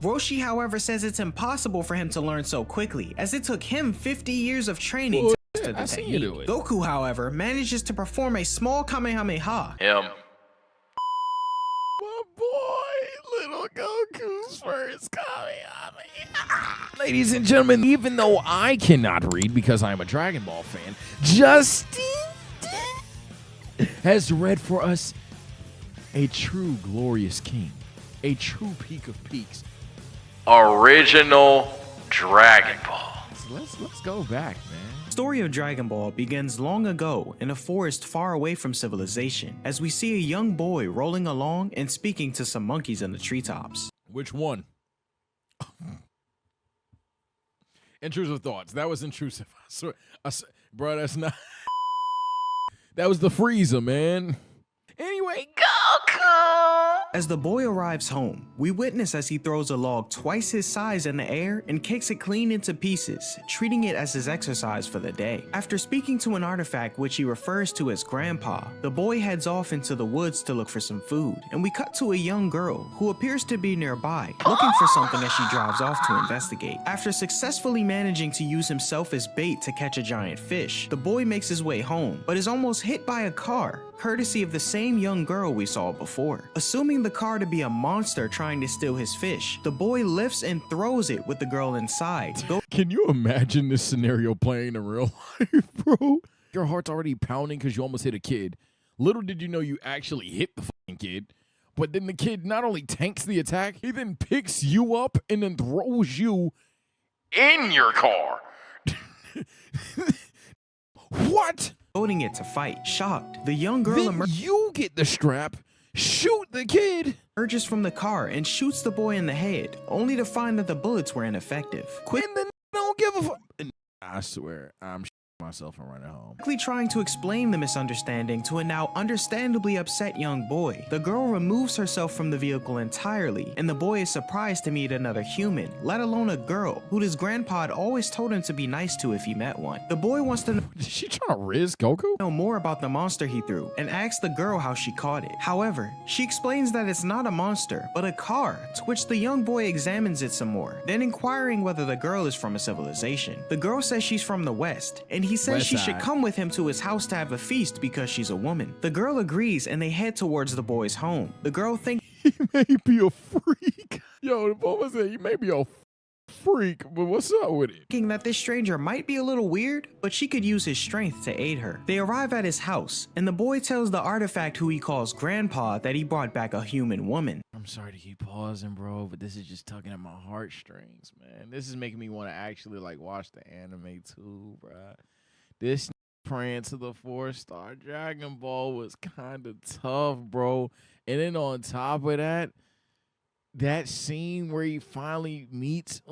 Roshi, however, says it's impossible for him to learn so quickly, as it took him 50 years of training to master the technique. Goku, however, manages to perform a small Kamehameha. My boy, little Goku's first Kamehameha. Ladies and gentlemen, even though I cannot read because I'm a Dragon Ball fan, Justin has read for us a true glorious king, a true peak of peaks. Original Dragon Ball. Let's go back, man. The story of Dragon Ball begins long ago in a forest far away from civilization, as we see a young boy rolling along and speaking to some monkeys in the treetops. Which one? Intrusive thoughts. That was intrusive. I swear, bro, that's not. That was the Frieza, man. Anyway, Goku! As the boy arrives home, we witness as he throws a log twice his size in the air and kicks it clean into pieces, treating it as his exercise for the day. After speaking to an artifact which he refers to as Grandpa, the boy heads off into the woods to look for some food, and we cut to a young girl who appears to be nearby, looking for something as she drives off to investigate. After successfully managing to use himself as bait to catch a giant fish, the boy makes his way home, but is almost hit by a car, courtesy of the same young girl we saw before. Assuming the car to be a monster trying to steal his fish, the boy lifts and throws it with the girl inside. Can you imagine this scenario playing in real life, bro? Your heart's already pounding because you almost hit a kid. Little did you know you actually hit the fucking kid. But then the kid not only tanks the attack, he then picks you up and then throws you in your car. What? Loading it to fight. Shocked, the young girl you get the strap, shoot the kid, emerges from the car and shoots the boy in the head, only to find that the bullets were ineffective. And then don't give a fuck. I swear, I'm myself and running home. Quickly trying to explain the misunderstanding to a now understandably upset young boy, the girl removes herself from the vehicle entirely, and the boy is surprised to meet another human, let alone a girl, who his grandpa had always told him to be nice to if he met one. The boy wants to Is she trying to riz Goku? know more about the monster he threw, and asks the girl how she caught it. However, she explains that it's not a monster, but a car, to which the young boy examines it some more, then inquiring whether the girl is from a civilization. The girl says she's from the West, and he says she should come with him to his house to have a feast because she's a woman. The girl agrees and they head towards the boy's home. The girl thinks he may be a freak. Yo, the boy said he may be a freak, but what's up with it? Thinking that this stranger might be a little weird, but she could use his strength to aid her. They arrive at his house, and the boy tells the artifact who he calls Grandpa that he brought back a human woman. I'm sorry to keep pausing, bro, but this is just tugging at my heartstrings, man. This is making me want to actually like watch the anime too, bro. This praying to the 4-star Dragon Ball was kind of tough, bro. And then on top of that, that scene where he finally meets,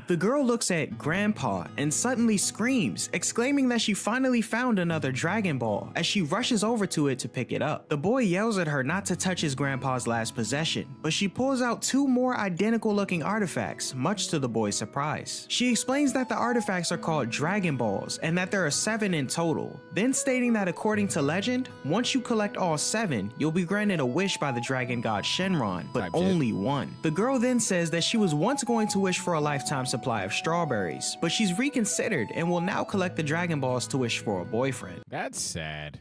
The girl looks at Grandpa and suddenly screams, exclaiming that she finally found another Dragon Ball as she rushes over to it to pick it up. The boy yells at her not to touch his grandpa's last possession, but she pulls out 2 more identical looking artifacts, much to the boy's surprise. She explains that the artifacts are called Dragon Balls and that there are 7 in total, then stating that according to legend, once you collect all 7, you'll be granted a wish by the dragon god Shenron, but only one. The girl then says that she was once going to wish for a lifetime supply of strawberries, but she's reconsidered and will now collect the Dragon Balls to wish for a boyfriend. That's sad.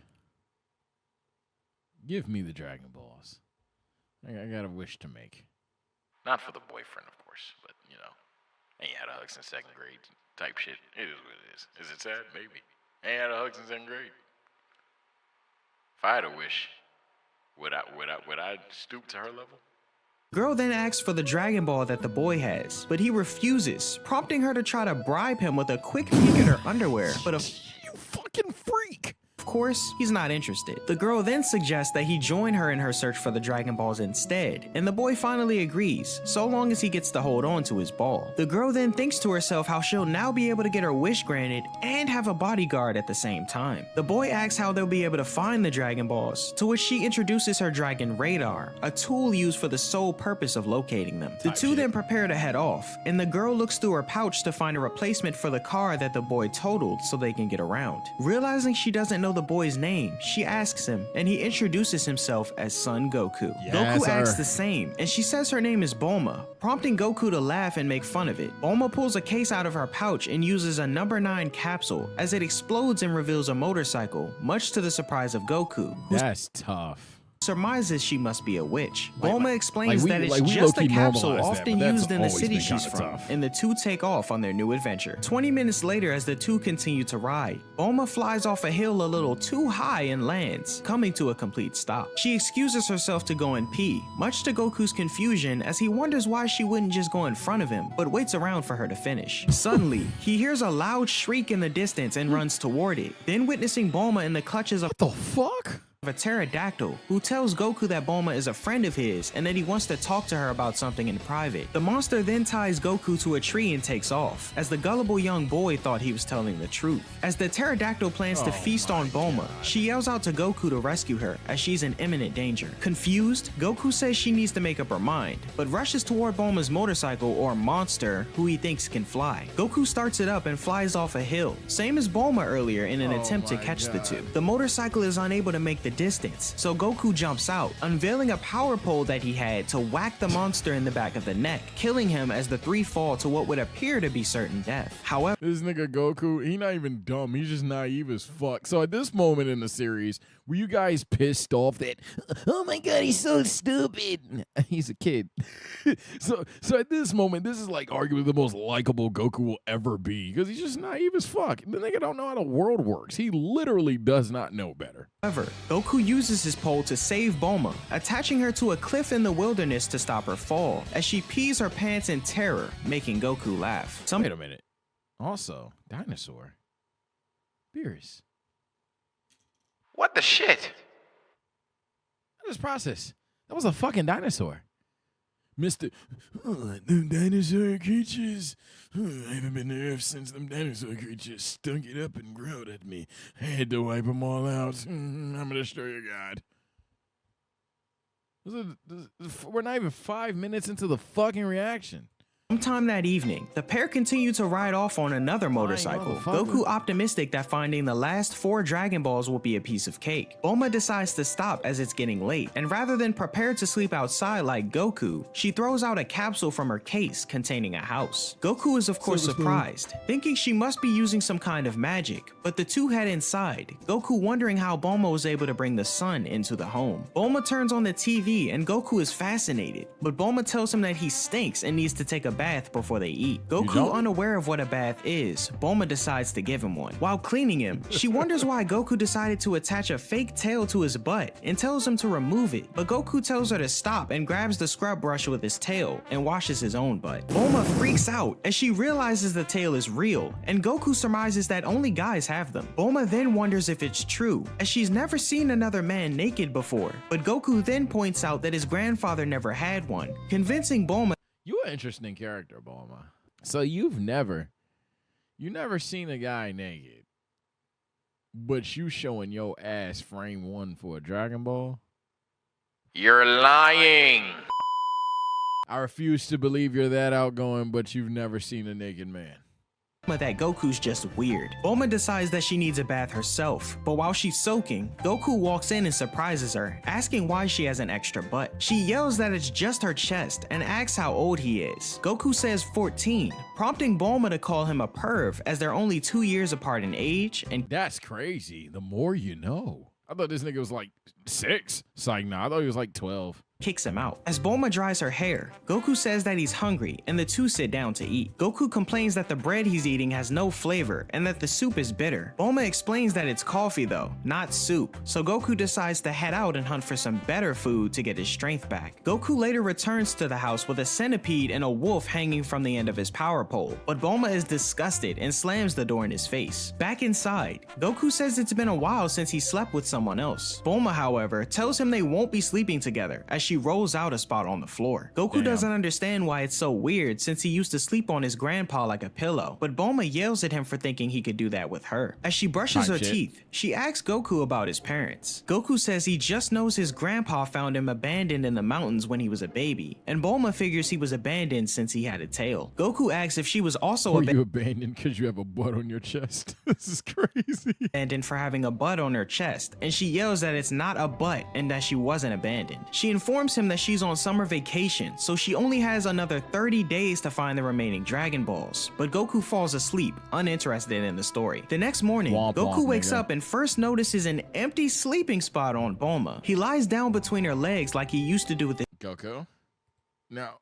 Give me the Dragon Balls. I got a wish to make. Not for the boyfriend, of course, but, you know, ain't had a hug since 2nd grade type shit. It is what it is. Is it sad? Maybe. Ain't had a hug since 2nd grade. If I had a wish, would I stoop to her level? The girl then asks for the Dragon Ball that the boy has, but he refuses, prompting her to try to bribe him with a quick peek at her underwear, but you fucking freak! Of course, he's not interested. The girl then suggests that he join her in her search for the Dragon Balls instead, and the boy finally agrees, so long as he gets to hold on to his ball. The girl then thinks to herself how she'll now be able to get her wish granted and have a bodyguard at the same time. The boy asks how they'll be able to find the Dragon Balls, to which she introduces her Dragon Radar, a tool used for the sole purpose of locating them. The two then prepare to head off, and the girl looks through her pouch to find a replacement for the car that the boy totaled so they can get around. Realizing she doesn't know the boy's name, she asks him, and he introduces himself as Son Goku. Yes, Goku sir. asks the same, and she says her name is Bulma, prompting Goku to laugh and make fun of it. Bulma pulls a case out of her pouch and uses a number 9 capsule as it explodes and reveals a motorcycle, much to the surprise of Goku, who That's tough. surmises she must be a witch. Like- Bulma like explains we- that it's like we just a low-key capsule normalized that, often but that's used in the always city been she's kinda from, tough. and the two take off on their new adventure. 20 minutes later, as the two continue to ride, Bulma flies off a hill a little too high and lands, coming to a complete stop. She excuses herself to go and pee, much to Goku's confusion as he wonders why she wouldn't just go in front of him, but waits around for her to finish. Suddenly, he hears a loud shriek in the distance and runs toward it, then witnessing Bulma in the clutches of What the fuck? a pterodactyl, who tells Goku that Bulma is a friend of his and that he wants to talk to her about something in private. The monster then ties Goku to a tree and takes off, as the gullible young boy thought he was telling the truth. As the pterodactyl plans to feast on Bulma, she yells out to Goku to rescue her as she's in imminent danger. Confused, Goku says she needs to make up her mind, but rushes toward Bulma's motorcycle or monster, who he thinks can fly. Goku starts it up and flies off a hill, same as Bulma earlier in an attempt to my catch the God. two. The motorcycle is unable to make the distance, so Goku jumps out, unveiling a power pole that he had to whack the monster in the back of the neck, killing him as the three fall to what would appear to be certain death. However, This nigga Goku, he not even dumb. He's just naive as fuck. So at this moment in the series, were you guys pissed off that, oh my god, he's so stupid? He's a kid. so at this moment, this is like arguably the most likable Goku will ever be because he's just naive as fuck. The nigga don't know how the world works. He literally does not know better. Goku uses his pole to save Bulma, attaching her to a cliff in the wilderness to stop her fall, as she pees her pants in terror, making Goku laugh. Wait a minute. Also, dinosaur. Beerus. What the shit? This process. That was a fucking dinosaur. Mr. Them dinosaur creatures. I haven't been to Earth since them dinosaur creatures stunk it up and growled at me. I had to wipe them all out. I'm gonna destroy your god. We're not even 5 minutes into the fucking reaction. Sometime that evening, the pair continue to ride off on another motorcycle, motherfucker. Goku optimistic that finding the last 4 Dragon Balls will be a piece of cake. Bulma decides to stop as it's getting late, and rather than prepare to sleep outside like Goku, she throws out a capsule from her case containing a house. Goku is of course surprised, thinking she must be using some kind of magic, but the two head inside, Goku wondering how Bulma was able to bring the sun into the home. Bulma turns on the TV and Goku is fascinated, but Bulma tells him that he stinks and needs to take a bath before they eat. Goku, don't? unaware of what a bath is, Bulma decides to give him one. While cleaning him, she wonders why Goku decided to attach a fake tail to his butt and tells him to remove it, but Goku tells her to stop and grabs the scrub brush with his tail and washes his own butt. Bulma freaks out as she realizes the tail is real, and Goku surmises that only guys have them. Bulma then wonders if it's true, as she's never seen another man naked before, but Goku then points out that his grandfather never had one, convincing Bulma You an interesting character, Bulma. So you never seen a guy naked, but you showing your ass frame 1 for a Dragon Ball? You're lying. I refuse to believe you're that outgoing, but you've never seen a naked man. that Goku's just weird. Bulma decides that she needs a bath herself, but while she's soaking, Goku walks in and surprises her, asking why she has an extra butt. She yells that it's just her chest and asks how old he is. Goku says 14, prompting Bulma to call him a perv as they're only 2 years apart in age, and That's crazy. The more you know. I thought this nigga was like 6. It's like, nah, I thought he was like 12. kicks him out. As Bulma dries her hair, Goku says that he's hungry and the two sit down to eat. Goku complains that the bread he's eating has no flavor and that the soup is bitter. Bulma explains that it's coffee though, not soup, so Goku decides to head out and hunt for some better food to get his strength back. Goku later returns to the house with a centipede and a wolf hanging from the end of his power pole, but Bulma is disgusted and slams the door in his face. Back inside, Goku says it's been a while since he slept with someone else. Bulma, however, tells him they won't be sleeping together as she rolls out a spot on the floor. Goku doesn't understand why it's so weird since he used to sleep on his grandpa like a pillow, but Bulma yells at him for thinking he could do that with her. As she brushes her teeth, she asks Goku about his parents. Goku says he just knows his grandpa found him abandoned in the mountains when he was a baby, and Bulma figures he was abandoned since he had a tail. Goku asks if she was also abandoned because you have a butt on your chest. This is crazy. Abandoned for having a butt on her chest, and she yells that it's not a butt and that she wasn't abandoned. She informs him that she's on summer vacation, so she only has another 30 days to find the remaining Dragon Balls, but Goku falls asleep, uninterested in the story. The next morning, Goku wakes up and first notices an empty sleeping spot on Bulma. He lies down between her legs like he used to do with Goku? Now,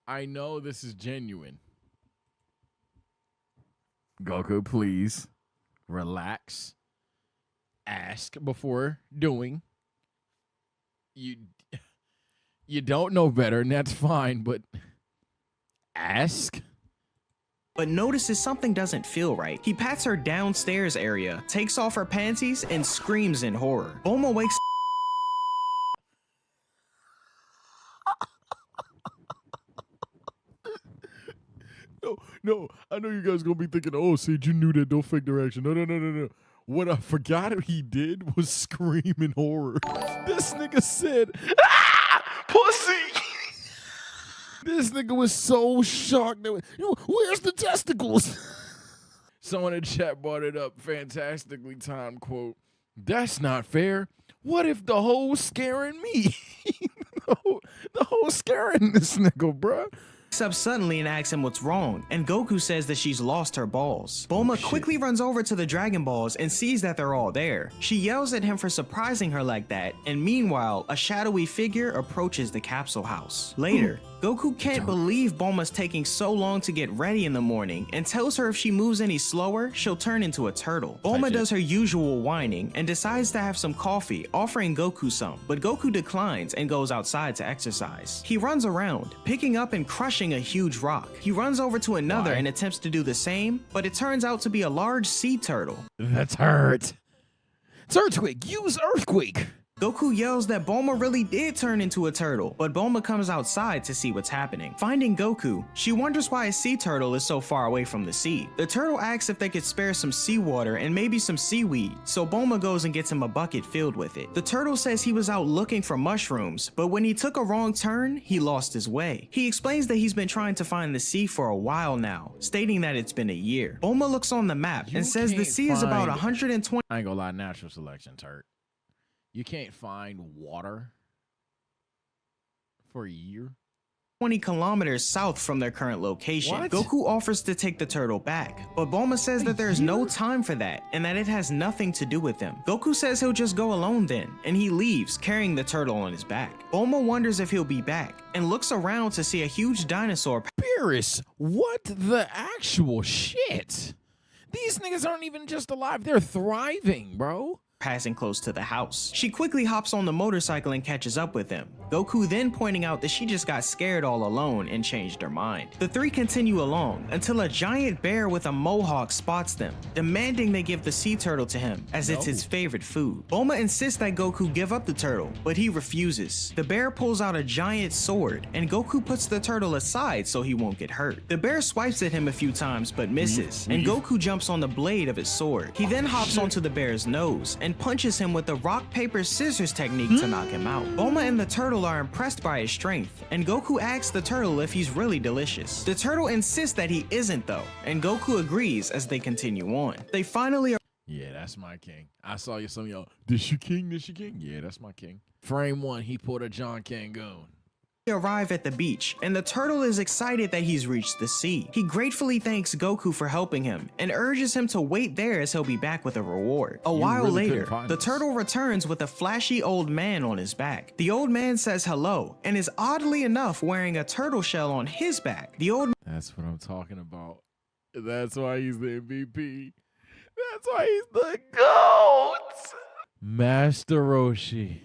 I know this is genuine. Goku, please relax. Ask before doing. You don't know better, and that's fine, but ask. But notices something doesn't feel right. He pats her downstairs area, takes off her panties, and screams in horror. Bulma wakes No, I know you guys gonna be thinking, oh, Sid, you knew that, don't fake the reaction. No. What I forgot he did was scream in horror. This nigga said, ah, pussy. This nigga was so shocked. That, where's the testicles? Someone in chat brought it up, fantastically timed quote. That's not fair. What if the hoe's scaring me? the hoe's scaring this nigga, bruh. up suddenly and asks him what's wrong, and Goku says that she's lost her balls. Bulma quickly runs over to the Dragon Balls and sees that they're all there. She yells at him for surprising her like that, and meanwhile, a shadowy figure approaches the capsule house. Later, Goku can't believe Bulma's taking so long to get ready in the morning and tells her if she moves any slower, she'll turn into a turtle. Bulma does her usual whining and decides to have some coffee, offering Goku some, but Goku declines and goes outside to exercise. He runs around, picking up and crushing a huge rock. He runs over to another and attempts to do the same, but it turns out to be a large sea turtle. That's hurt. It's earthquake. Use earthquake. Goku yells that Bulma really did turn into a turtle, but Bulma comes outside to see what's happening. Finding Goku, she wonders why a sea turtle is so far away from the sea. The turtle asks if they could spare some seawater and maybe some seaweed, so Bulma goes and gets him a bucket filled with it. The turtle says he was out looking for mushrooms, but when he took a wrong turn, he lost his way. He explains that he's been trying to find the sea for a while now, stating that it's been a year. Bulma looks on the map and says the sea is about 120. I ain't gonna lie, natural selection, Turt. You can't find water for a year? 20 kilometers south from their current location. Goku offers to take the turtle back, but Bulma says that there's no time for that and that it has nothing to do with them. Goku says he'll just go alone then, and he leaves carrying the turtle on his back. Bulma wonders if he'll be back and looks around to see a huge dinosaur. Beerus, what the actual shit? These niggas aren't even just alive, they're thriving, bro. Passing close to the house. She quickly hops on the motorcycle and catches up with him. Goku then pointing out that she just got scared all alone and changed her mind. The three continue along until a giant bear with a mohawk spots them, demanding they give the sea turtle to him as it's his favorite food. Bulma insists that Goku give up the turtle, but he refuses. The bear pulls out a giant sword and Goku puts the turtle aside so he won't get hurt. The bear swipes at him a few times but misses, and Goku jumps on the blade of his sword. He then hops onto the bear's nose and punches him with the rock, paper, scissors technique to knock him out. Bulma and the turtle are impressed by his strength, and Goku asks the turtle if he's really delicious. The turtle insists that he isn't though, and Goku agrees as they continue on. They finally are— Yeah, that's my king. I saw you, some of y'all, this your king, this your king? Yeah, that's my king. Frame one, he pulled a John Cangoon. arrive at the beach, and the turtle is excited that he's reached the sea. He gratefully thanks Goku for helping him and urges him to wait there as he'll be back with a reward. A while later, the turtle returns with a flashy old man on his back. The old man says hello and is oddly enough wearing a turtle shell on his back. That's what I'm talking about. That's why he's the MVP. That's why he's the GOAT. Master Roshi.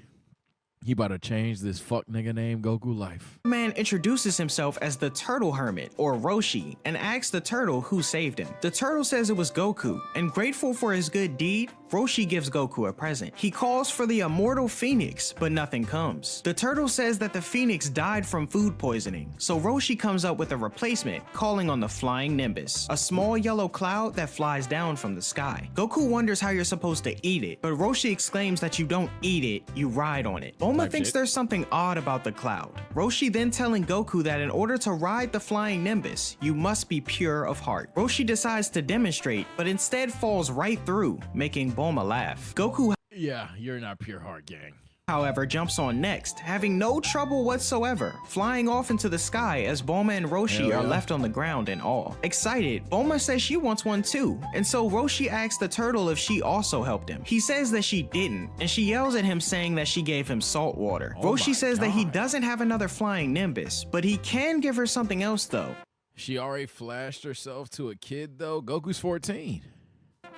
He about to change this fuck nigga named Goku life. The man introduces himself as the Turtle Hermit, or Roshi, and asks the turtle who saved him. The turtle says it was Goku, and grateful for his good deed, Roshi gives Goku a present. He calls for the immortal phoenix, but nothing comes. The turtle says that the phoenix died from food poisoning, so Roshi comes up with a replacement, calling on the flying nimbus, a small yellow cloud that flies down from the sky. Goku wonders how you're supposed to eat it, but Roshi exclaims that you don't eat it, you ride on it. Bulma thinks there's something odd about the cloud. Roshi then telling Goku that in order to ride the flying nimbus, you must be pure of heart. Roshi decides to demonstrate, but instead falls right through, making Bulma laugh. Goku, Yeah, you're not pure heart, gang. however, jumps on next, having no trouble whatsoever, flying off into the sky as Bulma and Roshi are left on the ground in awe. Excited, Bulma says she wants one too, and so Roshi asks the turtle if she also helped him. He says that she didn't, and she yells at him saying that she gave him salt water. Roshi says that he doesn't have another flying nimbus, but he can give her something else though. She already flashed herself to a kid though. Goku's 14.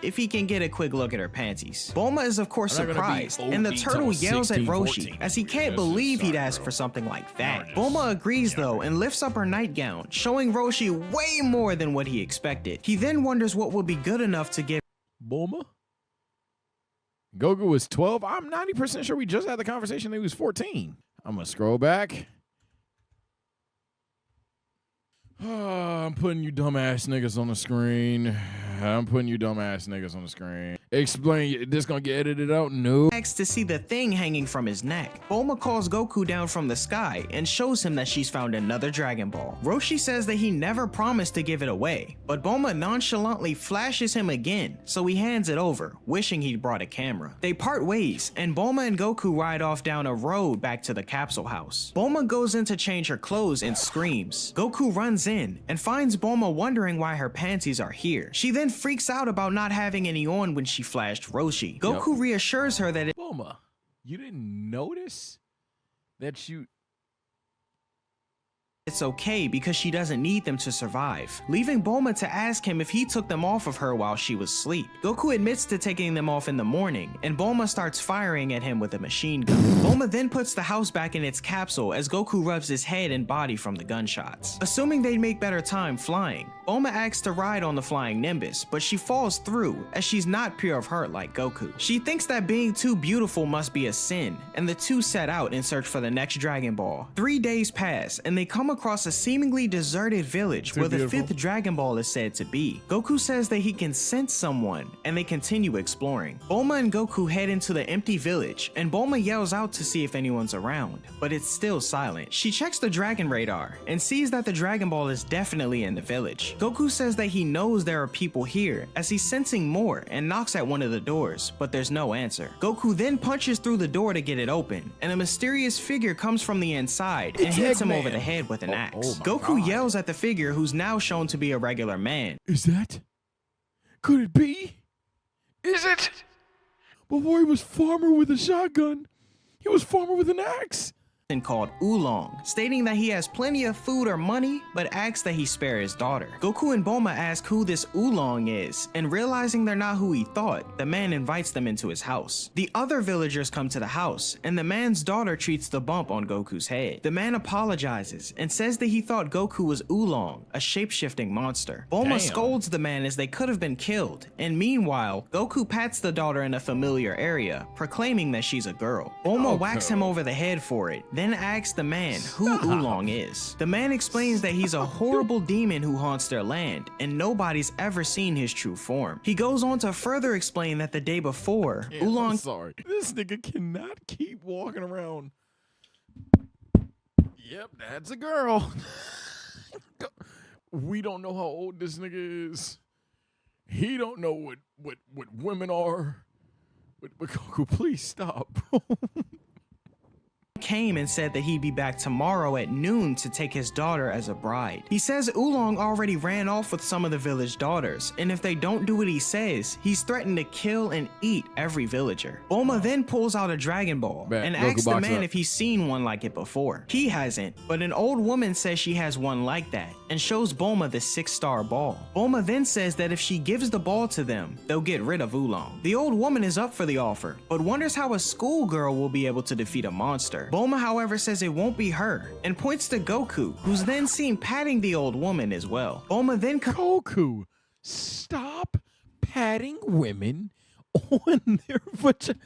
If he can get a quick look at her panties. Bulma is of course I'm not gonna be surprised, and the OD turtle till yells at 16, Roshi 14. as he can't believe he'd ask for something like that. Bulma agrees though and lifts up her nightgown, showing Roshi way more than what he expected. He then wonders what would be good enough to give Bulma? Goku was 12? I'm 90% sure we just had the conversation that he was 14. I'm gonna scroll back. I'm putting you dumbass niggas on the screen. I'm putting you dumbass niggas on the screen. Explain, this gonna get edited out? No. Asks to see the thing hanging from his neck. Bulma calls Goku down from the sky and shows him that she's found another Dragon Ball. Roshi says that he never promised to give it away, but Bulma nonchalantly flashes him again, so he hands it over, wishing he'd brought a camera. They part ways, and Bulma and Goku ride off down a road back to the capsule house. Bulma goes in to change her clothes and screams. Goku runs in and finds Bulma wondering why her panties are here. She then freaks out about not having any on when she flashed Roshi. Goku reassures her that Bulma, you didn't notice that you... it's okay because she doesn't need them to survive, leaving Bulma to ask him if he took them off of her while she was asleep. Goku admits to taking them off in the morning, and Bulma starts firing at him with a machine gun. Bulma then puts the house back in its capsule as Goku rubs his head and body from the gunshots. Assuming they'd make better time flying, Bulma asks to ride on the flying Nimbus, but she falls through as she's not pure of heart like Goku. She thinks that being too beautiful must be a sin, and the two set out in search for the next Dragon Ball. 3 days pass, and they come across a seemingly deserted village where the 5th Dragon Ball is said to be. Goku says that he can sense someone, and they continue exploring. Bulma and Goku head into the empty village, and Bulma yells out to see if anyone's around, but it's still silent. She checks the dragon radar, and sees that the Dragon Ball is definitely in the village. Goku says that he knows there are people here, as he's sensing more, and knocks at one of the doors, but there's no answer. Goku then punches through the door to get it open, and a mysterious figure comes from the inside and hits him over the head with an axe. Goku yells at the figure, who's now shown to be a regular man. Is that? Could it be? Is it? Before he was farmer with a shotgun, he was farmer with an axe. Called Oolong, stating that he has plenty of food or money, but asks that he spare his daughter. Goku and Bulma ask who this Oolong is, and realizing they're not who he thought, the man invites them into his house. The other villagers come to the house, and the man's daughter treats the bump on Goku's head. The man apologizes and says that he thought Goku was Oolong, a shape-shifting monster. Bulma scolds the man as they could have been killed, and meanwhile, Goku pats the daughter in a familiar area, proclaiming that she's a girl. Bulma whacks him over the head for it, then asks the man who Oolong is. The man explains that he's a horrible demon who haunts their land, and nobody's ever seen his true form. He goes on to further explain that the day before, Oolong... I'm sorry. This nigga cannot keep walking around. Yep, that's a girl. We don't know how old this nigga is. He don't know what women are. But Goku, please stop, bro. Came and said that he'd be back tomorrow at noon to take his daughter as a bride. He says Oolong already ran off with some of the village daughters, and if they don't do what he says, he's threatened to kill and eat every villager. Bulma then pulls out a Dragon Ball and asks the man if he's seen one like it before. He hasn't, but an old woman says she has one like that and shows Bulma the 6-star ball. Bulma then says that if she gives the ball to them, they'll get rid of Oolong. The old woman is up for the offer, but wonders how a schoolgirl will be able to defeat a monster. Bulma, however, says it won't be her, and points to Goku, who's then seen patting the old woman as well. Bulma then Goku, stop patting women on their vagina.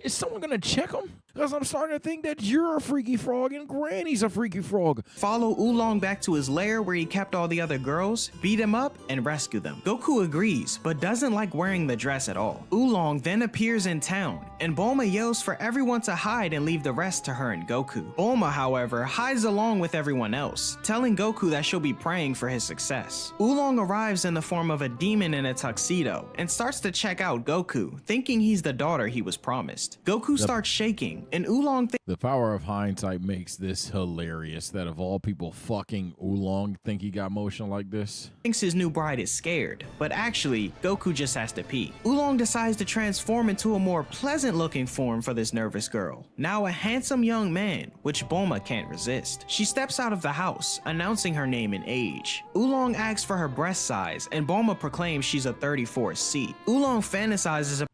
Is someone gonna check them? Because I'm starting to think that you're a freaky frog and Granny's a freaky frog. Follow Oolong back to his lair where he kept all the other girls, beat him up, and rescue them. Goku agrees, but doesn't like wearing the dress at all. Oolong then appears in town, and Bulma yells for everyone to hide and leave the rest to her and Goku. Bulma, however, hides along with everyone else, telling Goku that she'll be praying for his success. Oolong arrives in the form of a demon in a tuxedo, and starts to check out Goku, thinking he's the daughter he was promised. Goku starts shaking, and Oolong The power of hindsight makes this hilarious that of all people fucking Oolong think he got motion like this. thinks his new bride is scared, but actually, Goku just has to pee. Oolong decides to transform into a more pleasant looking form for this nervous girl, now a handsome young man, which Bulma can't resist. She steps out of the house, announcing her name and age. Oolong asks for her breast size, and Bulma proclaims she's a 34C. Oolong fantasizes about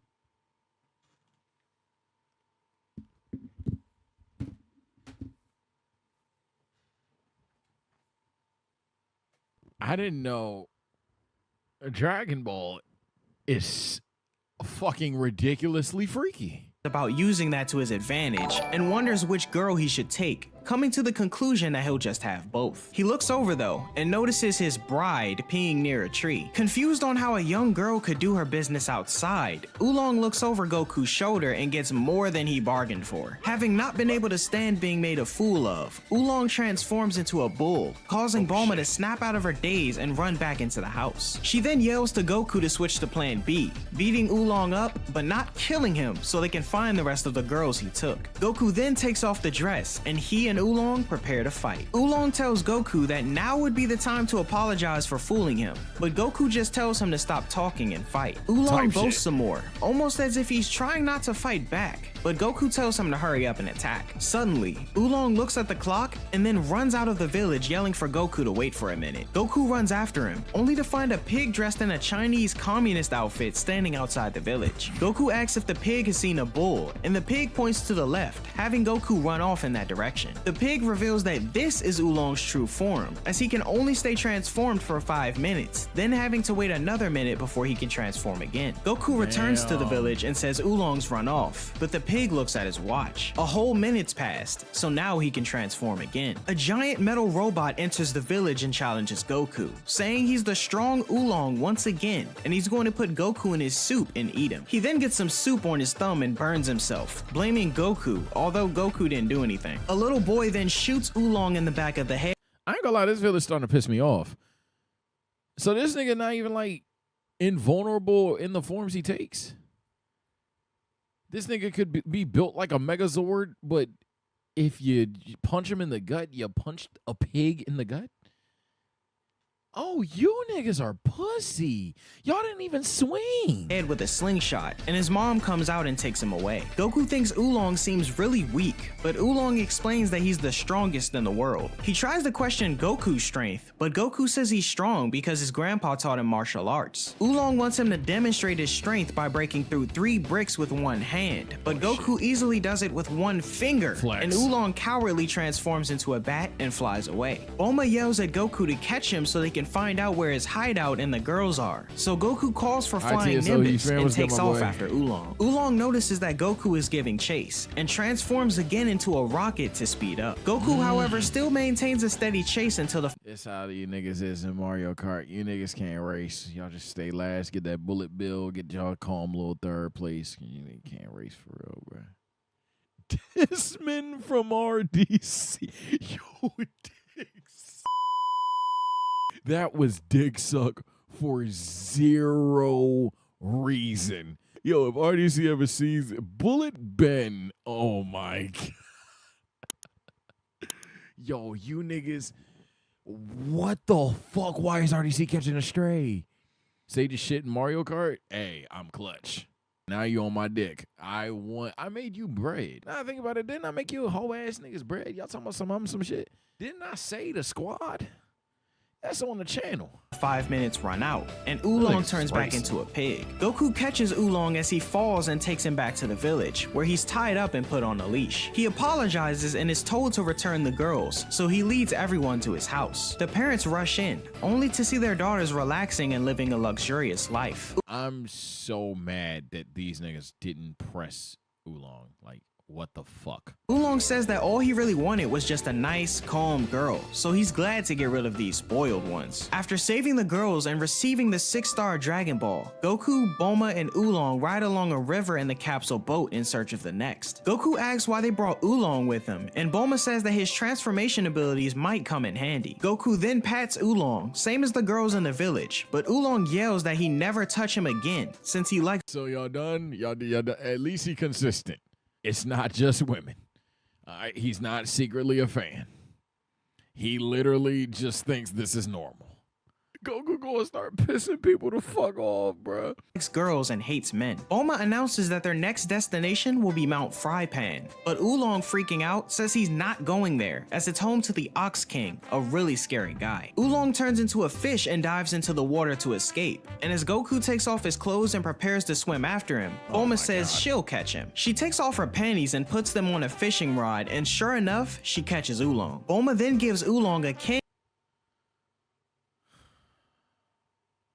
I didn't know Dragon Ball is fucking ridiculously freaky. using that to his advantage, and wonders which girl he should take, coming to the conclusion that he'll just have both. He looks over though, and notices his bride peeing near a tree. Confused on how a young girl could do her business outside, Oolong looks over Goku's shoulder and gets more than he bargained for. Having not been able to stand being made a fool of, Oolong transforms into a bull, causing Bulma to snap out of her daze and run back into the house. She then yells to Goku to switch to plan B, beating Oolong up, but not killing him so they can find the rest of the girls he took. Goku then takes off the dress, and he and Oolong prepare to fight. Oolong tells Goku that now would be the time to apologize for fooling him, but Goku just tells him to stop talking and fight. Oolong boasts some more, almost as if he's trying not to fight back, but Goku tells him to hurry up and attack. Suddenly, Oolong looks at the clock and then runs out of the village yelling for Goku to wait for a minute. Goku runs after him, only to find a pig dressed in a Chinese communist outfit standing outside the village. Goku asks if the pig has seen a bull, and the pig points to the left, having Goku run off in that direction. The pig reveals that this is Oolong's true form, as he can only stay transformed for 5 minutes, then having to wait another minute before he can transform again. Goku returns to the village and says Oolong's run off, but the pig looks at his watch. A whole minute's passed, so now he can transform again. A giant metal robot enters the village and challenges Goku, saying he's the strong Oolong once again, and he's going to put Goku in his soup and eat him. He then gets some soup on his thumb and burns himself, blaming Goku, although Goku didn't do anything. A little boy then shoots Oolong in the back of the head. I ain't gonna lie, this village starting to piss me off. So this nigga not even like invulnerable in the forms he takes. This nigga could be built like a Megazord, but if you punch him in the gut, you punched a pig in the gut? Oh, you niggas are pussy. Y'all didn't even swing. Head with a slingshot, and his mom comes out and takes him away. Goku thinks Oolong seems really weak, but Oolong explains that he's the strongest in the world. He tries to question Goku's strength, but Goku says he's strong because his grandpa taught him martial arts. Oolong wants him to demonstrate his strength by breaking through 3 bricks with one hand, but Goku easily does it with 1 finger, and Oolong cowardly transforms into a bat and flies away. Bulma yells at Goku to catch him so they can find out where his hideout and the girls are. So Goku calls for Flying Nimbus and takes off after Oolong. Oolong notices that Goku is giving chase and transforms again into a rocket to speed up. Goku, however, still maintains a steady chase until the That's how you niggas is in Mario Kart. You niggas can't race. Y'all just stay last, get that bullet bill, get y'all calm little 3rd place. You can't race for real, bro. Desmond from RDC. Yo, dicks. That was dick suck for 0 reason. Yo, if RDC ever sees Bullet Ben, oh my God. Yo, you niggas, what the fuck? Why is RDC catching a stray? Say the shit in Mario Kart? Hey, I'm clutch. Now you on my dick. I made you bread. Now I think about it, didn't I make you a whole ass niggas bread? Y'all talking about some shit? Didn't I say the squad? That's on the channel. 5 minutes run out, and Oolong nigga's turns back racing. into a pig. Goku catches Oolong as he falls and takes him back to the village, where he's tied up and put on a leash. He apologizes and is told to return the girls, so he leads everyone to his house. The parents rush in, only to see their daughters relaxing and living a luxurious life. I'm so mad that these niggas didn't press Oolong. Like, what the fuck? Oolong says that all he really wanted was just a nice, calm girl, so he's glad to get rid of these spoiled ones. After saving the girls and receiving the 6-star Dragon Ball, Goku, Bulma, and Oolong ride along a river in the capsule boat in search of the next. Goku asks why they brought Oolong with him, and Bulma says that his transformation abilities might come in handy. Goku then pats Oolong, same as the girls in the village, but Oolong yells that he never touch him again, since he likes. So y'all done? Y'all done? At least he consistent. It's not just women. He's not secretly a fan. He literally just thinks this is normal. Goku gonna start pissing people the fuck off, bruh. Likes girls and hates men. Bulma announces that their next destination will be Mount Frypan, but Oolong, freaking out, says he's not going there as it's home to the Ox King, a really scary guy. Oolong turns into a fish and dives into the water to escape, and as Goku takes off his clothes and prepares to swim after him, Bulma says she'll catch him. She takes off her panties and puts them on a fishing rod, and sure enough, she catches Oolong. Bulma then gives Oolong a candy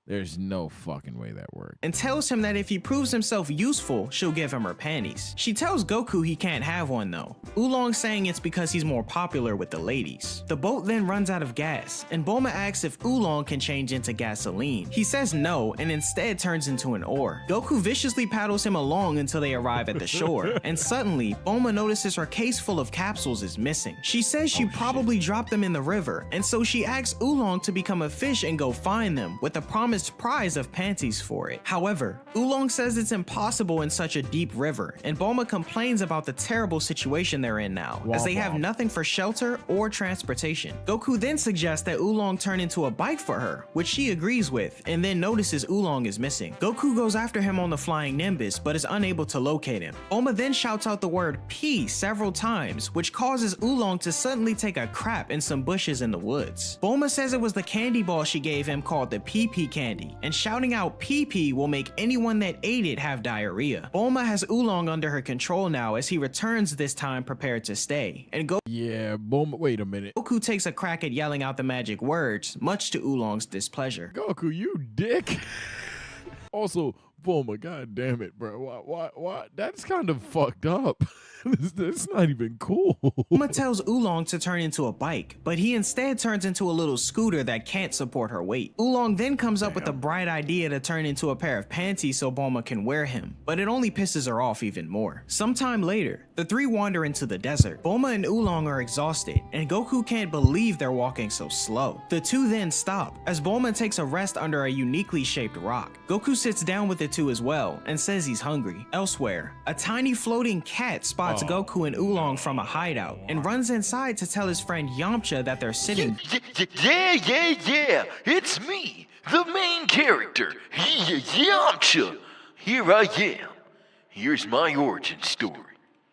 There's no fucking way that worked. and tells him that if he proves himself useful, she'll give him her panties. She tells Goku he can't have one though, Oolong saying it's because he's more popular with the ladies. The boat then runs out of gas, and Bulma asks if Oolong can change into gasoline. He says no, and instead turns into an oar. Goku viciously paddles him along until they arrive at the shore, and suddenly, Bulma notices her case full of capsules is missing. She says she probably dropped them in the river, and so she asks Oolong to become a fish and go find them, with the promised prize of panties for it. However, Oolong says it's impossible in such a deep river, and Bulma complains about the terrible situation they're in now, as they have nothing for shelter or transportation. Goku then suggests that Oolong turn into a bike for her, which she agrees with, and then notices Oolong is missing. Goku goes after him on the flying Nimbus, but is unable to locate him. Bulma then shouts out the word "pee" several times, which causes Oolong to suddenly take a crap in some bushes in the woods. Bulma says it was the candy ball she gave him called the PP candy, and shouting out PP will make anyone that ate it have diarrhea. Bulma has Oolong under her control now as he returns, this time prepared to stay, and Yeah, Bulma, wait a minute. Goku takes a crack at yelling out the magic words, much to Oolong's displeasure. Goku, you dick. Also, Bulma, god damn it, bro. Why? That's kind of fucked up. That's not even cool. Bulma tells Oolong to turn into a bike, but he instead turns into a little scooter that can't support her weight. Oolong then comes up with the bright idea to turn into a pair of panties so Bulma can wear him, but it only pisses her off even more. Sometime later, the three wander into the desert. Bulma and Oolong are exhausted, and Goku can't believe they're walking so slow. The two then stop, as Bulma takes a rest under a uniquely shaped rock. Goku sits down with the two as well, and says he's hungry. Elsewhere, a tiny floating cat spots Goku and Oolong from a hideout, and runs inside to tell his friend Yamcha that they're sitting. Yeah, it's me, the main character, Yamcha. Here I am. Here's my origin story.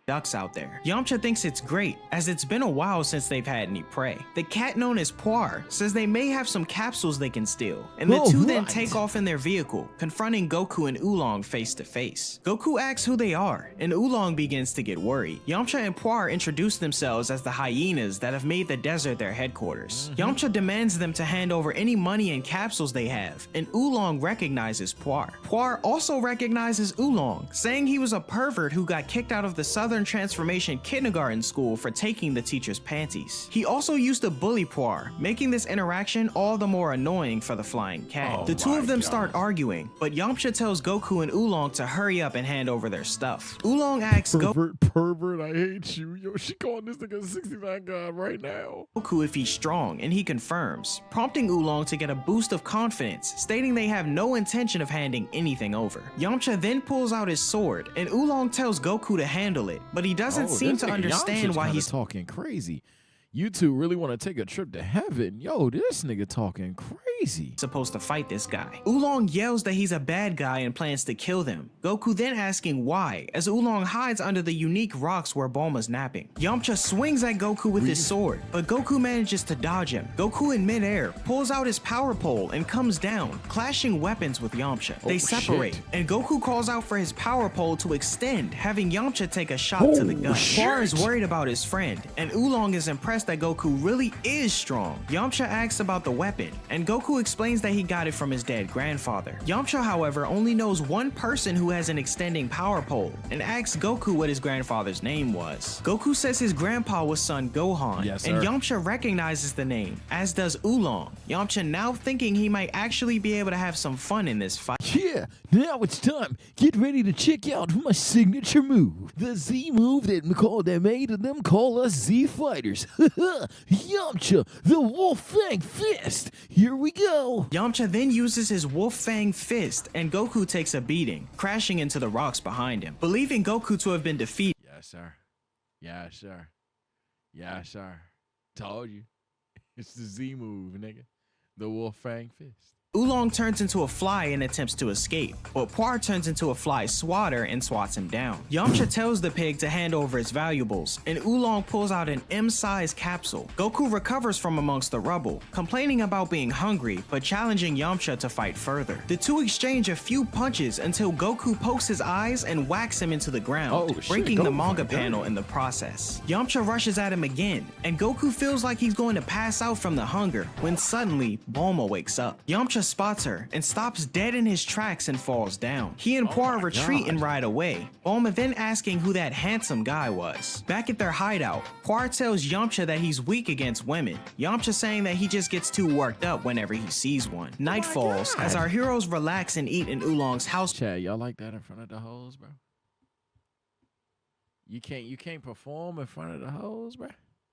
Ducks out there. Yamcha thinks it's great, as it's been a while since they've had any prey. The cat known as Puar says they may have some capsules they can steal, and the two then take off in their vehicle, confronting Goku and Oolong face to face. Goku asks who they are, and Oolong begins to get worried. Yamcha and Puar introduce themselves as the hyenas that have made the desert their headquarters. Yamcha demands them to hand over any money and capsules they have, and Oolong recognizes Puar. Puar also recognizes Oolong, saying he was a pervert who got kicked out of the Southern Transformation Kindergarten School for taking the teacher's panties. He also used to bully Puar, making this interaction all the more annoying for the flying cat. The two of them start arguing, but Yamcha tells Goku and Oolong to hurry up and hand over their stuff. Oolong asks Pervert, I hate you. Yo, she calling this nigga 69 God right now. Goku if he's strong, and he confirms, prompting Oolong to get a boost of confidence, stating they have no intention of handing anything over. Yamcha then pulls out his sword, and Oolong tells Goku to handle it, but he doesn't seem to understand why he's talking crazy. You two really want to take a trip to heaven? Yo, this nigga talking crazy. crazy. supposed to fight this guy. Oolong yells that he's a bad guy and plans to kill them. Goku then asking why, as Oolong hides under the unique rocks where Bulma's napping. Yamcha swings at Goku with his sword, but Goku manages to dodge him. Goku in midair pulls out his power pole and comes down, clashing weapons with Yamcha. They separate, and Goku calls out for his power pole to extend, having Yamcha take a shot to the gun. Puar is worried about his friend, and Oolong is impressed that Goku really is strong. Yamcha asks about the weapon, and Goku explains that he got it from his dead grandfather. Yamcha, however, only knows one person who has an extending power pole, and asks Goku what his grandfather's name was. Goku says his grandpa was son Gohan, Yes, and sir. Yamcha recognizes the name, as does Oolong. Yamcha now thinking he might actually be able to have some fun in this fight. Yeah, now it's time. Get ready to check out my signature move. The Z move that they made of them call us Z Fighters. Yamcha, the Wolf Fang Fist. Here we go. Yamcha then uses his Wolf Fang Fist, and Goku takes a beating, crashing into the rocks behind him. Believing Goku to have been defeated, Yes, sir. Yes, sir. Yes, sir. Told you. It's the Z move, nigga. The Wolf Fang Fist. Oolong turns into a fly and attempts to escape, but Puar turns into a fly swatter and swats him down. Yamcha tells the pig to hand over his valuables, and Oolong pulls out an M-sized capsule. Goku recovers from amongst the rubble, complaining about being hungry, but challenging Yamcha to fight further. The two exchange a few punches until Goku pokes his eyes and whacks him into the ground, Oh, shit, breaking the Goku manga fight panel in the process. Yamcha rushes at him again, and Goku feels like he's going to pass out from the hunger, when suddenly Bulma wakes up. Yamcha spots her and stops dead in his tracks and falls down. He and Puar retreat and ride away, Bulma then asking who that handsome guy was. Back at their hideout, Puar tells Yamcha that he's weak against women, Yamcha saying that he just gets too worked up whenever he sees one. Night falls as our heroes relax and eat in Oolong's house. Chad, y'all like that in front of the hoes, bro? You can't perform in front of the hoes, bro?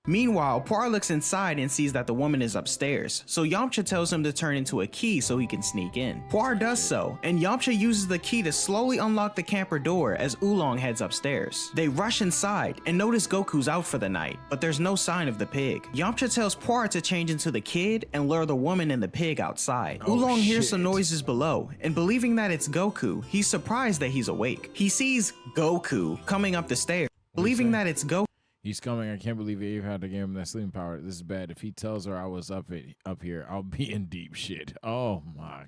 Meanwhile, Puar looks inside and sees that the woman is upstairs, so Yamcha tells him to turn into a key so he can sneak in. Puar does so, and Yamcha uses the key to slowly unlock the camper door as Oolong heads upstairs. They rush inside and notice Goku's out for the night, but there's no sign of the pig. Yamcha tells Puar to change into the kid and lure the woman and the pig outside. Oolong hears some noises below, and believing that it's Goku, he's surprised that he's awake. He sees Goku coming up the stairs. Believing that it's Goku, He's coming. I can't believe Eve had to give him that sleeping power. This is bad. If he tells her I was up here, I'll be in deep shit. Oh my.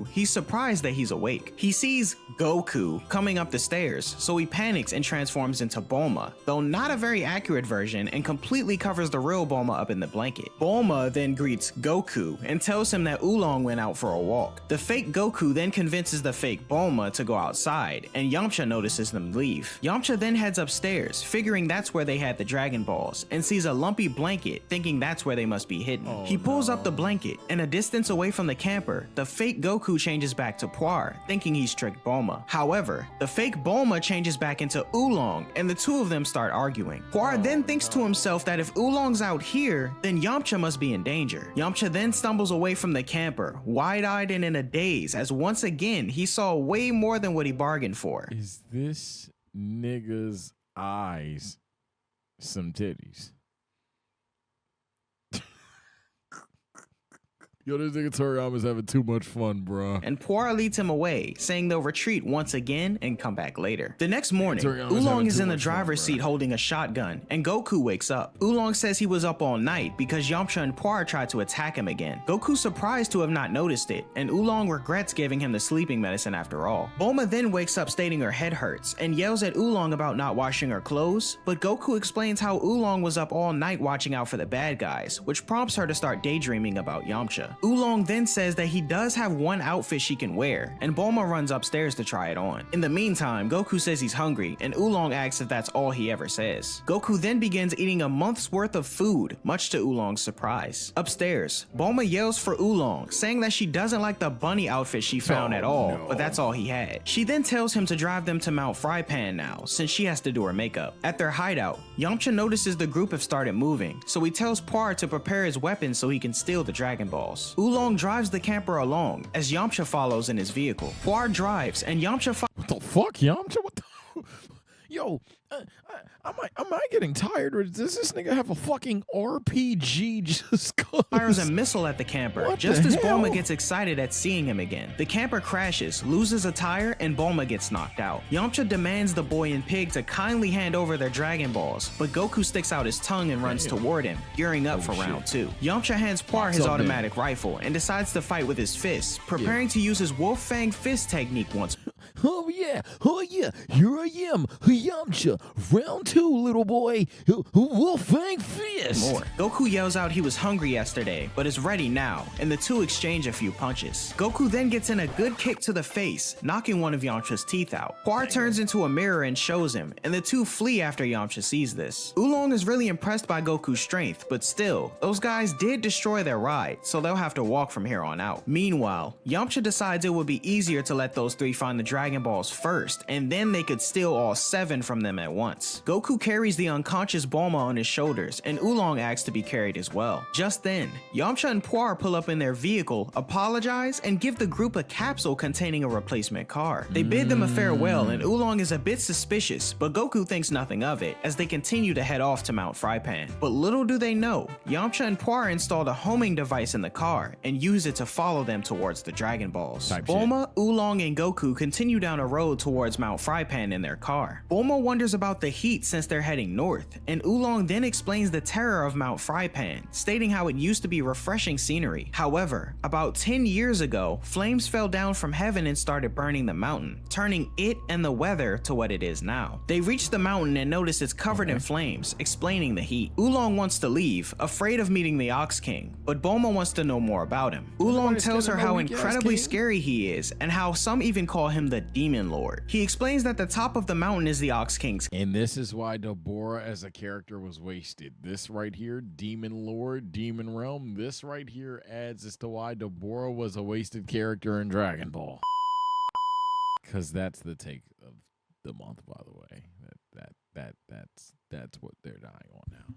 he's surprised that he's awake. He sees Goku coming up the stairs, so he panics and transforms into Bulma, though not a very accurate version, and completely covers the real Bulma up in the blanket. Bulma then greets Goku and tells him that Oolong went out for a walk. The fake Goku then convinces the fake Bulma to go outside, and Yamcha notices them leave. Yamcha then heads upstairs, figuring that's where they had the Dragon Balls, and sees a lumpy blanket, thinking that's where they must be hidden. He pulls up the blanket, and a distance away from the camper, the fake Goku changes back to Puar, thinking he's tricked Bulma. However, the fake Bulma changes back into Oolong, and the two of them start arguing. Puar then thinks to himself that if Oolong's out here, then Yamcha must be in danger. Yamcha then stumbles away from the camper, wide-eyed and in a daze, as once again he saw way more than what he bargained for. Is this nigga's eyes some titties? Yo, this nigga Toriyama's having too much fun, bro. And Puar leads him away, saying they'll retreat once again and come back later. The next morning, Toriyama's Oolong having is too in the much fun, driver's bro. seat holding a shotgun, and Goku wakes up. Oolong says he was up all night because Yamcha and Puar tried to attack him again. Goku's surprised to have not noticed it, and Oolong regrets giving him the sleeping medicine after all. Bulma then wakes up stating her head hurts, and yells at Oolong about not washing her clothes, but Goku explains how Oolong was up all night watching out for the bad guys, which prompts her to start daydreaming about Yamcha. Oolong then says that he does have one outfit she can wear, and Bulma runs upstairs to try it on. In the meantime, Goku says he's hungry, and Oolong asks if that's all he ever says. Goku then begins eating a month's worth of food, much to Oolong's surprise. Upstairs, Bulma yells for Oolong, saying that she doesn't like the bunny outfit she found at all, but that's all he had. She then tells him to drive them to Mount Frypan now, since she has to do her makeup. At their hideout, Yamcha notices the group have started moving, so he tells Puar to prepare his weapons so he can steal the Dragon Balls. Oolong drives the camper along, as Yamcha follows in his vehicle. Puar drives, and Yamcha What the fuck, Yamcha? What the Yo, am I getting tired, or does this nigga have a fucking RPG just Fires a cause? missile at the camper What just the as hell? Bulma gets excited at seeing him again. The camper crashes, loses a tire, and Bulma gets knocked out. Yamcha demands the boy and Pig to kindly hand over their Dragon Balls, but Goku sticks out his tongue and runs toward him, gearing up for round 2. Yamcha hands Puar his up, automatic rifle and decides to fight with his fists, preparing to use his Wolf Fang fist technique once Oh yeah, here I am, Yamcha. Round 2, little boy. Wolfang Fist. more. Goku yells out he was hungry yesterday, but is ready now, and the two exchange a few punches. Goku then gets in a good kick to the face, knocking one of Yamcha's teeth out. Puar turns into a mirror and shows him, and the two flee after Yamcha sees this. Oolong is really impressed by Goku's strength, but still, those guys did destroy their ride, so they'll have to walk from here on out. Meanwhile, Yamcha decides it would be easier to let those three find the Dragon Balls first, and then they could steal all 7 from them at once. Goku carries the unconscious Bulma on his shoulders, and Oolong asks to be carried as well. Just then, Yamcha and Puar pull up in their vehicle, apologize, and give the group a capsule containing a replacement car. They bid them a farewell, and Oolong is a bit suspicious, but Goku thinks nothing of it, as they continue to head off to Mount Frypan. But little do they know, Yamcha and Puar installed a homing device in the car, and use it to follow them towards the Dragon Balls. Type shit. Bulma, Oolong, and Goku continue down a road towards Mount Frypan in their car. Bulma wonders about the heat since they're heading north, and Oolong then explains the terror of Mount Frypan, stating how it used to be refreshing scenery. However, about 10 years ago, flames fell down from heaven and started burning the mountain, turning it and the weather to what it is now. They reach the mountain and notice it's covered in flames, explaining the heat. Oolong wants to leave, afraid of meeting the Ox King, but Bulma wants to know more about him. Oolong tells her how incredibly scary he is, and how some even call him the Demon Lord. He explains that the top of the mountain is the Ox King's. And this is why Deborah as a character was wasted. This right here, Demon Lord, Demon Realm, this right here adds as to why Deborah was a wasted character in Dragon Ball. Because that's the take of the month, by the way. That's what they're dying on now.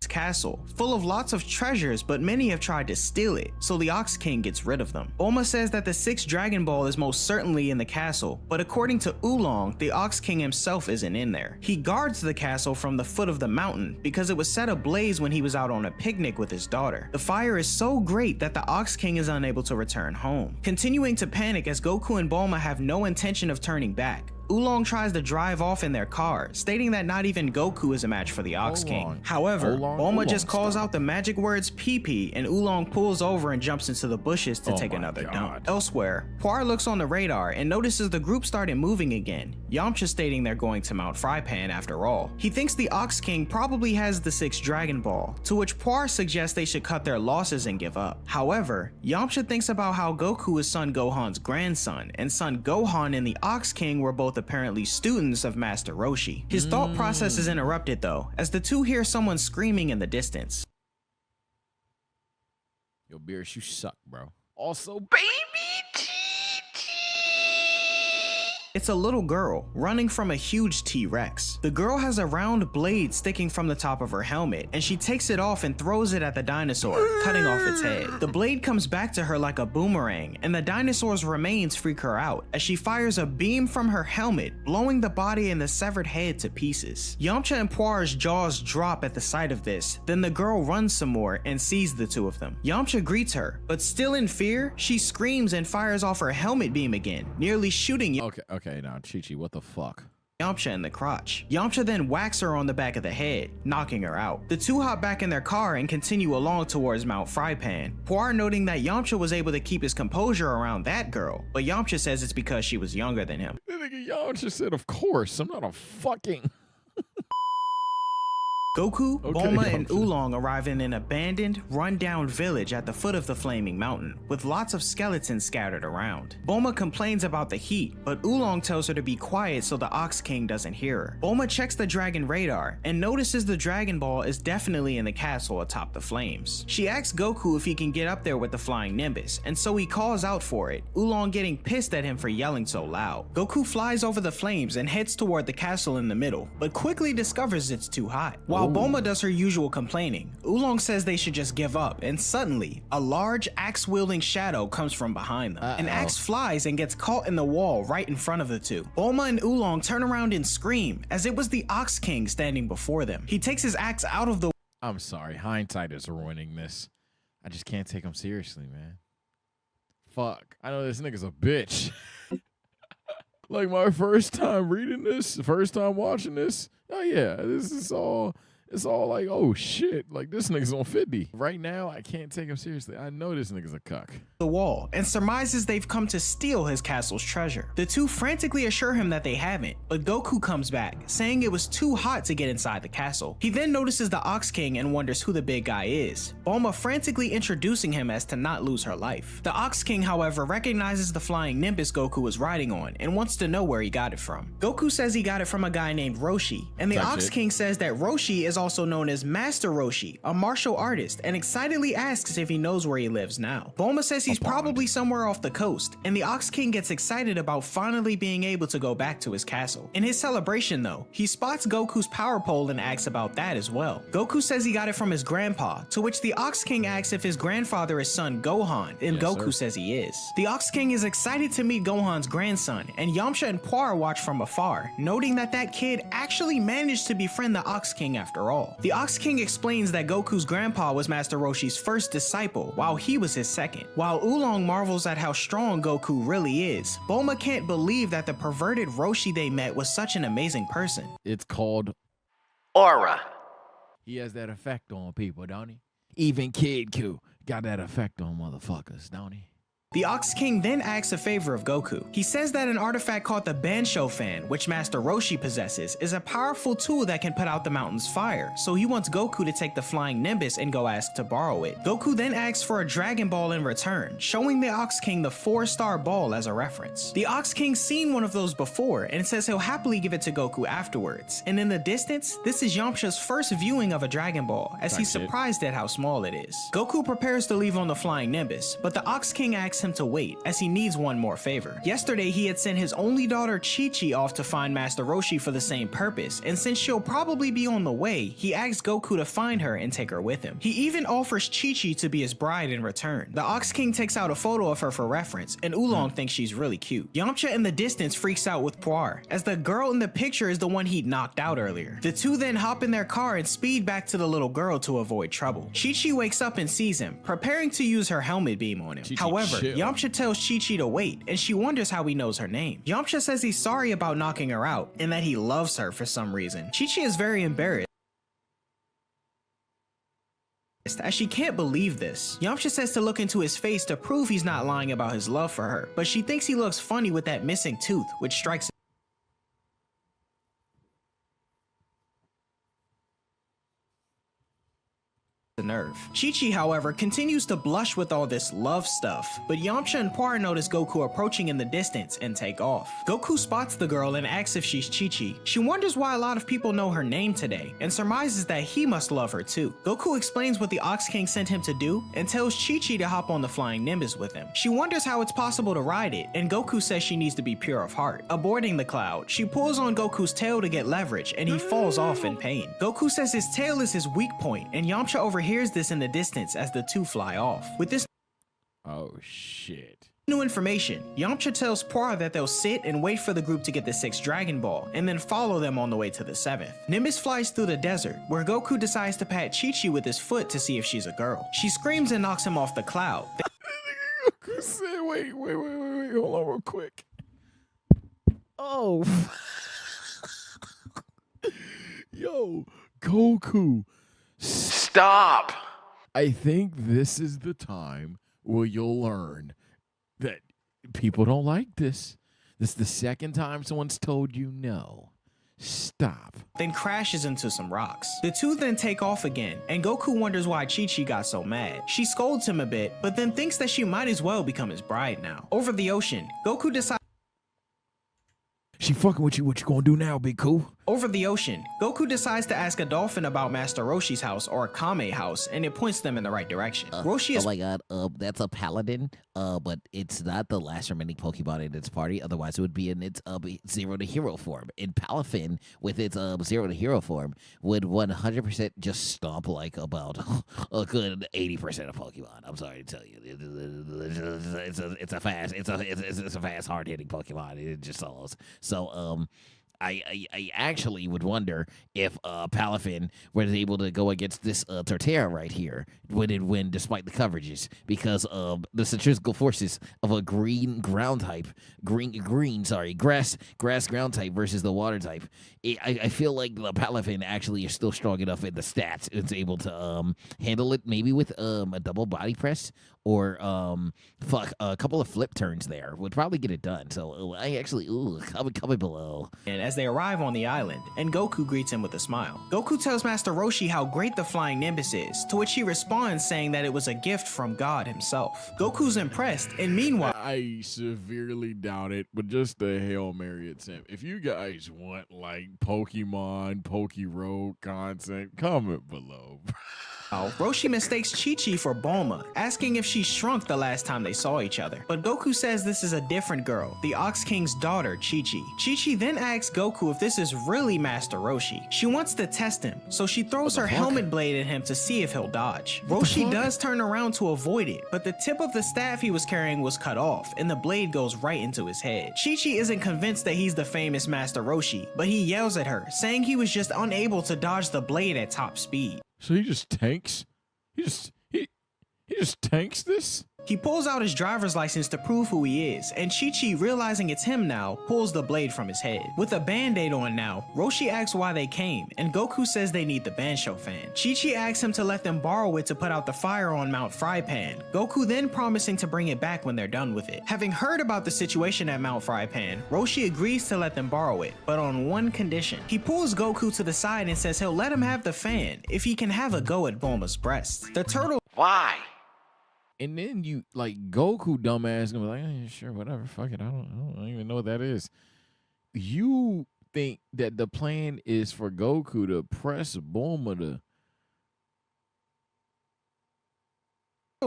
Castle, full of lots of treasures, but many have tried to steal it, so the Ox King gets rid of them. Bulma says that the 6th Dragon Ball is most certainly in the castle, but according to Oolong, the Ox King himself isn't in there. He guards the castle from the foot of the mountain because it was set ablaze when he was out on a picnic with his daughter. The fire is so great that the Ox King is unable to return home. Continuing to panic as Goku and Bulma have no intention of turning back, Oolong tries to drive off in their car, stating that not even Goku is a match for the Ox King. However, Bulma just calls out the magic words pee-pee, and Oolong pulls over and jumps into the bushes to take another dump. Elsewhere, Puar looks on the radar and notices the group started moving again, Yamcha stating they're going to Mount Frypan after all. He thinks the Ox King probably has the 6th Dragon Ball, to which Puar suggests they should cut their losses and give up. However, Yamcha thinks about how Goku is Son Gohan's grandson, and Son Gohan and the Ox King were both apparently students of Master Roshi. His thought process is interrupted though, as the two hear someone screaming in the distance. Yo, Beerus, you suck, bro. Also, It's a little girl running from a huge T-Rex. The girl has a round blade sticking from the top of her helmet, and she takes it off and throws it at the dinosaur, cutting off its head. The blade comes back to her like a boomerang, and the dinosaur's remains freak her out as she fires a beam from her helmet, blowing the body and the severed head to pieces. Yamcha and Puar's jaws drop at the sight of this, then the girl runs some more and sees the two of them. Yamcha greets her, but still in fear, she screams and fires off her helmet beam again, nearly shooting Okay, now, Chi-Chi, what the fuck? Yamcha in the crotch. Yamcha then whacks her on the back of the head, knocking her out. The two hop back in their car and continue along towards Mount Frypan, Puar noting that Yamcha was able to keep his composure around that girl, but Yamcha says it's because she was younger than him. The nigga Yamcha said, of course, I'm not a fucking... Goku, Okay, Bulma, and Yamcha. Oolong arrive in an abandoned, run-down village at the foot of the flaming mountain, with lots of skeletons scattered around. Bulma complains about the heat, but Oolong tells her to be quiet so the Ox King doesn't hear her. Bulma checks the dragon radar and notices the Dragon Ball is definitely in the castle atop the flames. She asks Goku if he can get up there with the flying Nimbus, and so he calls out for it, Oolong getting pissed at him for yelling so loud. Goku flies over the flames and heads toward the castle in the middle, but quickly discovers it's too hot. While While Bulma does her usual complaining, Oolong says they should just give up, and suddenly, a large axe-wielding shadow comes from behind them. An axe flies and gets caught in the wall right in front of the two. Bulma and Oolong turn around and scream, as it was the Ox King standing before them. He takes his axe out of the— I'm sorry, hindsight is ruining this. I just can't take him seriously, man. Fuck, I know this nigga's a bitch. Like my first time reading this, first time watching this, oh yeah, this is all, it's all like, oh shit, like this nigga's on 50. Right now, I can't take him seriously. I know this nigga's a cuck. The wall and surmises they've come to steal his castle's treasure. The two frantically assure him that they haven't, but Goku comes back, saying it was too hot to get inside the castle. He then notices the Ox King and wonders who the big guy is, Bulma frantically introducing him as to not lose her life. The Ox King, however, recognizes the flying Nimbus Goku was riding on and wants to know where he got it from. Goku says he got it from a guy named Roshi, and the Ox King says that Roshi is also known as Master Roshi, a martial artist, and excitedly asks if he knows where he lives now. Bulma says he's probably somewhere off the coast, and the Ox King gets excited about finally being able to go back to his castle. In his celebration though, he spots Goku's power pole and asks about that as well. Goku says he got it from his grandpa, to which the Ox King asks if his grandfather is son Gohan, and Goku says he is. The Ox King is excited to meet Gohan's grandson, and Yamcha and Puar watch from afar, noting that that kid actually managed to befriend the Ox King after all. The Ox King explains that Goku's grandpa was Master Roshi's first disciple, while he was his second. While Oolong marvels at how strong Goku really is, Bulma can't believe that the perverted Roshi they met was such an amazing person. It's called Aura. He has that effect on people, don't he? Even Kid Q got that effect on motherfuckers, don't he? The Ox King then asks a favor of Goku. He says that an artifact called the Bansho Fan, which Master Roshi possesses, is a powerful tool that can put out the mountain's fire, so he wants Goku to take the flying Nimbus and go ask to borrow it. Goku then asks for a Dragon Ball in return, showing the Ox King the 4-star ball as a reference. The Ox King's seen one of those before and says he'll happily give it to Goku afterwards, and in the distance, this is Yamcha's first viewing of a Dragon Ball, as he's surprised at how small it is. Goku prepares to leave on the flying Nimbus, but the Ox King asks him to wait, as he needs one more favor. Yesterday, he had sent his only daughter Chi-Chi off to find Master Roshi for the same purpose, and since she'll probably be on the way, he asks Goku to find her and take her with him. He even offers Chi-Chi to be his bride in return. The Ox King takes out a photo of her for reference, and Oolong thinks she's really cute. Yamcha in the distance freaks out with Puar, as the girl in the picture is the one he'd knocked out earlier. The two then hop in their car and speed back to the little girl to avoid trouble. Chi-Chi wakes up and sees him, preparing to use her helmet beam on him. However, Yamcha tells Chi-Chi to wait, and she wonders how he knows her name. Yamcha says he's sorry about knocking her out, and that he loves her for some reason. Chi-Chi is very embarrassed, as she can't believe this. Yamcha says to look into his face to prove he's not lying about his love for her, but she thinks he looks funny with that missing tooth, which strikes the nerve. Chi-Chi, however, continues to blush with all this love stuff, but Yamcha and Puar notice Goku approaching in the distance and take off. Goku spots the girl and asks if she's Chi-Chi. She wonders why a lot of people know her name today, and surmises that he must love her too. Goku explains what the Ox King sent him to do, and tells Chi-Chi to hop on the flying Nimbus with him. She wonders how it's possible to ride it, and Goku says she needs to be pure of heart. Aborting the cloud, she pulls on Goku's tail to get leverage, and he falls off in pain. Goku says his tail is his weak point, and Yamcha overhears this in the distance as the two fly off. With this new information, Yamcha tells Puar that they'll sit and wait for the group to get the 6th Dragon Ball, and then follow them on the way to the 7th. Nimbus flies through the desert, where Goku decides to pat Chi-Chi with his foot to see if she's a girl. She screams and knocks him off the cloud. Goku said, wait, hold on real quick. Oh. Yo, Goku. Stop! I think this is the time where you'll learn that people don't like this. This is the second time someone's told you no. Stop. Then crashes into some rocks. The two then take off again, and Goku wonders why Chi-Chi got so mad. She scolds him a bit, but then thinks that she might as well become his bride now. Over the ocean, Goku decides She fucking with you. What you gonna do now, big cool? Over the ocean, Goku decides to ask a dolphin about Master Roshi's house, or Kame house, and it points them in the right direction. Roshi is Oh my god, that's a paladin, but it's not the last remaining Pokemon in its party. Otherwise, it would be in its zero to hero form. In Palafin, with its zero to hero form, would 100% just stomp like about a good 80% of Pokemon. I'm sorry to tell you, it's a fast, hard hitting Pokemon. It just solos. So I actually would wonder if Palafin was able to go against this Torterra right here. Would it win despite the coverages? Because the centrifugal forces of a green ground type, grass ground type versus the water type. I feel like the Palafin actually is still strong enough in the stats. It's able to handle it maybe with a double body press or a couple of flip turns there would probably get it done. So I actually comment below. and as they arrive on the island, and Goku greets him with a smile. Goku tells Master Roshi how great the flying Nimbus is, to which he responds saying that it was a gift from God himself. Goku's impressed, and meanwhile, I severely doubt it, but just the Hail Mary attempt. If you guys want like Pokemon, Pokeroad content, comment below. Roshi mistakes Chi-Chi for Bulma, asking if she shrunk the last time they saw each other. But Goku says this is a different girl, the Ox King's daughter, Chi-Chi. Chi-Chi then asks Goku if this is really Master Roshi. She wants to test him, so she throws her helmet blade at him to see if he'll dodge. Roshi does turn around to avoid it, but the tip of the staff he was carrying was cut off, and the blade goes right into his head. Chi-Chi isn't convinced that he's the famous Master Roshi, but he yells at her, saying he was just unable to dodge the blade at top speed. So he just tanks. He just tanks this. He pulls out his driver's license to prove who he is, and Chi-Chi, realizing it's him now, pulls the blade from his head. With a band-aid on now, Roshi asks why they came, and Goku says they need the Bansho fan. Chi-Chi asks him to let them borrow it to put out the fire on Mount Frypan, Goku then promising to bring it back when they're done with it. Having heard about the situation at Mount Frypan, Roshi agrees to let them borrow it, but on one condition. He pulls Goku to the side and says he'll let him have the fan if he can have a go at Bulma's breast. The turtle Why? And then you like Goku dumbass gonna be like, yeah, sure, whatever, fuck it. I don't even know what that is. You think that the plan is for Goku to press Bulma to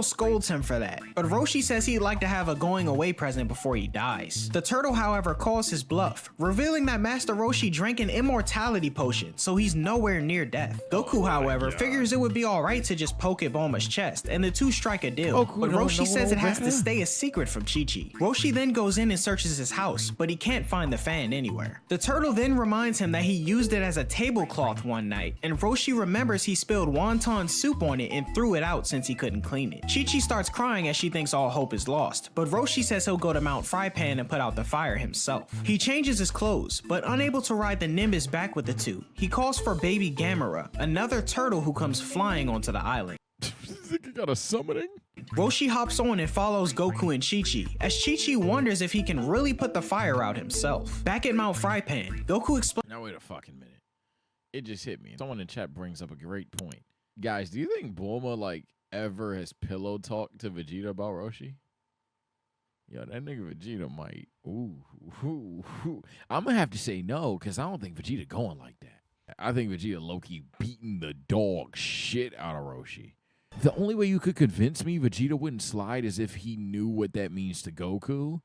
scolds him for that, but Roshi says he'd like to have a going away present before he dies. The turtle, however, calls his bluff, revealing that Master Roshi drank an immortality potion, so he's nowhere near death. Goku, however, figures it would be alright to just poke at Bulma's chest, and the two strike a deal, but Roshi says it has to stay a secret from Chi-Chi. Roshi then goes in and searches his house, but he can't find the fan anywhere. The turtle then reminds him that he used it as a tablecloth one night, and Roshi remembers he spilled wonton soup on it and threw it out since he couldn't clean it. Chi-Chi starts crying as she thinks all hope is lost, but Roshi says he'll go to Mount Frypan and put out the fire himself. He changes his clothes, but unable to ride the Nimbus back with the two, he calls for baby Gamera, another turtle who comes flying onto the island. think he got a summoning? Roshi hops on and follows Goku and Chi-Chi, as Chi-Chi wonders if he can really put the fire out himself. Back at Mount Frypan, Goku explains— Now wait a fucking minute. It just hit me. Someone in chat brings up a great point. Guys, do you think Bulma like ever has pillow talked to Vegeta about Roshi? Yo, that nigga Vegeta might. Ooh. I'm gonna have to say no, because I don't think Vegeta going like that. I think Vegeta low-key beating the dog shit out of Roshi. The only way you could convince me Vegeta wouldn't slide is if he knew what that means to Goku.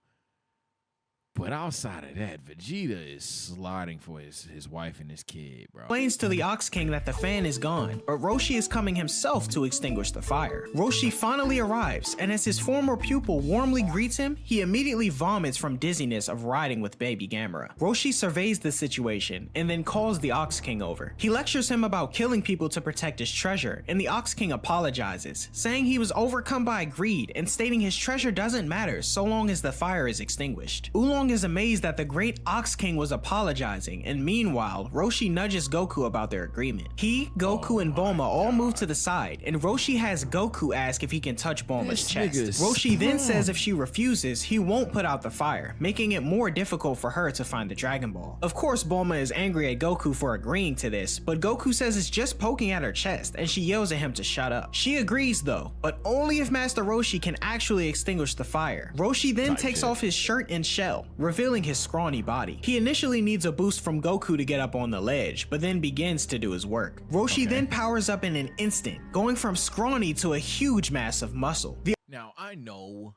But outside of that, Vegeta is sliding for his wife and his kid, bro. explains to the Ox King that the fan is gone, but Roshi is coming himself to extinguish the fire. Roshi finally arrives, and as his former pupil warmly greets him, he immediately vomits from dizziness of riding with baby Gamera. Roshi surveys the situation, and then calls the Ox King over. He lectures him about killing people to protect his treasure, and the Ox King apologizes, saying he was overcome by greed, and stating his treasure doesn't matter so long as the fire is extinguished. Oolong is amazed that the great Ox King was apologizing, and meanwhile, Roshi nudges Goku about their agreement. He, Goku, and Bulma all move to the side, and Roshi has Goku ask if he can touch Bulma's chest. Roshi then says if she refuses, he won't put out the fire, making it more difficult for her to find the Dragon Ball. Of course, Bulma is angry at Goku for agreeing to this, but Goku says it's just poking at her chest, and she yells at him to shut up. She agrees though, but only if Master Roshi can actually extinguish the fire. Roshi then takes off his shirt and shell, revealing his scrawny body. He initially needs a boost from Goku to get up on the ledge, but then begins to do his work. Roshi then powers up in an instant, going from scrawny to a huge mass of muscle. Now, I know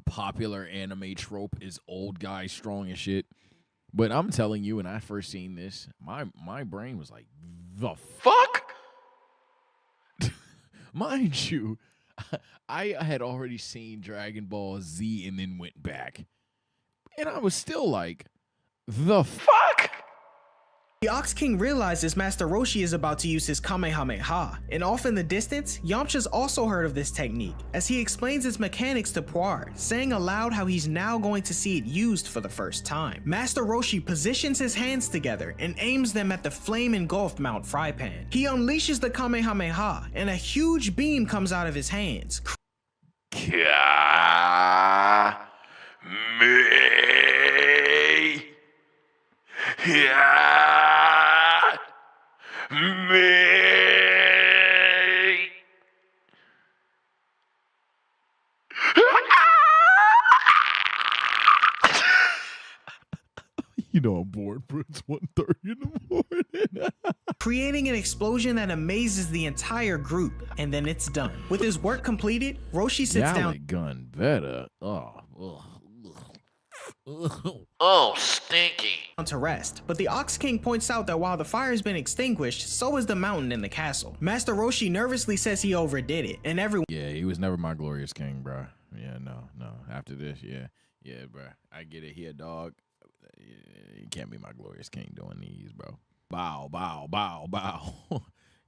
popular anime trope is old guy strong as shit, but I'm telling you, when I first seen this, my brain was like, the Fuck! mind you, I had already seen Dragon Ball Z and then went back. And I was still like, the Fuck! The Ox King realizes Master Roshi is about to use his Kamehameha, and off in the distance, Yamcha's also heard of this technique, as he explains its mechanics to Puar, saying aloud how he's now going to see it used for the first time. Master Roshi positions his hands together and aims them at the flame-engulfed Mount Frypan. He unleashes the Kamehameha, and a huge beam comes out of his hands. Ka me. Ya me. You know I'm bored, bro. It's 1:30 in the morning. Creating an explosion that amazes the entire group, and then it's done. With his work completed, Roshi sits down Gun better. Oh, stinky. to rest, but the Ox King points out that while the fire has been extinguished, so is the mountain in the castle. Master Roshi nervously says he overdid it, and everyone Yeah, he was never my glorious king, bro. Yeah, no. After this, yeah, bro. I get it. He a dog. He can't be my glorious king doing these, bro. Bow, bow, bow, bow.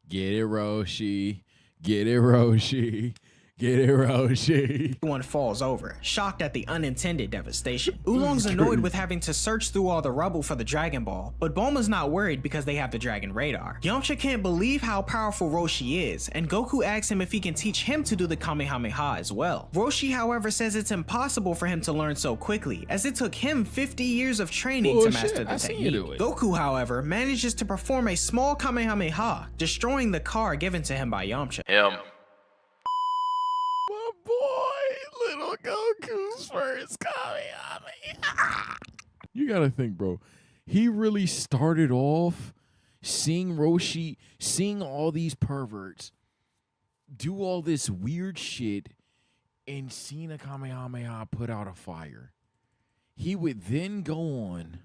Get it, Roshi. Get it, Roshi. Get it, Roshi. falls over, shocked at the unintended devastation. Oolong's annoyed with having to search through all the rubble for the Dragon Ball, but Bulma's not worried because they have the Dragon Radar. Yamcha can't believe how powerful Roshi is, and Goku asks him if he can teach him to do the Kamehameha as well. Roshi, however, says it's impossible for him to learn so quickly, as it took him 50 years of training to master the technique. Goku, however, manages to perform a small Kamehameha, destroying the car given to him by Yamcha. Him. My boy, little Goku's first Kamehameha. You gotta think, bro. He really started off seeing Roshi, seeing all these perverts do all this weird shit, and seeing a Kamehameha put out a fire. He would then go on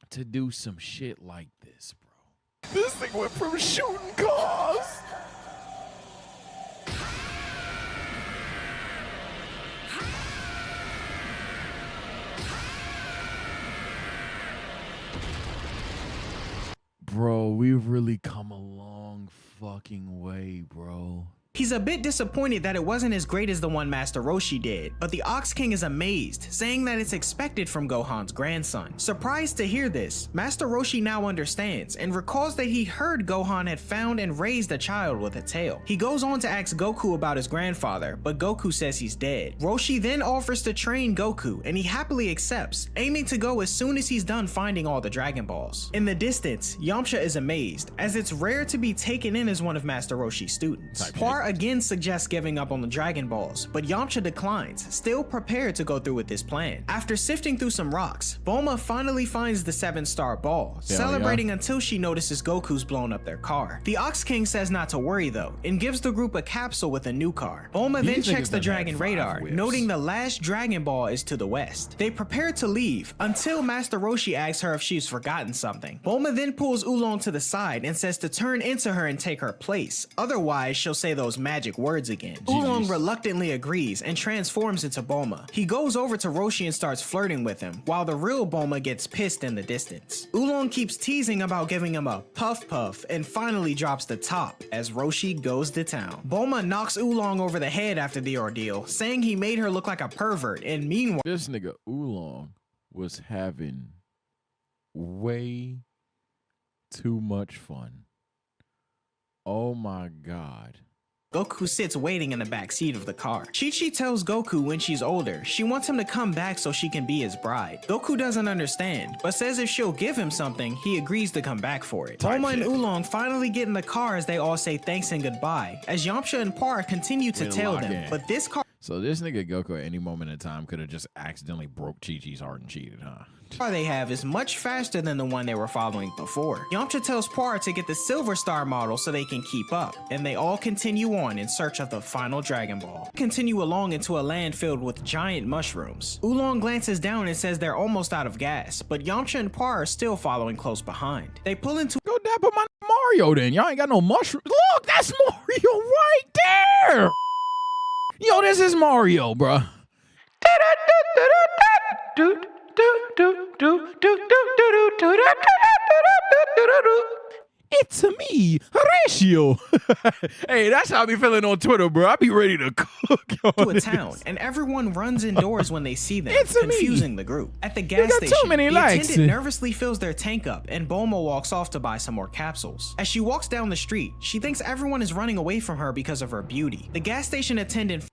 to do some shit like this, bro. This thing went from shooting cars. Bro, we've really come a long fucking way, bro. He's a bit disappointed that it wasn't as great as the one Master Roshi did, but the Ox King is amazed, saying that it's expected from Gohan's grandson. Surprised to hear this, Master Roshi now understands and recalls that he heard Gohan had found and raised a child with a tail. He goes on to ask Goku about his grandfather, but Goku says he's dead. Roshi then offers to train Goku, and he happily accepts, aiming to go as soon as he's done finding all the Dragon Balls. In the distance, Yamcha is amazed, as it's rare to be taken in as one of Master Roshi's students. Puar again suggests giving up on the Dragon Balls, but Yamcha declines, still prepared to go through with this plan. After sifting through some rocks, Bulma finally finds the 7-star ball, celebrating until she notices Goku's blown up their car. The Ox King says not to worry though, and gives the group a capsule with a new car. Bulma then checks the Dragon Radar, noting the last Dragon Ball is to the west. They prepare to leave, until Master Roshi asks her if she's forgotten something. Bulma then pulls Oolong to the side and says to turn into her and take her place, otherwise she'll say those magic words again. Oolong reluctantly agrees and transforms into Bulma. He goes over to Roshi and starts flirting with him, while the real Bulma gets pissed in the distance. Oolong keeps teasing about giving him a puff puff and finally drops the top as Roshi goes to town. Bulma knocks Oolong over the head after the ordeal, saying he made her look like a pervert, and meanwhile This nigga Oolong was having way too much fun. Oh my god. Goku sits waiting in the back seat of the car. Chi-Chi tells Goku when she's older, she wants him to come back so she can be his bride. Goku doesn't understand, but says if she'll give him something, he agrees to come back for it. Bulma and Oolong finally get in the car as they all say thanks and goodbye, as Yamcha and Puar continue to tail them, but this car So this nigga Goku at any moment in time could have just accidentally broke Chi-Chi's heart and cheated, huh? car they have is much faster than the one they were following before. Yamcha tells Puar to get the Silver Star model so they can keep up, and they all continue on in search of the final Dragon Ball. Continue along into a land filled with giant mushrooms. Oolong glances down and says they're almost out of gas, but Yamcha and Puar are still following close behind. They pull into Go dap up my Mario then. Y'all ain't got no mushroom. Look, that's Mario right there. Yo, this is Mario, bruh. It's me, Horatio. Hey, that's how I be feeling on Twitter, bro. I be ready to cook. to a town, and everyone runs indoors when they see them, It's-a me. confusing the group. At the gas got too station, many the likes. attendant nervously fills their tank up, and Bulma walks off to buy some more capsules. As she walks down the street, she thinks everyone is running away from her because of her beauty. The gas station attendant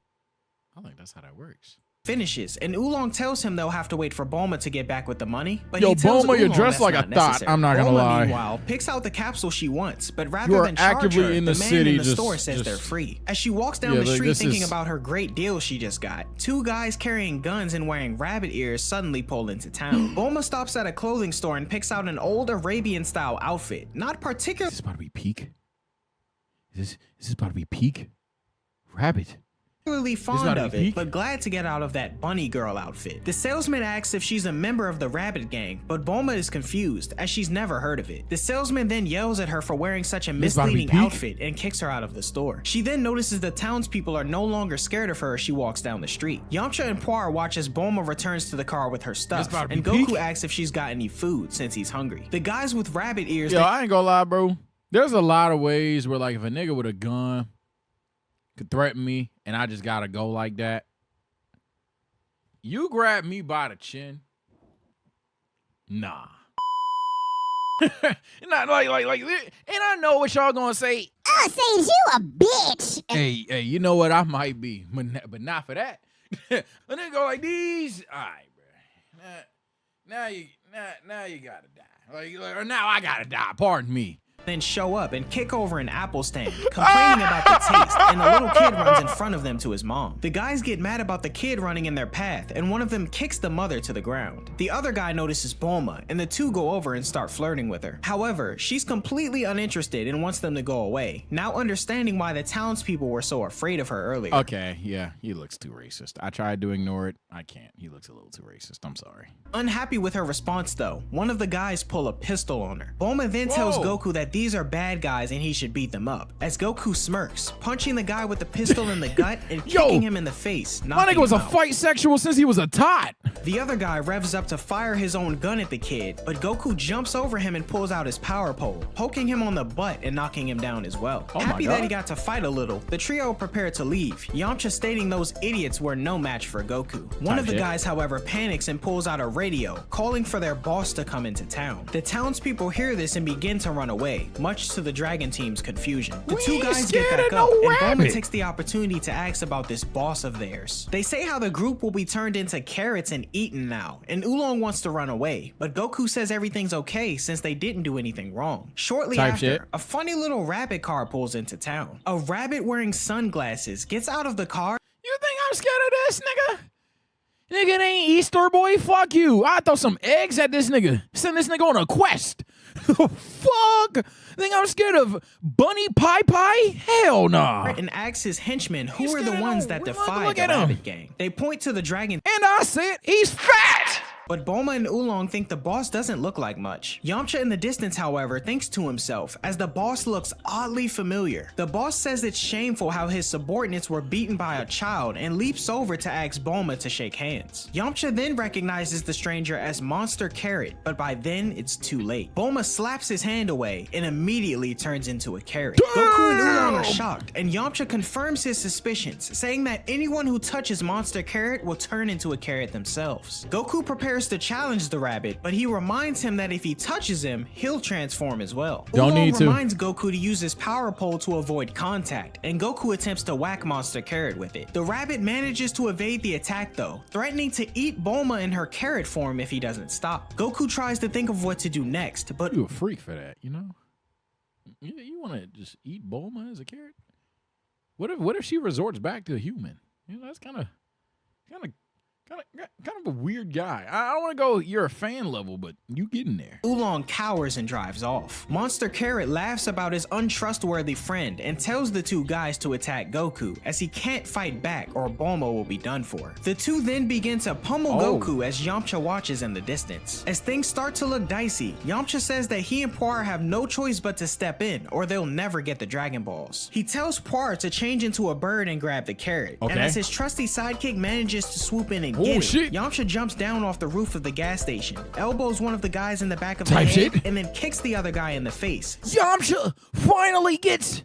I think that's how that works. finishes, and Oolong tells him they'll have to wait for Bulma to get back with the money. But Yo, he tells Bulma, you're Oolong dressed that's like a not thought. necessary. I'm not gonna Bulma, lie. meanwhile, picks out the capsule she wants, but rather You are than charge actively her, in the the man city in the just- store says just- they're free. As she walks down Yeah, the like, street this thinking is- about her great deal she just got, two guys carrying guns and wearing rabbit ears suddenly pull into town. Bulma stops at a clothing store and picks out an old Arabian-style outfit, not particularly Is this about to be peak? Is this about to be peak? Rabbit. fond about to of be it, peak? but glad to get out of that bunny girl outfit. The salesman asks if she's a member of the Rabbit Gang, but Bulma is confused as she's never heard of it. The salesman then yells at her for wearing such a This about to be misleading peak? outfit and kicks her out of the store. She then notices the townspeople are no longer scared of her as she walks down the street. Yamcha and Puar watch as Bulma returns to the car with her stuff, about to be and Goku peak? asks if she's got any food since he's hungry. The guys with rabbit ears Yo, I ain't gonna lie, bro. There's a lot of ways where, like, if a nigga with a gun could threaten me and I just gotta go like that. You grab me by the chin. Nah. Not like, and I know what y'all gonna say. Oh, saves you a bitch. Hey, you know what? I might be, but not for that. A nigga go like these. All right, bro. Now you gotta die. Like, or now I gotta die. Pardon me. then show up and kick over an apple stand, complaining about the taste, and a little kid runs in front of them to his mom. The guys get mad about the kid running in their path, and one of them kicks the mother to the ground. The other guy notices Bulma, and the two go over and start flirting with her. However, she's completely uninterested and wants them to go away, now understanding why the townspeople were so afraid of her earlier. Okay, yeah, he looks too racist. I tried to ignore it. I can't. He looks a little too racist. I'm sorry. Unhappy with her response though, one of the guys pull a pistol on her. Bulma then tells Whoa. Goku that these are bad guys and he should beat them up, as Goku smirks, punching the guy with the pistol in the gut and Yo, kicking him in the face. My knocking nigga was a him out. fight sexual since he was a tot. The other guy revs up to fire his own gun at the kid, but Goku jumps over him and pulls out his power pole, poking him on the butt and knocking him down as well. Oh my Happy that God. he got to fight a little, the trio prepared to leave, Yamcha stating those idiots were no match for Goku. One of the shit. guys, however, panics and pulls out a radio, calling for their boss to come into town. The townspeople hear this and begin to run away, much to the Dragon Team's confusion. The We two ain't guys get scared back of no up, and rabbit. Bulma takes the opportunity to ask about this boss of theirs. They say how the group will be turned into carrots and eaten now, and Oolong wants to run away, but Goku says everything's okay since they didn't do anything wrong. Shortly Type after, shit. a funny little rabbit car pulls into town. A rabbit wearing sunglasses gets out of the car. You think I'm scared of this nigga? Nigga, it ain't Easter, boy. Fuck you. I throw some eggs at this nigga. Send this nigga on a quest. Fuck. Think I'm scared of Bunny Pie Pie? Hell nah. And asks his henchmen who He's are the scared of ones no- that look defied the at him. rabbit gang. They point to the dragon. And I said he's fat. But Bulma and Oolong think the boss doesn't look like much. Yamcha in the distance, however, thinks to himself as the boss looks oddly familiar. The boss says it's shameful how his subordinates were beaten by a child and leaps over to ask Bulma to shake hands. Yamcha then recognizes the stranger as Monster Carrot, but by then it's too late. Bulma slaps his hand away and immediately turns into a carrot. Goku and Oolong are shocked, and Yamcha confirms his suspicions, saying that anyone who touches Monster Carrot will turn into a carrot themselves. Goku prepares to challenge the rabbit, but he reminds him that if he touches him, he'll transform as well. Don't Oolong need to. reminds Goku to use his power pole to avoid contact, and Goku attempts to whack Monster Carrot with it. The rabbit manages to evade the attack though, threatening to eat Bulma in her carrot form if he doesn't stop. Goku tries to think of what to do next, but You a freak for that, you know? You want to just eat Bulma as a carrot? What if she resorts back to a human? You know, that's kind of a weird guy. I don't want to go, you're a fan level, but you getting there. Oolong cowers and drives off. Monster Carrot laughs about his untrustworthy friend and tells the two guys to attack Goku as he can't fight back or Bulma will be done for. The two then begin to pummel Goku as Yamcha watches in the distance. As things start to look dicey, Yamcha says that he and Puar have no choice but to step in or they'll never get the Dragon Balls. He tells Puar to change into a bird and grab the carrot. And as his trusty sidekick manages to swoop in and get it, Yamcha jumps down off the roof of the gas station, elbows one of the guys in the back of the head, and then kicks the other guy in the face. Yamcha finally gets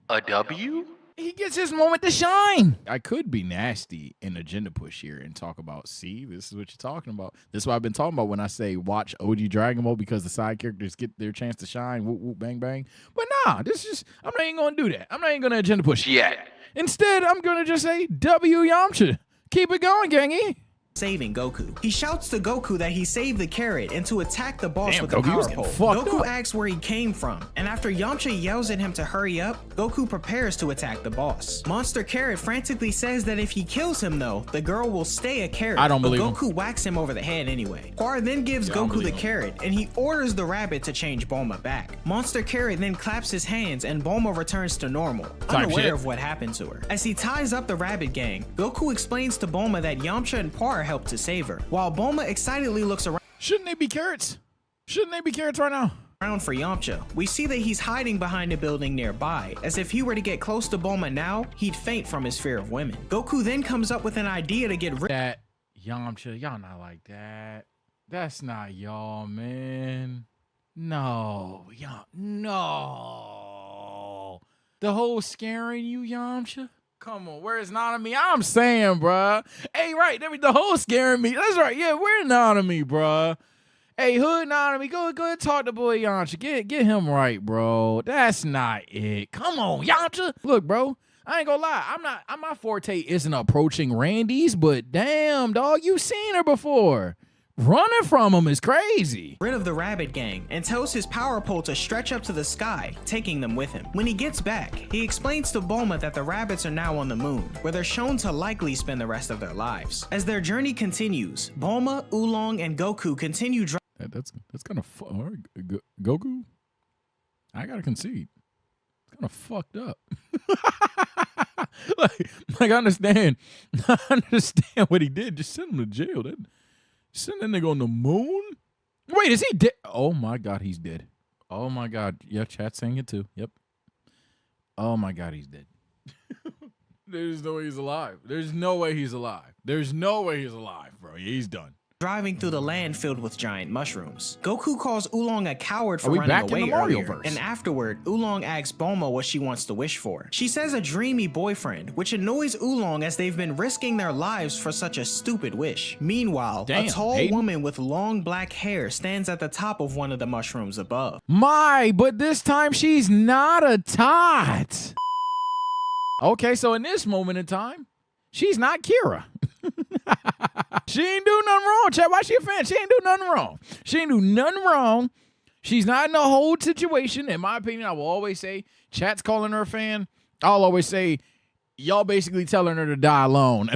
A W? he gets his moment to shine. I could be nasty in agenda push here and talk about, see, this is what you're talking about. This is what I've been talking about when I say watch OG Dragon Ball because the side characters get their chance to shine. Whoop, whoop, bang, bang. But nah, this is, I'm not even going to do that. I'm not even going to agenda push. Yeah. Instead, I'm going to just say W Yamcha. Keep it going, gangy. Saving Goku. He shouts to Goku that he saved the carrot and to attack the boss with the Goku, you power was getting pole. fucked Goku up. asks where he came from, and after Yamcha yells at him to hurry up, Goku prepares to attack the boss. Monster Carrot frantically says that if he kills him though, the girl will stay a carrot. I don't believe but him. Goku whacks him over the head anyway. Puar then gives I don't Goku the believe him. carrot, and he orders the rabbit to change Bulma back. Monster Carrot then claps his hands, and Bulma returns to normal, unaware shit. of what happened to her. As he ties up the rabbit gang, Goku explains to Bulma that Yamcha and Puar helped to save her, while Bulma excitedly looks Shouldn't they be carrots? Shouldn't they be carrots right now? around for Yamcha. We see that he's hiding behind a building nearby, as if he were to get close to Bulma now, he'd faint from his fear of women. Goku then comes up with an idea to get rid That Yamcha, y'all not like that. That's not y'all, man. No, y'all, no. The whole scaring you, Yamcha? Come on, where's Nanami? I'm saying, bruh. Hey, right, the whole scaring me. That's right, yeah, where's Nanami, bruh? Hey, Hood Nanami, go ahead, talk to boy Yamcha. Get him right, bro. That's not it. Come on, Yamcha. Look, bro, I ain't gonna lie. My forte isn't approaching Randy's, but damn, dog, you seen her before. Running from him is crazy. of the rabbit gang and tells his power pole to stretch up to the sky, taking them with him. When he gets back, he explains to Bulma that the rabbits are now on the moon, where they're shown to likely spend the rest of their lives. As their journey continues, Bulma, Oolong, and Goku continue That's kind of Goku. I gotta concede. It's kind of fucked up. like I understand what he did. Just send him to jail. Send that nigga on the moon. Wait, is he dead? Oh my God, he's dead. Oh my God, yeah, chat's saying it too. Yep. Oh my God, he's dead. There's no way he's alive. There's no way he's alive. There's no way he's alive, bro. Yeah, he's done. driving through the land filled with giant mushrooms. Goku calls Oolong a coward for Are we running back in away the Mario earlier, verse? and afterward, Oolong asks Bulma what she wants to wish for. She says a dreamy boyfriend, which annoys Oolong as they've been risking their lives for such a stupid wish. Meanwhile, Damn, a tall Hayden. woman with long black hair stands at the top of one of the mushrooms above. But this time she's not a tot. Okay, so in this moment in time, she's not Kira. She ain't do nothing wrong. Chat, why she a fan? She ain't do nothing wrong. She ain't do nothing wrong. She's not in a whole situation. In my opinion, I will always say, chat's calling her a fan. I'll always say, y'all basically telling her to die alone.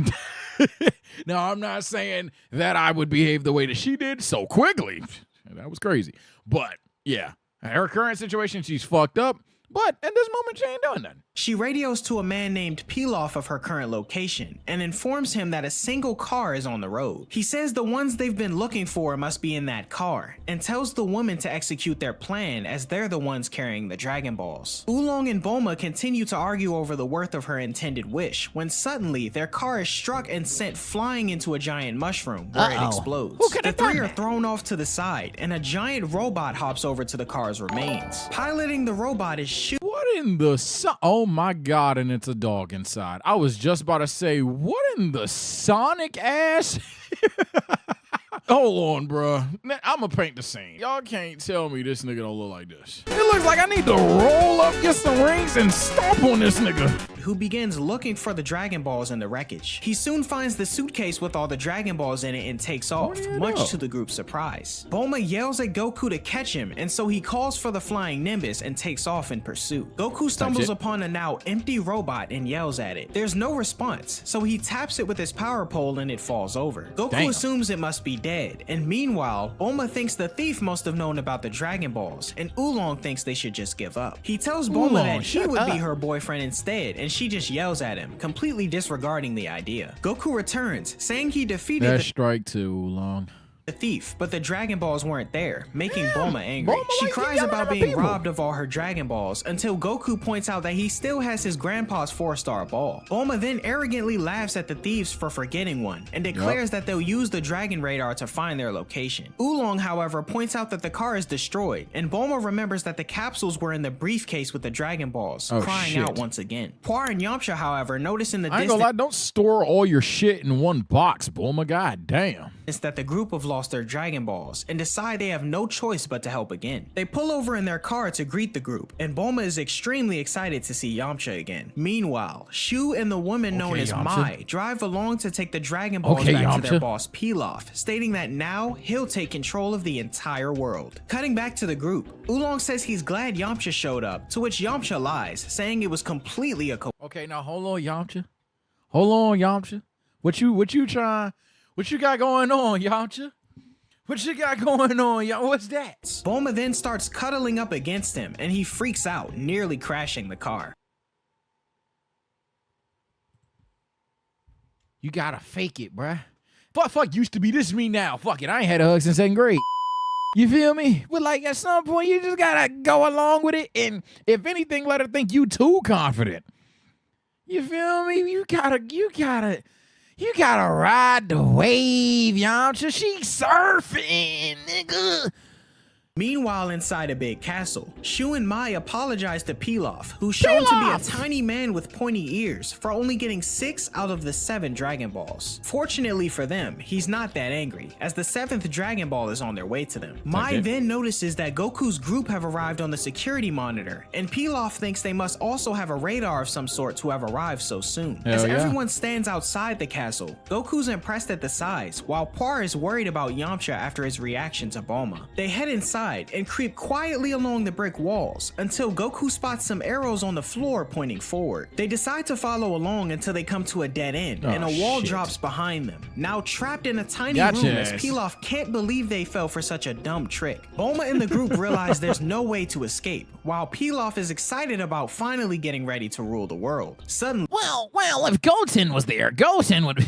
Now, I'm not saying that I would behave the way that she did so quickly. That was crazy. But, yeah, her current situation, she's fucked up. But at this moment, she ain't doing nothing. She radios to a man named Pilaf of her current location and informs him that a single car is on the road. He says the ones they've been looking for must be in that car and tells the woman to execute their plan as they're the ones carrying the Dragon Balls. Oolong and Bulma continue to argue over the worth of her intended wish when suddenly their car is struck and sent flying into a giant mushroom where it explodes. Who could The have done three are that? thrown off to the side and a giant robot hops over to the car's remains. Piloting the robot is What in the oh my God, and it's a dog inside. I was just about to say, what in the Sonic ass? Hold on, bruh. I'm gonna paint the scene. Y'all can't tell me this nigga don't look like this. It looks like I need to roll up, get some rings, and stomp on this nigga. who begins looking for the Dragon Balls in the wreckage. He soon finds the suitcase with all the Dragon Balls in it and takes off, much to the group's surprise. Bulma yells at Goku to catch him, and so he calls for the flying Nimbus and takes off in pursuit. Goku stumbles upon a now empty robot and yells at it. There's no response, so he taps it with his power pole and it falls over. Goku assumes it must be dead, and meanwhile, Bulma thinks the thief must have known about the Dragon Balls, and Oolong thinks they should just give up. He tells Bulma that he would be her boyfriend instead, and she just yells at him, completely disregarding the idea. Goku returns, saying he defeated the strike two, Oolong. thief, but the Dragon Balls weren't there, making Bulma angry. She cries about being robbed of all her Dragon Balls until Goku points out that he still has his grandpa's 4-star ball. Bulma then arrogantly laughs at the thieves for forgetting one and declares that they'll use the Dragon Radar to find their location. Oolong, however, points out that the car is destroyed, and Bulma remembers that the capsules were in the briefcase with the Dragon Balls, crying out once again. Puar and Yamcha, however, notice in the distance— I ain't gonna lie, don't store all your shit in one box, Bulma. God damn. that the group have lost their Dragon Balls and decide they have no choice but to help again. They pull over in their car to greet the group, and Bulma is extremely excited to see Yamcha again. Meanwhile, Shu and the woman known as Mai drive along to take the Dragon Balls back to their boss Pilaf, stating that now he'll take control of the entire world. Cutting back to the group, Oolong says he's glad Yamcha showed up, to which Yamcha lies, saying it was completely a Okay, now hold on, Yamcha. Hold on, Yamcha. What you got going on, Yamcha? What you got going on, y'all? What's that? Bulma then starts cuddling up against him, and he freaks out, nearly crashing the car. You gotta fake it, bruh. Fuck used to be. This is me now. Fuck it. I ain't had a hug since 2nd grade. You feel me? But like at some point, you just gotta go along with it, and if anything, let her think you too confident. You feel me? You gotta ride the wave, Yamcha. She surfing, nigga. Meanwhile, inside a big castle, Shu and Mai apologize to Pilaf, who's shown to be a tiny man with pointy ears, for only getting 6 out of the 7 Dragon Balls. Fortunately for them, he's not that angry, as the 7th Dragon Ball is on their way to them. Mai then notices that Goku's group have arrived on the security monitor, and Pilaf thinks they must also have a radar of some sort to have arrived so soon. As everyone stands outside the castle, Goku's impressed at the size, while Puar is worried about Yamcha after his reaction to Bulma. They head inside and creep quietly along the brick walls until Goku spots some arrows on the floor pointing forward. They decide to follow along until they come to a dead end, and a wall drops behind them, now trapped in a tiny room as Pilaf can't believe they fell for such a dumb trick. Bulma and the group realize there's no way to escape, while Pilaf is excited about finally getting ready to rule the world. Suddenly, Well, if Goten was there, Goten would...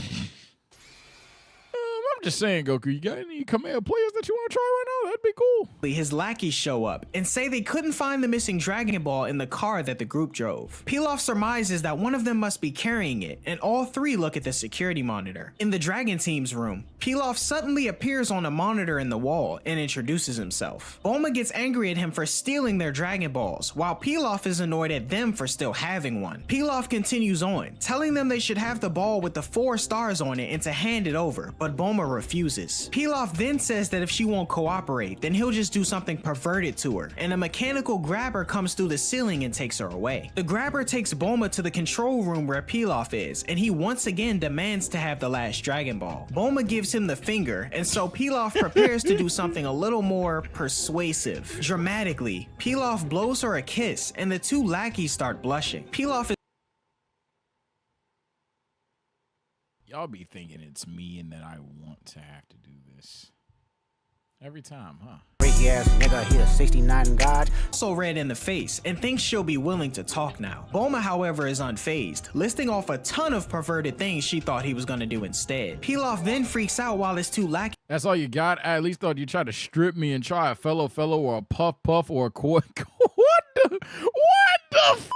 I'm just saying, Goku, you got any command players that you want to try right now? That'd be cool. his lackeys show up and say they couldn't find the missing Dragon Ball in the car that the group drove. Pilaf surmises that one of them must be carrying it, and all 3 look at the security monitor. In the Dragon Team's room, Pilaf suddenly appears on a monitor in the wall and introduces himself. Bulma gets angry at him for stealing their Dragon Balls, while Pilaf is annoyed at them for still having one. Pilaf continues on, telling them they should have the ball with the 4 stars on it and to hand it over, but Bulma refuses. Pilaf then says that if she won't cooperate, then he'll just do something perverted to her, and a mechanical grabber comes through the ceiling and takes her away. The grabber takes Bulma to the control room where Pilaf is, and he once again demands to have the last Dragon Ball. Bulma gives him the finger, and so Pilaf prepares to do something a little more persuasive. Dramatically, Pilaf blows her a kiss, and the 2 lackeys start blushing. Pilaf is Y'all be thinking it's me and that I want to have to do this every time, huh? Freaky ass nigga, he a 69 god. so red in the face and thinks she'll be willing to talk now. Bulma, however, is unfazed, listing off a ton of perverted things she thought he was gonna do instead. Pilaf then freaks out while his 2 lackeys That's all you got? I at least thought you tried to strip me and try a fellow or a puff or a what the f***?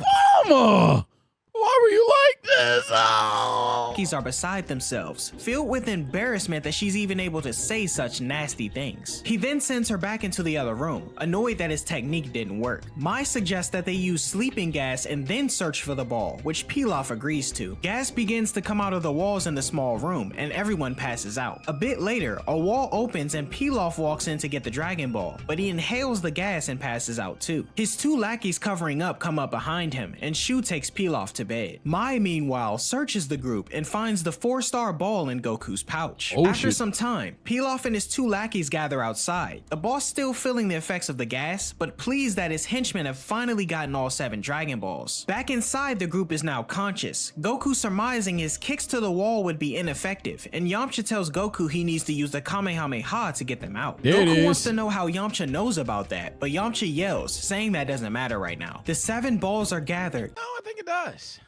Bulma! Why were you like Lakis are beside themselves, filled with embarrassment that she's even able to say such nasty things. He then sends her back into the other room, annoyed that his technique didn't work. Mai suggests that they use sleeping gas and then search for the ball, which Pilaf agrees to. Gas begins to come out of the walls in the small room, and everyone passes out. A bit later, a wall opens and Pilaf walks in to get the Dragon Ball, but he inhales the gas and passes out too. His two lackeys covering up come up behind him, and Shu takes Pilaf to bed. Mai, meanwhile, searches the group and finds the 4-star ball in Goku's pouch. After some time, Pilaf and his two lackeys gather outside, the boss still feeling the effects of the gas, but pleased that his henchmen have finally gotten all 7 Dragon Balls. Back inside, the group is now conscious, Goku surmising his kicks to the wall would be ineffective, and Yamcha tells Goku he needs to use the Kamehameha to get them out. Goku wants to know how Yamcha knows about that, but Yamcha yells, saying that doesn't matter right now. The 7 balls are gathered. No, I think it does.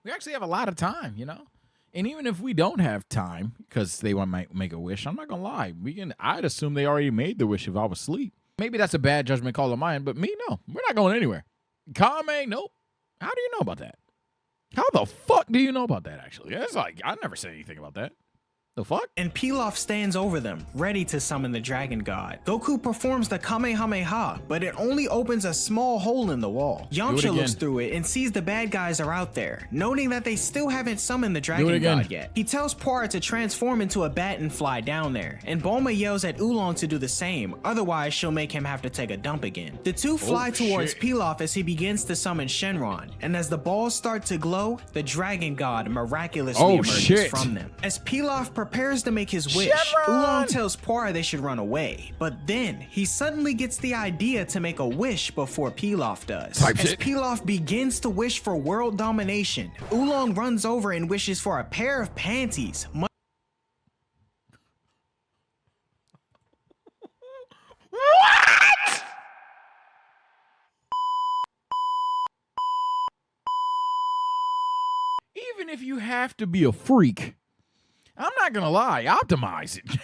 We actually have a lot of time, you know? And even if we don't have time, because they might make a wish, I'm not gonna lie. I'd assume they already made the wish if I was asleep. Maybe that's a bad judgment call of mine, but me, no. We're not going anywhere. Kame, nope. How do you know about that? How the fuck do you know about that, actually? That's like, I never said anything about that. The fuck? And Pilaf stands over them, ready to summon the Dragon God. Goku performs the Kamehameha, but it only opens a small hole in the wall. Yamcha looks through it and sees the bad guys are out there, noting that they still haven't summoned the Dragon God yet. He tells Puar to transform into a bat and fly down there, and Bulma yells at Oolong to do the same, otherwise she'll make him have to take a dump again. The two fly towards Pilaf as he begins to summon Shenron, and as the balls start to glow, the Dragon God miraculously emerges from them. As Pilaf prepares to make his wish, Oolong tells Puar they should run away, but then he suddenly gets the idea to make a wish before Pilaf does. As Pilaf begins to wish for world domination, Oolong runs over and wishes for a pair of panties. What? Even if you have to be a freak, I'm not gonna lie, optimize it. I'm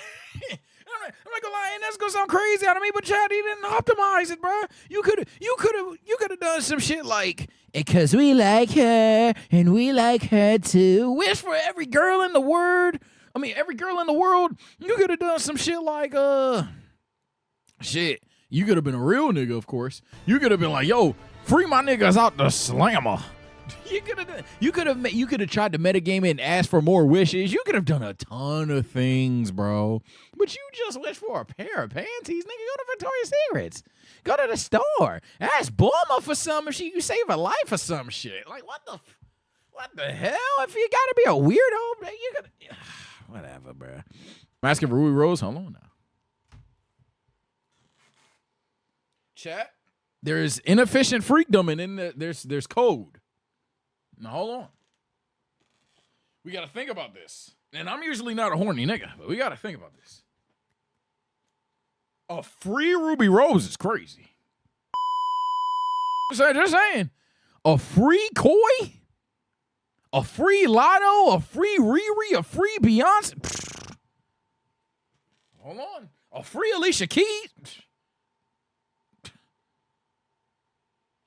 not gonna lie, and that's gonna sound crazy out of me, but Chad, he didn't optimize it, bro. You could have done some shit like, because we like her and we like her too. Wish for every girl in the world. Every girl in the world. You could have done some shit like, shit. You could have been a real nigga, of course. You could have been like, yo, free my niggas out the slammer. You could have tried to metagame it and ask for more wishes. You could have done a ton of things, bro. But you just wish for a pair of panties, nigga. Go to Victoria's Secrets. Go to the store. Ask Bulma for some if you save a life or some shit. Like what the hell? If you gotta be a weirdo, you could whatever, bro. I'm asking for Ruby Rose. Hold on now. Chat. There's inefficient freakdom and then there's code. Now, hold on. We got to think about this. And I'm usually not a horny nigga, but we got to think about this. A free Ruby Rose is crazy. Just saying. A free Koi? A free Lotto? A free Riri? A free Beyonce? Hold on. A free Alicia Keys?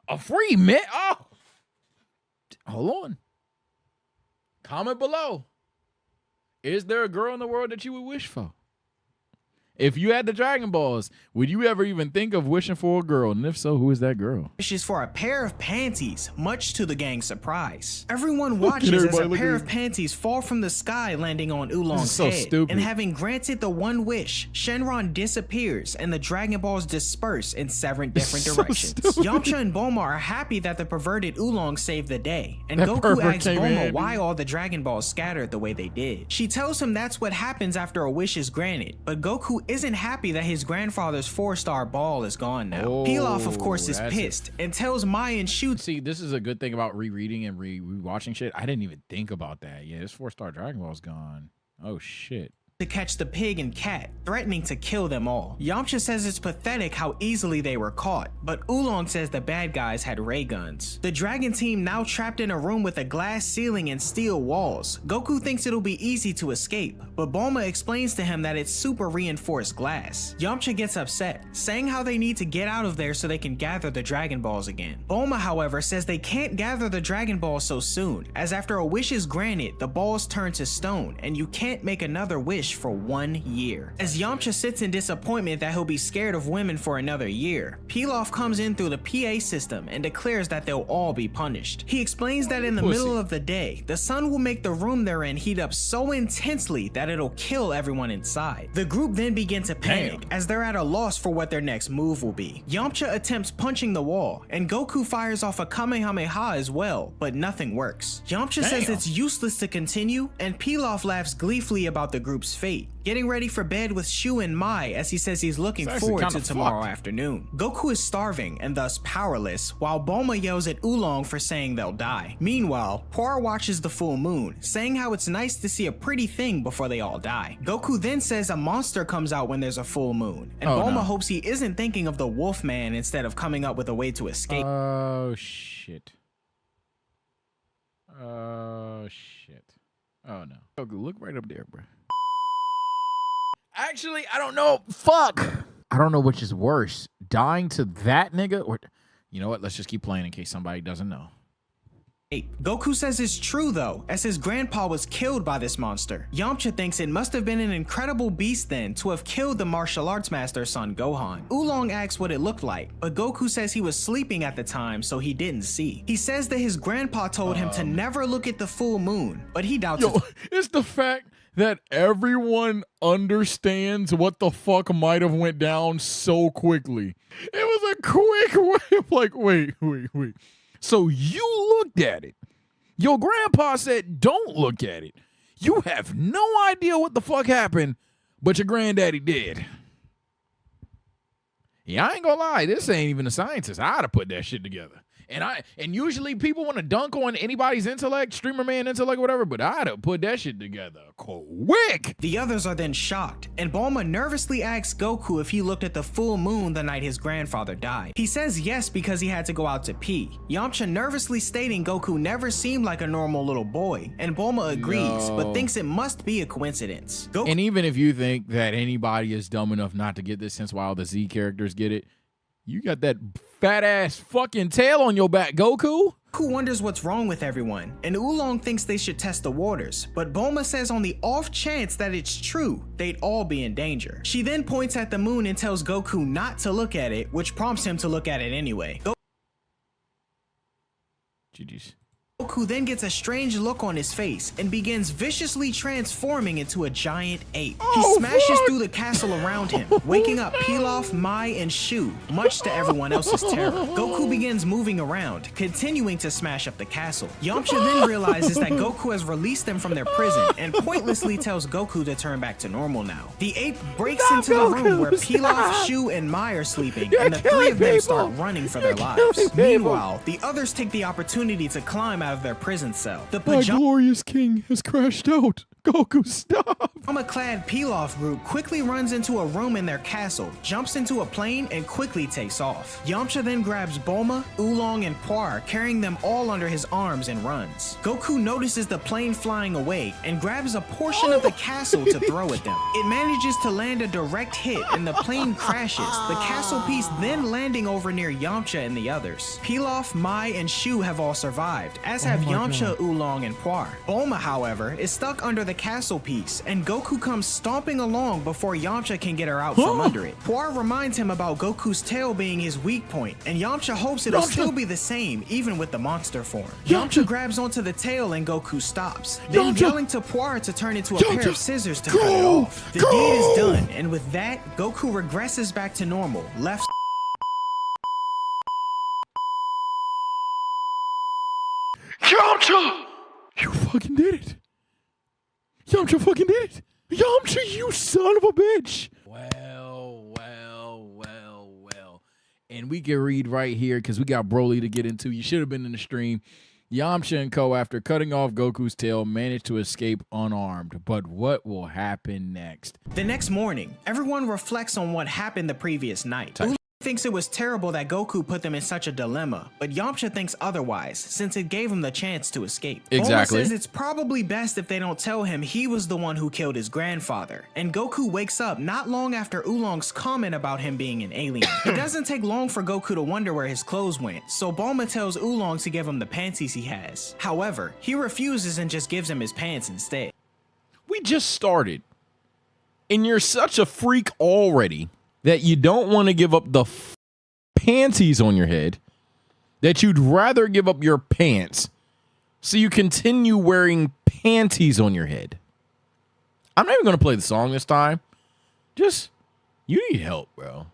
A free Mint? Oh. Hold on. Comment below. Is there a girl in the world that you would wish for? If you had the Dragon Balls, would you ever even think of wishing for a girl? And if so, who is that girl? Wishes for a pair of panties, much to the gang's surprise. Everyone watches as a pair of panties fall from the sky, landing on Oolong's head. Stupid. And having granted the one wish, Shenron disappears and the Dragon Balls disperse in 7 different directions. Yamcha and Bulma are happy that the perverted Oolong saved the day, and Goku asks Bulma why all the Dragon Balls scattered the way they did. She tells him that's what happens after a wish is granted, but Goku isn't happy that his grandfather's 4-star ball is gone now. Pilaf, of course, is pissed and tells Mai and Shu. See, this is a good thing about rereading and rewatching shit. I didn't even think about that. Yeah, this 4-star Dragon Ball's gone. Oh shit. to catch the pig and cat, threatening to kill them all. Yamcha says it's pathetic how easily they were caught, but Oolong says the bad guys had ray guns. The dragon team now trapped in a room with a glass ceiling and steel walls. Goku thinks it'll be easy to escape, but Bulma explains to him that it's super reinforced glass. Yamcha gets upset, saying how they need to get out of there so they can gather the Dragon Balls again. Bulma, however, says they can't gather the Dragon Balls so soon, as after a wish is granted, the balls turn to stone, and you can't make another wish for 1 year. As Yamcha sits in disappointment that he'll be scared of women for another year, Pilaf comes in through the PA system and declares that they'll all be punished. He explains that in the middle of the day, the sun will make the room they're in heat up so intensely that it'll kill everyone inside. The group then begin to panic as they're at a loss for what their next move will be. Yamcha attempts punching the wall, and Goku fires off a Kamehameha as well, but nothing works. Yamcha says it's useless to continue, and Pilaf laughs gleefully about the group's fate, getting ready for bed with Shu and Mai as he says he's looking forward to tomorrow afternoon. Goku is starving and thus powerless, while Bulma yells at Oolong for saying they'll die. Meanwhile, Puar watches the full moon, saying how it's nice to see a pretty thing before they all die. Goku then says a monster comes out when there's a full moon, and Bulma hopes he isn't thinking of the Wolf Man instead of coming up with a way to escape. Oh shit. Oh shit. Oh no. Goku, look right up there, bro. Actually, I don't know. Fuck. I don't know which is worse. Dying to that nigga or... You know what? Let's just keep playing in case somebody doesn't know. Goku says it's true though, as his grandpa was killed by this monster. Yamcha thinks it must have been an incredible beast then to have killed the martial arts master's son Gohan. Oolong asks what it looked like, but Goku says he was sleeping at the time so he didn't see. He says that his grandpa told him to never look at the full moon, but he doubts it. It's the fact that everyone understands what the fuck might have went down so quickly. It was a quick way of like, wait. So you looked at it. Your grandpa said, don't look at it. You have no idea what the fuck happened, but your granddaddy did. Yeah, I ain't gonna lie. This ain't even a scientist. I'd have put that shit together. And usually people want to dunk on anybody's intellect, streamer man intellect, whatever, but I'd have put that shit together quick. The others are then shocked, and Bulma nervously asks Goku if he looked at the full moon the night his grandfather died. He says yes because he had to go out to pee. Yamcha nervously stating Goku never seemed like a normal little boy, and Bulma agrees, but thinks it must be a coincidence. And even if you think that anybody is dumb enough not to get this sense while the Z characters get it, you got that fat ass fucking tail on your back, Goku. Goku wonders what's wrong with everyone, and Oolong thinks they should test the waters, but Bulma says on the off chance that it's true, they'd all be in danger. She then points at the moon and tells Goku not to look at it, which prompts him to look at it anyway. GG's. Goku then gets a strange look on his face and begins viciously transforming into a giant ape. He smashes through the castle around him, waking up Pilaf, Mai, and Shu, much to everyone else's terror. Goku begins moving around, continuing to smash up the castle. Yamcha then realizes that Goku has released them from their prison and pointlessly tells Goku to turn back to normal now. The ape breaks into the room where Pilaf, Shu, and Mai are sleeping, and the three of them start running for their lives. Meanwhile, the others take the opportunity to climb out of their prison cell. The glorious king has crashed out. Goku, stop! Pajama-clad Pilaf group quickly runs into a room in their castle, jumps into a plane, and quickly takes off. Yamcha then grabs Bulma, Oolong, and Puar, carrying them all under his arms and runs. Goku notices the plane flying away and grabs a portion of the castle to throw at them. It manages to land a direct hit and the plane crashes, the castle piece then landing over near Yamcha and the others. Pilaf, Mai, and Shu have all survived, as have Yamcha, Oolong, and Puar. Bulma, however, is stuck under the castle piece, and Goku comes stomping along before Yamcha can get her out from under it. Puar reminds him about Goku's tail being his weak point, and Yamcha hopes it'll still be the same even with the monster form. Yamcha grabs onto the tail and Goku stops, then yelling to Puar to turn into a pair of scissors to cut it off. The deed is done, and with that, Goku regresses back to normal, left. Yamcha! You fucking did it. Yamcha fucking did it. Yamcha, you son of a bitch. Well. And we can read right here because we got Broly to get into. You should have been in the stream. Yamcha and Co., after cutting off Goku's tail, managed to escape unarmed. But what will happen next? The next morning, everyone reflects on what happened the previous night. Oolong thinks it was terrible that Goku put them in such a dilemma, but Yamcha thinks otherwise, since it gave him the chance to escape. Exactly. Bulma says it's probably best if they don't tell him he was the one who killed his grandfather, and Goku wakes up not long after Oolong's comment about him being an alien. It doesn't take long for Goku to wonder where his clothes went, so Bulma tells Oolong to give him the panties he has. However, he refuses and just gives him his pants instead. We just started, and you're such a freak already that you don't want to give up the panties on your head, that you'd rather give up your pants so you continue wearing panties on your head. I'm not even going to play the song this time. Just, you need help, bro.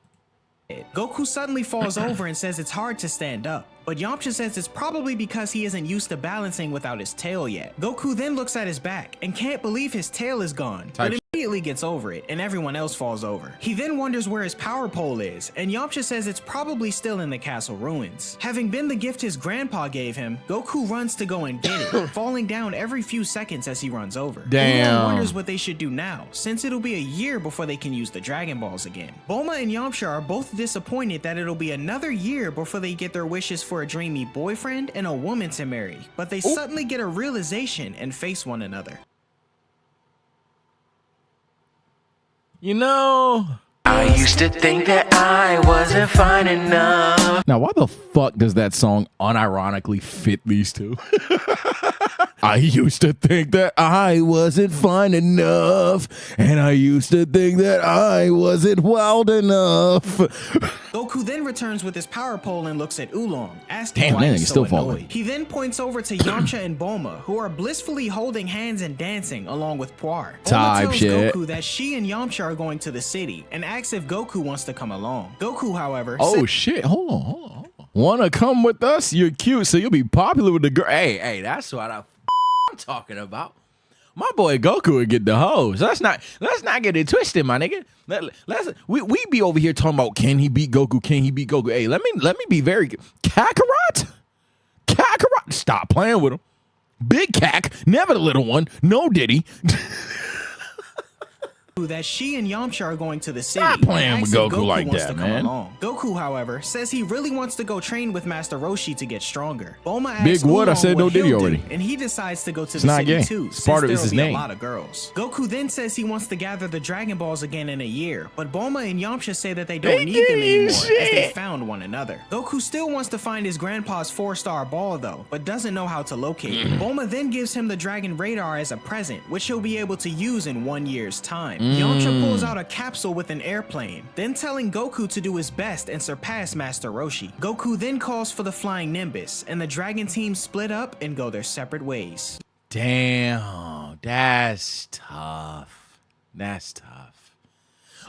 Goku suddenly falls over and says it's hard to stand up, but Yamcha says it's probably because he isn't used to balancing without his tail yet. Goku then looks at his back and can't believe his tail is gone, but immediately gets over it and everyone else falls over. He then wonders where his power pole is, and Yamcha says it's probably still in the castle ruins. Having been the gift his grandpa gave him, Goku runs to go and get it, falling down every few seconds as he runs over. Damn. Oolong wonders what they should do now, since it'll be a year before they can use the Dragon Balls again. Bulma and Yamcha are both disappointed that it'll be another year before they get their wishes for a dreamy boyfriend and a woman to marry, but they suddenly get a realization and face one another. You know, I used to think that I wasn't fine enough. now why the fuck does that song unironically fit these two? I used to think that I wasn't fine enough, and I used to think that I wasn't wild enough. Goku then returns with his power pole and looks at Oolong, asking Damn, why man, he's he's so still annoyed. falling. He then points over to Yamcha and Bulma, who are blissfully holding hands and dancing along with Puar. Bulma Type tells shit. Goku that she and Yamcha are going to the city and asks if Goku wants to come along. Goku, however, Oh shit! Hold on. Wanna come with us? You're cute, so you'll be popular with the girl. Hey, that's what I'm talking about. My boy Goku would get the hoes. Let's not get it twisted, my nigga. We be over here talking about can he beat Goku? Can he beat Goku? Hey, let me be very Kakarot. Stop playing with him. Big Cac, never the little one. No Diddy. that she and Yamcha are going to the city. Stop playing and with asks if Goku like wants that, to come man. along. Goku, however, says he really wants to go train with Master Roshi to get stronger. Bulma asks Big what? I Oolong said no what Diddy he'll do, already. and he decides to go to It's the not city gay. too, It's since part of there'll his be name. a lot of girls. Goku then says he wants to gather the Dragon Balls again in a year, but Bulma and Yamcha say that they don't need them anymore as they found one another. Goku still wants to find his grandpa's 4-star ball though, but doesn't know how to locate it. Bulma then gives him the Dragon Radar as a present, which he'll be able to use in 1 year's time. Yamcha pulls out a capsule with an airplane, then telling Goku to do his best and surpass Master Roshi. Goku then calls for the Flying Nimbus, and the Dragon team split up and go their separate ways. Damn, that's tough. That's tough.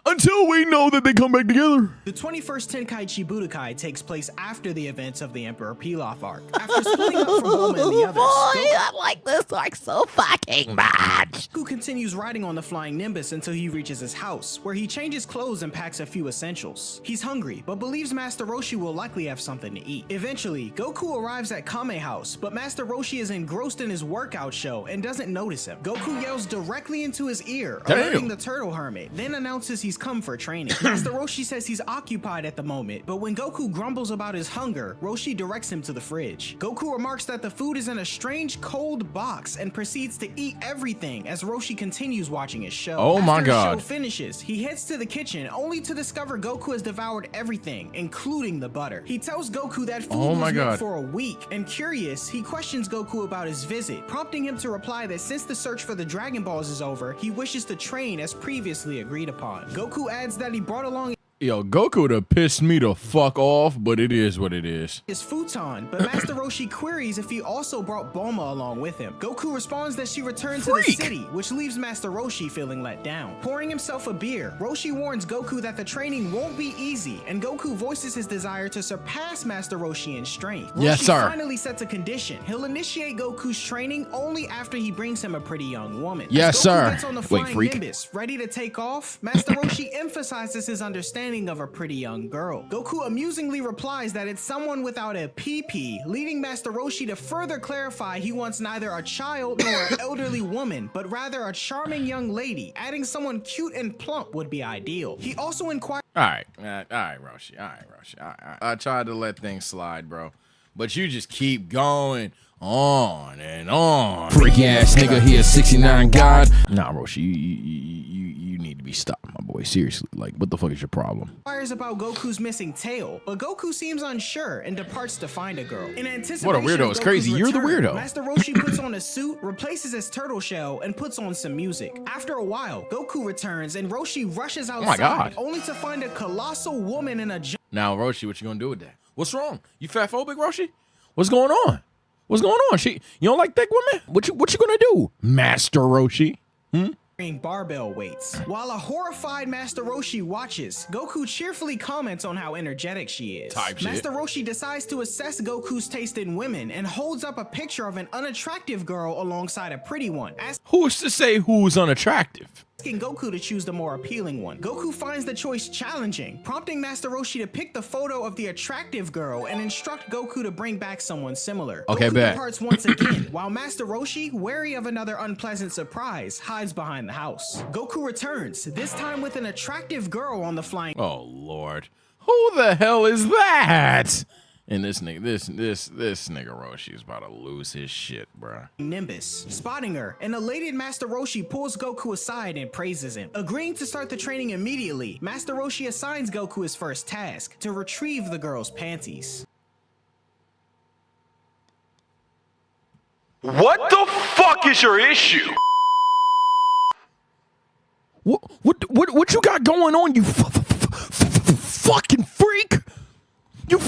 Until we know that they come back together. The 21st Tenkaichi Budokai takes place after the events of the Emperor Pilaf arc. After splitting up from Bulma and the others, I like this arc so fucking much. Goku continues riding on the Flying Nimbus until he reaches his house, where he changes clothes and packs a few essentials. He's hungry, but believes Master Roshi will likely have something to eat. Eventually, Goku arrives at Kame House, but Master Roshi is engrossed in his workout show and doesn't notice him. Goku yells directly into his ear, alerting the Turtle Hermit, then announces he's come for training. Master Roshi says he's occupied at the moment, but when Goku grumbles about his hunger, Roshi directs him to the fridge. Goku remarks that the food is in a strange cold box and proceeds to eat everything as Roshi continues watching his show. Oh my After God. his show finishes, he heads to the kitchen only to discover Goku has devoured everything, including the butter. He tells Goku that food Oh my was meant God. for a week, and curious, he questions Goku about his visit, prompting him to reply that since the search for the Dragon Balls is over, he wishes to train as previously agreed upon. Goku adds that he brought along Yo, Goku would have pissed me the fuck off, but it is what it is. his futon, but Master Roshi queries if he also brought Bulma along with him. Goku responds that she returned to the Freak. city, which leaves Master Roshi feeling let down. Pouring himself a beer, Roshi warns Goku that the training won't be easy, and Goku voices his desire to surpass Master Roshi in strength. Yes, Roshi sir. finally sets a condition. He'll initiate Goku's training only after he brings him a pretty young woman. Yes, As Goku sir. gets on the Wait, Flying freak. Nimbus, ready to take off, Master Roshi emphasizes his understanding understanding of a pretty young girl. Goku amusingly replies that it's someone without a PP, leading Master Roshi to further clarify he wants neither a child nor an elderly woman, but rather a charming young lady, adding someone cute and plump would be ideal. He also inquired. All right, Roshi. All right. I tried to let things slide, bro, but you just keep going on and on. Freaky ass nigga here, 69 God. Nah, Roshi, you need to be stopped, my boy. Seriously, like, what the fuck is your problem? Inquires about Goku's missing tail, but Goku seems unsure and departs to find a girl. In anticipation What a weirdo. of It's Goku's crazy. You're the return, weirdo. Master Roshi puts on a suit, replaces his turtle shell, and puts on some music. After a while, Goku returns and Roshi rushes outside, God. only to find a colossal woman in a Now, Roshi, what you gonna do with that? What's wrong? You fat phobic, Roshi? What's going on? What's going on? You don't like thick women? What you gonna do, Master Roshi? barbell weights. While a horrified Master Roshi watches, Goku cheerfully comments on how energetic she is. Master Roshi decides to assess Goku's taste in women and holds up a picture of an unattractive girl alongside a pretty one, Who's to say who's unattractive? asking Goku to choose the more appealing one. Goku finds the choice challenging, prompting Master Roshi to pick the photo of the attractive girl and instruct Goku to bring back someone similar. Okay, Goku bet. departs once again, while Master Roshi, wary of another unpleasant surprise, hides behind the house. Goku returns, this time with an attractive girl on the flying. Oh Lord, who the hell is that? And this nigga Roshi is about to lose his shit, bruh. Nimbus. Spotting her, an elated Master Roshi pulls Goku aside and praises him. Agreeing to start the training immediately, Master Roshi assigns Goku his first task, to retrieve the girl's panties. What the fuck is your issue? What you got going on, you fucking freak? You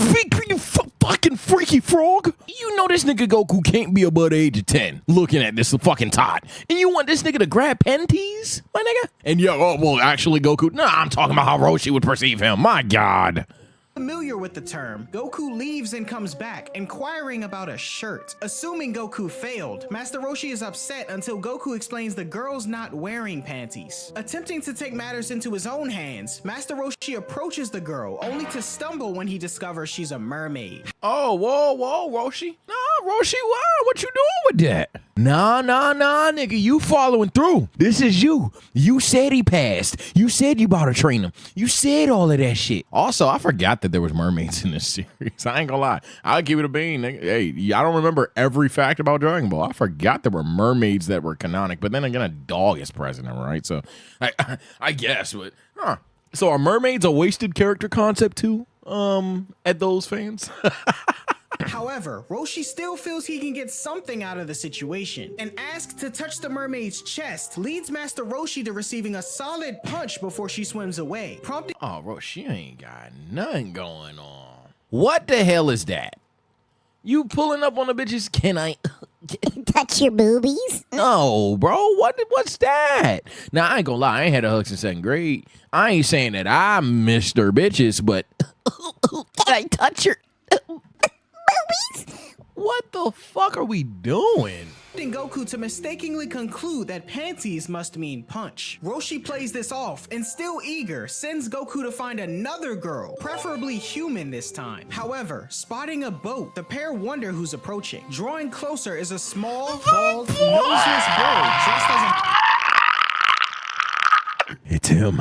fucking freaky frog. You know this nigga Goku can't be above the age of 10 looking at this fucking tot. And you want this nigga to grab panties, my nigga? And actually Goku, nah, I'm talking about how Roshi would perceive him. My God. Familiar with the term, Goku leaves and comes back, inquiring about a shirt. Assuming Goku failed, Master Roshi is upset until Goku explains the girl's not wearing panties. Attempting to take matters into his own hands, Master Roshi approaches the girl, only to stumble when he discovers she's a mermaid. Oh, whoa, Roshi. Nah, Roshi, what you doing with that? Nah, nigga, you following through. This is you. You said he passed. You said you about to train him. You said all of that shit. Also, I forgot that there was mermaids in this series. I ain't gonna lie. I'll give it a bean, nigga. Hey, I don't remember every fact about Dragon Ball. I forgot there were mermaids that were canonic, but then again, a dog is president, right? So, I guess, but, So are mermaids a wasted character concept too, at those fans? However, Roshi still feels he can get something out of the situation, and asks to touch the mermaid's chest, leads Master Roshi to receiving a solid punch before she swims away, prompting— Oh, Roshi ain't got nothing going on. What the hell is that? You pulling up on the bitches? Can I touch your boobies? No, bro. What's that? Now, I ain't gonna lie. I ain't had a hug since 2nd grade. I ain't saying that I missed her bitches, but can I touch her boobies? What the fuck are we doing? Goku to mistakenly conclude that panties must mean punch. Roshi plays this off and, still eager, sends Goku to find another girl, preferably human this time. However, spotting a boat, the pair wonder who's approaching. Drawing closer is a small, bald, noseless boy dressed as a— It's him.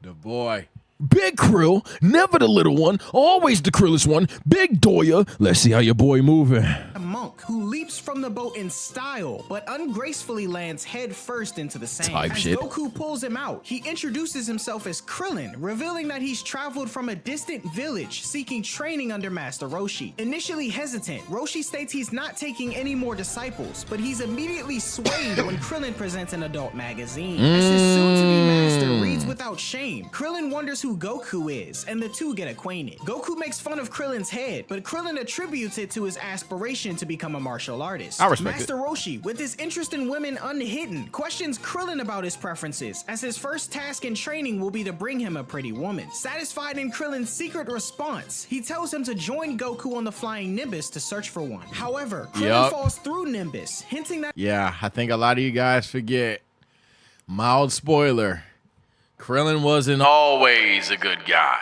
The boy. Big Krill, never the little one, always the Krillest one. Big Doya, let's see how your boy moving. a monk who leaps from the boat in style, but ungracefully lands head first into the sand. Type As shit. Goku pulls him out, he introduces himself as Krillin, revealing that he's traveled from a distant village seeking training under Master Roshi. Initially hesitant, Roshi states he's not taking any more disciples, but he's immediately swayed when Krillin presents an adult magazine. As his soon-to-be master reads without shame, Krillin wonders who Goku is, and the two get acquainted. Goku makes fun of Krillin's head, but Krillin attributes it to his aspiration to become a martial artist. I respect Master Roshi, with his interest in women unhidden, questions Krillin about his preferences, as his first task in training will be to bring him a pretty woman. Satisfied in Krillin's secret response, he tells him to join Goku on the flying Nimbus to search for one. However, Krillin falls through Nimbus, hinting that— Yeah, I think a lot of you guys forget. Mild spoiler. Krillin wasn't always a good guy.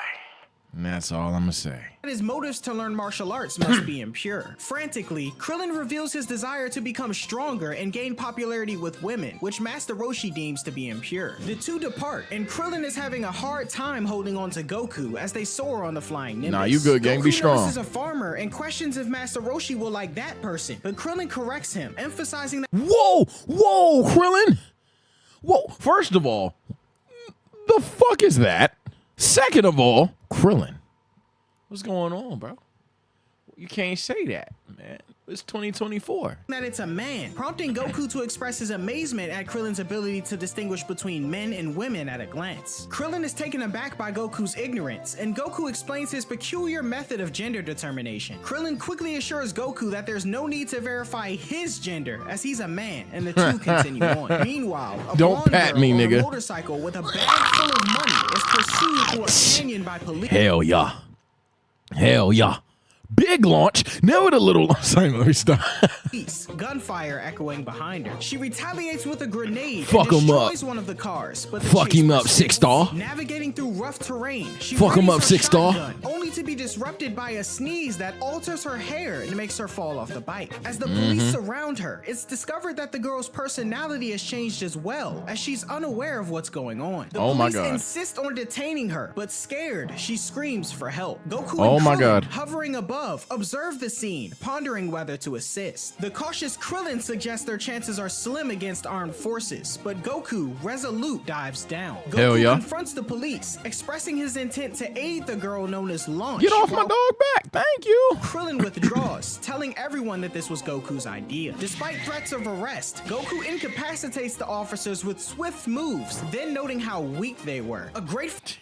And that's all I'm gonna say. His motives to learn martial arts must be impure. Frantically, Krillin reveals his desire to become stronger and gain popularity with women, which Master Roshi deems to be impure. The two depart, and Krillin is having a hard time holding on to Goku as they soar on the flying Nimbus. Nah, you good, gang. Be strong. Goku is a farmer and questions if Master Roshi will like that person, but Krillin corrects him, emphasizing that— Whoa, Krillin. Whoa, first of all, the fuck is that? Second of all, Krillin. What's going on, bro? You can't say that, man. It's 2024. That it's a man, prompting Goku to express his amazement at Krillin's ability to distinguish between men and women at a glance. Krillin is taken aback by Goku's ignorance, and Goku explains his peculiar method of gender determination. Krillin quickly assures Goku that there's no need to verify his gender, as he's a man, and the two continue on. Meanwhile, a Don't blonde pat girl me, on nigga. a motorcycle with a bag full of money is pursued through a canyon by police. Hell yeah. Hell yeah. Big launch. Now with a little. Sorry, let me stop. Gunfire echoing behind her. She retaliates with a grenade Fuck and him up. destroys one of the cars. But the Fuck chase him up, persists. 6 star. Navigating through rough terrain, she Fuck him readies up, her 6 star. shotgun, only to be disrupted by a sneeze that alters her hair and makes her fall off the bike. As the police surround her, it's discovered that the girl's personality has changed as well, as she's unaware of what's going on. The Oh my police God. insist on detaining her, but scared, she screams for help. Goku Oh and my Krillin, God. hovering above, observe the scene, pondering whether to assist. The cautious Krillin suggests their chances are slim against armed forces, but Goku, resolute, dives down. Goku Hell yeah. confronts the police, expressing his intent to aid the girl known as Launch. Get off my while dog back. Thank you. Krillin withdraws, telling everyone that this was Goku's idea. Despite threats of arrest, Goku incapacitates the officers with swift moves, then noting how weak they were. A great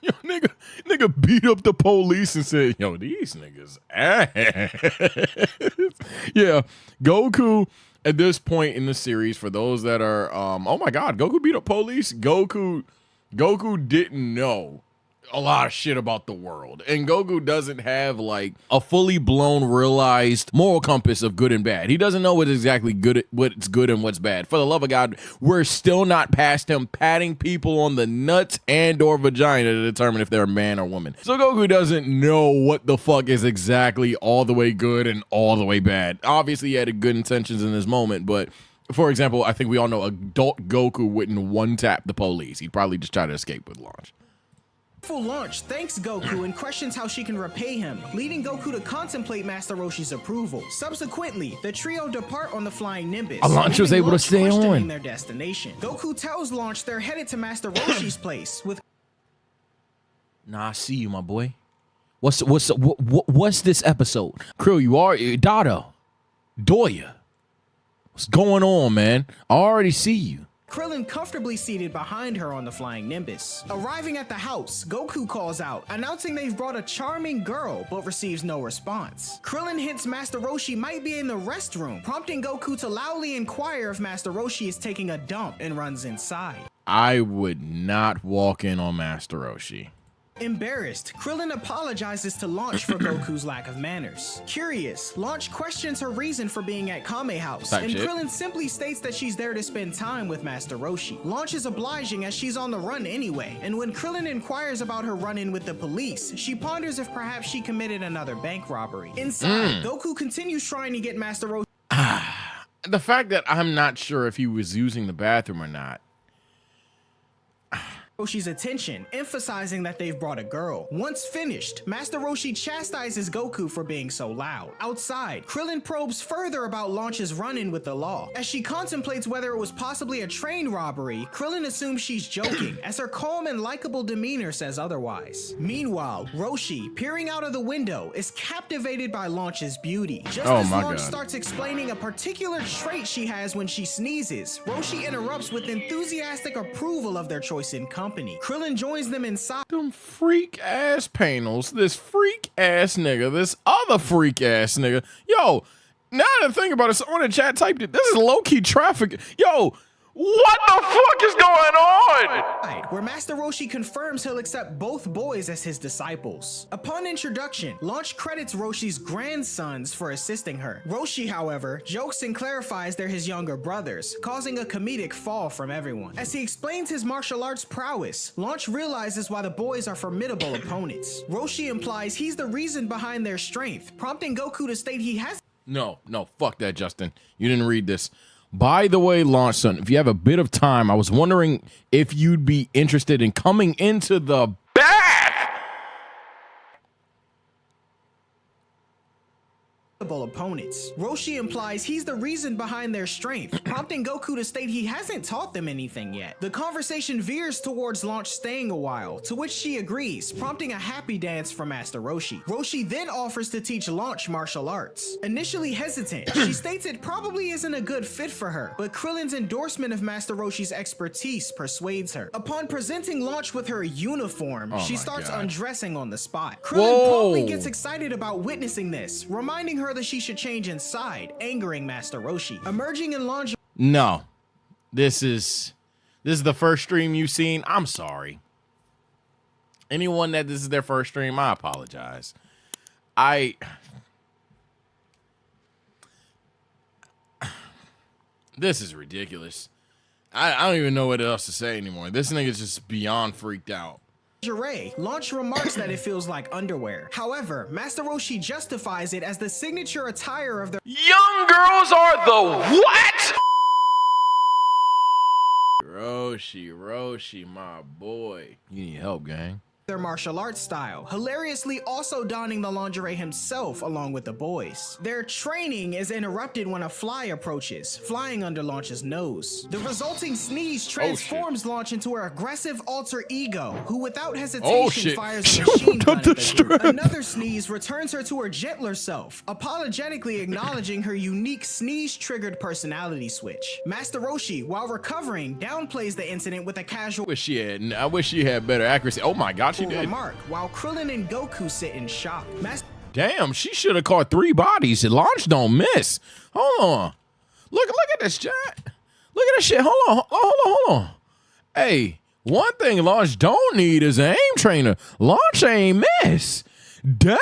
Yo, nigga beat up the police and said, yo, these niggas ass. Yeah, Goku at this point in the series, for those that are, oh my God, Goku beat up police. Goku didn't know a lot of shit about the world, and Goku doesn't have like a fully blown realized moral compass of good and bad. He doesn't know what's exactly good, what's good and what's bad. For the love of God, we're still not past him patting people on the nuts and or vagina to determine if they're a man or woman. So Goku doesn't know what the fuck is exactly all the way good and all the way bad. Obviously he had good intentions in this moment, but for example, I think we all know adult Goku wouldn't one-tap the police. He'd probably just try to escape with Launch. Launch thanks Goku and questions how she can repay him, leading Goku to contemplate Master Roshi's approval. Subsequently, the trio depart on the flying Nimbus. Launch was leaving able to Launch stay questioning on. their destination. Goku tells Launch they're headed to Master Roshi's place with— Nah, I see you, my boy. What's this episode? Krill, you are Dado, Doya. What's going on, man? I already see you. Krillin comfortably seated behind her on the flying Nimbus. Arriving at the house, Goku calls out, announcing they've brought a charming girl, but receives no response. Krillin hints Master Roshi might be in the restroom, prompting Goku to loudly inquire if Master Roshi is taking a dump, and runs inside. I would not walk in on Master Roshi. Embarrassed, Krillin apologizes to Launch for Goku's lack of manners. Curious, Launch questions her reason for being at Kame House, Type and shit. Krillin simply states that she's there to spend time with Master Roshi. Launch is obliging as she's on the run anyway, and when Krillin inquires about her run-in with the police, she ponders if perhaps she committed another bank robbery. Inside, Goku continues trying to get Master Roshi. The fact that I'm not sure if he was using the bathroom or not. Roshi's attention, emphasizing that they've brought a girl. Once finished, Master Roshi chastises Goku for being so loud. Outside, Krillin probes further about Launch's run-in with the law. As she contemplates whether it was possibly a train robbery, Krillin assumes she's joking, as her calm and likable demeanor says otherwise. Meanwhile, Roshi, peering out of the window, is captivated by Launch's beauty. Just Oh as my Launch God. starts explaining a particular trait she has when she sneezes, Roshi interrupts with enthusiastic approval of their choice in company. Krillin joins them inside. Them freak ass panels. This freak ass nigga. This other freak ass nigga. Yo, now that I think about it, someone in chat typed it. This is low key traffic. Yo, What the fuck is going on? Where Master Roshi confirms he'll accept both boys as his disciples. Upon introduction, Launch credits Roshi's grandsons for assisting her. Roshi, however, jokes and clarifies they're his younger brothers, causing a comedic fall from everyone. As he explains his martial arts prowess, Launch realizes why the boys are formidable opponents. Roshi implies he's the reason behind their strength, prompting Goku to state he has No, fuck that, Justin. You didn't read this. By the way, Launch Son, if you have a bit of time, I was wondering if you'd be interested in coming into the Back! opponents. Roshi implies he's the reason behind their strength, prompting Goku to state he hasn't taught them anything yet. The conversation veers towards Launch staying a while, to which she agrees, prompting a happy dance from Master Roshi. Roshi then offers to teach Launch martial arts. Initially hesitant, she states it probably isn't a good fit for her, but Krillin's endorsement of Master Roshi's expertise persuades her. Upon presenting Launch with her uniform, she starts undressing on the spot. Krillin promptly gets excited about witnessing this, reminding her that she should change inside, angering Master Roshi. Emerging in lingerie. No. This is the first stream you've seen. I'm sorry. Anyone that this is their first stream, I apologize. This is ridiculous. I don't even know what else to say anymore. This nigga's just beyond freaked out. Launch remarks that it feels like underwear. However, Master Roshi justifies it as the signature attire of their Young girls are the what? Roshi, my boy. You need help, gang. martial arts style, hilariously also donning the lingerie himself along with the boys. Their training is interrupted when a fly approaches, flying under Launch's nose. The resulting sneeze transforms Launch into an aggressive alter ego, who without hesitation fires a machine gun at the group. Another sneeze returns her to her gentler self, apologetically acknowledging her unique sneeze-triggered personality switch. Master Roshi, while recovering, downplays the incident with a casual I wish she had better accuracy. Oh my god, she did. remark, while Krillin and Goku sit in shock. Damn, she should have caught 3 bodies. Launch don't miss. Hold on. Look at this chat. Look at this shit. Hold on. Hey, one thing Launch don't need is an aim trainer. Launch ain't miss. Damn.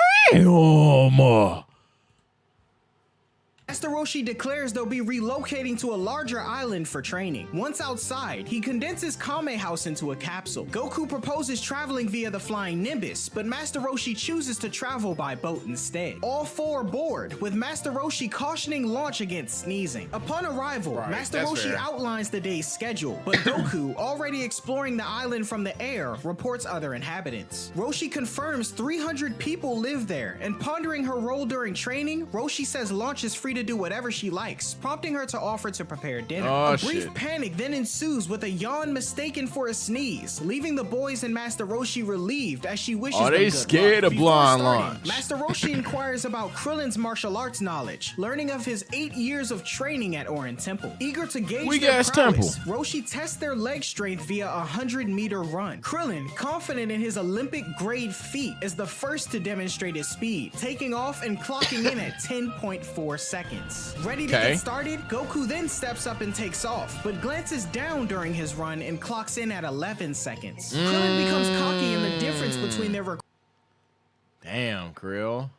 Master Roshi declares they'll be relocating to a larger island for training. Once outside, he condenses Kame House into a capsule. Goku proposes traveling via the flying Nimbus, but Master Roshi chooses to travel by boat instead. All 4 board, with Master Roshi cautioning Launch against sneezing. Upon arrival, Master Roshi outlines the day's schedule, but Goku, already exploring the island from the air, reports other inhabitants. Roshi confirms 300 people live there, and pondering her role during training, Roshi says Launch is free to do whatever she likes, prompting her to offer to prepare dinner. A brief panic then ensues with a yawn mistaken for a sneeze, leaving the boys and Master Roshi relieved as she wishes them they good scared luck. of blind Before Launch. Master Roshi inquires about Krillin's martial arts knowledge, learning of his 8 years of training at Orin Temple. Eager to gauge their prowess, Roshi tests their leg strength via a 100-meter run. Krillin, confident in his Olympic-grade feat, is the first to demonstrate his speed, taking off and clocking in at 10.4 seconds. Ready to get started, Goku then steps up and takes off, but glances down during his run and clocks in at 11 seconds. Krillin becomes cocky in the difference between their Damn, Krill.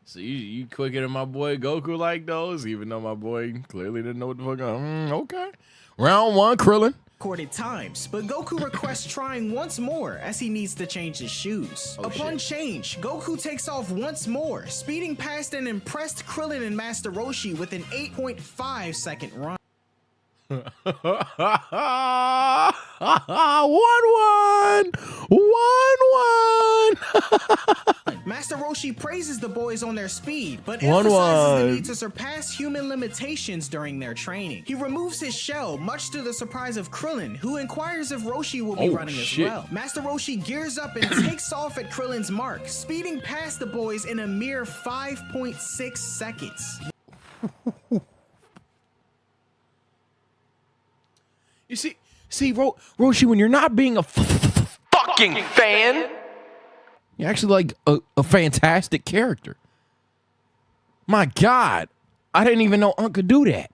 So you quicker than my boy Goku like those, even though my boy clearly didn't know what the fuck okay. Round 1, Krillin. recorded times, but Goku requests trying once more as he needs to change his shoes. Upon change, Goku takes off once more, speeding past an impressed Krillin and Master Roshi with an 8.5 second run. 1-1. Master Roshi praises the boys on their speed, but emphasizes the need to surpass human limitations during their training. He removes his shell, much to the surprise of Krillin, who inquires if Roshi will be running as well. Master Roshi gears up and takes off at Krillin's mark, speeding past the boys in a mere 5.6 seconds. You see, Roshi, when you're not being a fucking fan, you're actually like a fantastic character. My God, I didn't even know Unc could do that.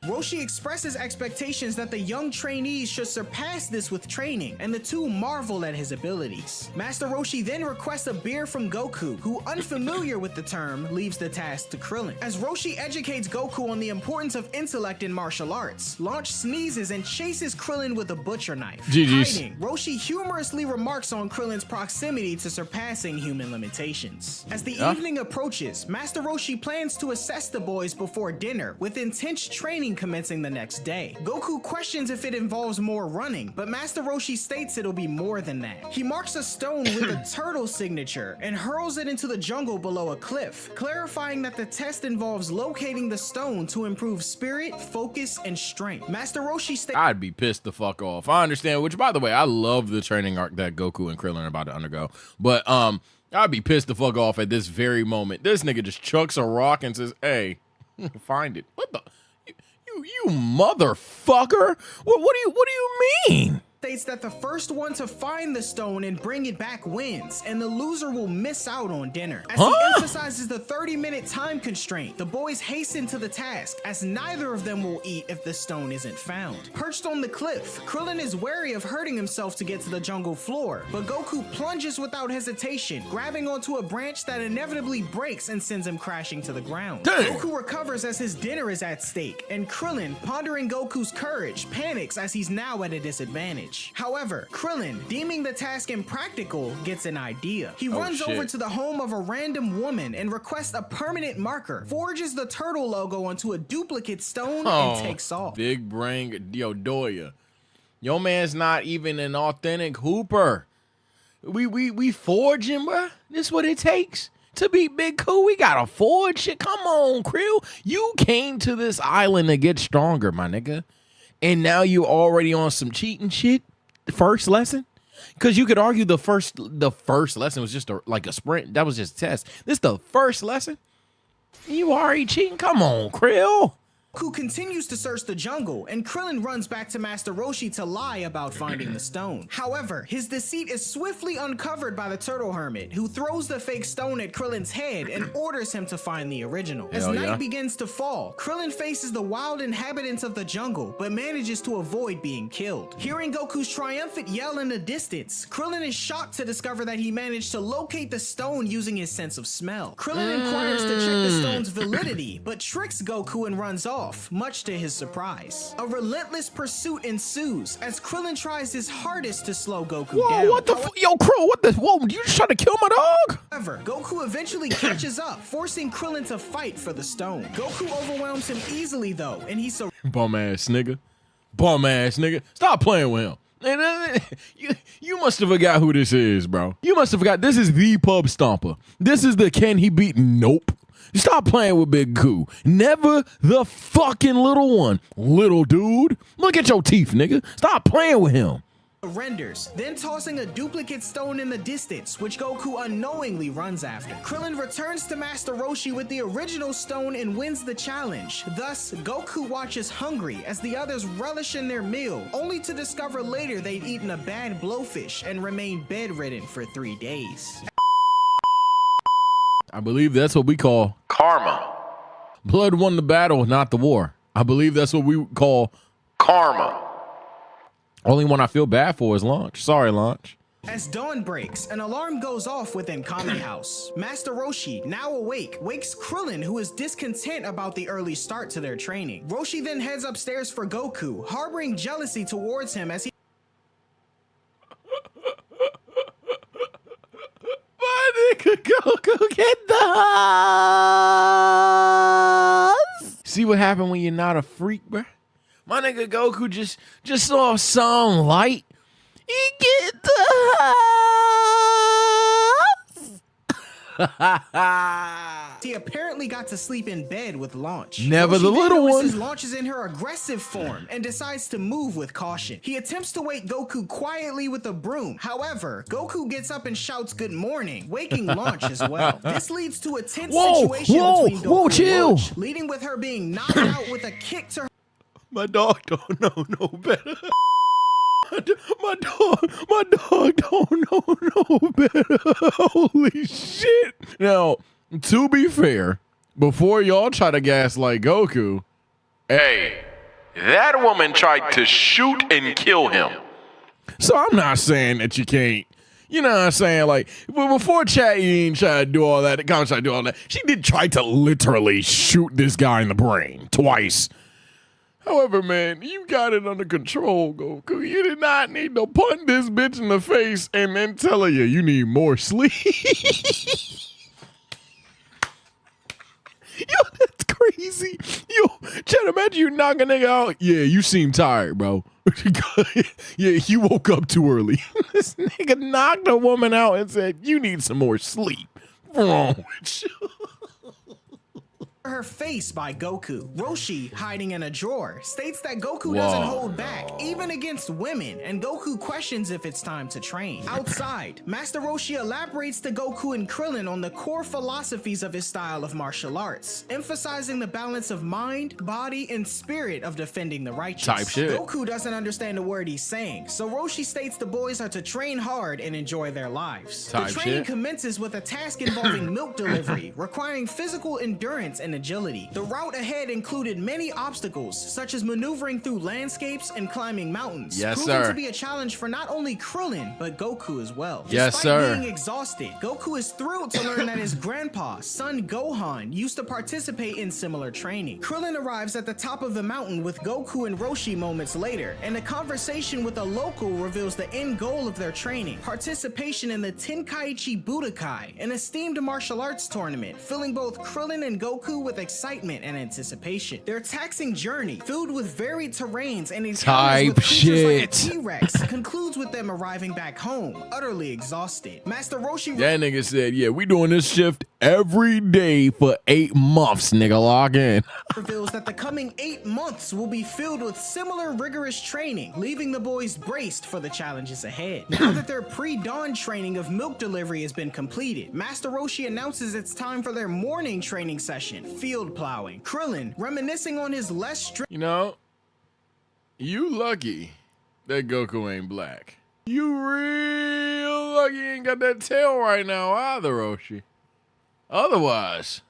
Roshi expresses expectations that the young trainees should surpass this with training, and the two marvel at his abilities. Master Roshi then requests a beer from Goku, who, unfamiliar with the term, leaves the task to Krillin. As Roshi educates Goku on the importance of intellect in martial arts, Launch sneezes and chases Krillin with a butcher knife. GG's. Hiding, Roshi humorously remarks on Krillin's proximity to surpassing human limitations. As the evening approaches, Master Roshi plans to assess the boys before dinner, with intense training commencing the next day. Goku questions if it involves more running, but Master Roshi states it'll be more than that. He marks a stone with a turtle signature and hurls it into the jungle below a cliff, clarifying that the test involves locating the stone to improve spirit, focus, and strength. Master Roshi states, I'd be pissed the fuck off. I understand, which by the way, I love the training arc that Goku and Krillin are about to undergo. But I'd be pissed the fuck off at this very moment. This nigga just chucks a rock and says, "Hey, find it." What the? You motherfucker! What do you mean? States that the first one to find the stone and bring it back wins, and the loser will miss out on dinner. As he emphasizes the 30-minute time constraint, the boys hasten to the task, as neither of them will eat if the stone isn't found. Perched on the cliff, Krillin is wary of hurting himself to get to the jungle floor, but Goku plunges without hesitation, grabbing onto a branch that inevitably breaks and sends him crashing to the ground. Dang. Goku recovers as his dinner is at stake, and Krillin, pondering Goku's courage, panics as he's now at a disadvantage. However, Krillin, deeming the task impractical, gets an idea. He runs over to the home of a random woman and requests a permanent marker, forges the turtle logo onto a duplicate stone, and takes off. Big brain, yo, Doya. Your man's not even an authentic hooper. We forging, bruh. This what it takes to beat Big Cool. We gotta forge shit. Come on, Krill. You came to this island to get stronger, my nigga. And now you already on some cheating shit. First lesson, because you could argue the first lesson was just like a sprint. That was just a test. This the first lesson. You already cheating. Come on, Krill. Goku continues to search the jungle, and Krillin runs back to Master Roshi to lie about finding the stone. However, his deceit is swiftly uncovered by the Turtle Hermit, who throws the fake stone at Krillin's head and orders him to find the original. As night begins to fall, Krillin faces the wild inhabitants of the jungle, but manages to avoid being killed. Hearing Goku's triumphant yell in the distance, Krillin is shocked to discover that he managed to locate the stone using his sense of smell. Krillin inquires to check the stone's validity, but tricks Goku and runs off, much to his surprise. A relentless pursuit ensues as Krillin tries his hardest to slow Goku down. What the yo, Krill, what the? Whoa, you just trying to kill my dog? However, Goku eventually catches up, forcing Krillin to fight for the stone. Goku overwhelms him easily though, and he Bum ass nigga. Bum ass nigga. Stop playing with him. You must have forgot who this is, bro. You must have forgot this is the pub stomper. This is the can he beat? Nope. Stop playing with Big Goo. Never the fucking little one. Little dude. Look at your teeth, nigga. Stop playing with him. surrenders, then tossing a duplicate stone in the distance, which Goku unknowingly runs after. Krillin returns to Master Roshi with the original stone and wins the challenge. Thus, Goku watches hungry as the others relish in their meal, only to discover later they'd eaten a bad blowfish and remained bedridden for 3 days. I believe that's what we call Karma. blood won the battle, not the war. I believe that's what we call Karma. only one I feel bad for is Launch. Sorry, Launch. As dawn breaks, an alarm goes off within Kami House. Master Roshi, now awake, wakes Krillin, who is discontent about the early start to their training. Roshi then heads upstairs for Goku, harboring jealousy towards him as he My nigga Goku, get the See what happened when you're not a freak, bruh? My nigga Goku just saw some light. He get the He apparently got to sleep in bed with Launch. Never Roshi the then little notices one. Launch is in her aggressive form and decides to move with caution. He attempts to wake Goku quietly with a broom. However, Goku gets up and shouts good morning, waking Launch as well. This leads to a tense situation between Goku and chill. Launch, leading with her being knocked out with a kick to her. My dog don't know no better. My dog don't know no better. Holy shit. Now, to be fair, before y'all try to gaslight Goku, Hey, That woman tried to shoot and kill him. So I'm not saying that you can't. You know what I'm saying? Like, but before Chat Yin tried to do all that, the comments tried to do all that, she did try to literally shoot this guy in the brain twice. However, man, you got it under control, Goku. You did not need to punch this bitch in the face and then tell her you need more sleep. Yo, that's crazy. Yo, Chad, imagine you knock a nigga out. Yeah, you seem tired, bro. Yeah, you woke up too early. This nigga knocked a woman out and said, you need some more sleep. What's wrong with you? Her face by Goku. Roshi, hiding in a drawer, states that Goku doesn't hold back, even against women, and Goku questions if it's time to train. Outside, Master Roshi elaborates to Goku and Krillin on the core philosophies of his style of martial arts, emphasizing the balance of mind, body, and spirit of defending the righteous. Type shit. Goku doesn't understand a word he's saying, so Roshi states the boys are to train hard and enjoy their lives. Type the training shit. commences with a task involving milk delivery, requiring physical endurance and agility. The route ahead included many obstacles, such as maneuvering through landscapes and climbing mountains. Yes, proving sir. to be a challenge for not only Krillin, but Goku as well. Yes, Despite sir. being exhausted, Goku is thrilled to learn that his grandpa, son Gohan, used to participate in similar training. Krillin arrives at the top of the mountain with Goku and Roshi moments later, and a conversation with a local reveals the end goal of their training: participation in the Tenkaichi Budokai, an esteemed martial arts tournament, filling both Krillin and Goku with excitement and anticipation. Their taxing journey, filled with varied terrains and encounters Type with creatures like a shit. T-Rex, concludes with them arriving back home, utterly exhausted. Master Roshi That nigga said, yeah, we doing this shift every day for 8 months, nigga. Lock in. reveals that the coming 8 months will be filled with similar rigorous training, leaving the boys braced for the challenges ahead. Now that their pre-dawn training of milk delivery has been completed, Master Roshi announces it's time for their morning training session, field plowing. Krillin, reminiscing on his less strict You know, you lucky that Goku ain't black. You real lucky you ain't got that tail right now either, Roshi. Otherwise,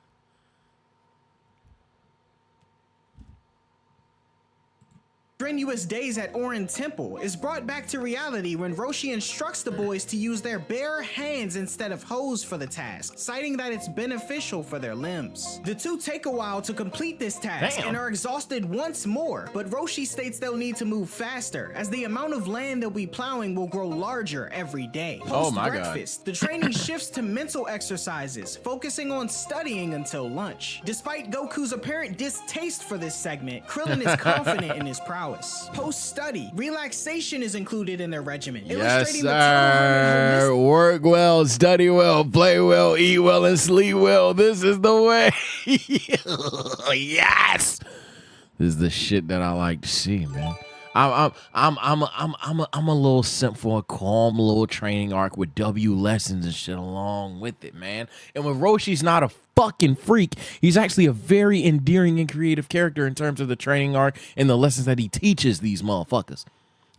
strenuous days at Orin Temple is brought back to reality when Roshi instructs the boys to use their bare hands instead of hoes for the task, citing that it's beneficial for their limbs. The two take a while to complete this task and are exhausted once more, but Roshi states they'll need to move faster, as the amount of land they'll be plowing will grow larger every day. Oh my God. Post-breakfast, the training shifts to mental exercises, focusing on studying until lunch. Despite Goku's apparent distaste for this segment, Krillin is confident in his prowess. Post-study, relaxation is included in their regimen, yes, illustrating the total sir. Work well, study well, play well, eat well, and sleep well. This is the way. Yes. This is the shit that I like to see, man. I'm a little simp for a calm little training arc with W lessons and shit along with it, man. And when Roshi's not a fucking freak, he's actually a very endearing and creative character in terms of the training arc and the lessons that he teaches these motherfuckers.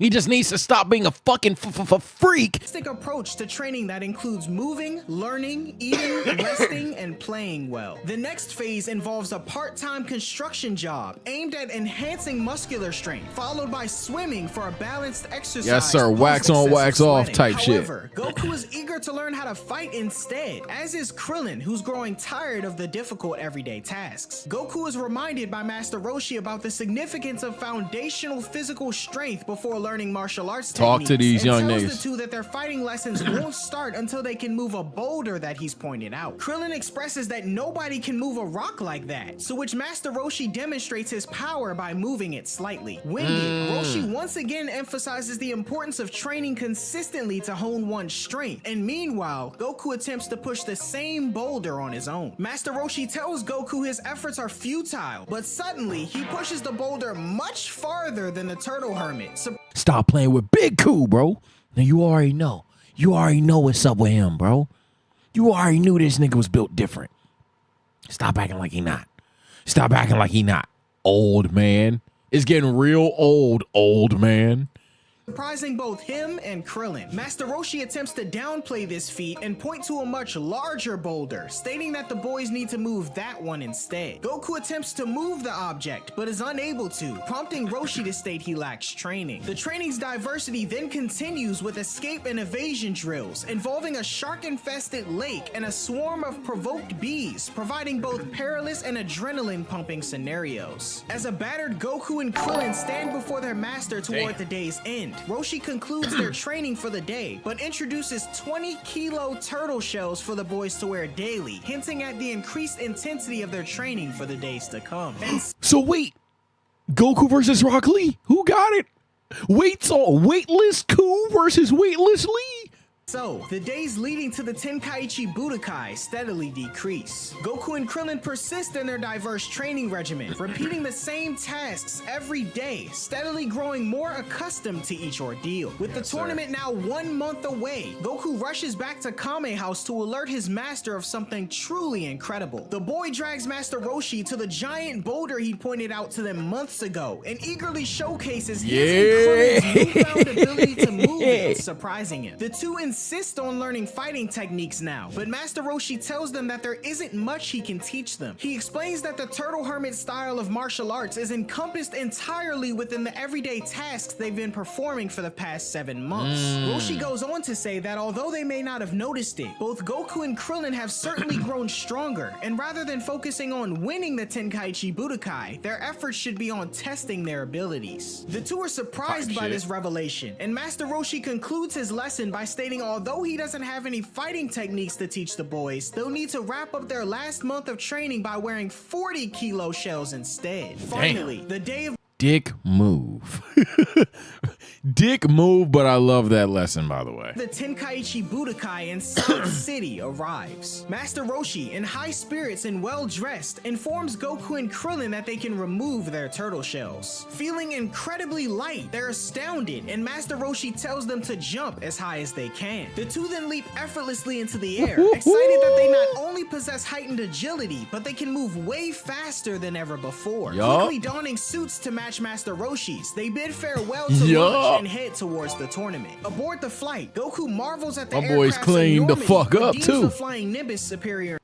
He just needs to stop being a fucking freak. approach to training that includes moving, learning, eating, resting, and playing well. The next phase involves a part-time construction job aimed at enhancing muscular strength, followed by swimming for a balanced exercise. Yes, sir. Wax on, wax off type shit. However, Goku is eager to learn how to fight instead, as is Krillin, who's growing tired of the difficult everyday tasks. Goku is reminded by Master Roshi about the significance of foundational physical strength before learning martial arts Talk techniques, to these and young tells niggas. the two that their fighting lessons won't start until they can move a boulder that he's pointed out. Krillin expresses that nobody can move a rock like that, so which Master Roshi demonstrates his power by moving it slightly. Winded, Roshi once again emphasizes the importance of training consistently to hone one's strength, and meanwhile, Goku attempts to push the same boulder on his own. Master Roshi tells Goku his efforts are futile, but suddenly he pushes the boulder much farther than the Turtle Hermit. Stop playing with Big Cool, bro. Now you already know. You already know what's up with him, bro. You already knew this nigga was built different. Stop acting like he not. Stop acting like he not. Old man. It's getting real old man. surprising both him and Krillin. Master Roshi attempts to downplay this feat and point to a much larger boulder, stating that the boys need to move that one instead. Goku attempts to move the object, but is unable to, prompting Roshi to state he lacks training. The training's diversity then continues with escape and evasion drills, involving a shark-infested lake and a swarm of provoked bees, providing both perilous and adrenaline-pumping scenarios. As a battered Goku and Krillin stand before their master toward the day's end, Roshi concludes their training for the day, but introduces 20-kilo turtle shells for the boys to wear daily, hinting at the increased intensity of their training for the days to come. And So wait, Goku versus Rock Lee? Who got it? Weightless Ku versus weightless Lee? so, the days leading to the Tenkaichi Budokai steadily decrease. Goku and Krillin persist in their diverse training regimen, repeating the same tasks every day, steadily growing more accustomed to each ordeal. With the tournament now 1 month away, Goku rushes back to Kame House to alert his master of something truly incredible. The boy drags Master Roshi to the giant boulder he pointed out to them months ago, and eagerly showcases his and Krillin's newfound ability to move it, surprising him. The two insist on learning fighting techniques now, but Master Roshi tells them that there isn't much he can teach them. He explains that the Turtle Hermit style of martial arts is encompassed entirely within the everyday tasks they've been performing for the past 7 months. Roshi goes on to say that although they may not have noticed it, both Goku and Krillin have certainly grown stronger, and rather than focusing on winning the Tenkaichi Budokai, their efforts should be on testing their abilities. The two are surprised by this revelation, and Master Roshi concludes his lesson by stating although he doesn't have any fighting techniques to teach the boys, they'll need to wrap up their last month of training by wearing 40-kilo shells instead. Finally, the day of Dick move. Dick move, but I love that lesson, by the way. the Tenkaichi Budokai in South City arrives. Master Roshi, in high spirits and well-dressed, informs Goku and Krillin that they can remove their turtle shells. Feeling incredibly light, they're astounded, and Master Roshi tells them to jump as high as they can. The two then leap effortlessly into the air, excited that they not only possess heightened agility, but they can move way faster than ever before. Quickly donning suits to match Master Roshi's, they bid farewell to launch and head towards the tournament. Aboard the flight, Goku marvels at the My boys aircraft's cleaned the enormity, fuck but up, deems too. the flying Nimbus superior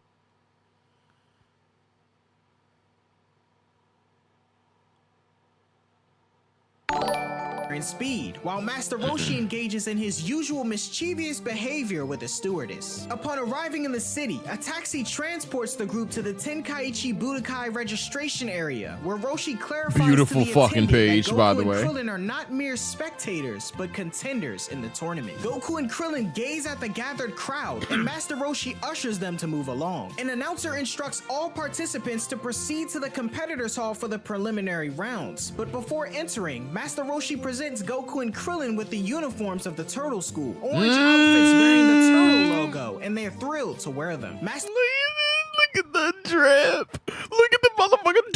in speed, while Master Roshi engages in his usual mischievous behavior with the stewardess. Upon arriving in the city, a taxi transports the group to the Tenkaichi Budokai registration area, where Roshi clarifies Beautiful to the fucking attendant page, that Goku by the and way. Krillin are not mere spectators, but contenders in the tournament. Goku and Krillin gaze at the gathered crowd, and Master Roshi ushers them to move along. An announcer instructs all participants to proceed to the competitors hall for the preliminary rounds, but before entering, Master Roshi presents Goku and Krillin with the uniforms of the Turtle School, orange outfits bearing the Turtle logo, and they're thrilled to wear them. Master Look at the drip. Look at the motherfucking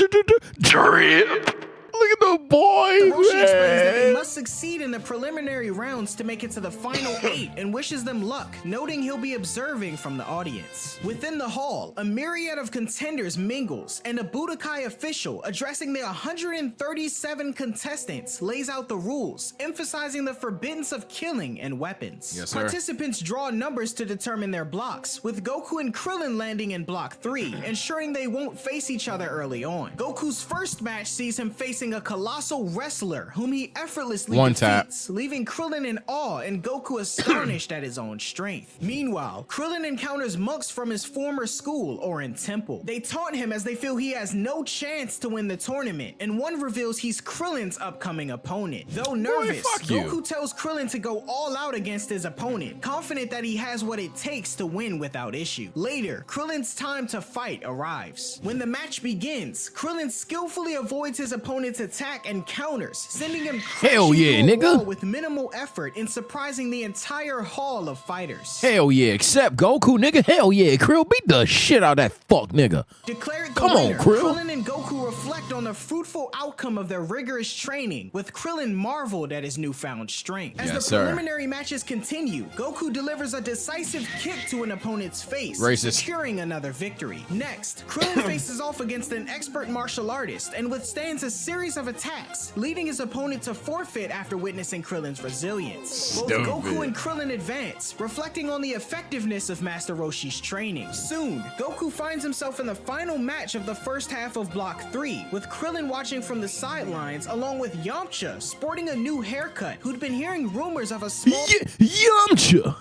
drip. Look at the boys, Roshi explains that they man. must succeed in the preliminary rounds to make it to the final 8 and wishes them luck, noting he'll be observing from the audience. Within the hall, a myriad of contenders mingles, and a Budokai official addressing the 137 contestants lays out the rules, emphasizing the forbiddance of killing and weapons. Yes, sir. Participants draw numbers to determine their blocks, with Goku and Krillin landing in block 3, ensuring they won't face each other early on. Goku's first match sees him facing a colossal wrestler whom he effortlessly One tap. defeats, leaving Krillin in awe and Goku astonished at his own strength. Meanwhile, Krillin encounters monks from his former school, Orin Temple. They taunt him as they feel he has no chance to win the tournament, and one reveals he's Krillin's upcoming opponent. Though nervous, fuck you. Goku tells Krillin to go all out against his opponent, confident that he has what it takes to win without issue. Later, Krillin's time to fight arrives. When the match begins, Krillin skillfully avoids his opponent's attack and counters, sending him Hell crashing yeah, through a nigga. wall with minimal effort and surprising the entire hall of fighters. Hell yeah, except Goku, nigga. Hell yeah, Krill, beat the shit out of that fuck nigga. Declared the Come on, winner, Krill. Krillin and Goku reflect on the fruitful outcome of their rigorous training, with Krillin marveled at his newfound strength. As Yes, the sir. preliminary matches continue, Goku delivers a decisive kick to an opponent's face, Racist. securing another victory. Next, Krillin faces off against an expert martial artist and withstands a series of attacks, leading his opponent to forfeit quiet after witnessing Krillin's resilience. Both Stupid. Goku and Krillin advance, reflecting on the effectiveness of Master Roshi's training. Soon, Goku finds himself in the final match of the first half of Block 3, with Krillin watching from the sidelines along with Yamcha, sporting a new haircut, who'd been hearing rumors of a small Yamcha!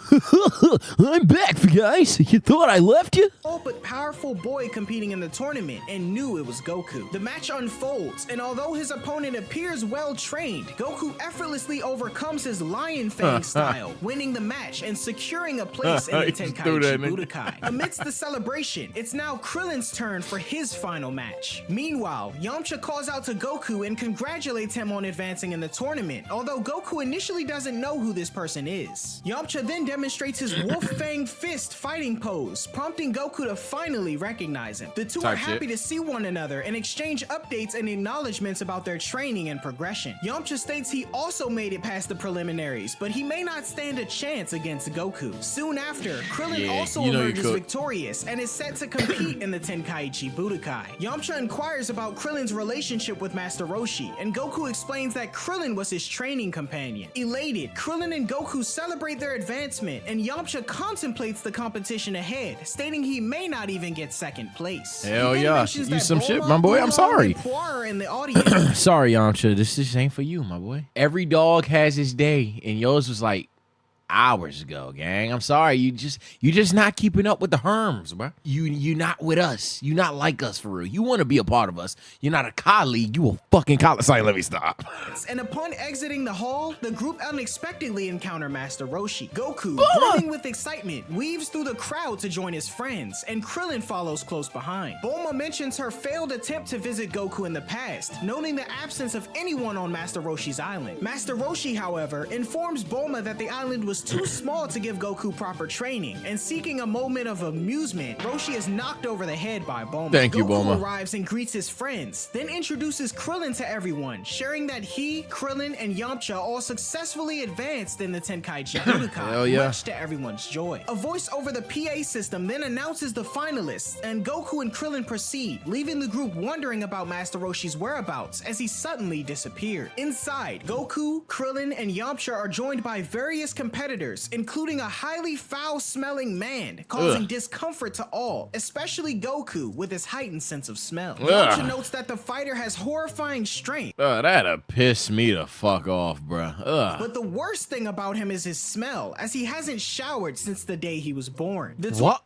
I'm back, guys. You thought I left you? but powerful boy competing in the tournament and knew it was Goku. The match unfolds, and although his opponent appears well trained, Goku effortlessly overcomes his Lion Fang style, winning the match and securing a place in the He threw Tenkaichi that in. Budokai. Amidst the celebration, it's now Krillin's turn for his final match. Meanwhile, Yamcha calls out to Goku and congratulates him on advancing in the tournament, although Goku initially doesn't know who this person is. Yamcha then demonstrates his Wolf Fang Fist fighting pose, prompting Goku to finally recognize him. The two are Type happy shit. to see one another and exchange updates and acknowledgments about their training and progression. Yamcha states he also made it past the preliminaries, but he may not stand a chance against Goku. Soon after, Krillin Yeah, also you know you emerges could. victorious and is set to compete in the Tenkaichi Budokai. Yamcha inquires about Krillin's relationship with Master Roshi, and Goku explains that Krillin was his training companion. Elated, Krillin and Goku celebrate their advancement, and Yamcha contemplates the competition ahead, stating he may not even get second place. Hell He then yeah, mentions you that some shit, Bulma, my boy, I'm Oolong, sorry. and Puar are in the audience. Sorry, Yamcha. This just ain't for you, my boy. Every dog has his day, and yours was like hours ago, gang. I'm sorry. You just not keeping up with the herms, bro. You not with us. You not like us for real. You want to be a part of us. You're not a colleague. You a fucking colleague. Sorry, let me stop. And upon exiting the hall, the group unexpectedly encounter Master Roshi. Goku, brimming with excitement, weaves through the crowd to join his friends, and Krillin follows close behind. Bulma mentions her failed attempt to visit Goku in the past, noting the absence of anyone on Master Roshi's island. Master Roshi, however, informs Bulma that the island was too small to give Goku proper training, and seeking a moment of amusement, Roshi is knocked over the head by Bulma. Thank you, Goku Bulma. arrives and greets his friends, then introduces Krillin to everyone, sharing that he, Krillin, and Yamcha all successfully advanced in the Tenkaichi Budokai, Hell yeah. much to everyone's joy. A voice over the PA system then announces the finalists, and Goku and Krillin proceed, leaving the group wondering about Master Roshi's whereabouts as he suddenly disappeared. Inside, Goku, Krillin, and Yamcha are joined by various competitors, including a highly foul-smelling man, causing discomfort to all, especially Goku with his heightened sense of smell. Yamcha notes that the fighter has horrifying strength, That'd piss me the fuck off, bro. but the worst thing about him is his smell, as he hasn't showered since the day he was born. What?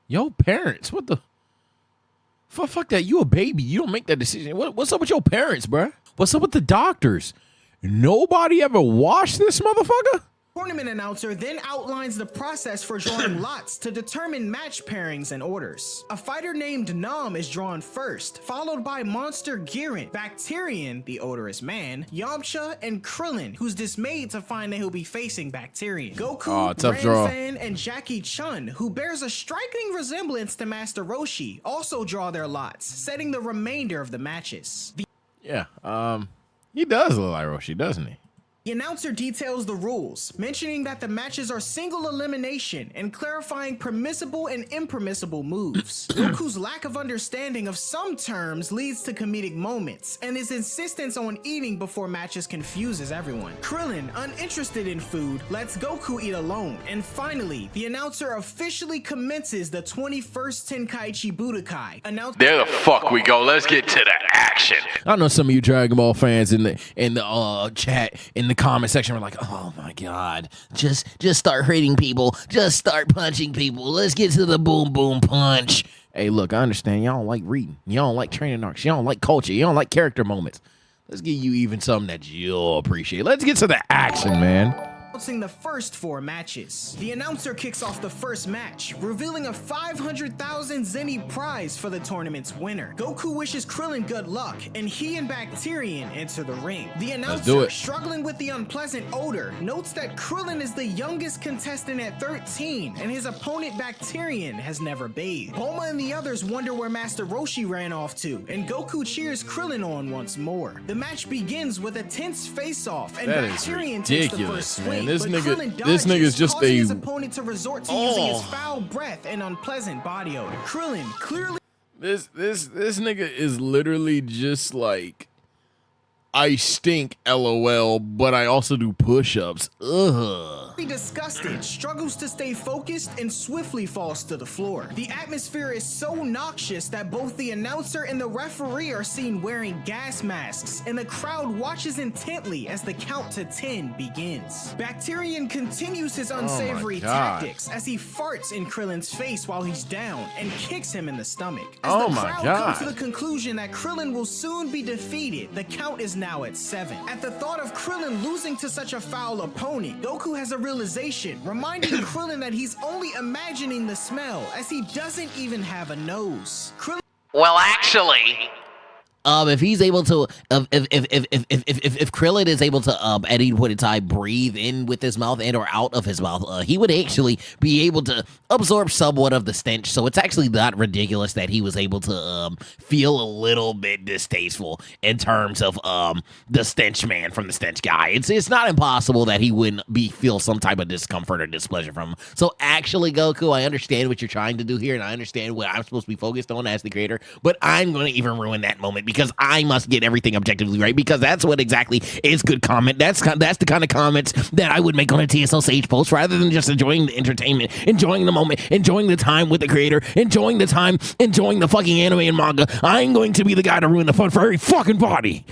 Yo, parents, what the? Fuck that. You a baby. You don't make that decision. What's up with your parents, bruh? What's up with the doctors? Nobody ever washed this motherfucker? Tournament announcer then outlines the process for drawing lots to determine match pairings and orders. A fighter named Nam is drawn first, followed by Monster Giran, Bacterian, the odorous man, Yamcha, and Krillin, who's dismayed to find that he'll be facing Bacterian. Goku, tough draw. Ranfan, and Jackie Chun, who bears a striking resemblance to Master Roshi, also draw their lots, setting the remainder of the matches. Yeah, he does look like Roshi, doesn't he? The announcer details the rules, mentioning that the matches are single elimination and clarifying permissible and impermissible moves. Goku's lack of understanding of some terms leads to comedic moments, and his insistence on eating before matches confuses everyone. Krillin, uninterested in food, lets Goku eat alone, and finally, the announcer officially commences the 21st Tenkaichi Budokai. There the fuck we go. Let's get to the action. I know some of you Dragon Ball fans in the chat, in the comment section are like, oh my god. Just start hurting people. Just start punching people. Let's get to the boom boom punch. Hey, look, I understand y'all don't like reading. Y'all don't like training arcs. Y'all don't like culture. You don't like character moments. Let's give you even something that you'll appreciate. Let's get to the action, man. Announcing the first 4 matches. The announcer kicks off the first match, revealing a 500,000 Zenny prize for the tournament's winner. Goku wishes Krillin good luck, and he and Bacterian enter the ring. The do announcer, it. struggling with the unpleasant odor, notes that Krillin is the youngest contestant at 13, and his opponent Bacterian has never bathed. Bulma and the others wonder where Master Roshi ran off to, and Goku cheers Krillin on once more. The match begins with a tense face-off, and That is Bacterian takes the ridiculous, first man. swing. This but nigga- Krillin this nigga's dodges, just causing a- his opponent to resort to using his foul breath and unpleasant body odor. Krillin clearly This nigga is literally just like I stink, LOL, but I also do push-ups. Ugh. Disgusted, struggles to stay focused, and swiftly falls to the floor. The atmosphere is so noxious that both the announcer and the referee are seen wearing gas masks, and the crowd watches intently as the count to 10 begins. Bacterian continues his unsavory tactics as he farts in Krillin's face while he's down and kicks him in the stomach. As the crowd comes to the conclusion that Krillin will soon be defeated, the count is now at 7. At the thought of Krillin losing to such a foul opponent, Goku has a realization, reminding Krillin that he's only imagining the smell, as he doesn't even have a nose. Well, actually, if he's able to, if Krillin is able to, at any point in time, breathe in with his mouth and or out of his mouth, he would actually be able to absorb somewhat of the stench. So it's actually not ridiculous that he was able to feel a little bit distasteful in terms of the stench man from the stench guy. It's not impossible that he wouldn't feel some type of discomfort or displeasure from him. So actually, Goku, I understand what you're trying to do here, and I understand what I'm supposed to be focused on as the creator, but I'm going to even ruin that moment because I must get everything objectively right, because that's what exactly is good comment. That's the kind of comments that I would make on a TSL Sage post, rather than just enjoying the entertainment, enjoying the moment, enjoying the time with the creator, enjoying the time, enjoying the fucking anime and manga. I'm going to be the guy to ruin the fun for every fucking body.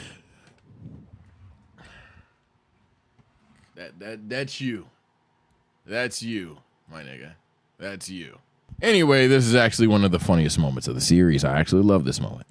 That's you. That's you, my nigga. That's you. Anyway, this is actually one of the funniest moments of the series. I actually love this moment.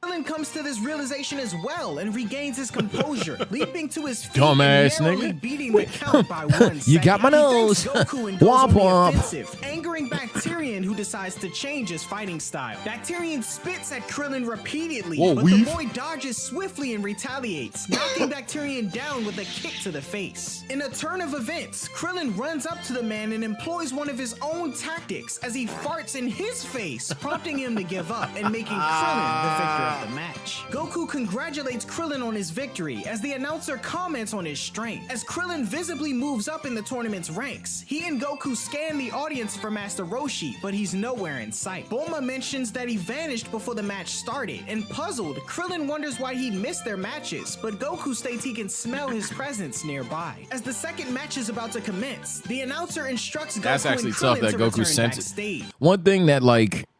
Krillin comes to this realization as well and regains his composure, leaping to his feet Dumbass and narrowly nigga. beating the count by 1 second. You got my nose. He thinks Goku and goes Womp on the womp. offensive, angering Bacterian, who decides to change his fighting style. Bacterian spits at Krillin repeatedly, Whoa, but weave. the boy dodges swiftly and retaliates, knocking Bacterian down with a kick to the face. In a turn of events, Krillin runs up to the man and employs one of his own tactics as he farts in his face, prompting him to give up and making Krillin the victor of the match. Goku congratulates Krillin on his victory as the announcer comments on his strength. As Krillin visibly moves up in the tournament's ranks, he and Goku scan the audience for Master Roshi, but he's nowhere in sight. Bulma mentions that he vanished before the match started, and puzzled, Krillin wonders why he missed their matches, but Goku states he can smell his presence nearby. As the second match is about to commence, the announcer instructs Goku That's actually and tough Krillin that to Goku return senses. backstage. One thing that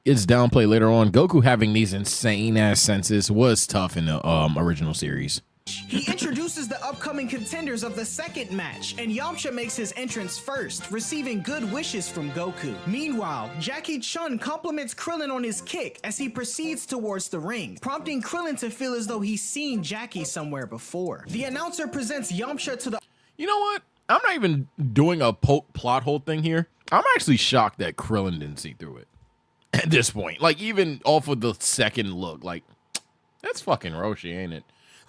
is downplayed later on, Goku having these insane ass senses was tough in the original series. He introduces the upcoming contenders of the second match, and Yamcha makes his entrance first, receiving good wishes from Goku. Meanwhile, Jackie Chun compliments Krillin on his kick as he proceeds towards the ring, prompting Krillin to feel as though he's seen Jackie somewhere before. The announcer presents Yamcha to the... You know what? I'm not even doing a plot hole thing here. I'm actually shocked that Krillin didn't see through it at this point. Like, even off of the second look, like, that's fucking Roshi, ain't it?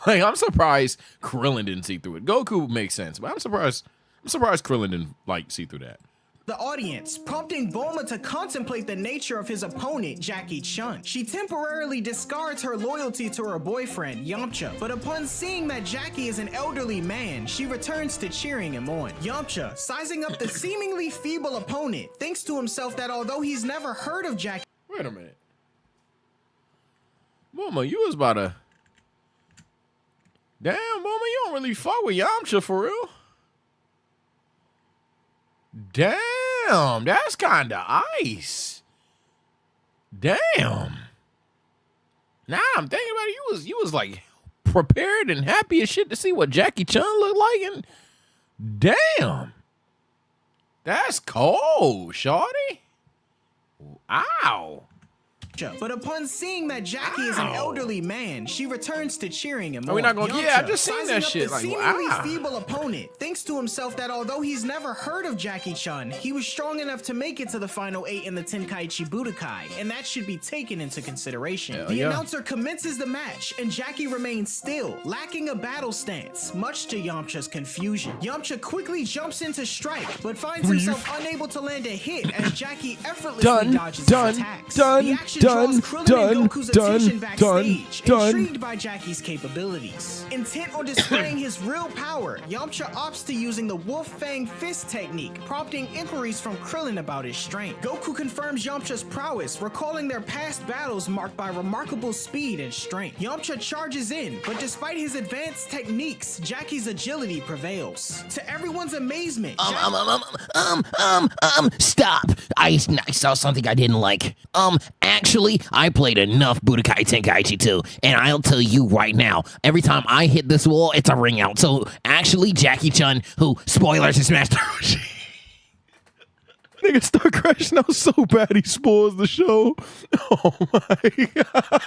Like, I'm surprised Krillin didn't see through it. Goku makes sense, but I'm surprised Krillin didn't, see through that. The audience, prompting Bulma to contemplate the nature of his opponent, Jackie Chun. She temporarily discards her loyalty to her boyfriend, Yamcha, but upon seeing that Jackie is an elderly man, she returns to cheering him on. Yamcha, sizing up the seemingly feeble opponent, thinks to himself that although he's never heard of Jackie... Wait a minute. Bulma, you was about to... Damn, Bulma, you don't really fuck with Yamcha for real. Damn, that's kind of ice. Damn. Now I'm thinking about it. You was like prepared and happy as shit to see what Jackie Chun looked like, and damn, that's cold, shorty. Ow. But upon seeing that Jackie is an elderly man, she returns to cheering him on. Are we not gonna? Yamcha, Yeah, I just seen that sizing shit. up the Like, seemingly wow. feeble opponent, thinks to himself that although he's never heard of Jackie Chun, he was strong enough to make it to the final 8 in the Tenkaichi Budokai, and that should be taken into consideration. Hell The yeah. announcer commences the match, and Jackie remains still, lacking a battle stance, much to Yamcha's confusion. Yamcha quickly jumps into strike, but finds himself unable to land a hit as Jackie effortlessly dodges his attacks. The action draws Krillin and Goku's attention backstage, intrigued by Jackie's capabilities. Intent on displaying his real power, Yamcha opts to using the Wolf Fang Fist technique, prompting inquiries from Krillin about his strength. Goku confirms Yamcha's prowess, recalling their past battles marked by remarkable speed and strength. Yamcha charges in, but despite his advanced techniques, Jackie's agility prevails. To everyone's amazement, Stop. I saw something I didn't like. Actually, I played enough Budokai Tenkaichi 2, and I'll tell you right now, every time I hit this wall, it's a ring out. So actually, Jackie-chan, who, spoilers, is Master Roshi. Nigga start crashing out so bad he spoils the show. Oh my god.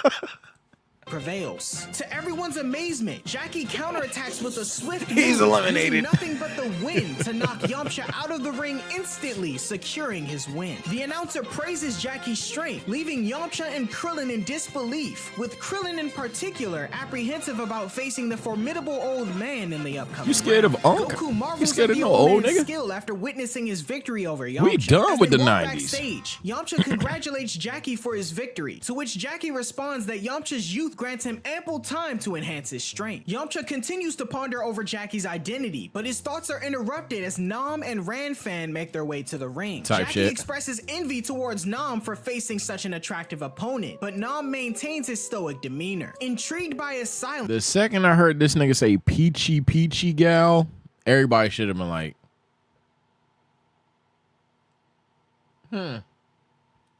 prevails. To everyone's amazement, Jackie counterattacks with a swift He's move, eliminated. using nothing but the wind to knock Yamcha out of the ring instantly, securing his win. The announcer praises Jackie's strength, leaving Yamcha and Krillin in disbelief, with Krillin in particular apprehensive about facing the formidable old man in the upcoming You scared round. of Unc? Goku You marvels scared at of the no old old man's nigga? skill after witnessing his victory over Yamcha. We done As with they the walk 90s. Backstage, Yamcha congratulates Jackie for his victory, to which Jackie responds that Yamcha's youth grants him ample time to enhance his strength. Yamcha continues to ponder over Jackie's identity, but his thoughts are interrupted as Nam and Ranfan make their way to the ring. Type Jackie shit. expresses envy towards Nam for facing such an attractive opponent, but Nam maintains his stoic demeanor. Intrigued by his silence, The second I heard this nigga say peachy peachy gal, everybody should have been like,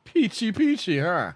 peachy peachy, huh?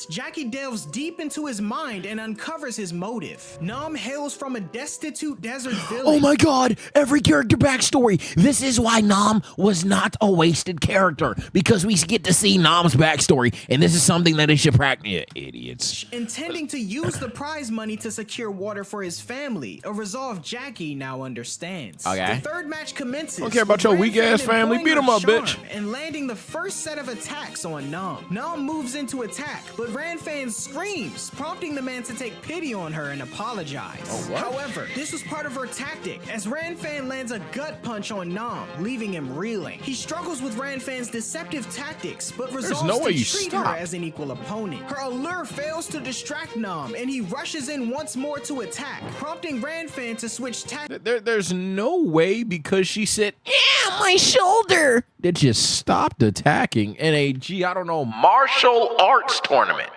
Jackie delves deep into his mind and uncovers his motive. Nam hails from a destitute desert village. Oh my god, every character backstory. This is why Nam was not a wasted character, because we get to see Nam's backstory, and this is something that they should practice. Yeah, idiots. Intending to use the prize money to secure water for his family, a resolve Jackie now understands. Okay. The third match commences. Don't care about with your weak ass Ranfan family. employing Beat 'em her up, bitch. charm and landing the first set of attacks on Nam. Nam moves into attack, but Ranfan screams, prompting the man to take pity on her and apologize. Oh, what? However, this was part of her tactic, as Ranfan lands a gut punch on Nam, leaving him reeling. He struggles with Ranfan's deceptive tactics, but resolves no way to you treat stop. her as an equal opponent. Her allure fails to distract Nam, and he rushes in once more to attack, prompting Ranfan to switch tactics. There's no way, because she said, yeah, my shoulder, that just stopped attacking in a, I don't know, Martial arts tournament.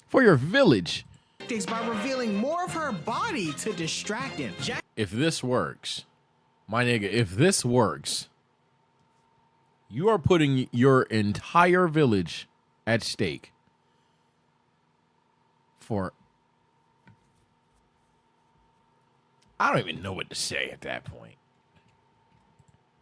for your village. By revealing more of her body to distract him. If this works, my nigga, if this works, you are putting your entire village at stake for, I don't even know what to say at that point.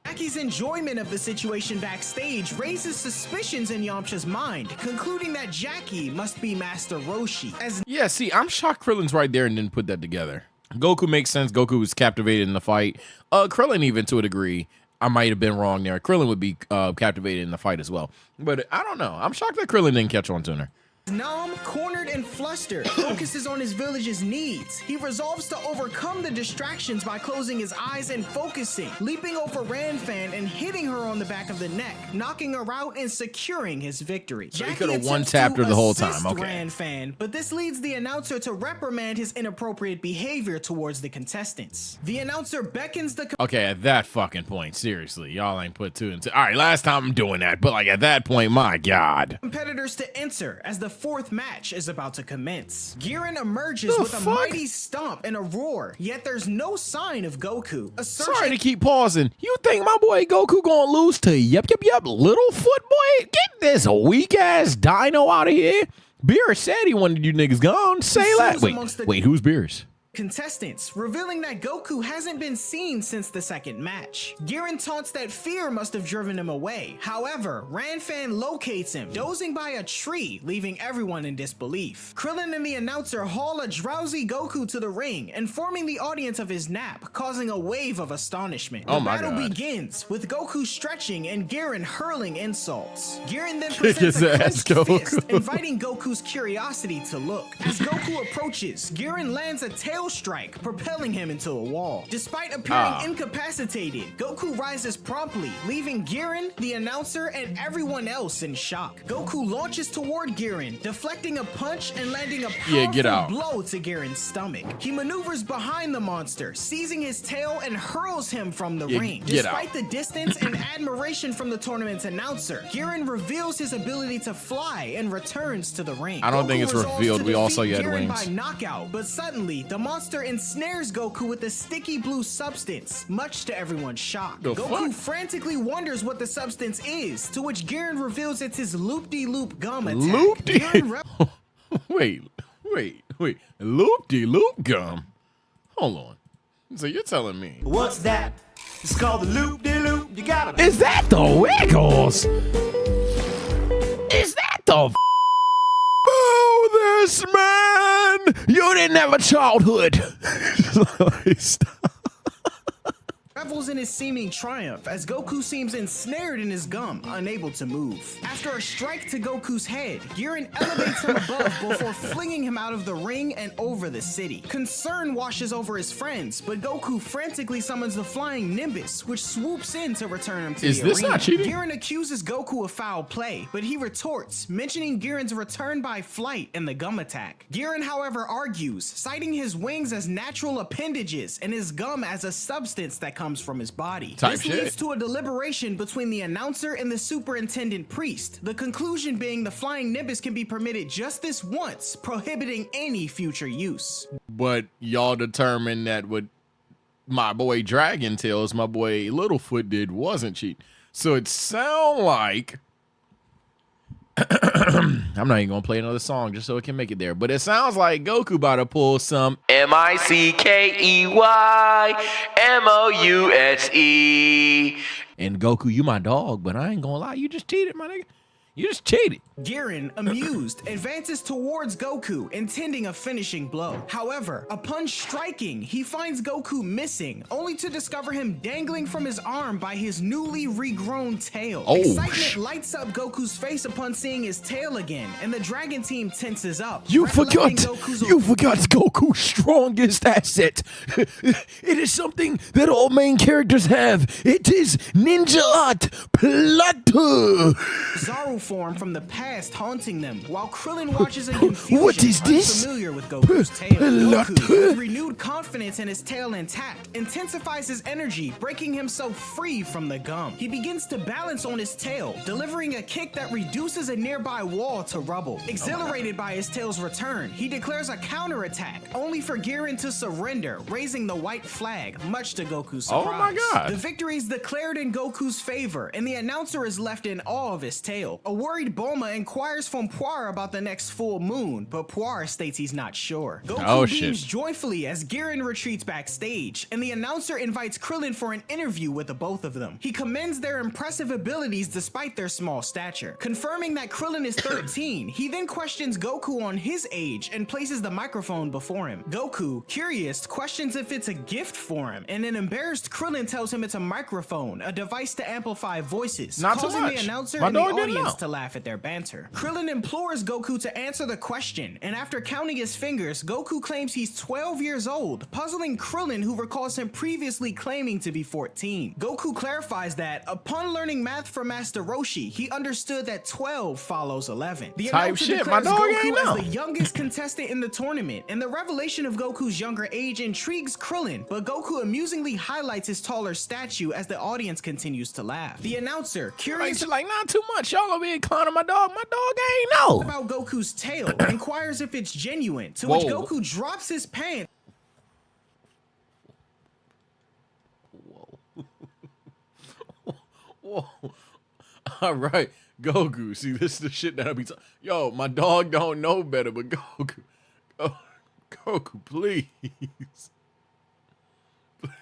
Jackie's enjoyment of the situation backstage raises suspicions in Yamcha's mind, concluding that Jackie must be Master Roshi. As Yeah, see, I'm shocked Krillin's right there and didn't put that together. Goku makes sense. Goku was captivated in the fight. Krillin, even to a degree, I might have been wrong there. Krillin would be captivated in the fight as well. But I don't know. I'm shocked that Krillin didn't catch on sooner. Nam, cornered and flustered, focuses on his village's needs. He resolves to overcome the distractions by closing his eyes and focusing, leaping over Ranfan and hitting her on the back of the neck, knocking her out and securing his victory. So he Jackie coulda attempts one-tapped her to the whole assist time, okay. Ranfan, but this leads the announcer to reprimand his inappropriate behavior towards the contestants. The announcer beckons the Okay, at that fucking point, seriously, y'all ain't put two and two. All right, last time I'm doing that, but like at that point, my God. competitors to enter as the fourth match is about to commence. Girin emerges The with a fuck? mighty stomp and a roar, yet there's no sign of Goku. A search Sorry to keep pausing. You think my boy Goku gonna lose to yep, Littlefoot boy? Get this weak ass dino out of here. Beerus said he wanted you niggas gone. Say that. amongst the- Wait, who's Beerus? contestants, revealing that Goku hasn't been seen since the second match. Girin taunts that fear must have driven him away. However, Ranfan locates him, dozing by a tree, leaving everyone in disbelief. Krillin and the announcer haul a drowsy Goku to the ring, informing the audience of his nap, causing a wave of astonishment. Oh The my battle God. begins, with Goku stretching and Girin hurling insults. Girin then Kick presents his a ass, clenched Goku. fist, inviting Goku's curiosity to look. As Goku approaches, Girin lands a tail tail strike, propelling him into a wall. Despite appearing incapacitated, Goku rises promptly, leaving Girin, the announcer, and everyone else in shock. Goku launches toward Girin, deflecting a punch and landing a powerful blow to Girin's stomach. He maneuvers behind the monster, seizing his tail and hurls him from the ring. Despite the distance and admiration from the tournament's announcer, Girin reveals his ability to fly and returns to the ring. I don't think it's revealed. We all saw you had wings. By knockout, but suddenly the monster ensnares Goku with a sticky blue substance, much to everyone's shock. Goku frantically wonders what the substance is, to which Girin reveals it's his loop-de-loop gum attack. Wait. Loop-de-loop gum? Hold on. So you're telling me. What's that? It's called the loop-de-loop. You gotta. Is that the Wiggles? Is that the Oh, this man! You didn't have a childhood. Stop. Revels in his seeming triumph as Goku seems ensnared in his gum, unable to move. After a strike to Goku's head, Girin elevates him above before flinging him out of the ring and over the city. Concern washes over his friends, but Goku frantically summons the flying Nimbus, which swoops in to return him to the arena. Is this not cheating? Girin accuses Goku of foul play, but he retorts, mentioning Girin's return by flight and the gum attack. Girin, however, argues, citing his wings as natural appendages and his gum as a substance that comes from his body. This leads to a deliberation between the announcer and the superintendent priest, the conclusion being the flying Nimbus can be permitted just this once, prohibiting any future use. But y'all determined that what my boy Dragon Tails, my boy Littlefoot did wasn't cheat. So it sound like I'm not even gonna play another song just so it can make it there. But it sounds like Goku about to pull some MICKEYMOUSE. And Goku, you my dog, but I ain't gonna lie, you just cheated, my nigga. You just cheated. Girin, amused, advances towards Goku, intending a finishing blow. However, upon striking, he finds Goku missing, only to discover him dangling from his arm by his newly regrown tail. Excitement lights up Goku's face upon seeing his tail again, and the Dragon Team tenses up. You forgot Goku's strongest asset. It is something that all main characters have. It is ninja art platter. Zaru form from the past haunting them, while Krillin watches in confusion, What is this? unfamiliar with Goku's tail. Goku, with renewed confidence and his tail intact, intensifies his energy, breaking himself free from the gum. He begins to balance on his tail, delivering a kick that reduces a nearby wall to rubble. Exhilarated by his tail's return, he declares a counterattack, only for Girin to surrender, raising the white flag, much to Goku's surprise. Oh my God. The victory is declared in Goku's favor, and the announcer is left in awe of his tail. A worried Bulma inquires from Puar about the next full moon, but Puar states he's not sure. Goku beams joyfully as Girin retreats backstage, and the announcer invites Krillin for an interview with the both of them. He commends their impressive abilities despite their small stature. Confirming that Krillin is 13, he then questions Goku on his age and places the microphone before him. Goku, curious, questions if it's a gift for him, and an embarrassed Krillin tells him it's a microphone, a device to amplify voices, causing the announcer and the audience to laugh at their banter. Krillin implores Goku to answer the question, and after counting his fingers, Goku claims he's 12 years old, puzzling Krillin, who recalls him previously claiming to be 14. Goku clarifies that, upon learning math from Master Roshi, he understood that 12 follows 11. The announcer declares Goku as the youngest contestant in the tournament, and the revelation of Goku's younger age intrigues Krillin, but Goku amusingly highlights his taller statue as the audience continues to laugh. The announcer, curious like not too much, y'all gonna be clowning my dog ain't know about Goku's tail, inquires if it's genuine, to which Goku drops his pants. Whoa. All right, Goku. See, this is the shit that I be talking. Yo, my dog don't know better, but Goku. Goku, please.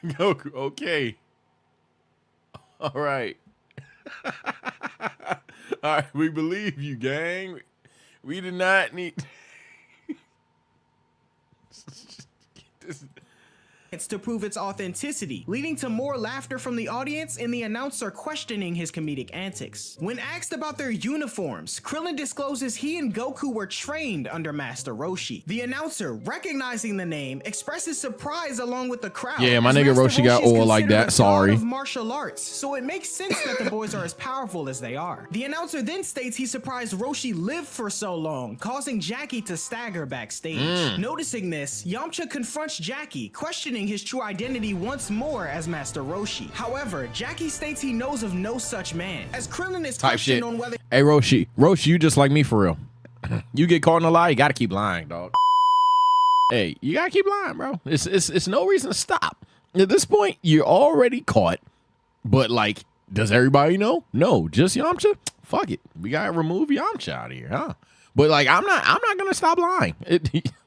Goku, okay. All right. All right, we believe you, gang. We did not need. to prove its authenticity, leading to more laughter from the audience and the announcer questioning his comedic antics. When asked about their uniforms, Krillin discloses he and Goku were trained under Master Roshi. The announcer, recognizing the name, expresses surprise along with the crowd. Yeah, my as nigga Master Roshi got is oil like considered that, a sorry. god of martial arts, so it makes sense that the boys are as powerful as they are. The announcer then states he's surprised Roshi lived for so long, causing Jackie to stagger backstage. Noticing this, Yamcha confronts Jackie, questioning his true identity once more as Master Roshi. However, Jackie states he knows of no such man, as Krillin is Type questioned shit. on whether Hey, Roshi, you just like me for real. You get caught in a lie, you gotta keep lying, dog. Hey, you gotta keep lying, bro. It's no reason to stop. At this point, you're already caught. But like, does everybody know? No, just Yamcha. Fuck it, we gotta remove Yamcha out of here, huh? But like, I'm not gonna stop lying.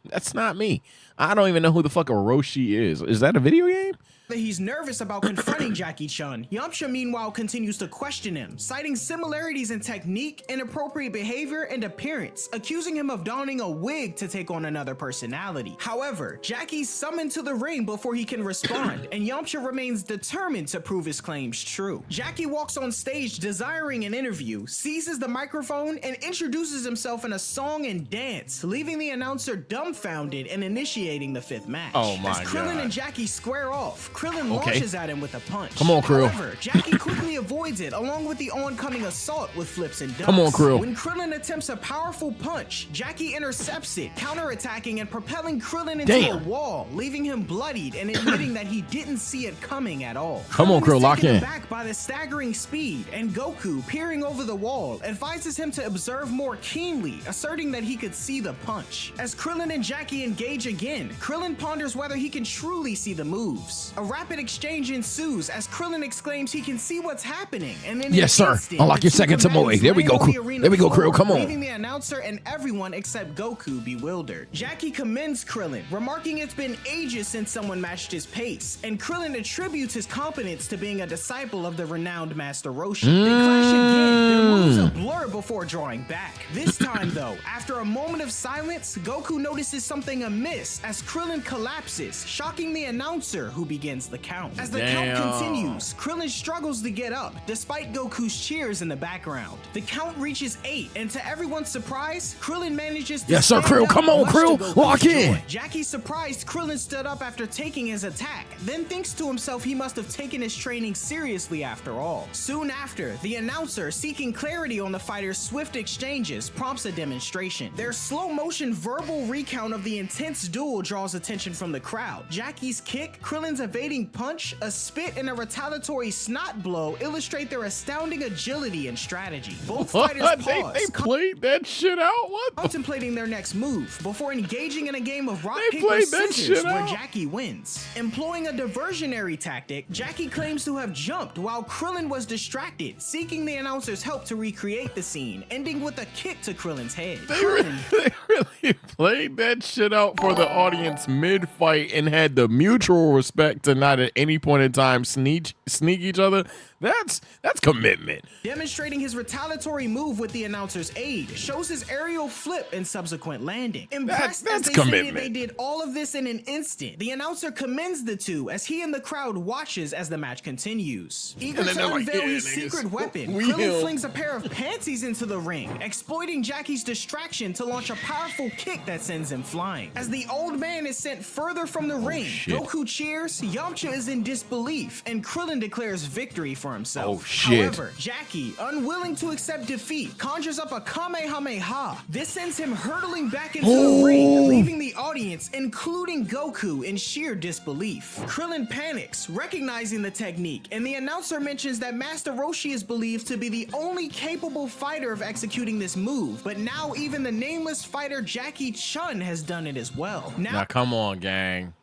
That's not me. I don't even know who the fuck a Roshi is. Is that a video game? he's nervous about confronting Jackie-chun. Yamcha, meanwhile, continues to question him, citing similarities in technique, inappropriate behavior, and appearance, accusing him of donning a wig to take on another personality. However, Jackie's summoned to the ring before he can respond, and Yamcha remains determined to prove his claims true. Jackie walks on stage desiring an interview, seizes the microphone, and introduces himself in a song and dance, leaving the announcer dumbfounded and initiating the fifth match. Oh my As Krillin God. and Jackie square off, Krillin Okay. launches at him with a punch. Come on, Krill. However, Jackie quickly avoids it, along with the oncoming assault with flips and dunks. Come on, Krill. When Krillin attempts a powerful punch, Jackie intercepts it, counterattacking and propelling Krillin into Damn. a wall, leaving him bloodied and admitting that he didn't see it coming at all. Come on, Krill, is lock taken in. aback by the staggering speed, and Goku, peering over the wall, advises him to observe more keenly, asserting that he could see the punch. As Krillin and Jackie engage again, Krillin ponders whether he can truly see the moves. A rapid exchange ensues as Krillin exclaims he can see what's happening, and in Yes, an sir. instant, Unlock the your two second Tomoe. combatants There we land go, on the Krill. arena There we go, floor, Krill. Come on. leaving the announcer and everyone except Goku bewildered. Jackie commends Krillin, remarking it's been ages since someone matched his pace, and Krillin attributes his competence to being a disciple of the renowned Master Roshi. They clash again, their moves a blur before drawing back. This time though, after a moment of silence, Goku notices something amiss as Krillin collapses, shocking the announcer, who begins the count. As the count Damn. continues, Krillin struggles to get up, despite Goku's cheers in the background. The count reaches 8, and to everyone's surprise, Krillin manages to Yes, sir, stand Krill. up, Come on, much to Krill. Goku's Lock in. joy. Jackie's surprised Krillin stood up after taking his attack, then thinks to himself he must have taken his training seriously after all. Soon after, the announcer, seeking clarity on the fighters' swift exchanges, prompts a demonstration. Their slow-motion verbal recount of the intense duel draws attention from the crowd. Jackie's kick, Krillin's evading punch, a spit, and a retaliatory snot blow illustrate their astounding agility and strategy. Both fighters pause, they played that shit out? What the contemplating their next move before engaging in a game of rock, They paper, played that scissors shit where out. Jackie wins. Employing a diversionary tactic, Jackie claims to have jumped while Krillin was distracted, seeking the announcer's help to recreate the scene, ending with a kick to Krillin's head. They really played that shit out for the audience mid-fight and had the mutual respect to not at any point in time sneak each other. That's commitment. Demonstrating his retaliatory move with the announcer's aid, shows his aerial flip and subsequent landing. Impressed That's as they commitment. stated they did all of this in an instant, the announcer commends the two as he and the crowd watches as the match continues. Eager And then to they're like, unveil "Yeah, his niggas, secret weapon, we Krillin him." flings a pair of panties into the ring, exploiting Jackie's distraction to launch a powerful kick that sends him flying. As the old man is sent further from the ring, shit. Goku cheers, Yamcha is in disbelief, and Krillin declares victory for himself. Oh, shit. However, Jackie, unwilling to accept defeat, conjures up a Kamehameha. This sends him hurtling back into the ring, leaving the audience, including Goku, in sheer disbelief. Krillin panics, recognizing the technique, and the announcer mentions that Master Roshi is believed to be the only capable fighter of executing this move, but now even the nameless fighter Jackie-chun has done it as well. Now come on, gang.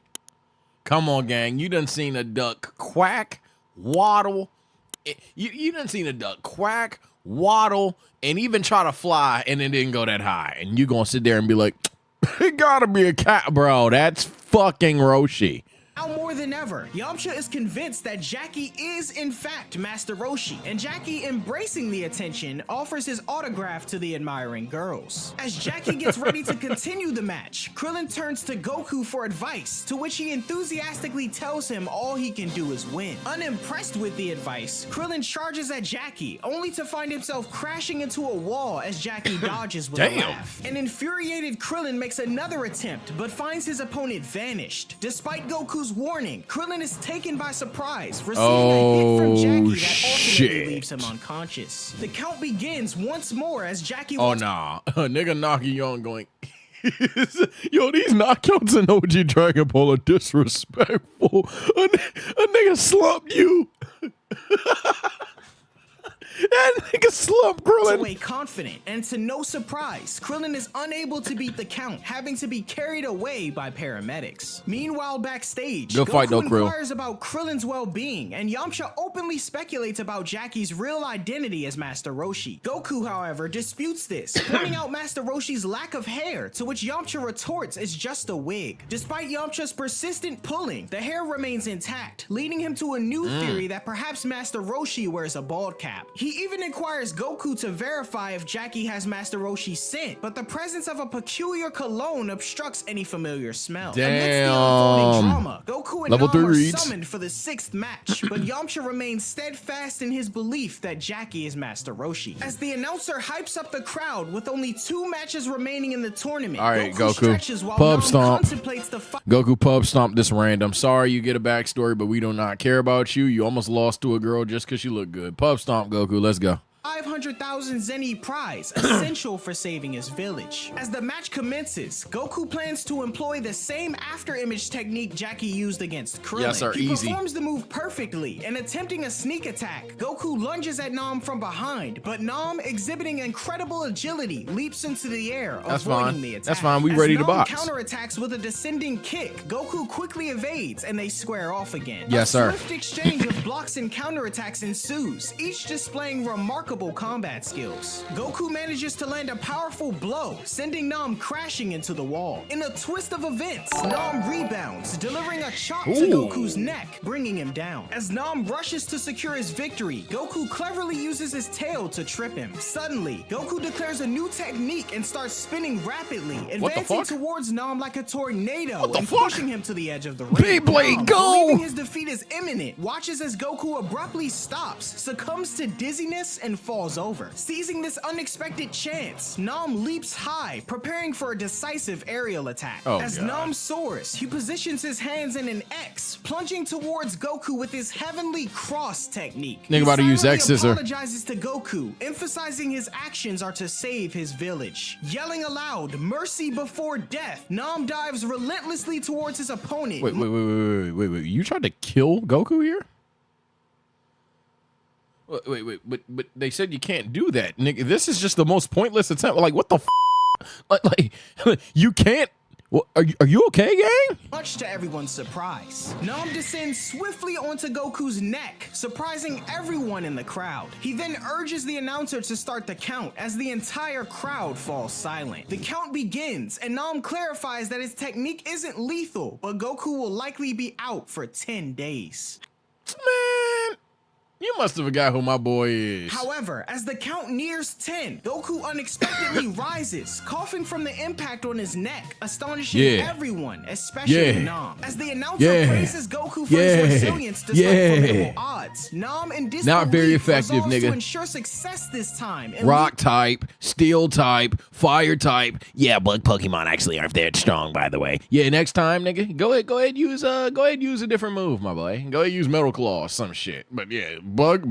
Come on, gang. You done seen a duck quack, waddle. You done seen a duck quack, waddle, and even try to fly, and it didn't go that high. And you gonna sit there and be like, it gotta be a cat, bro. That's fucking Roshi. Now more than ever, Yamcha is convinced that Jackie is in fact Master Roshi, and Jackie, embracing the attention, offers his autograph to the admiring girls. As Jackie gets ready to continue the match, Krillin turns to Goku for advice, to which he enthusiastically tells him all he can do is win. Unimpressed with the advice, Krillin charges at Jackie, only to find himself crashing into a wall as Jackie dodges with a laugh. An infuriated Krillin makes another attempt, but finds his opponent vanished. Despite Goku's warning, Krillin is taken by surprise, receiving a hit from Jackie that ultimately leaves him unconscious. The count begins once more as Jackie Oh, nah. A nigga knocking you on going, yo, these knockouts in OG Dragon Ball are disrespectful. A nigga slumped you. That nigga slumped Krillin. Away confident, and to no surprise, Krillin is unable to beat the count, having to be carried away by paramedics. Meanwhile, backstage, Good fight, Goku Krill. inquires about Krillin's well-being, and Yamcha openly speculates about Jackie's real identity as Master Roshi. Goku, however, disputes this, pointing out Master Roshi's lack of hair, to which Yamcha retorts it's just a wig. Despite Yamcha's persistent pulling, the hair remains intact, leading him to a new theory that perhaps Master Roshi wears a bald cap. He even inquires Goku to verify if Jackie has Master Roshi's scent, but the presence of a peculiar cologne obstructs any familiar smell. Damn. Amidst the unfolding drama, Goku and Level Nam 3 are reads. summoned for the 6th match, but Yamcha remains steadfast in his belief that Jackie is Master Roshi. As the announcer hypes up the crowd with only 2 matches remaining in the tournament, All right, Goku. stretches while Pub Nam stomp. contemplates the fight. Goku pub stomp this random. Sorry you get a backstory, but we do not care about you. You almost lost to a girl just because you look good. Pub stomp, Goku. Let's go. 500,000 Zeni prize, essential for saving his village. As the match commences, Goku plans to employ the same after-image technique Jackie used against Krillin. Yes, sir, he easy. performs the move perfectly, and attempting a sneak attack, Goku lunges at Nam from behind, but Nam, exhibiting incredible agility, leaps into the air, That's avoiding fine. the attack. That's fine. We As ready to Nam box. counterattacks with a descending kick, Goku quickly evades, and they square off again. Yes, sir. A swift exchange of blocks and counterattacks ensues, each displaying remarkable combat skills. Goku manages to land a powerful blow, sending Nam crashing into the wall. In a twist of events, Nam rebounds, delivering a chop to Goku's neck, bringing him down. As Nam rushes to secure his victory, Goku cleverly uses his tail to trip him. Suddenly, Goku declares a new technique and starts spinning rapidly, advancing towards Nam like a tornado and pushing him to the edge of the ring. Beyblade, Nam, go! believing his defeat is imminent, watches as Goku abruptly stops, succumbs to dizziness, and falls over. Seizing this unexpected chance, Nam leaps high, preparing for a decisive aerial attack. Oh, As God. Nam soars, he positions his hands in an X, plunging towards Goku with his heavenly cross technique. Nigga about to use X He scissor. apologizes to Goku, emphasizing his actions are to save his village. Yelling aloud, mercy before death, Nam dives relentlessly towards his opponent. Wait. You tried to kill Goku here? Wait. But they said you can't do that, nigga. This is just the most pointless attempt. Like, what the like, you can't. Well, are you okay, gang? Much to everyone's surprise, Nam descends swiftly onto Goku's neck, surprising everyone in the crowd. He then urges the announcer to start the count as the entire crowd falls silent. The count begins, and Nam clarifies that his technique isn't lethal, but Goku will likely be out for 10 days. Man, you must have forgot who my boy is. However, as the count nears 10, Goku unexpectedly rises, coughing from the impact on his neck, astonishing everyone, especially Nam. As the announcer praises Goku for his resilience despite formidable odds, Nam in disbelief Not very effective, resolves nigga. to ensure success this time. And Rock type, steel type, fire type. Yeah, bug Pokemon actually aren't that strong, by the way. Yeah, next time, nigga, go ahead, use a different move, my boy. Go ahead, use Metal Claw or some shit. But yeah, bug.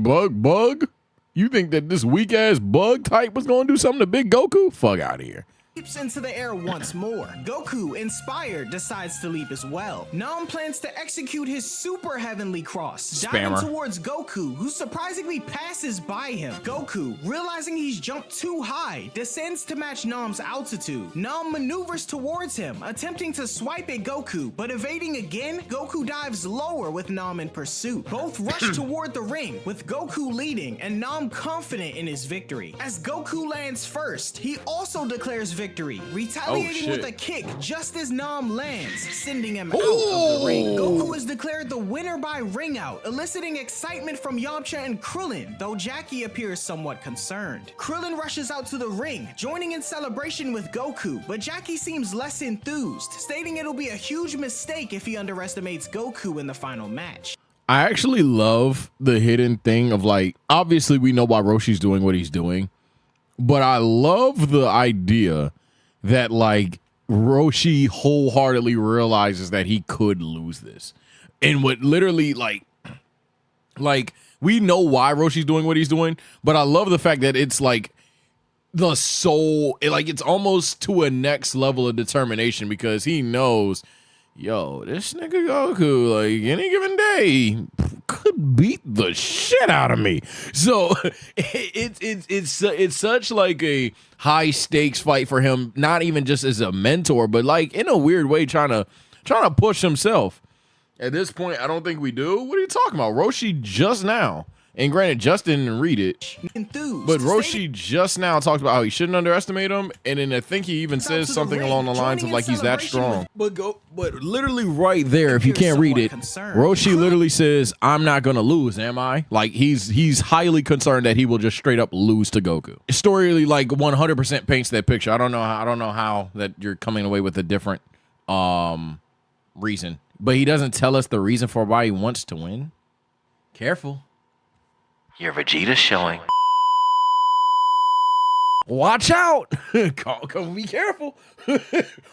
You think that this weak ass bug type was gonna do something to Big Goku? Fuck out of here. leaps into the air once more. Goku, inspired, decides to leap as well. Nam plans to execute his super heavenly cross, diving towards Goku, who surprisingly passes by him. Goku, realizing he's jumped too high, descends to match Nam's altitude. Nam maneuvers towards him, attempting to swipe at Goku, but evading again, Goku dives lower with Nam in pursuit. Both rush toward the ring, with Goku leading and Nam confident in his victory. As Goku lands first, he also declares victory, retaliating with shit. a kick just as Nam lands, sending him out of the ring. Goku is declared the winner by ring out, eliciting excitement from Yamcha and Krillin, though Jackie appears somewhat concerned. Krillin rushes out to the ring, joining in celebration with Goku, but Jackie seems less enthused, stating it'll be a huge mistake if he underestimates Goku in the final match. I actually love the hidden thing of, like, obviously we know why Roshi's doing what he's doing, but I love the idea that, like, Roshi wholeheartedly realizes that he could lose this. And what literally, like we know why Roshi's doing what he's doing, but I love the fact that it's like the soul, it's almost to a next level of determination, because he knows, yo, this nigga Goku, like, any given day could beat the shit out of me. So it's such like a high stakes fight for him, not even just as a mentor, but like in a weird way trying to push himself. At this point, I don't think we do. What are you talking about? Roshi just now, and granted, Justin didn't read it, but Roshi just now talked about how he shouldn't underestimate him, and then I think he even says something along the lines of like he's that strong. But literally right there, if you can't read it, Roshi literally says, "I'm not gonna lose, am I?" Like he's highly concerned that he will just straight up lose to Goku. Story like 100% paints that picture. I don't know how that you're coming away with a different reason, but he doesn't tell us the reason for why he wants to win. Careful. Your Vegeta's showing. Watch out. Come be careful.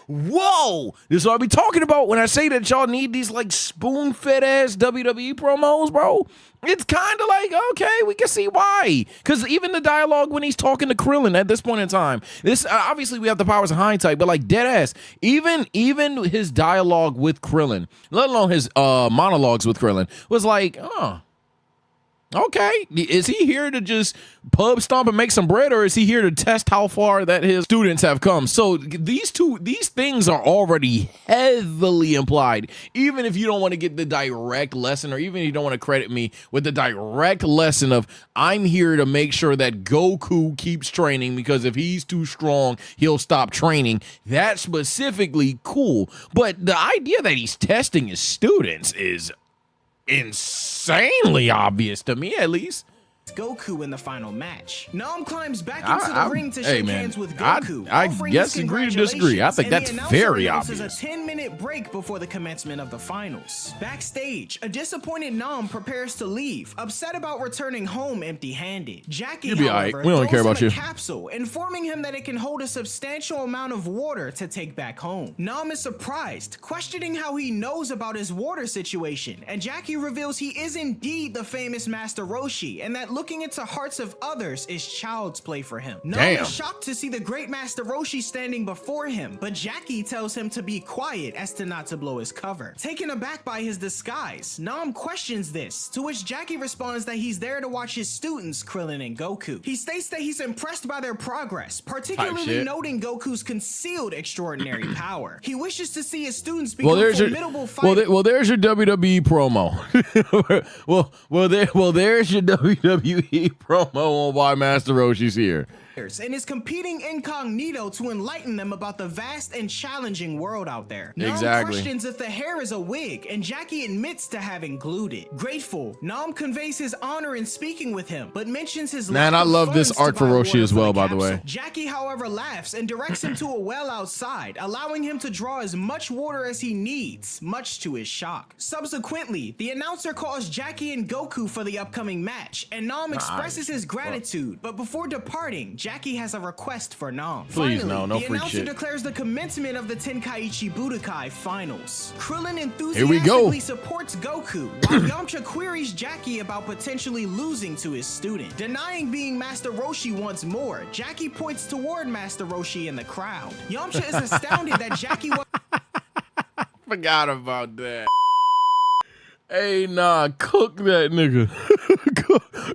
Whoa. This is what I be talking about when I say that y'all need these like spoon-fed ass WWE promos, bro. It's kind of like, okay, we can see why. Because even the dialogue when he's talking to Krillin at this point in time, this obviously we have the powers of hindsight, but like dead ass, even his dialogue with Krillin, let alone his monologues with Krillin, was like, oh, okay, is he here to just pub stomp and make some bread, or is he here to test how far that his students have come? So these things are already heavily implied, even if you don't want to get the direct lesson, or even if you don't want to credit me with the direct lesson of I'm here to make sure that Goku keeps training, because if he's too strong, he'll stop training. That's specifically cool. But the idea that he's testing his students is insanely obvious to me, at least. Goku in the final match. Nam climbs back into the ring to shake hands with Goku. I guess agree to disagree. I think that's very obvious. A 10-minute break before the commencement of the finals. Backstage, a disappointed Nam prepares to leave, upset about returning home empty-handed. Jackie, however, we don't care about you. Capsule, informing him that it can hold a substantial amount of water to take back home. Nam is surprised, questioning how he knows about his water situation, and Jackie reveals he is indeed the famous Master Roshi, and that looking into hearts of others is child's play for him. Nam is shocked to see the great Master Roshi standing before him, but Jackie tells him to be quiet as to not to blow his cover. Taken aback by his disguise, Nam questions this, to which Jackie responds that he's there to watch his students, Krillin and Goku. He states that he's impressed by their progress, particularly noting Goku's concealed extraordinary power. He wishes to see his students become formidable fighters. Well, there's your WWE promo. There's your WWE promo on why Master Roshi's here. And is competing incognito to enlighten them about the vast and challenging world out there. Nam questions if the hair is a wig, and Jackie admits to having glued it. Grateful, Nam conveys his honor in speaking with him, but mentions his man, I love this art for Roshi as well, by the way. Jackie, however, laughs and directs him to a well outside, allowing him to draw as much water as he needs, much to his shock. Subsequently, the announcer calls Jackie and Goku for the upcoming match, and Nam expresses his gratitude, but before departing, Jackie has a request for Nam. Please, Finally, no the free announcer shit. declares the commencement of the Tenkaichi Budokai finals. Krillin Here we go. enthusiastically supports Goku, while Yamcha queries Jackie about potentially losing to his student. Denying being Master Roshi once more, Jackie points toward Master Roshi in the crowd. Yamcha is astounded that Jackie Forgot about that. Hey, nah, cook that nigga.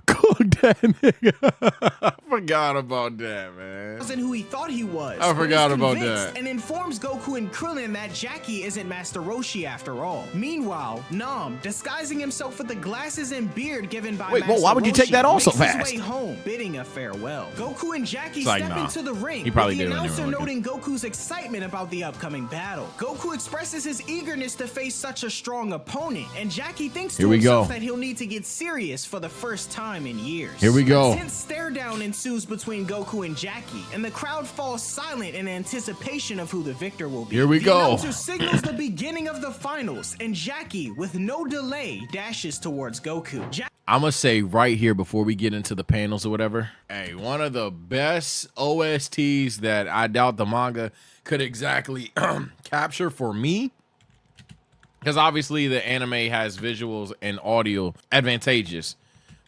cook that nigga. I forgot about that, man. Wasn't who he thought he was. I but forgot is about convinced that. And informs Goku and Krillin that Jackie isn't Master Roshi after all. Meanwhile, Nam, disguising himself with the glasses and beard given by Wait, Master whoa, why would you take Roshi, that off so makes his fast? way home, bidding a farewell. Goku and Jackie It's like, step nah. into the ring. He probably with did the when they were announcer looking. noting Goku's excitement about the upcoming battle. Goku expresses his eagerness to face such a strong opponent, and Jackie thinks to Here we himself go. that he'll need to get serious for the first time in years. Here we go. A tense stare down ensues between Goku and Jackie, and the crowd falls silent in anticipation of who the victor will be. Here we the go. announcer signals the beginning of the finals, and Jackie, with no delay, dashes towards Goku. I'm gonna say right here before we get into the panels or whatever. Hey, one of the best OSTs that I doubt the manga could exactly capture for me, because obviously the anime has visuals and audio advantageous.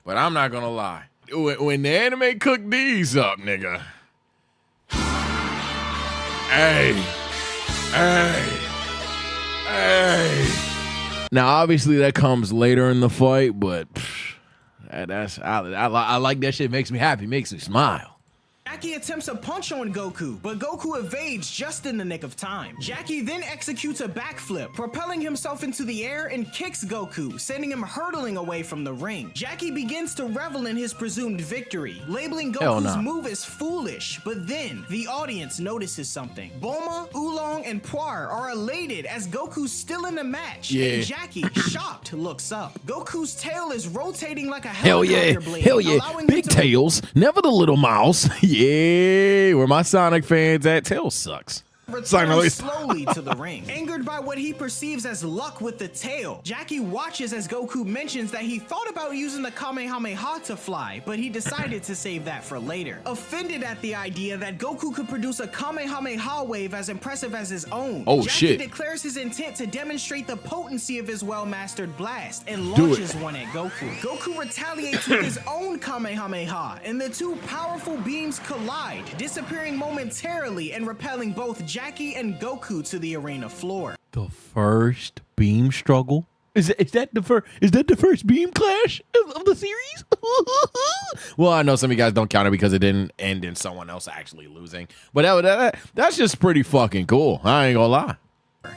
But I'm not gonna lie, when the anime cooked these up, nigga. Hey, hey. Now, obviously, that comes later in the fight, but I like that shit. Makes me happy, makes me smile. Jackie attempts a punch on Goku, but Goku evades just in the nick of time. Jackie then executes a backflip, propelling himself into the air and kicks Goku, sending him hurtling away from the ring. Jackie begins to revel in his presumed victory, labeling Hell Goku's nah. move as foolish, but then the audience notices something. Bulma, Oolong, and Puar are elated as Goku's still in the match, Yeah. and Jackie, shocked, looks up. Goku's tail is rotating like a Hell yeah. helicopter blade, Hell yeah. allowing him Big to tails, never the little mouse. Yeah, where my Sonic fans at? Tail sucks. returns slowly to the ring. Angered by what he perceives as luck with the tail, Jackie watches as Goku mentions that he thought about using the Kamehameha to fly, but he decided to save that for later. Offended at the idea that Goku could produce a Kamehameha wave as impressive as his own, Oh, Jackie shit. declares his intent to demonstrate the potency of his well-mastered blast and Do launches it. one at Goku. Goku retaliates with his own Kamehameha, and the two powerful beams collide, disappearing momentarily and repelling both Jackie and Goku to the arena floor. The first beam struggle. Is that the first beam clash of the series? Well, I know some of you guys don't count it because it didn't end in someone else actually losing, but that's just pretty fucking cool. I ain't gonna lie.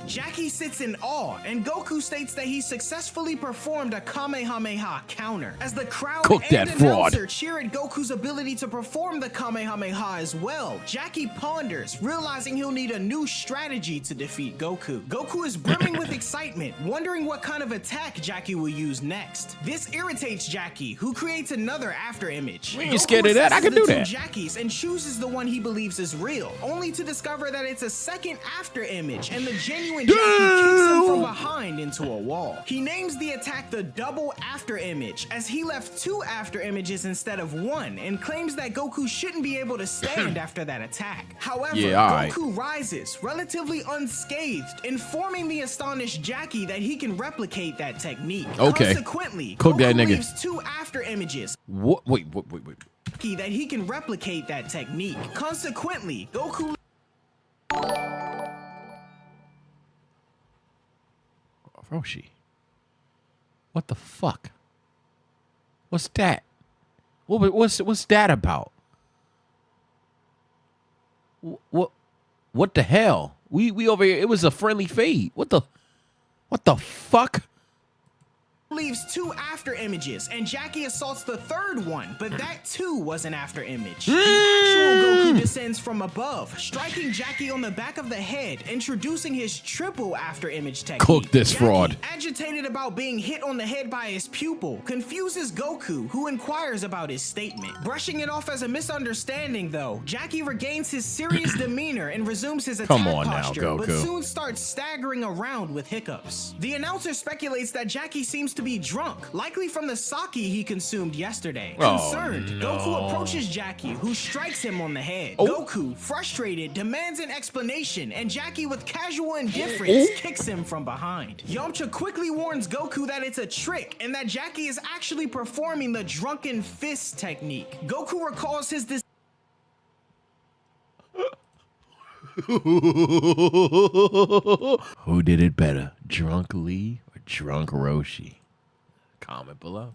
Jackie sits in awe, and Goku states that he successfully performed a Kamehameha counter. As the crowd Cook and that fraud. announcer cheer at Goku's ability to perform the Kamehameha as well, Jackie ponders, realizing he'll need a new strategy to defeat Goku. Goku is brimming with excitement, wondering what kind of attack Jackie will use next. This irritates Jackie, who creates another after image. We ain't scared of that. I can do that. Jackies and chooses the one he believes is real, only to discover that it's a second after image, and the genuine Jackie kicks him from behind into a wall. He names the attack the double after image, as he left two after images instead of one, and claims that Goku shouldn't be able to stand after that attack. However, Yeah, all right. Goku rises, relatively unscathed, informing the astonished Jackie that he can replicate that technique. Okay. Consequently, Cook that Goku nigga. leaves two after images, What? Wait. that he can replicate that technique. Consequently, Goku Roshi. What the fuck? What's that? What's that about? What the hell? We over here. It was a friendly fade. What the fuck? leaves two after images, and Jackie assaults the third one, but that too was an after image. The actual Goku descends from above, striking Jackie on the back of the head, introducing his triple after image technique. Cook this Jackie, fraud. agitated about being hit on the head by his pupil, confuses Goku, who inquires about his statement. Brushing it off as a misunderstanding, though, Jackie regains his serious demeanor and resumes his attack Come on now, posture, but Goku. soon starts staggering around with hiccups. The announcer speculates that Jackie seems to be drunk, likely from the sake he consumed yesterday. Oh, Concerned, no. Goku approaches Jackie, who strikes him on the head. Goku, frustrated, demands an explanation, and Jackie, with casual indifference, kicks him from behind. Yamcha quickly warns Goku that it's a trick and that Jackie is actually performing the drunken fist technique. Goku recalls his Who did it better, Drunk Lee or Drunk Roshi? Comment below.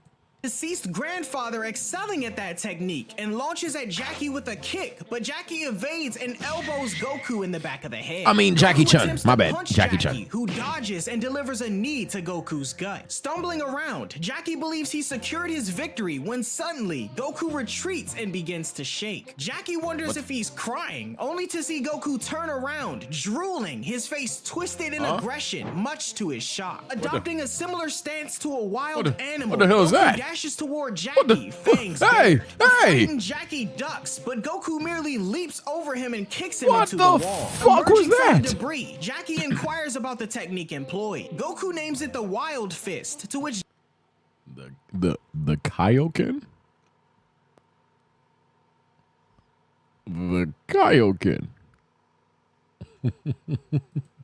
deceased grandfather excelling at that technique and launches at Jackie with a kick, but Jackie evades and elbows Goku in the back of the head. I mean, Jackie Goku Chun. attempts My to bad. punch Jackie Chun. who dodges and delivers a knee to Goku's gut. Stumbling around, Jackie believes he secured his victory when suddenly Goku retreats and begins to shake. Jackie wonders if he's crying, only to see Goku turn around, drooling, his face twisted in aggression, much to his shock. Adopting a similar stance to a wild animal, what the hell is Goku that? dashes toward Jackie, fangs Hey, bared. The hey! frightened Jackie ducks, but Goku merely leaps over him and kicks him What into the the wall. fuck was Emerging from that? debris, Jackie inquires about the technique employed. Goku names it the Wild Fist, to which The Kaioken? The Kaioken.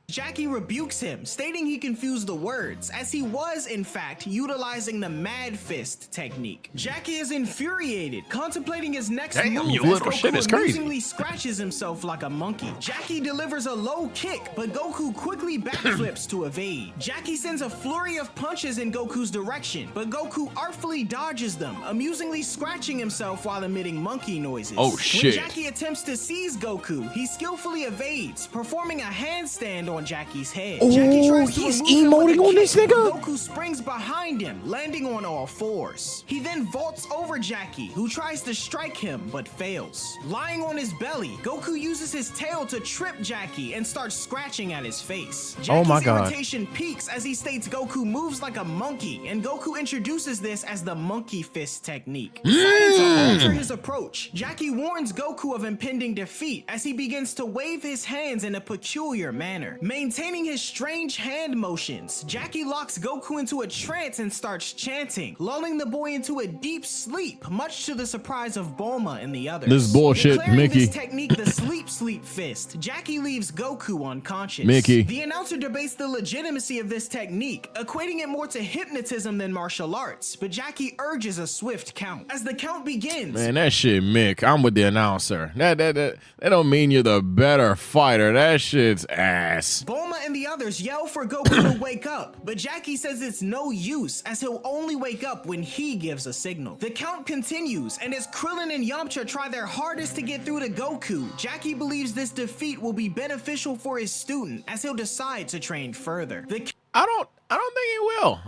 Jackie rebukes him, stating he confused the words, as he was, in fact, utilizing the Mad Fist technique. Jackie is infuriated, contemplating his next Damn, move you as little Goku shit is crazy. amusingly scratches himself like a monkey. Jackie delivers a low kick, but Goku quickly backflips to evade. Jackie sends a flurry of punches in Goku's direction, but Goku artfully dodges them, amusingly scratching himself while emitting monkey noises. Oh, When shit. Jackie attempts to seize Goku, he skillfully evades, performing a handstand on Jackie's head. Oh, Jackie tries to he's remove him with a emoting on this kick, nigga? but Goku springs behind him, landing on all fours. He then vaults over Jackie, who tries to strike him, but fails. Lying on his belly, Goku uses his tail to trip Jackie and starts scratching at his face. Jackie's Oh my God. irritation peaks as he states Goku moves like a monkey, and Goku introduces this as the monkey fist technique. Deciding to alter his approach, Jackie warns Goku of impending defeat as he begins to wave his hands in a peculiar manner. Maintaining his strange hand motions, Jackie locks Goku into a trance and starts chanting, lulling the boy into a deep sleep, much to the surprise of Bulma and the others. This bullshit, Declaring Mickey. this technique the sleep fist, Jackie leaves Goku unconscious. Mickey. The announcer debates the legitimacy of this technique, equating it more to hypnotism than martial arts, but Jackie urges a swift count. As the count begins, Man, that shit, Mick. I'm with the announcer. That don't mean you're the better fighter. That shit's ass. Bulma and the others yell for Goku to wake up, but Jackie says it's no use as he'll only wake up when he gives a signal. The count continues, and as Krillin and Yamcha try their hardest to get through to Goku, Jackie believes this defeat will be beneficial for his student as he'll decide to train further. I don't think he will.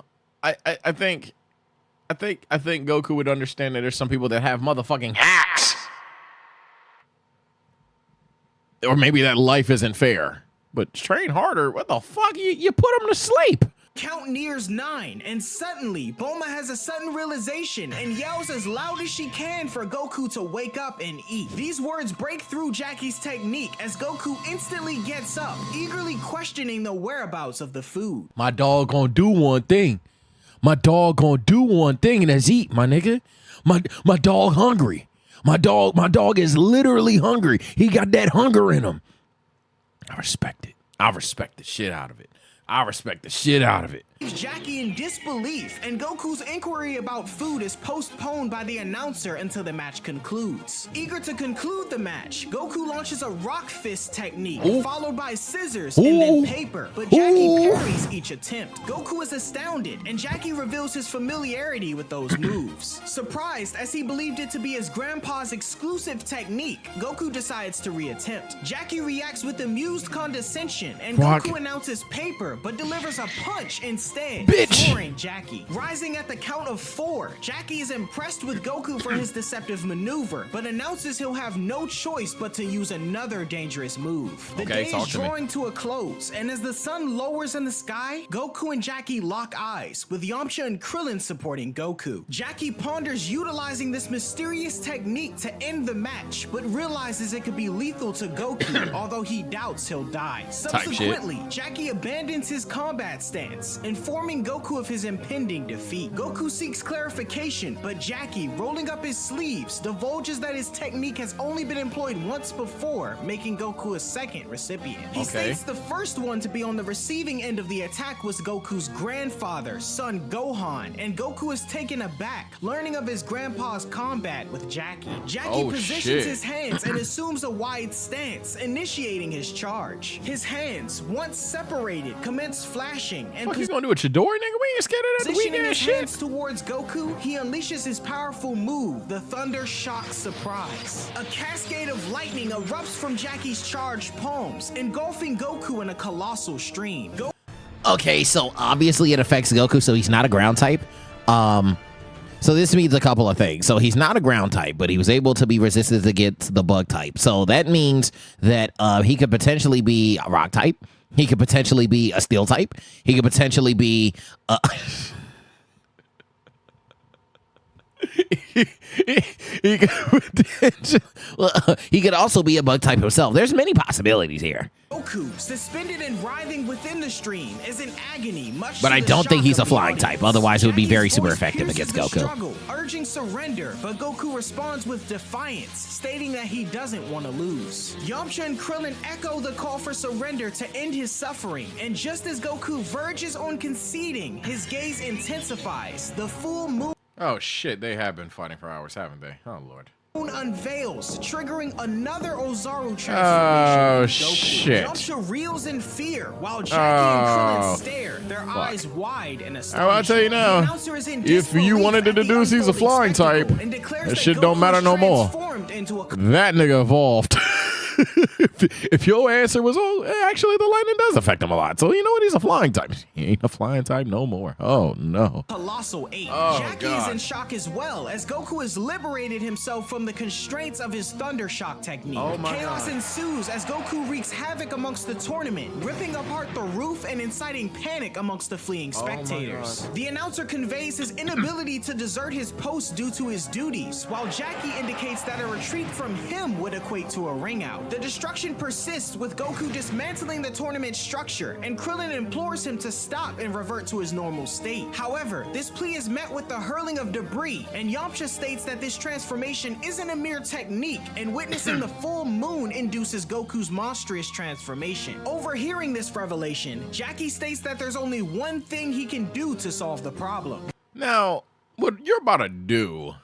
I think Goku would understand that there's some people that have motherfucking hacks. Or maybe that life isn't fair. But train harder. What the fuck? You put him to sleep. Count nears 9, and suddenly, Bulma has a sudden realization and yells as loud as she can for Goku to wake up and eat. These words break through Jackie's technique as Goku instantly gets up, eagerly questioning the whereabouts of the food. My dog gonna do one thing. My dog gonna do one thing, and that's eat, my nigga. My dog hungry. My dog is literally hungry. He got that hunger in him. I respect it. I respect the shit out of it. I respect the shit out of it. Jackie in disbelief, and Goku's inquiry about food is postponed by the announcer until the match concludes. Eager to conclude the match, Goku launches a rock fist technique, followed by scissors and then paper, but Jackie parries each attempt. Goku is astounded, and Jackie reveals his familiarity with those moves. Surprised as he believed it to be his grandpa's exclusive technique, Goku decides to reattempt. Jackie reacts with amused condescension, and Goku announces paper, but delivers a punch instead, flooring Jackie. Rising at the count of 4, Jackie is impressed with Goku for his deceptive maneuver, but announces he'll have no choice but to use another dangerous move. The day is drawing to a close, and as the sun lowers in the sky, Goku and Jackie lock eyes, with Yamcha and Krillin supporting Goku. Jackie ponders utilizing this mysterious technique to end the match, but realizes it could be lethal to Goku, although he doubts he'll die. Subsequently, Jackie abandons his combat stance, informing Goku of his impending defeat. Goku seeks clarification, but Jackie, rolling up his sleeves, divulges that his technique has only been employed once before, making Goku a second recipient. He states the first one to be on the receiving end of the attack was Goku's grandfather, son Gohan, and Goku is taken aback, learning of his grandpa's combat with Jackie. Jackie positions his hands and assumes a wide stance, initiating his charge. His hands, once separated, commence flashing and do a Chidori, nigga? We ain't scared of that weak Positioning ass his shit. hands towards Goku, he unleashes his powerful move, the Thunder Shock Surprise. A cascade of lightning erupts from Jackie's charged palms, engulfing Goku in a colossal stream. Okay, so obviously it affects Goku, so he's not a ground type. So this means a couple of things. So he's not a ground type, but he was able to be resistant against the bug type. So that means that he could potentially be a rock type. He could potentially be a steel type. He could potentially be he could also be a bug type himself. There's many possibilities here. Goku, suspended and writhing within the stream, is in agony. But I don't think he's a flying type. Otherwise, it would be very super effective against Goku. Struggle, urging surrender, but Goku responds with defiance, stating that he doesn't want to lose. Yamcha and Krillin echo the call for surrender to end his suffering, and just as Goku verges on conceding, his gaze intensifies. The full moon Oh shit, they have been fighting for hours, haven't they? Oh lord. unveils, triggering another Ozaru transformation. Oh with Goku. shit. Yamcha reels in fear while Jackie and Krillin Oh, stare, their eyes wide in astonishment. I'll tell you now, The announcer is in if you disbelief wanted to at the deduce he's a unfolding flying type, spectacle and declares that that shit don't Goku matter is no more. transformed into a That nigga evolved. if your answer was, oh, actually the lightning does affect him a lot. So you know what? He's a flying type. He ain't a flying type no more. Oh no. colossal ape. Oh, Jackie is God. in shock as well, as Goku has liberated himself from the constraints of his Thunder Shock technique. Oh, my Chaos God. ensues as Goku wreaks havoc amongst the tournament, ripping apart the roof and inciting panic amongst the fleeing Oh, my spectators. God. The announcer conveys his inability to desert his post due to his duties, while Jackie indicates that a retreat from him would equate to a ring out. The destruction persists, with Goku dismantling the tournament structure, and Krillin implores him to stop and revert to his normal state. However, this plea is met with the hurling of debris, and Yamcha states that this transformation isn't a mere technique, and witnessing the full moon induces Goku's monstrous transformation. Overhearing this revelation, Jackie states that there's only one thing he can do to solve the problem. Now, what you're about to do,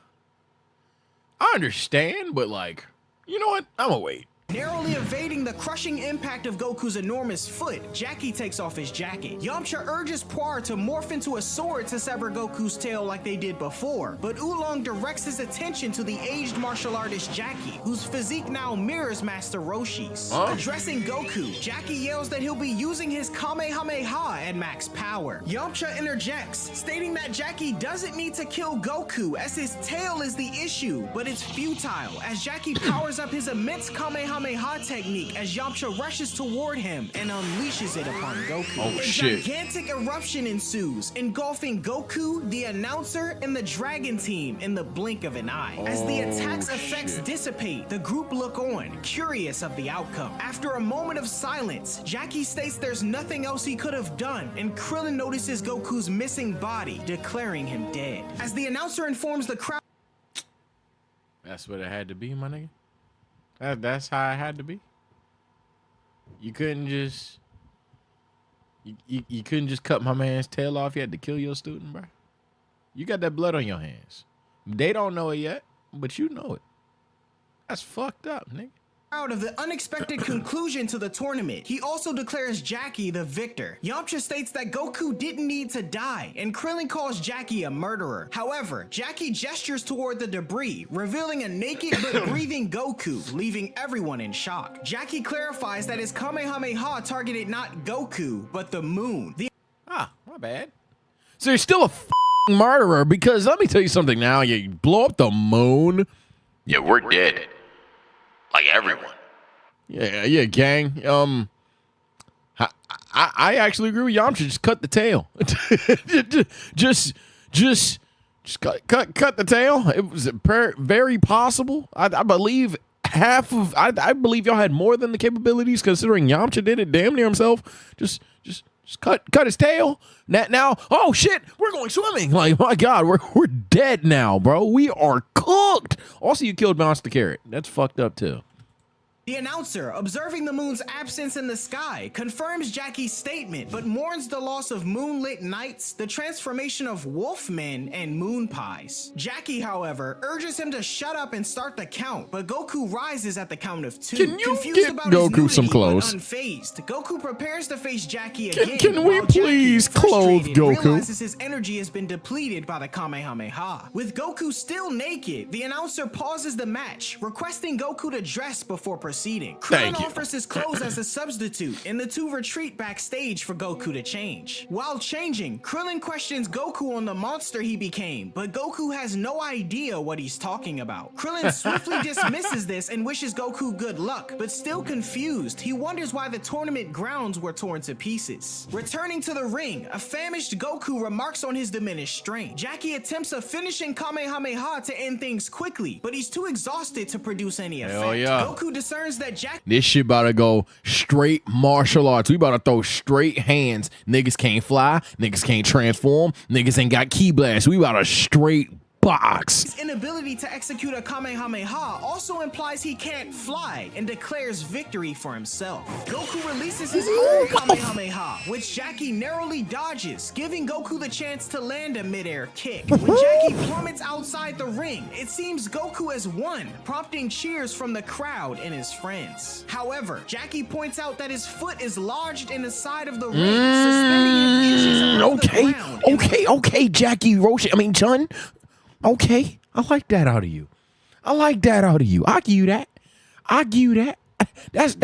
I understand, but like, you know what? I'm gonna wait. Narrowly evading the crushing impact of Goku's enormous foot, Jackie takes off his jacket. Yamcha urges Puar to morph into a sword to sever Goku's tail like they did before, but Oolong directs his attention to the aged martial artist Jackie, whose physique now mirrors Master Roshi's. Addressing Goku, Jackie yells that he'll be using his Kamehameha at max power. Yamcha interjects, stating that Jackie doesn't need to kill Goku as his tail is the issue, but it's futile as Jackie powers up his immense Kamehameha technique as Yamcha rushes toward him and unleashes it upon Goku. Oh, A shit. gigantic eruption ensues, engulfing Goku, the announcer, and the Dragon Team in the blink of an eye. As the attack's effects dissipate, the group look on, curious of the outcome. After a moment of silence, Jackie states there's nothing else he could have done, and Krillin notices Goku's missing body, declaring him dead. As the announcer informs the crowd, That's what it had to be, my nigga. That's how it had to be. You couldn't just you couldn't just cut my man's tail off. You had to kill your student, bro. You got that blood on your hands. They don't know it yet, but you know it. That's fucked up, nigga. Proud of the unexpected conclusion to the tournament, he also declares Jackie the victor. Yamcha states that Goku didn't need to die, and Krillin calls Jackie a murderer. However, Jackie gestures toward the debris, revealing a naked but breathing Goku, leaving everyone in shock. Jackie clarifies that his Kamehameha targeted not Goku, but the moon. Ah, my bad. So you're still a murderer because let me tell you something now. You blow up the moon. Yeah, we're dead. Like everyone. Yeah, gang. I actually agree with Yamcha. Just cut the tail. just cut the tail. It was very possible. I believe I believe y'all had more than the capabilities, considering Yamcha did it damn near himself. Just cut his tail. Now, oh shit, we're going swimming. Like, my God, we're dead now, bro. We are cooked. Also, you killed Monster Carrot. That's fucked up too. The announcer, observing the moon's absence in the sky, confirms Jackie's statement, but mourns the loss of moonlit nights, the transformation of wolfmen, and moon pies. Jackie, however, urges him to shut up and start the count, but Goku rises at the count of 2. Can you Confused get about Goku his some nudity, clothes? but unfazed, Goku prepares to face Jackie again. Can we while Jackie, please clothe frustrated, Goku? realizes his energy has been depleted by the Kamehameha. With Goku still naked, the announcer pauses the match, requesting Goku to dress before proceeding. Krillin Thank you. offers his clothes as a substitute, and the two retreat backstage for Goku to change. While changing, Krillin questions Goku on the monster he became, but Goku has no idea what he's talking about. Krillin swiftly dismisses this and wishes Goku good luck, but still confused, he wonders why the tournament grounds were torn to pieces. Returning to the ring, a famished Goku remarks on his diminished strength. Jackie attempts a finishing Kamehameha to end things quickly, but he's too exhausted to produce any effect. Hell yeah. Goku discerns that Jackie This shit about to go straight martial arts. We about to throw straight hands. Niggas can't fly. Niggas can't transform. Niggas ain't got ki blast. We about to straight box. His inability to execute a Kamehameha also implies he can't fly and declares victory for himself. Goku releases his own Kamehameha, which Jackie narrowly dodges, giving Goku the chance to land a midair kick. When Jackie plummets outside the ring, it seems Goku has won, prompting cheers from the crowd and his friends. However, Jackie points out that his foot is lodged in the side of the ring, suspending him inches above the ground. Okay, Jackie Roshi. I mean, Chun. Okay, I like that out of you. I give you that. That's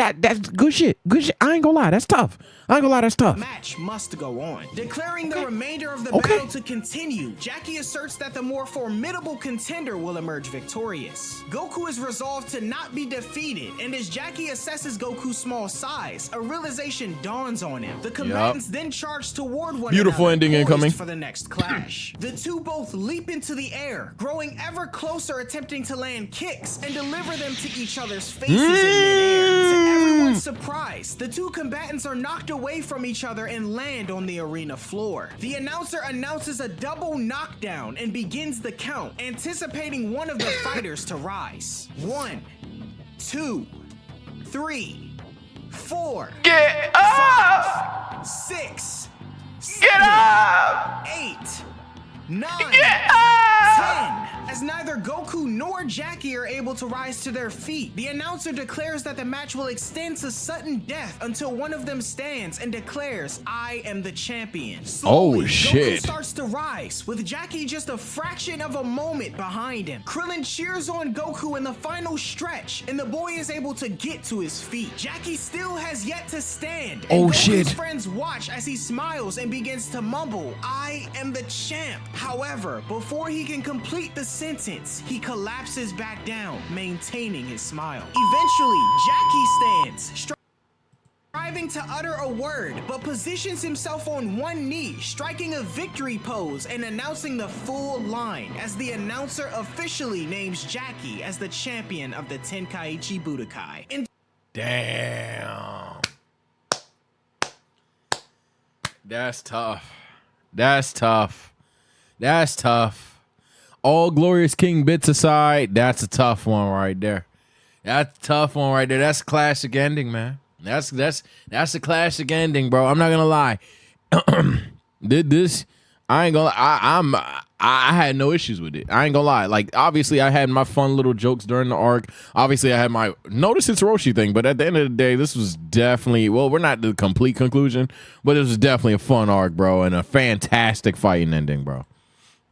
good shit. I ain't gonna lie, that's tough. The match must go on. Declaring the remainder of the battle to continue, Jackie asserts that the more formidable contender will emerge victorious. Goku is resolved to not be defeated, and as Jackie assesses Goku's small size, a realization dawns on him. The combatants then charge toward one Beautiful another, ending poised incoming. for the next clash. The two both leap into the air, growing ever closer, attempting to land kicks and deliver them to each other's faces in midair. To everyone's surprise, the two combatants are knocked away from each other and land on the arena floor. The announcer announces a double knockdown and begins the count, anticipating one of the fighters to rise. 1, 2, 3, 4, Get 5, 6, 7, 8, 9, 10. As neither Goku nor Jackie are able to rise to their feet, the announcer declares that the match will extend to sudden death until one of them stands and declares, "I am the champion." Slowly, shit. Goku starts to rise, with Jackie just a fraction of a moment behind him. Krillin cheers on Goku in the final stretch, and the boy is able to get to his feet. Jackie still has yet to stand, and Goku's shit. friends watch as he smiles and begins to mumble, "I am the champ." However, before he can complete the sentence, he collapses back down, maintaining his smile. Eventually, Jackie stands, striving to utter a word, but positions himself on one knee, striking a victory pose and announcing the full line as the announcer officially names Jackie as the champion of the Tenkaichi Budokai. Damn. That's tough. All Glorious King bits aside, that's a tough one right there. That's a classic ending, man. That's a classic ending, bro. I'm not gonna lie. Did this? I ain't gonna. I had no issues with it. I ain't gonna lie. Like, obviously, I had my fun little jokes during the arc. Obviously, I had my notice it's Roshi thing. But at the end of the day, this was definitely, well, we're not the complete conclusion, but it was definitely a fun arc, bro, and a fantastic fighting ending, bro.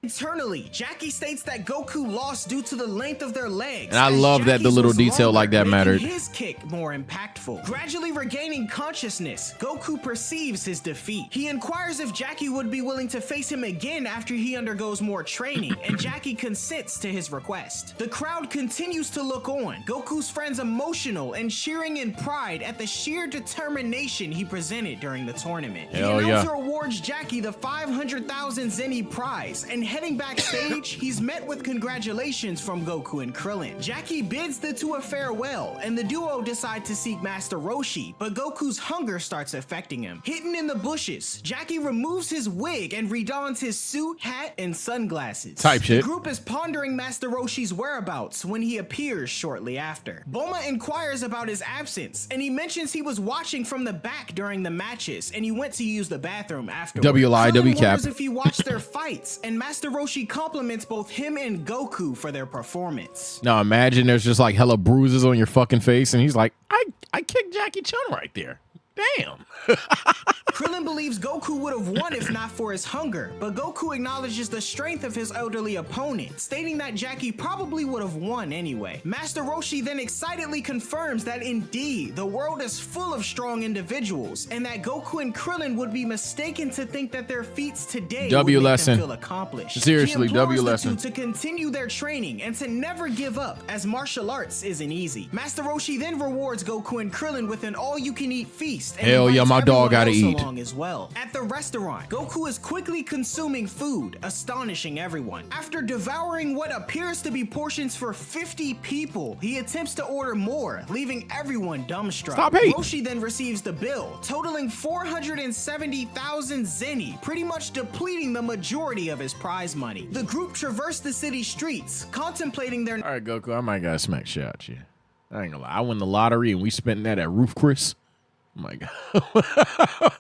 Internally, Jackie states that Goku lost due to the length of their legs. And I as love that the Jackie's little was detail longer, like that making mattered. his kick more impactful. Gradually regaining consciousness, Goku perceives his defeat. He inquires if Jackie would be willing to face him again after he undergoes more training, and Jackie consents to his request. The crowd continues to look on, Goku's friends emotional and cheering in pride at the sheer determination he presented during the tournament. Hell the yeah. announcer awards Jackie the 500,000 Zenny prize and heading backstage, he's met with congratulations from Goku and Krillin. Jackie bids the two a farewell, and the duo decide to seek Master Roshi, but Goku's hunger starts affecting him. Hidden in the bushes, Jackie removes his wig and redons his suit, hat, and sunglasses. Type shit. The group is pondering Master Roshi's whereabouts when he appears shortly after. Bulma inquires about his absence, and he mentions he was watching from the back during the matches, and he went to use the bathroom afterwards. W cap. If he watched their fights, and Master Roshi compliments both him and Goku for their performance. Now imagine there's just like hella bruises on your fucking face, and he's like, I kicked Jackie Chun right there. Damn. Krillin believes Goku would have won if not for his hunger, but Goku acknowledges the strength of his elderly opponent, stating that Jackie probably would have won anyway. Master Roshi then excitedly confirms that indeed, the world is full of strong individuals, and that Goku and Krillin would be mistaken to think that their feats today would make them feel accomplished. Seriously, he implores W the lesson. two to continue their training and to never give up, as martial arts isn't easy. Master Roshi then rewards Goku and Krillin with an all-you-can-eat feast. And hell yeah, invites my dog everyone gotta else eat. along as well. At the restaurant, Goku is quickly consuming food, astonishing everyone. After devouring what appears to be portions for 50 people, he attempts to order more, leaving everyone dumbstruck. Stop hating. Roshi then receives the bill, totaling 470,000 zeni, pretty much depleting the majority of his prize money. The group traverse the city streets, contemplating their... All right, Goku, I might gotta smack shit out you. I ain't gonna lie. I won the lottery and we spent that at Roof Chris. Oh my God.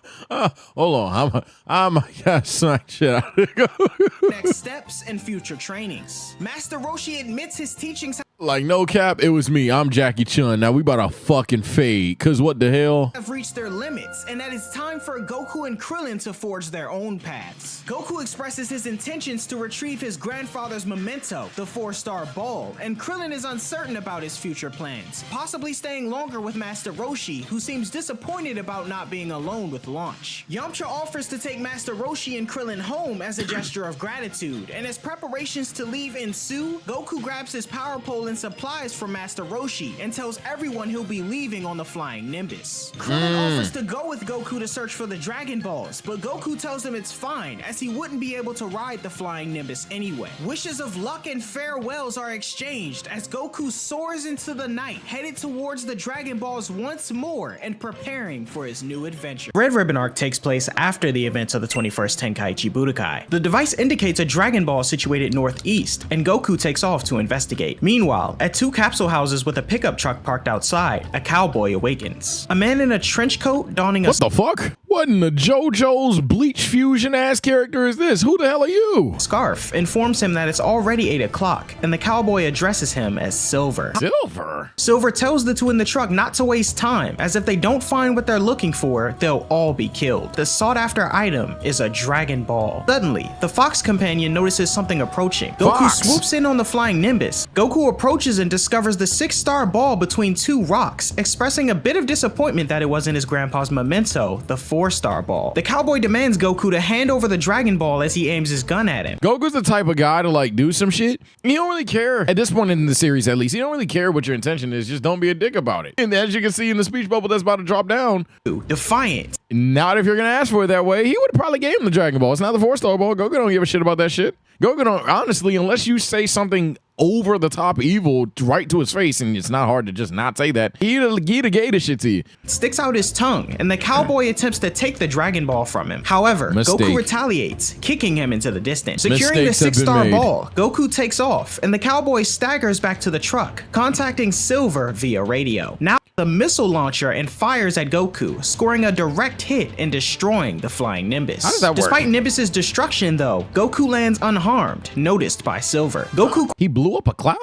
Hold on. I might gotta smack shit out of Goku. next steps and future trainings. Master Roshi admits his teachings Like, no cap, it was me. I'm Jackie Chun. Now we about to fucking fade. Cause what the hell? have reached their limits, and that it's time for Goku and Krillin to forge their own paths. Goku expresses his intentions to retrieve his grandfather's memento, the 4-star ball, and Krillin is uncertain about his future plans, possibly staying longer with Master Roshi, who seems disappointed about not being alone with Launch. Yamcha offers to take Master Roshi and Krillin home as a gesture of gratitude, and as preparations to leave ensue, Goku grabs his power pole and supplies from Master Roshi and tells everyone he'll be leaving on the flying Nimbus. Krillin offers to go with Goku to search for the Dragon Balls, but Goku tells him it's fine, as he wouldn't be able to ride the flying Nimbus anyway. Wishes of luck and farewells are exchanged as Goku soars into the night, headed towards the Dragon Balls once more and preparing for his new adventure. Red Ribbon arc takes place after the events of the 21st Tenkaichi Budokai. The device indicates a Dragon Ball situated northeast, and Goku takes off to investigate. Meanwhile, at two capsule houses with a pickup truck parked outside, a cowboy awakens. A man in a trench coat donning a What the fuck? What in the JoJo's Bleach Fusion ass character is this? Who the hell are you? scarf informs him that it's already 8 o'clock, and the cowboy addresses him as Silver. Silver? Silver tells the two in the truck not to waste time, as if they don't find what they're looking for, they'll all be killed. The sought after item is a Dragon Ball. Suddenly, the Fox companion notices something approaching. Goku Fox. swoops in on the flying Nimbus. Goku approaches and discovers the 6-star ball between two rocks, expressing a bit of disappointment that it wasn't his grandpa's memento, the 4-star ball. The cowboy demands Goku to hand over the Dragon Ball as he aims his gun at him. Goku's the type of guy to like do some shit. He don't really care. At this point in the series, at least, he don't really care what your intention is. Just don't be a dick about it. And as you can see in the speech bubble that's about to drop down, Defiant. not if you're gonna ask for it that way, he would have probably gave him the Dragon Ball. It's not the 4-star ball. Goku don't give a shit about that shit. Goku don't, honestly, unless you say something over the top evil right to his face, and it's not hard to just not say that, he'd have gave the shit to you. Sticks out his tongue, and the cowboy attempts to take the Dragon Ball from him. However, Mistake. Goku retaliates, kicking him into the distance. Securing Mistakes the have been 6-star made. ball, Goku takes off, and the cowboy staggers back to the truck, contacting Silver via radio. Now the missile launcher and fires at Goku, scoring a direct hit and destroying the flying Nimbus. How does that work? Despite Nimbus's destruction though, Goku lands unharmed, noticed by Silver. Goku He blew up a cloud?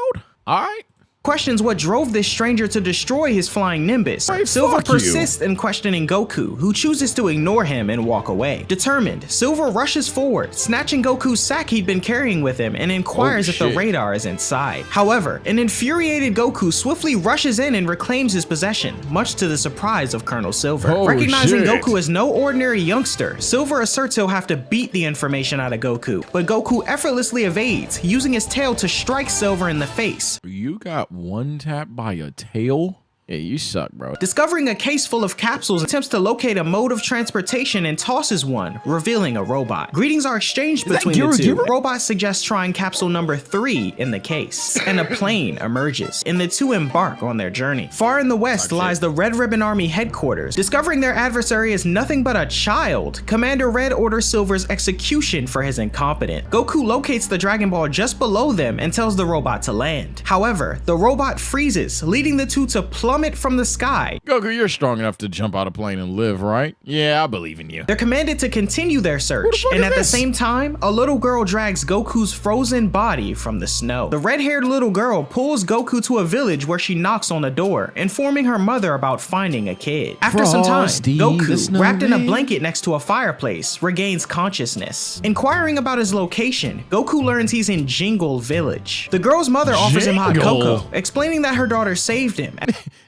All right. questions what drove this stranger to destroy his flying Nimbus. Hey, Silver fuck you. persists in questioning Goku, who chooses to ignore him and walk away. Determined, Silver rushes forward, snatching Goku's sack he'd been carrying with him and inquires Oh, if the shit. radar is inside. However, an infuriated Goku swiftly rushes in and reclaims his possession, much to the surprise of Colonel Silver. Oh, Recognizing shit. Goku as no ordinary youngster, Silver asserts he'll have to beat the information out of Goku, but Goku effortlessly evades, using his tail to strike Silver in the face. You got one tap by a tail Yeah, you suck, bro. Discovering a case full of capsules, attempts to locate a mode of transportation and tosses one, revealing a robot. Greetings are exchanged between the two. Robot suggests trying capsule number 3 in the case, and a plane emerges, and the two embark on their journey. Far in the west lies the Red Ribbon Army headquarters. Discovering their adversary is nothing but a child, Commander Red orders Silver's execution for his incompetence. Goku locates the Dragon Ball just below them and tells the robot to land. However, the robot freezes, leading the two to plummet from the sky. Goku, you're strong enough to jump out of a plane and live, right? Yeah, I believe in you. They're commanded to continue their search, and at the same time, a little girl drags Goku's frozen body from the snow. The red-haired little girl pulls Goku to a village where she knocks on a door, informing her mother about finding a kid. After some time, Goku, wrapped in a blanket next to a fireplace, regains consciousness. Inquiring about his location, Goku learns he's in Jingle Village. The girl's mother offers him hot cocoa, explaining that her daughter saved him.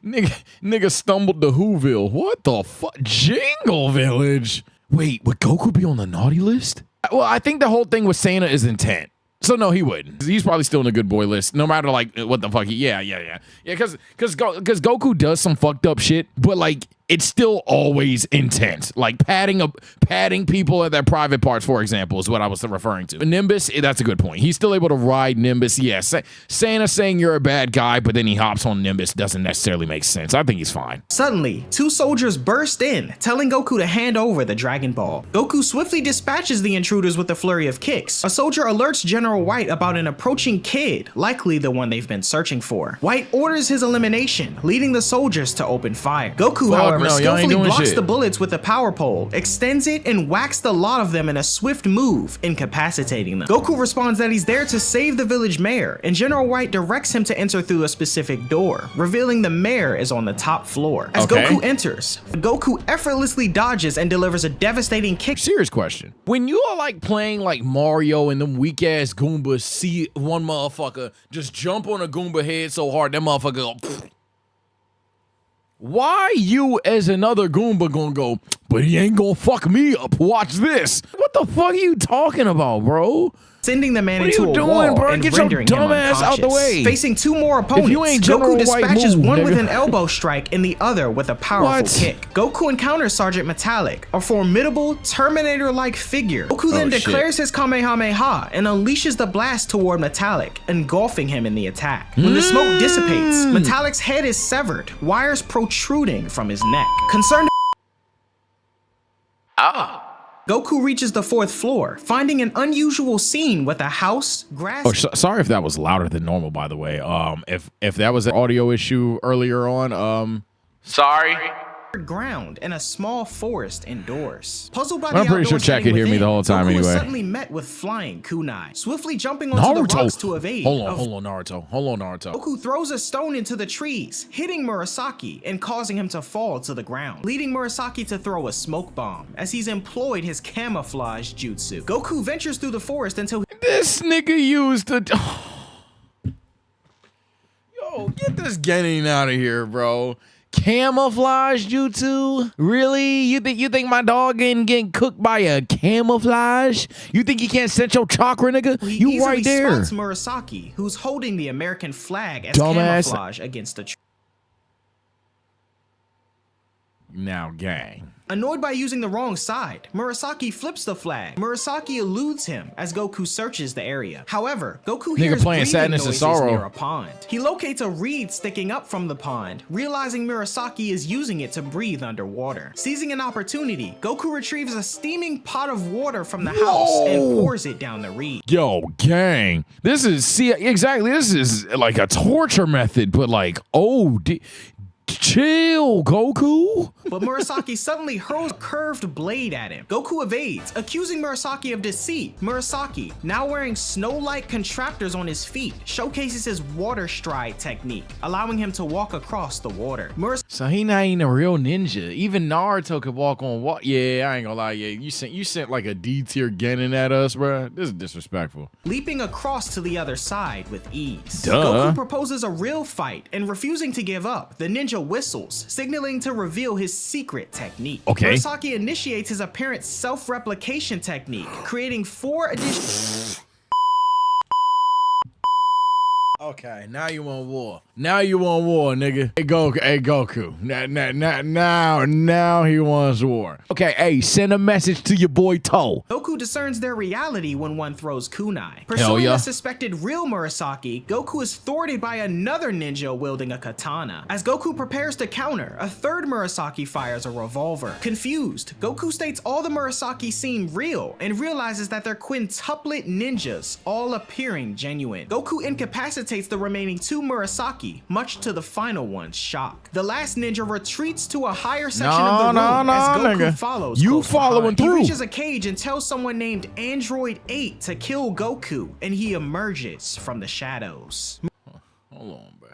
Nigga stumbled to Whoville. What the fuck? Jingle Village? Wait, would Goku be on the naughty list? Well, I think the whole thing with Santa is intent. So no, he wouldn't. He's probably still in the good boy list, no matter like what the fuck. Yeah, because Goku does some fucked up shit, but like it's still always intense. Like patting people at their private parts, for example, is what I was referring to. Nimbus, that's a good point. He's still able to ride Nimbus. Yes, Santa saying you're a bad guy, but then he hops on Nimbus doesn't necessarily make sense. I think he's fine. Suddenly, two soldiers burst in, telling Goku to hand over the Dragon Ball. Goku swiftly dispatches the intruders with a flurry of kicks. A soldier alerts General White about an approaching kid, likely the one they've been searching for. White orders his elimination, leading the soldiers to open fire. Goku, however, skillfully blocks the bullets with a power pole, extends it, and whacks the lot of them in a swift move, incapacitating them. Goku responds that he's there to save the village mayor, and General White directs him to enter through a specific door, revealing the mayor is on the top floor. As Goku enters, Goku effortlessly dodges and delivers a devastating kick. Serious question. When you are like playing like Mario and them weak ass Goombas see one motherfucker just jump on a Goomba head so hard that motherfucker go, pfft. Why you as another Goomba gonna go, but he ain't gonna fuck me up, watch this? What the fuck are you talking about, bro? Sending the man into a wall bro? and Get rendering your him dumb ass out the way. Facing two more opponents, Goku dispatches one with an elbow strike and the other with a powerful kick. Goku encounters Sergeant Metallic, a formidable Terminator-like figure. Goku then declares his Kamehameha and unleashes the blast toward Metallic, engulfing him in the attack. When the smoke dissipates, Metallic's head is severed, wires protruding from his neck. Concerned, Goku reaches the 4th floor, finding an unusual scene with a house, grass. Oh, sorry if that was louder than normal, by the way. If that was an audio issue earlier on, sorry. Ground and a small forest indoors. Puzzled by the I'm pretty sure Chat could hear me the whole time Goku anyway. is suddenly met with flying kunai, swiftly jumping onto the rocks to evade. Hold on, Naruto. Goku throws a stone into the trees, hitting Murasaki and causing him to fall to the ground, leading Murasaki to throw a smoke bomb as he's employed his camouflage jutsu. Goku ventures through the forest until this nigga used the. Yo, get this Genin out of here, bro. Camouflage jutsu? Really? You think my dog getting cooked by a camouflage? You think you can't sense your chakra, nigga? You right there. Spots Murasaki, who's holding the American flag as camouflage against the tree. Now, gang. Annoyed by using the wrong side, Murasaki flips the flag. Murasaki eludes him as Goku searches the area. However, Goku hears breathing noises near a pond. He locates a reed sticking up from the pond, realizing Murasaki is using it to breathe underwater. Seizing an opportunity, Goku retrieves a steaming pot of water from the house and pours it down the reed. Yo, gang. This is, this is like a torture method, but like, chill, Goku. But Murasaki suddenly hurls a curved blade at him. Goku evades, accusing Murasaki of deceit. Murasaki, now wearing snow-like contraptors on his feet, showcases his water stride technique, allowing him to walk across the water. So he not even a real ninja. Even Naruto could walk on water. Yeah, I ain't gonna lie. Yeah, you sent like a D-tier Genin at us, bro. This is disrespectful. Leaping across to the other side with ease. Duh. Goku proposes a real fight, and refusing to give up, the ninja whistles, signaling to reveal his secret technique. Murasaki initiates his apparent self-replication technique, creating 4 additional... Okay, now you want war. Now you want war, nigga. Hey, Goku. Now he wants war. Okay, hey, send a message to your boy Toe. Goku discerns their reality when one throws kunai. Hell Pursuing yeah. the suspected real Murasaki, Goku is thwarted by another ninja wielding a katana. As Goku prepares to counter, a third Murasaki fires a revolver. Confused, Goku states all the Murasaki seem real and realizes that they're quintuplet ninjas, all appearing genuine. Goku incapacitates the remaining two Murasaki, much to the final one's shock. The last ninja retreats to a higher section of the room as Goku nigga. follows. You close following behind. He through. reaches a cage and tells someone named Android 8 to kill Goku, and he emerges from the shadows. Hold on, bro.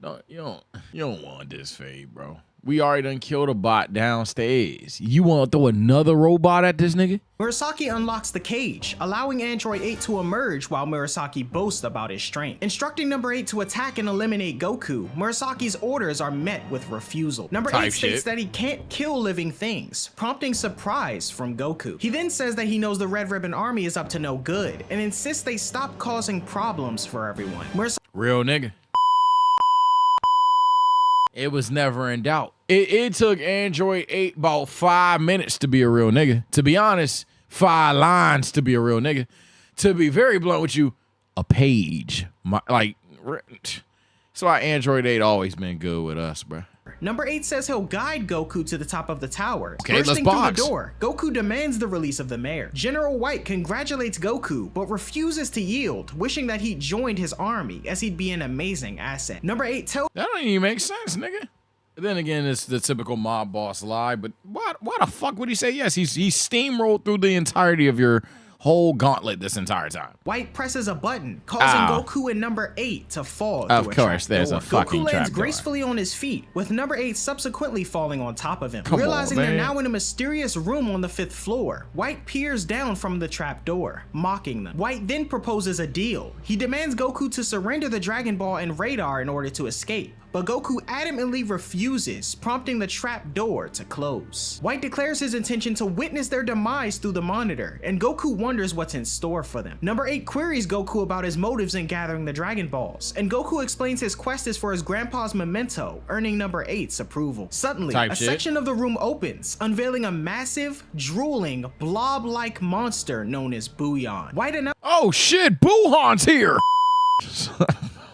No, you don't want this fade, bro. We already done killed a bot downstairs. You want to throw another robot at this nigga? Murasaki unlocks the cage, allowing Android 8 to emerge while Murasaki boasts about his strength. Instructing number 8 to attack and eliminate Goku, Murasaki's orders are met with refusal. Number 8 states that he can't kill living things, prompting surprise from Goku. He then says that he knows the Red Ribbon Army is up to no good, and insists they stop causing problems for everyone. Real nigga. It was never in doubt. It took Android 8 about 5 minutes to be a real nigga. To be honest, 5 lines to be a real nigga. To be very blunt with you, a page. That's why Android 8 always been good with us, bro. Number 8 says he'll guide Goku to the top of the tower. Okay, let's Bursting box. through the door, Goku demands the release of the mayor. General White congratulates Goku, but refuses to yield, wishing that he'd joined his army, as he'd be an amazing asset. Number 8 tells That don't even make sense, nigga. Then again, it's the typical mob boss lie, but why the fuck would he say yes? He steamrolled through the entirety of your whole gauntlet this entire time. White presses a button, causing Goku and number 8 to fall. Of through a course, trap there's door. a fucking Goku lands trapdoor. gracefully on his feet, with number 8 subsequently falling on top of him. Come on, Realizing they're man. now in a mysterious room on the 5th floor, White peers down from the trap door, mocking them. White then proposes a deal. He demands Goku to surrender the Dragon Ball and radar in order to escape, but Goku adamantly refuses, prompting the trap door to close. White declares his intention to witness their demise through the monitor, and Goku wonders what's in store for them. Number 8 queries Goku about his motives in gathering the Dragon Balls, and Goku explains his quest is for his grandpa's memento, earning number 8's approval. Suddenly, a section of the room opens, unveiling a massive, drooling, blob-like monster known as Bouillon. White announces Oh shit, Buhan's here.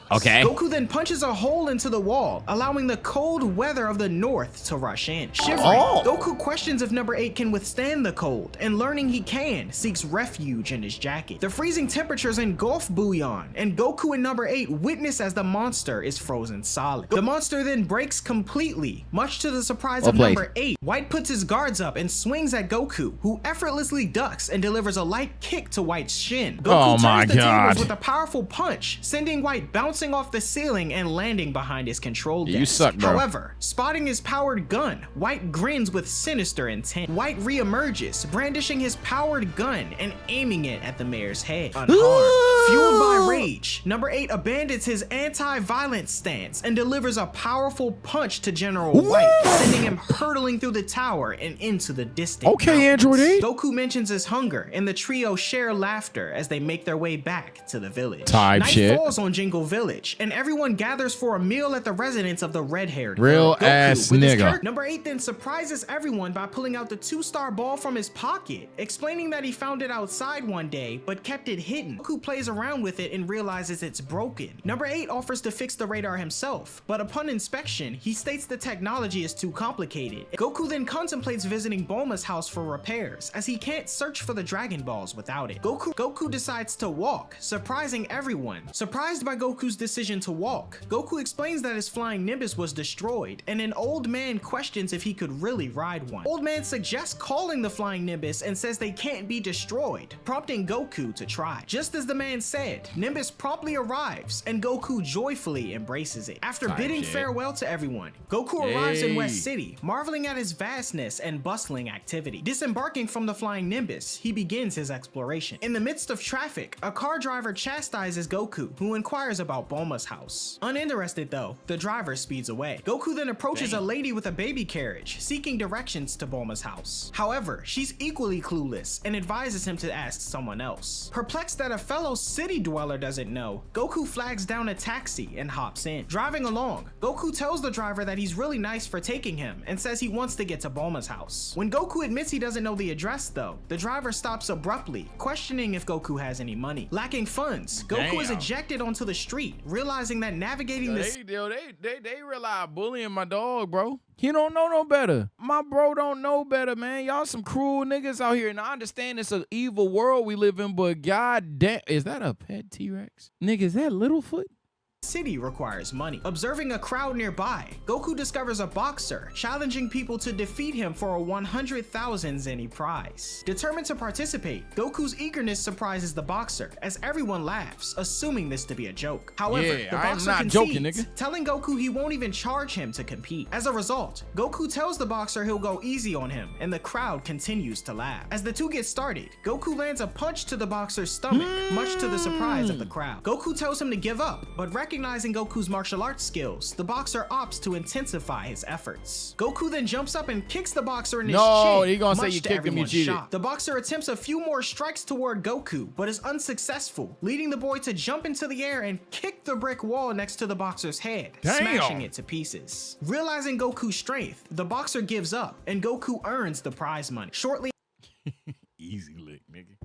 Okay. Goku then punches a hole into the wall, allowing the cold weather of the north to rush in. Shivering, Goku questions if number 8 can withstand the cold, and learning he can, seeks refuge in his jacket. The freezing temperatures engulf Bouillon, and Goku and number 8 witness as the monster is frozen solid. The monster then breaks completely, much to the surprise of number 8. White puts his guards up and swings at Goku, who effortlessly ducks and delivers a light kick to White's shin. Goku turns the tables with a powerful punch, sending White bouncing off the ceiling and landing behind his control desk. You suck, bro. However, spotting his powered gun, White grins with sinister intent. White reemerges, brandishing his powered gun and aiming it at the mayor's head. Unharmed. Fueled by rage, number 8 abandons his anti-violence stance and delivers a powerful punch to General White, sending him hurtling through the tower and into the distant Okay, Android 8. Goku mentions his hunger, and the trio share laughter as they make their way back to the village. Type Night shit. falls on Jingle Village, and everyone gathers for a meal at the residence of the red-haired Real girl. ass with his nigga. character- Number 8 then surprises everyone by pulling out the 2-star ball from his pocket, explaining that he found it outside one day, but kept it hidden. Goku plays around with it and realizes it's broken. Number 8 offers to fix the radar himself, but upon inspection, he states the technology is too complicated. Goku then contemplates visiting Bulma's house for repairs, as he can't search for the Dragon Balls without it. Goku decides to walk, surprising everyone. Surprised by Goku's decision to walk, Goku explains that his flying Nimbus was destroyed, and an old man questions if he could really ride one. Old man suggests calling the flying Nimbus and says they can't be destroyed, prompting Goku to try. Just as the man said, Nimbus promptly arrives, and Goku joyfully embraces it. After bidding farewell to everyone, Goku arrives in West City, marveling at his vastness and bustling activity. Disembarking from the flying Nimbus, he begins his exploration. In the midst of traffic, a car driver chastises Goku, who inquires about about Bulma's house. Uninterested though, the driver speeds away. Goku then approaches a lady with a baby carriage, seeking directions to Bulma's house. However, she's equally clueless and advises him to ask someone else. Perplexed that a fellow city dweller doesn't know, Goku flags down a taxi and hops in. Driving along, Goku tells the driver that he's really nice for taking him and says he wants to get to Bulma's house. When Goku admits he doesn't know the address though, the driver stops abruptly, questioning if Goku has any money. Lacking funds, Goku is ejected onto the street, realizing that navigating this They rely bullying my dog, bro. He don't know no better. My bro don't know better, man. Y'all some cruel niggas out here. And I understand it's an evil world we live in, but god damn, is that a pet T-Rex? Nigga, is that Littlefoot? city requires money. Observing a crowd nearby, Goku discovers a boxer, challenging people to defeat him for a 100,000 zenny prize. Determined to participate, Goku's eagerness surprises the boxer, as everyone laughs, assuming this to be a joke. However, the boxer concedes, telling Goku he won't even charge him to compete. As a result, Goku tells the boxer he'll go easy on him, and the crowd continues to laugh. As the two get started, Goku lands a punch to the boxer's stomach, much to the surprise of the crowd. Goku tells him to give up, but recognizing Goku's martial arts skills, the boxer opts to intensify his efforts. Goku then jumps up and kicks the boxer in his chin, he gonna say much you to kicked him, you everyone's cheated. shock. The boxer attempts a few more strikes toward Goku, but is unsuccessful, leading the boy to jump into the air and kick the brick wall next to the boxer's head, smashing it to pieces. Realizing Goku's strength, the boxer gives up, and Goku earns the prize money. Shortly Easy lick, nigga.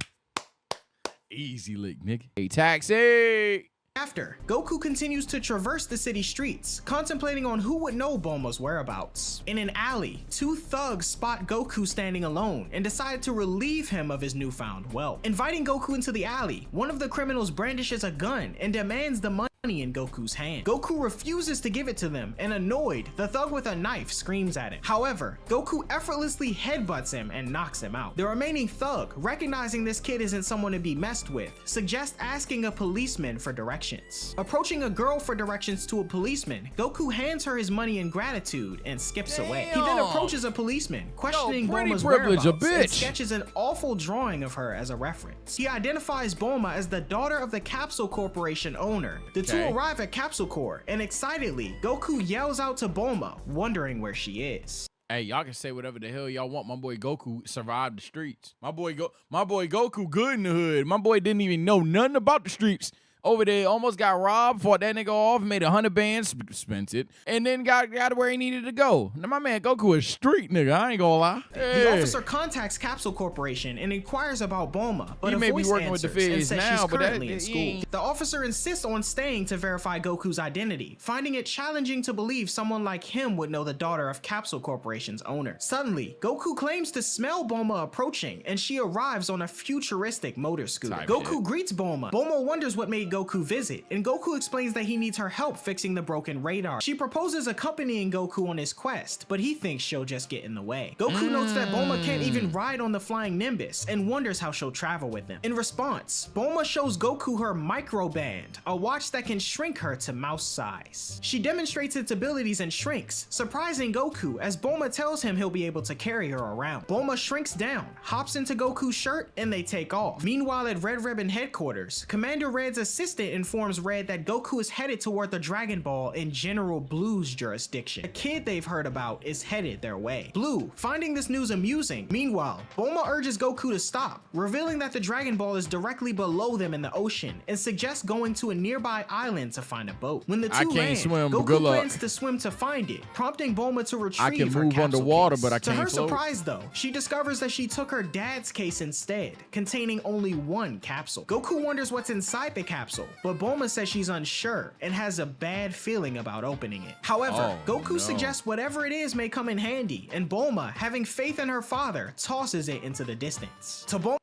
Easy lick, nigga. Hey, taxi! after, Goku continues to traverse the city streets, contemplating on who would know Bulma's whereabouts. In an alley, two thugs spot Goku standing alone and decide to relieve him of his newfound wealth. Inviting Goku into the alley, one of the criminals brandishes a gun and demands the money in Goku's hand. Goku refuses to give it to them, and annoyed, the thug with a knife screams at him. However, Goku effortlessly headbutts him and knocks him out. The remaining thug, recognizing this kid isn't someone to be messed with, suggests asking a policeman for directions. Approaching a girl for directions to a policeman, Goku hands her his money in gratitude and skips away. He then approaches a policeman, questioning Bulma's whereabouts, and sketches an awful drawing of her as a reference. He identifies Bulma as the daughter of the Capsule Corporation owner. The two arrive at Capsule Corp, and excitedly, Goku yells out to Bulma, wondering where she is. Hey, y'all can say whatever the hell y'all want. My boy Goku survived the streets. My boy Goku good in the hood. My boy didn't even know nothing about the streets. Over there, almost got robbed, fought that nigga off, made 100 bands, spent it, and then got to where he needed to go. Now, my man Goku is street nigga, I ain't gonna lie. Hey. The officer contacts Capsule Corporation and inquires about Bulma, but he a may voice be working with the answers and feds says now, she's but currently in school. The officer insists on staying to verify Goku's identity, finding it challenging to believe someone like him would know the daughter of Capsule Corporation's owner. Suddenly, Goku claims to smell Bulma approaching, and she arrives on a futuristic motor scooter. Goku greets Bulma. Bulma wonders what made Goku visit, and Goku explains that he needs her help fixing the broken radar. She proposes accompanying Goku on his quest, but he thinks she'll just get in the way. Goku notes that Bulma can't even ride on the flying Nimbus and wonders how she'll travel with him. In response, Bulma shows Goku her microband, a watch that can shrink her to mouse size. She demonstrates its abilities and shrinks, surprising Goku as Bulma tells him he'll be able to carry her around. Bulma shrinks down, hops into Goku's shirt, and they take off. Meanwhile, at Red Ribbon headquarters, Commander Red's assistant informs Red that Goku is headed toward the Dragon Ball in General Blue's jurisdiction. A kid they've heard about is headed their way. Blue, finding this news amusing. Meanwhile, Bulma urges Goku to stop, revealing that the Dragon Ball is directly below them in the ocean, and suggests going to a nearby island to find a boat. When the two land, Goku plans to swim to find it, prompting Bulma to retrieve her capsule underwater, case. but I can't To her float. surprise though, she discovers that she took her dad's case instead, containing only one capsule. Goku wonders what's inside the capsule, but Bulma says she's unsure and has a bad feeling about opening it. However, Goku suggests whatever it is may come in handy, and Bulma, having faith in her father, tosses it into the distance. To Bulma,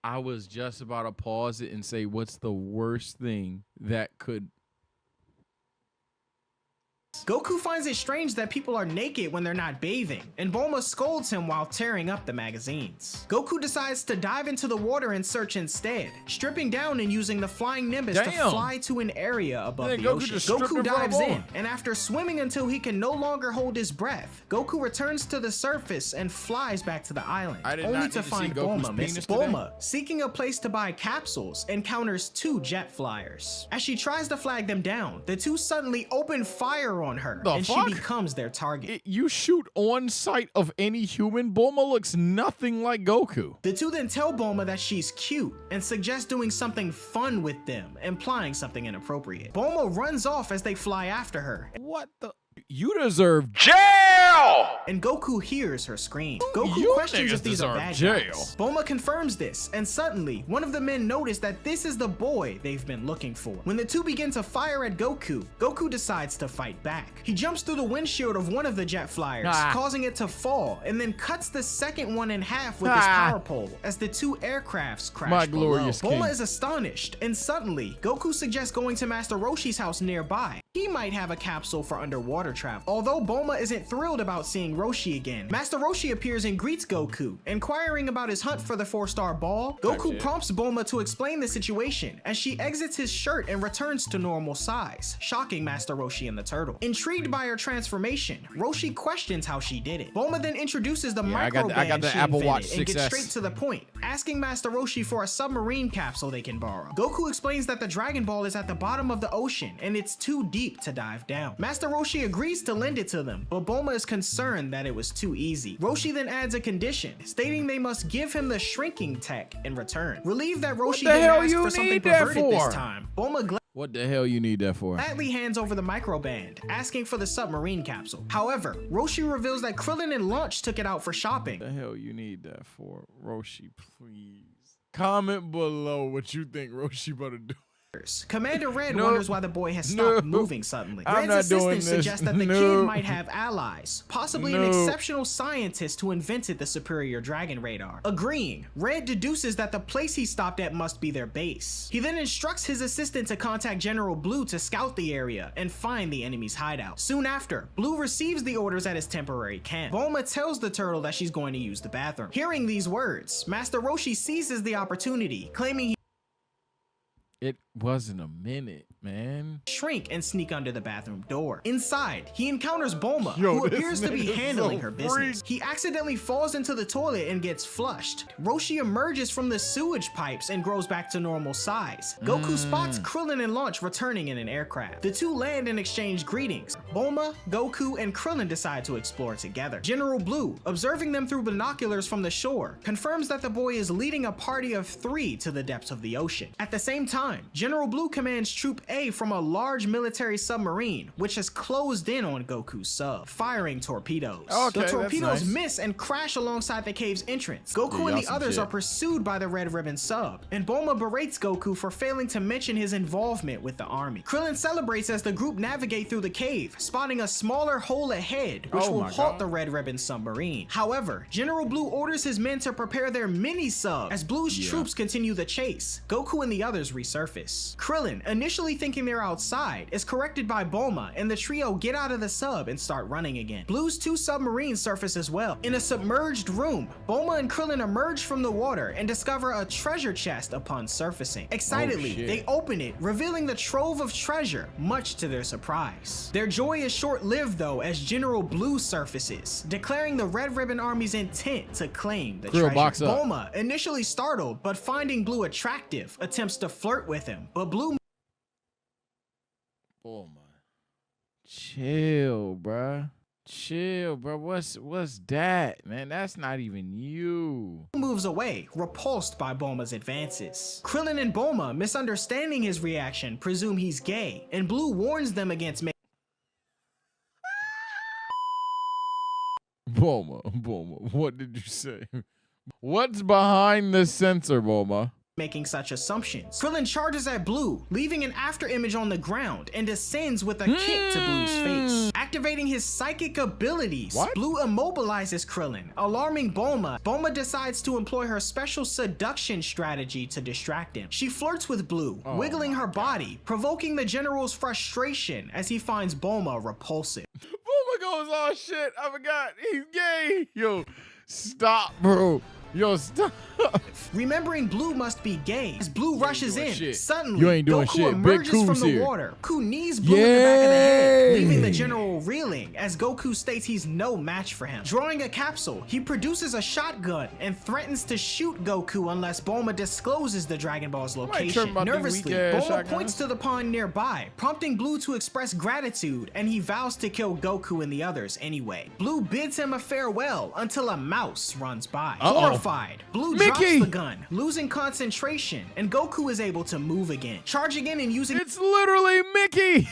I was just about to pause it and say, what's the worst thing that could... Goku finds it strange that people are naked when they're not bathing, and Bulma scolds him while tearing up the magazines. Goku decides to dive into the water and search instead, stripping down and using the flying Nimbus to fly to an area above the ocean. Goku dives in, and after swimming until he can no longer hold his breath, Goku returns to the surface and flies back to the island, only to find Bulma missing. Bulma, seeking a place to buy capsules, encounters two jet flyers. As she tries to flag them down, the two suddenly open fire on her, and she becomes their target. You shoot on sight of any human? Bulma looks nothing like Goku. The two then tell Bulma that she's cute and suggest doing something fun with them, implying something inappropriate. Bulma runs off as they fly after her. What the? You deserve jail! And Goku hears her scream. Goku You questions if these are bad jail. guys. Bulma confirms this, and suddenly, one of the men notice that this is the boy they've been looking for. When the two begin to fire at Goku, Goku decides to fight back. He jumps through the windshield of one of the jet flyers, causing it to fall, and then cuts the second one in half with his power pole as the two aircrafts crash My below. glorious king. Bulma is astonished, and suddenly, Goku suggests going to Master Roshi's house nearby. He might have a capsule for underwater travel. Although Bulma isn't thrilled about seeing Roshi again, Master Roshi appears and greets Goku, inquiring about his hunt for the 4-star ball. Goku prompts Bulma to explain the situation as she exits his shirt and returns to normal size, shocking Master Roshi and the turtle. Intrigued by her transformation, Roshi questions how she did it. Bulma then introduces the micro band I got the she Apple invented Watch and gets 6S. straight to the point, asking Master Roshi for a submarine capsule they can borrow. Goku explains that the Dragon Ball is at the bottom of the ocean and it's too deep to dive down. Master Roshi agrees to lend it to them, but Bulma is concerned that it was too easy. Roshi then adds a condition, stating they must give him the shrinking tech in return. Relieved that Roshi didn't ask for something perverted this time, Bulma What the hell you need that for? gladly hands over the microband, asking for the submarine capsule. However, Roshi reveals that Krillin and Launch took it out for shopping. What the hell you need that for? Roshi, please. Comment below what you think Roshi about to do. Commander Red wonders why the boy has stopped moving suddenly. Red's assistant suggests that the kid might have allies, possibly an exceptional scientist who invented the superior dragon radar. Agreeing, Red deduces that the place he stopped at must be their base. He then instructs his assistant to contact General Blue to scout the area and find the enemy's hideout. Soon after, Blue receives the orders at his temporary camp. Bulma tells the turtle that she's going to use the bathroom. Hearing these words, Master Roshi seizes the opportunity, claiming he It wasn't a minute, man. shrink and sneak under the bathroom door. Inside, he encounters Bulma, Yo, who this appears to be nigga's handling so her business. He accidentally falls into the toilet and gets flushed. Roshi emerges from the sewage pipes and grows back to normal size. Goku spots Krillin and Launch returning in an aircraft. The two land and exchange greetings. Bulma, Goku, and Krillin decide to explore together. General Blue, observing them through binoculars from the shore, confirms that the boy is leading a party of 3 to the depths of the ocean. At the same time, General Blue commands Troop A from a large military submarine, which has closed in on Goku's sub, firing torpedoes. Okay, The torpedoes that's nice. miss and crash alongside the cave's entrance. Goku and the others are pursued by the Red Ribbon sub, and Bulma berates Goku for failing to mention his involvement with the army. Krillin celebrates as the group navigate through the cave, spotting a smaller hole ahead, which will halt the Red Ribbon submarine. However, General Blue orders his men to prepare their mini sub as Blue's troops continue the chase. Goku and the others resurface. Krillin, initially thinking they're outside, is corrected by Bulma, and the trio get out of the sub and start running again. Blue's 2 submarines surface as well. In a submerged room, Bulma and Krillin emerge from the water and discover a treasure chest upon surfacing. Excitedly, they open it, revealing the trove of treasure, much to their surprise. Their joy is short-lived though, as General Blue surfaces, declaring the Red Ribbon Army's intent to claim the treasure. Bulma, initially startled, but finding Blue attractive, attempts to flirt with him, but Blue Bulma. Chill, bruh. Chill, bro. What's that, man? That's not even you. moves away, repulsed by Bulma's advances. Krillin and Bulma, misunderstanding his reaction, presume he's gay, and Blue warns them against Bulma, what did you say? What's behind the sensor, Bulma? making such assumptions. Krillin charges at Blue, leaving an after image on the ground, and descends with a kick to Blue's face. Activating his psychic abilities, Blue immobilizes Krillin, alarming Bulma. Bulma decides to employ her special seduction strategy to distract him. She flirts with Blue, wiggling her body, provoking the general's frustration as he finds Bulma repulsive. Bulma goes, oh shit, I forgot, he's gay. Yo, stop, bro. Yo, stop. Remembering Blue must be gay, as Blue rushes in. Shit. Suddenly, You ain't doing Goku shit. emerges Big from the Ku's here. water. Goku knees Blue in the back of the head, leaving the general reeling as Goku states he's no match for him. Drawing a capsule, he produces a shotgun and threatens to shoot Goku unless Bulma discloses the Dragon Ball's location. Nervously, Bulma points to the pond nearby, prompting Blue to express gratitude, and he vows to kill Goku and the others anyway. Blue bids him a farewell until a mouse runs by. Horrified, Blue drops the gun, losing concentration, and Goku is able to move again, charging in and using— It's literally Mickey.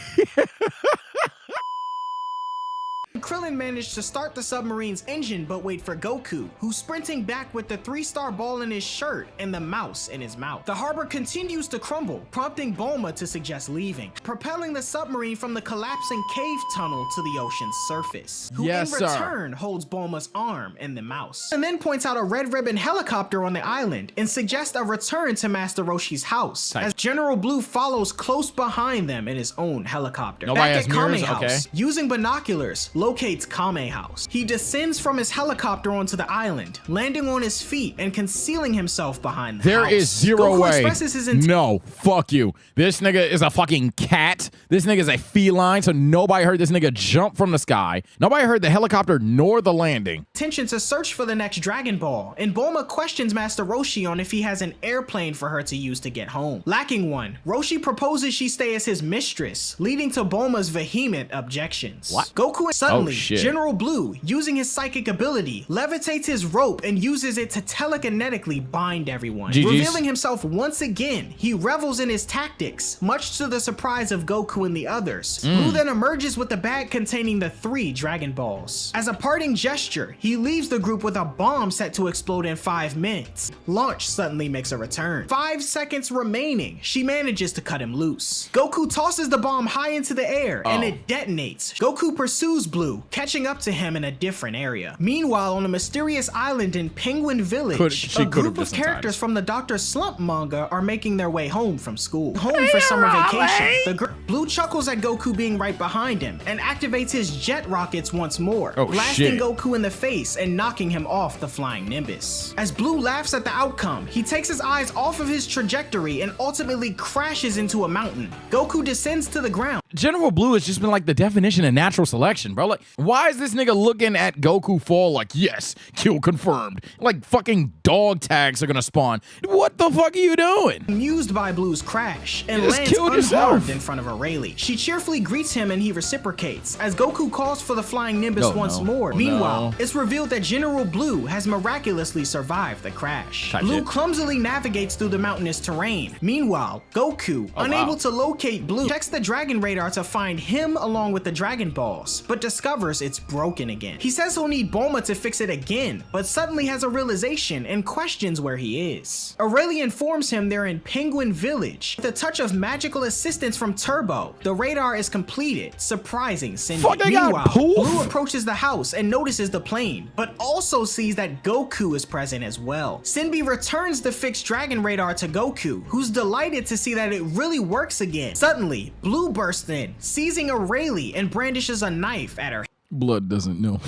Krillin managed to start the submarine's engine but wait for Goku, who's sprinting back with the 3-star ball in his shirt and the mouse in his mouth. The harbor continues to crumble, prompting Bulma to suggest leaving, propelling the submarine from the collapsing cave tunnel to the ocean's surface, who in return holds Bulma's arm and the mouse. And then points out a red ribbon helicopter on the island and suggests a return to Master Roshi's house, as General Blue follows close behind them in his own helicopter. Nobody Back has at Kame mirrors? House, Okay. using binoculars, locates Kame House. He descends from his helicopter onto the island, landing on his feet and concealing himself behind the house. There is zero Goku way. expresses his No, fuck you. This nigga is a fucking cat. This nigga is a feline, so nobody heard this nigga jump from the sky. Nobody heard the helicopter nor the landing. intention to search for the next Dragon Ball, and Bulma questions Master Roshi on if he has an airplane for her to use to get home. Lacking one, Roshi proposes she stay as his mistress, leading to Bulma's vehement objections. What? Goku suddenly, shit. General Blue, using his psychic ability, levitates his rope and uses it to telekinetically bind everyone. GG's. Revealing himself once again, he revels in his tactics, much to the surprise of Goku and the others. Blue then emerges with a bag containing the 3 Dragon Balls. As a parting gesture, he leaves the group with a bomb set to explode in 5 minutes. Launch suddenly makes a return. 5 seconds remaining, she manages to cut him loose. Goku tosses the bomb high into the air and it detonates. Goku pursues Blue, catching up to him in a different area. Meanwhile, on a mysterious island in Penguin Village, a group of characters from the Dr. Slump manga are making their way home from school. Home for summer vacation. Blue chuckles at Goku being right behind him and activates his jet rockets once more, blasting Goku in the face and knocking him off the flying Nimbus. As Blue laughs at the outcome, he takes his eyes off of his trajectory and ultimately crashes into a mountain. Goku descends to the ground. General Blue has just been like the definition of natural selection, bro. Like, why is this nigga looking at Goku fall like, yes, kill confirmed? Like, fucking dog tags are gonna spawn. What the fuck are you doing? Amused by Blue's crash and Just lands killed unharmed yourself. in front of EARLLY. She cheerfully greets him and he reciprocates as Goku calls for the flying Nimbus once more. Meanwhile, it's revealed that General Blue has miraculously survived the crash. Blue clumsily navigates through the mountainous terrain. Meanwhile, Goku, unable to locate Blue, checks the Dragon Radar to find him along with the Dragon Balls, but discovers it's broken again. He says he'll need Bulma to fix it again, but suddenly has a realization and questions where he is. EARLLY informs him they're in Penguin Village. With a touch of magical assistance from Turbo, the radar is completed, surprising Cindy. Meanwhile, Blue approaches the house and notices the plane, but also sees that Goku is present as well. Cindy returns the fixed Dragon Radar to Goku, who's delighted to see that it really works again. Suddenly, Blue bursts in, seizing EARLLY and brandishes a knife at her. Blood doesn't know.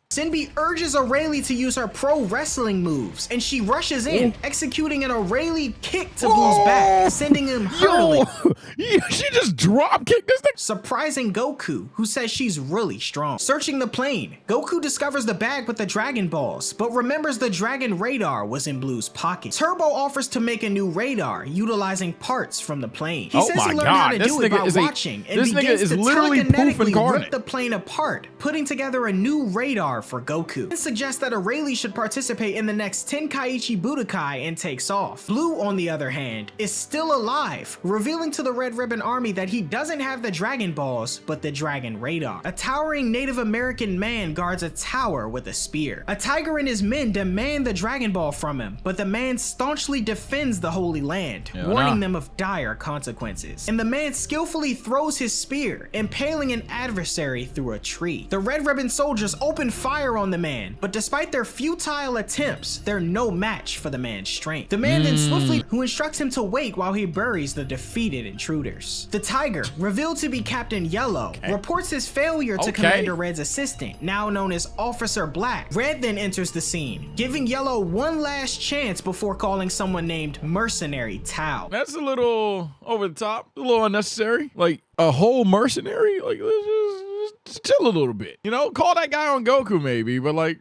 Sinbi urges EARLLY to use her pro wrestling moves, and she rushes in, executing an EARLLY kick to Blue's back, sending him hurtling. She just drop kicked this thing. Surprising Goku, who says she's really strong. Searching the plane, Goku discovers the bag with the Dragon Balls, but remembers the Dragon Radar was in Blue's pocket. Turbo offers to make a new radar, utilizing parts from the plane. He says he learned how to do it by watching, and begins to telekinetically rip the plane apart, putting together a new radar for Goku and suggests that EARLLY should participate in the next Tenkaichi Budokai and takes off. Blue, on the other hand, is still alive, revealing to the Red Ribbon Army that he doesn't have the Dragon Balls, but the Dragon Radar. A towering Native American man guards a tower with a spear. A tiger and his men demand the Dragon Ball from him, but the man staunchly defends the Holy Land, warning them of dire consequences. And the man skillfully throws his spear, impaling an adversary through a tree. The Red Ribbon soldiers open fire on the man, but despite their futile attempts, they're no match for the man's strength. The man then swiftly who instructs him to wait while he buries the defeated intruders. The tiger, revealed to be Captain Yellow, reports his failure to Commander Red's assistant, now known as Officer Black. Red then enters the scene, giving Yellow one last chance before calling someone named Mercenary Tao. That's a little over the top, a little unnecessary. Like a whole mercenary? Like, let's just chill a little bit. You know, call that guy on Goku maybe, but like,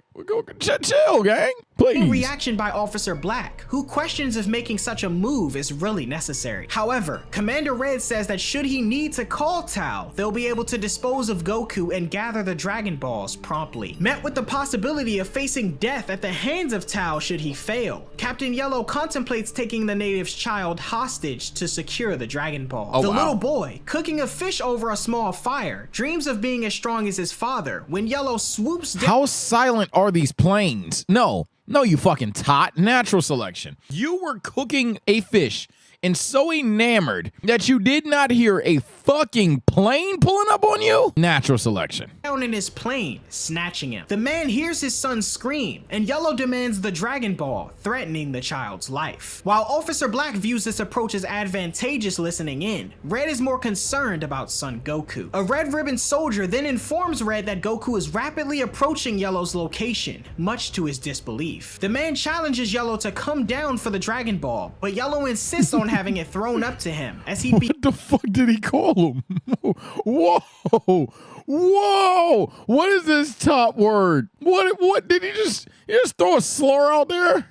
chill, gang. Please. Reaction by Officer Black, who questions if making such a move is really necessary. However, Commander Red says that should he need to call Tao, they'll be able to dispose of Goku and gather the Dragon Balls promptly. Met with the possibility of facing death at the hands of Tao should he fail, Captain Yellow contemplates taking the native's child hostage to secure the Dragon Ball. The little boy, cooking a fish over a small fire, dreams of being as strong as his father when Yellow swoops down. How silent are these planes? No, you fucking tot. Natural selection. You were cooking a fish and so enamored that you did not hear a fucking plane pulling up on you? Natural selection. Down in his plane, snatching him. The man hears his son scream, and Yellow demands the Dragon Ball, threatening the child's life. While Officer Black views this approach as advantageous listening in, Red is more concerned about son Goku. A Red Ribbon soldier then informs Red that Goku is rapidly approaching Yellow's location, much to his disbelief. The man challenges Yellow to come down for the Dragon Ball, but Yellow insists on having it thrown up to him, as he What the fuck did he call him? Whoa! What is this top word? What did he just throw a slur out there?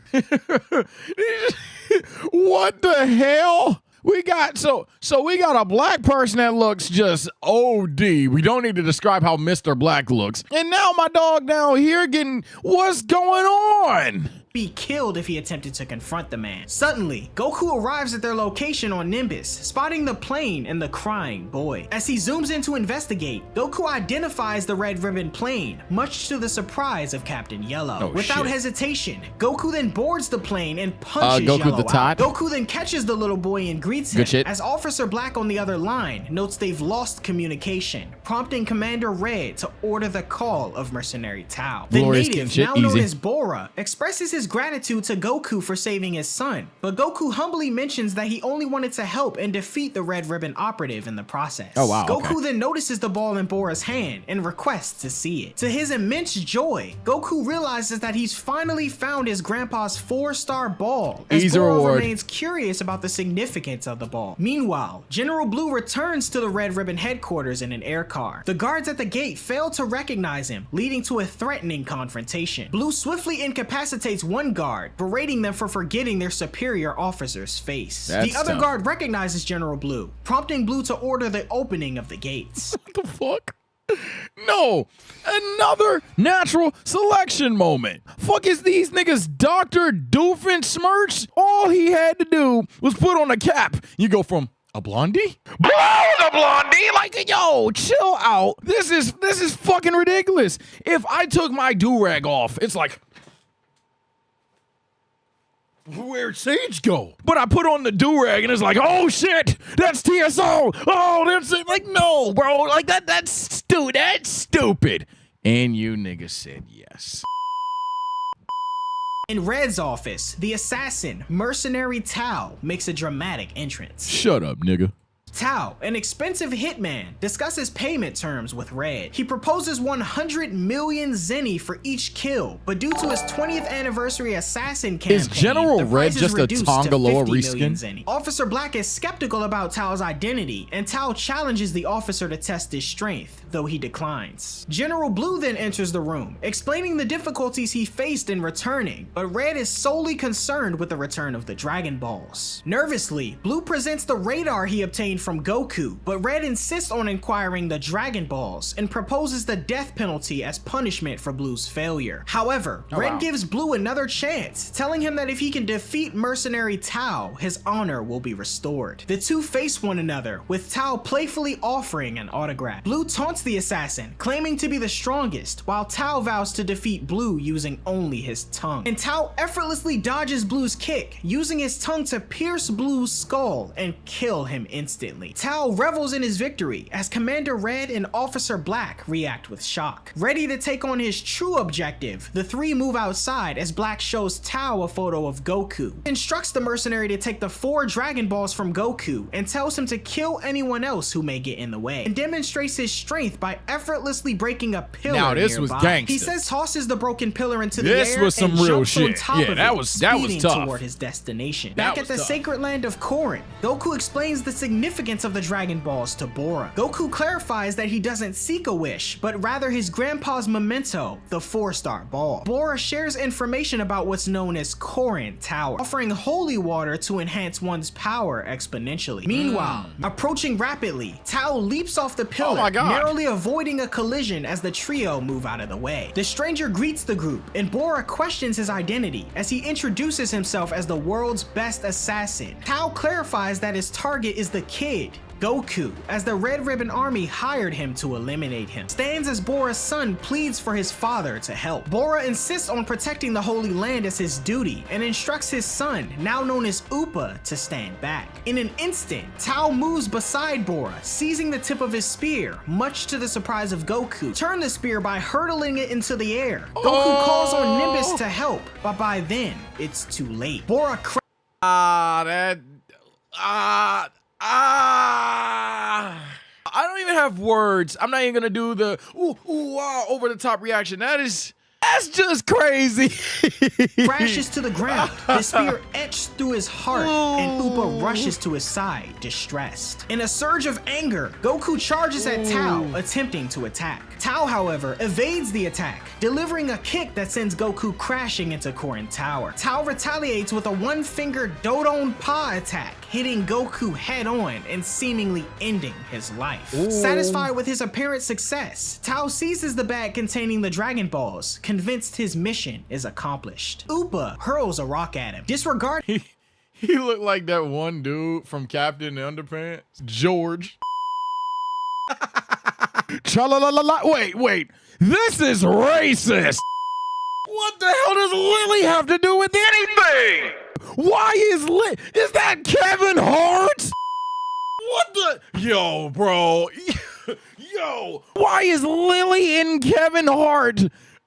What the hell? We got so we got a black person that looks just OD. We don't need to describe how Mr. Black looks. And now my dog down here getting, what's going on? Be killed if he attempted to confront the man. Suddenly, Goku arrives at their location on Nimbus, spotting the plane and the crying boy. As he zooms in to investigate, Goku identifies the Red Ribbon plane, much to the surprise of Captain Yellow. Without hesitation, Goku then boards the plane and punches Goku Yellow the tot. out. Goku then catches the little boy and greets him, as Officer Black on the other line notes they've lost communication, prompting Commander Red to order the call of Mercenary Tao. The native, now known as Bora, expresses his gratitude to Goku for saving his son, but Goku humbly mentions that he only wanted to help and defeat the Red Ribbon operative in the process. Goku then notices the ball in Bora's hand and requests to see it. To his immense joy, Goku realizes that he's finally found his grandpa's 4-star ball, as Bora remains curious about the significance of the ball. Meanwhile, General Blue returns to the Red Ribbon headquarters in an air car. The guards at the gate fail to recognize him, leading to a threatening confrontation. Blue swiftly incapacitates one guard, berating them for forgetting their superior officer's face. The other guard recognizes General Blue, prompting Blue to order the opening of the gates. What the fuck? No, another natural selection moment. Fuck is these niggas Dr. Doofenshmirtz? All he had to do was put on a cap. You go from a blondie? The blondie? Like, yo, chill out. This is fucking ridiculous. If I took my do-rag off, it's like, where'd Sage go? But I put on the do-rag and it's like, oh shit, that's TSO. Oh, that's it. Like, no, bro. Like that's stupid. And you niggas said yes. In Red's office, the assassin, Mercenary Tao, makes a dramatic entrance. Shut up, nigga. Tao, an expensive hitman, discusses payment terms with Red. He proposes 100 million zenny for each kill, but due to his 20th anniversary assassin campaign, is General the Red price just is a reduced Tongaloa to 50 million reskin? zenny. Officer Black is skeptical about Tao's identity, and Tao challenges the officer to test his strength, though he declines. General Blue then enters the room, explaining the difficulties he faced in returning, but Red is solely concerned with the return of the Dragon Balls. Nervously, Blue presents the radar he obtained from Goku, but Red insists on acquiring the Dragon Balls and proposes the death penalty as punishment for Blue's failure. However, Red gives Blue another chance, telling him that if he can defeat mercenary Tao, his honor will be restored. The two face one another, with Tao playfully offering an autograph. Blue taunts the assassin, claiming to be the strongest, while Tao vows to defeat Blue using only his tongue. And Tao effortlessly dodges Blue's kick, using his tongue to pierce Blue's skull and kill him instantly. Tao revels in his victory as Commander Red and Officer Black react with shock. Ready to take on his true objective, the three move outside as Black shows Tao a photo of Goku. He instructs the mercenary to take the 4 Dragon Balls from Goku and tells him to kill anyone else who may get in the way, and demonstrates his strength by effortlessly breaking a pillar Now this nearby. was gangster. He says tosses the broken pillar into the This air was some and real jumps on shit. top Yeah, of that it, was speeding tough. toward his destination. That Back at was the tough. sacred land of Korin, Goku explains the significance of the Dragon Balls to Bora. Goku clarifies that he doesn't seek a wish, but rather his grandpa's memento, the 4-star ball. Bora shares information about what's known as Korin Tower, offering holy water to enhance one's power exponentially. Meanwhile, approaching rapidly, Tao leaps off the pillar, my God. narrowly avoiding a collision as the trio move out of the way. The stranger greets the group, and Bora questions his identity as he introduces himself as the world's best assassin. Tao clarifies that his target is the kid, Goku, as the Red Ribbon Army hired him to eliminate him. Stands as Bora's son pleads for his father to help. Bora insists on protecting the Holy Land as his duty and instructs his son, now known as Upa, to stand back. In an instant, Tao moves beside Bora, seizing the tip of his spear, much to the surprise of Goku. Turn the spear by hurtling it into the air. Goku calls on Nimbus to help, but by then, it's too late. Bora I don't even have words. I'm not even gonna do the over the top reaction. That's just crazy. crashes to the ground. The spear etched through his heart, and Upa rushes to his side, distressed. In a surge of anger, Goku charges at Tao, attempting to attack. Tao, however, evades the attack, delivering a kick that sends Goku crashing into Korin Tower. Tao retaliates with a one-finger Dodon Pa attack, hitting Goku head-on and seemingly ending his life. Satisfied with his apparent success, Tao seizes the bag containing the Dragon Balls, convinced his mission is accomplished. Upa hurls a rock at him, disregarding He looked like that one dude from Captain Underpants, George. Wait. This is racist. What the hell does Lily have to do with anything? Why is that Kevin Hart? What the? Yo, bro. Yo. Why is Lily in Kevin Hart?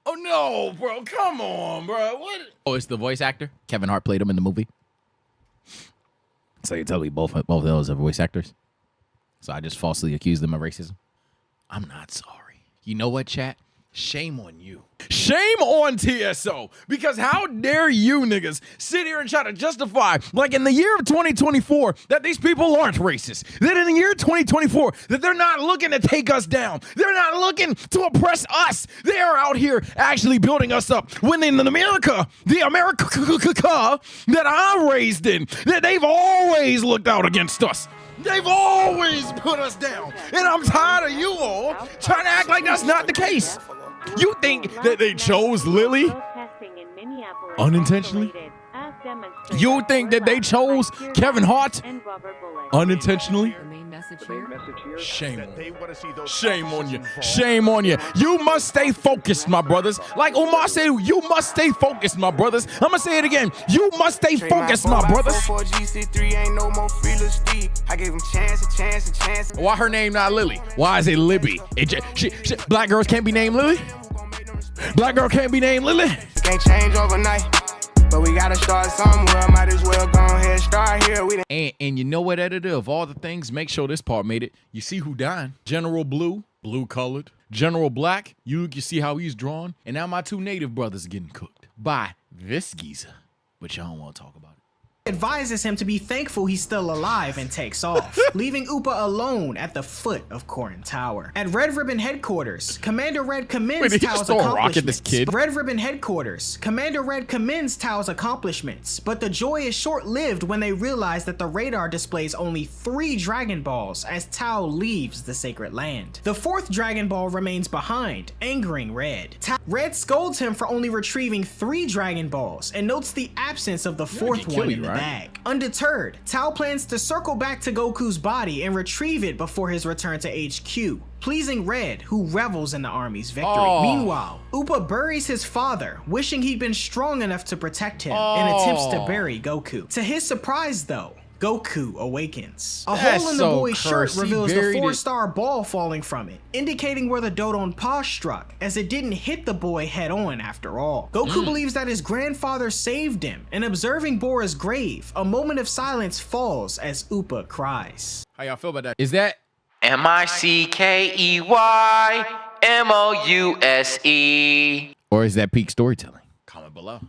Oh, no, bro. Come on, bro. What? Oh, it's the voice actor? Kevin Hart played him in the movie? So you tell me both of those are voice actors? So I just falsely accused them of racism? I'm not sorry. You know what, chat? Shame on you. Shame on TSO. Because how dare you niggas sit here and try to justify, like in the year of 2024, that these people aren't racist. That in the year 2024, that they're not looking to take us down. They're not looking to oppress us. They are out here actually building us up. When in America, the America that I'm raised in, that they've always looked out against us. They've always put us down. And I'm tired of you all trying to act like that's not the case. You think that they chose Lily unintentionally? You think that they chose Kevin Hart unintentionally? Shame on you. Shame on you. Shame on you. You must stay focused, my brothers. Like Omar said, you must stay focused, my brothers. I'm gonna say it again. You must stay focused, my brothers. Why her name not Lily? Why is it Libby? Black girls can't be named Lily? Black girl can't be named Lily? Can't change overnight. But we gotta start somewhere. Might as well go ahead, start here. And you know what, editor? Of all the things, make sure this part made it. You see who dying? General Blue, blue colored. General Black, you can see how he's drawn. And now my two native brothers getting cooked by this geezer. But y'all don't want to talk about it. advises him to be thankful he's still alive and takes off, leaving Upa alone at the foot of Korin Tower. At Red Ribbon headquarters, Commander Red commends Tao's accomplishments. Red Ribbon headquarters, Commander Red commends Tao's accomplishments, but the joy is short-lived when they realize that the radar displays only 3 Dragon Balls as Tao leaves the sacred land. The 4th Dragon Ball remains behind, angering Red. Red scolds him for only retrieving 3 Dragon Balls and notes the absence of the 4th one in the bag. Undeterred, Tao plans to circle back to Goku's body and retrieve it before his return to HQ, pleasing Red, who revels in the army's victory. Meanwhile, Upa buries his father, wishing he'd been strong enough to protect him, and attempts to bury Goku. To his surprise though, Goku awakens. A hole in the boy's shirt reveals the 4-star ball falling from it, indicating where the Dodonpa struck, as it didn't hit the boy head on after all. Goku believes that his grandfather saved him, and observing Bora's grave, a moment of silence falls as Upa cries. How y'all feel about that? Is that MICKEYMOUSE? or is that peak storytelling? Comment below.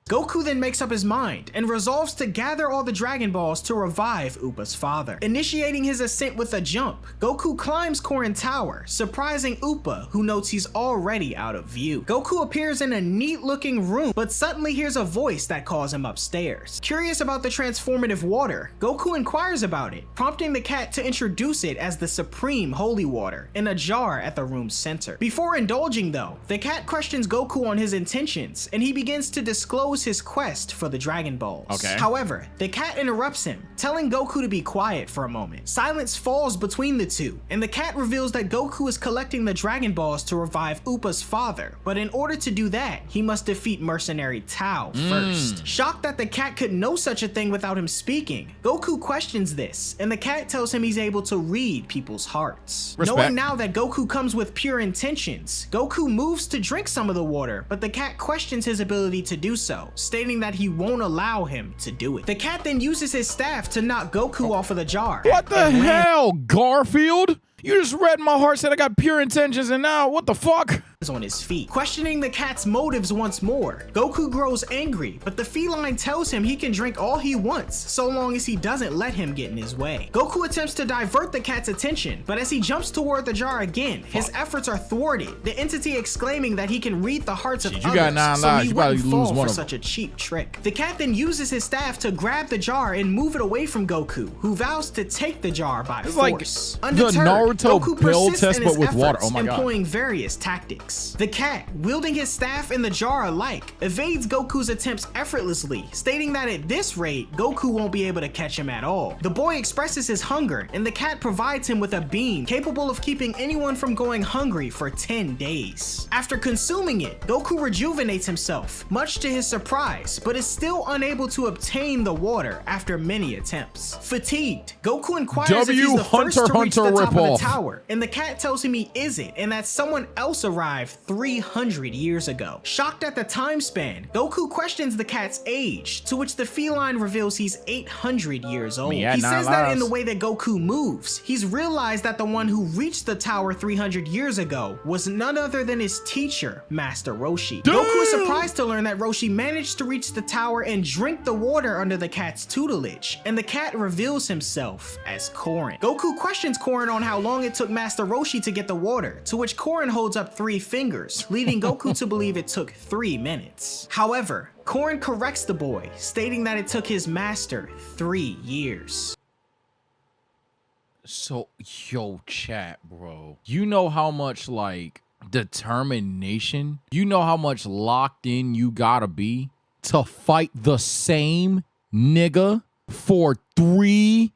Goku then makes up his mind and resolves to gather all the Dragon Balls to revive Upa's father. Initiating his ascent with a jump, Goku climbs Korin Tower, surprising Upa, who notes he's already out of view. Goku appears in a neat-looking room, but suddenly hears a voice that calls him upstairs. Curious about the transformative water, Goku inquires about it, prompting the cat to introduce it as the supreme holy water in a jar at the room's center. Before indulging though, the cat questions Goku on his intentions, and he begins to disclose his quest for the Dragon Balls. However, the cat interrupts him, telling Goku to be quiet for a moment. Silence falls between the two, and the cat reveals that Goku is collecting the Dragon Balls to revive Upa's father, but in order to do that, he must defeat mercenary Tao first. Shocked that the cat could know such a thing without him speaking, Goku questions this, and the cat tells him he's able to read people's hearts. Knowing now that Goku comes with pure intentions, Goku moves to drink some of the water, but the cat questions his ability to do so, stating that he won't allow him to do it. The cat then uses his staff to knock Goku off of the jar. What the hell, Garfield? You just read my heart, said I got pure intentions, and now what the fuck? On his feet. Questioning the cat's motives once more, Goku grows angry, but the feline tells him he can drink all he wants so long as he doesn't let him get in his way. Goku attempts to divert the cat's attention, but as he jumps toward the jar again, his efforts are thwarted, the entity exclaiming that he can read the hearts of others, got 9 so lives, he you probably wouldn't lose fall one for of such a cheap trick. The cat then uses his staff to grab the jar and move it away from Goku, who vows to take the jar by force. Like the Naruto Goku pill test, but with water. Oh my god. Employing various tactics. The cat, wielding his staff and the jar alike, evades Goku's attempts effortlessly, stating that at this rate, Goku won't be able to catch him at all. The boy expresses his hunger, and the cat provides him with a bean capable of keeping anyone from going hungry for 10 days. After consuming it, Goku rejuvenates himself, much to his surprise, but is still unable to obtain the water after many attempts. Fatigued, Goku inquires if he's the first to reach the top of the tower, and the cat tells him he isn't, and that someone else arrived 300 years ago. Shocked at the time span, Goku questions the cat's age, to which the feline reveals he's 800 years old. He says that in the way that Goku moves, he's realized that the one who reached the tower 300 years ago was none other than his teacher, Master Roshi. Goku is surprised to learn that Roshi managed to reach the tower and drink the water under the cat's tutelage, and the cat reveals himself as Korin. Goku questions Korin on how long it took Master Roshi to get the water, to which Korin holds up 3 fingers, leading Goku to believe it took 3 minutes. However, Korin corrects the boy, stating that it took his master 3 years. So, yo, chat, bro. You know how much, like, determination, you know how much locked in you gotta be to fight the same nigga for 3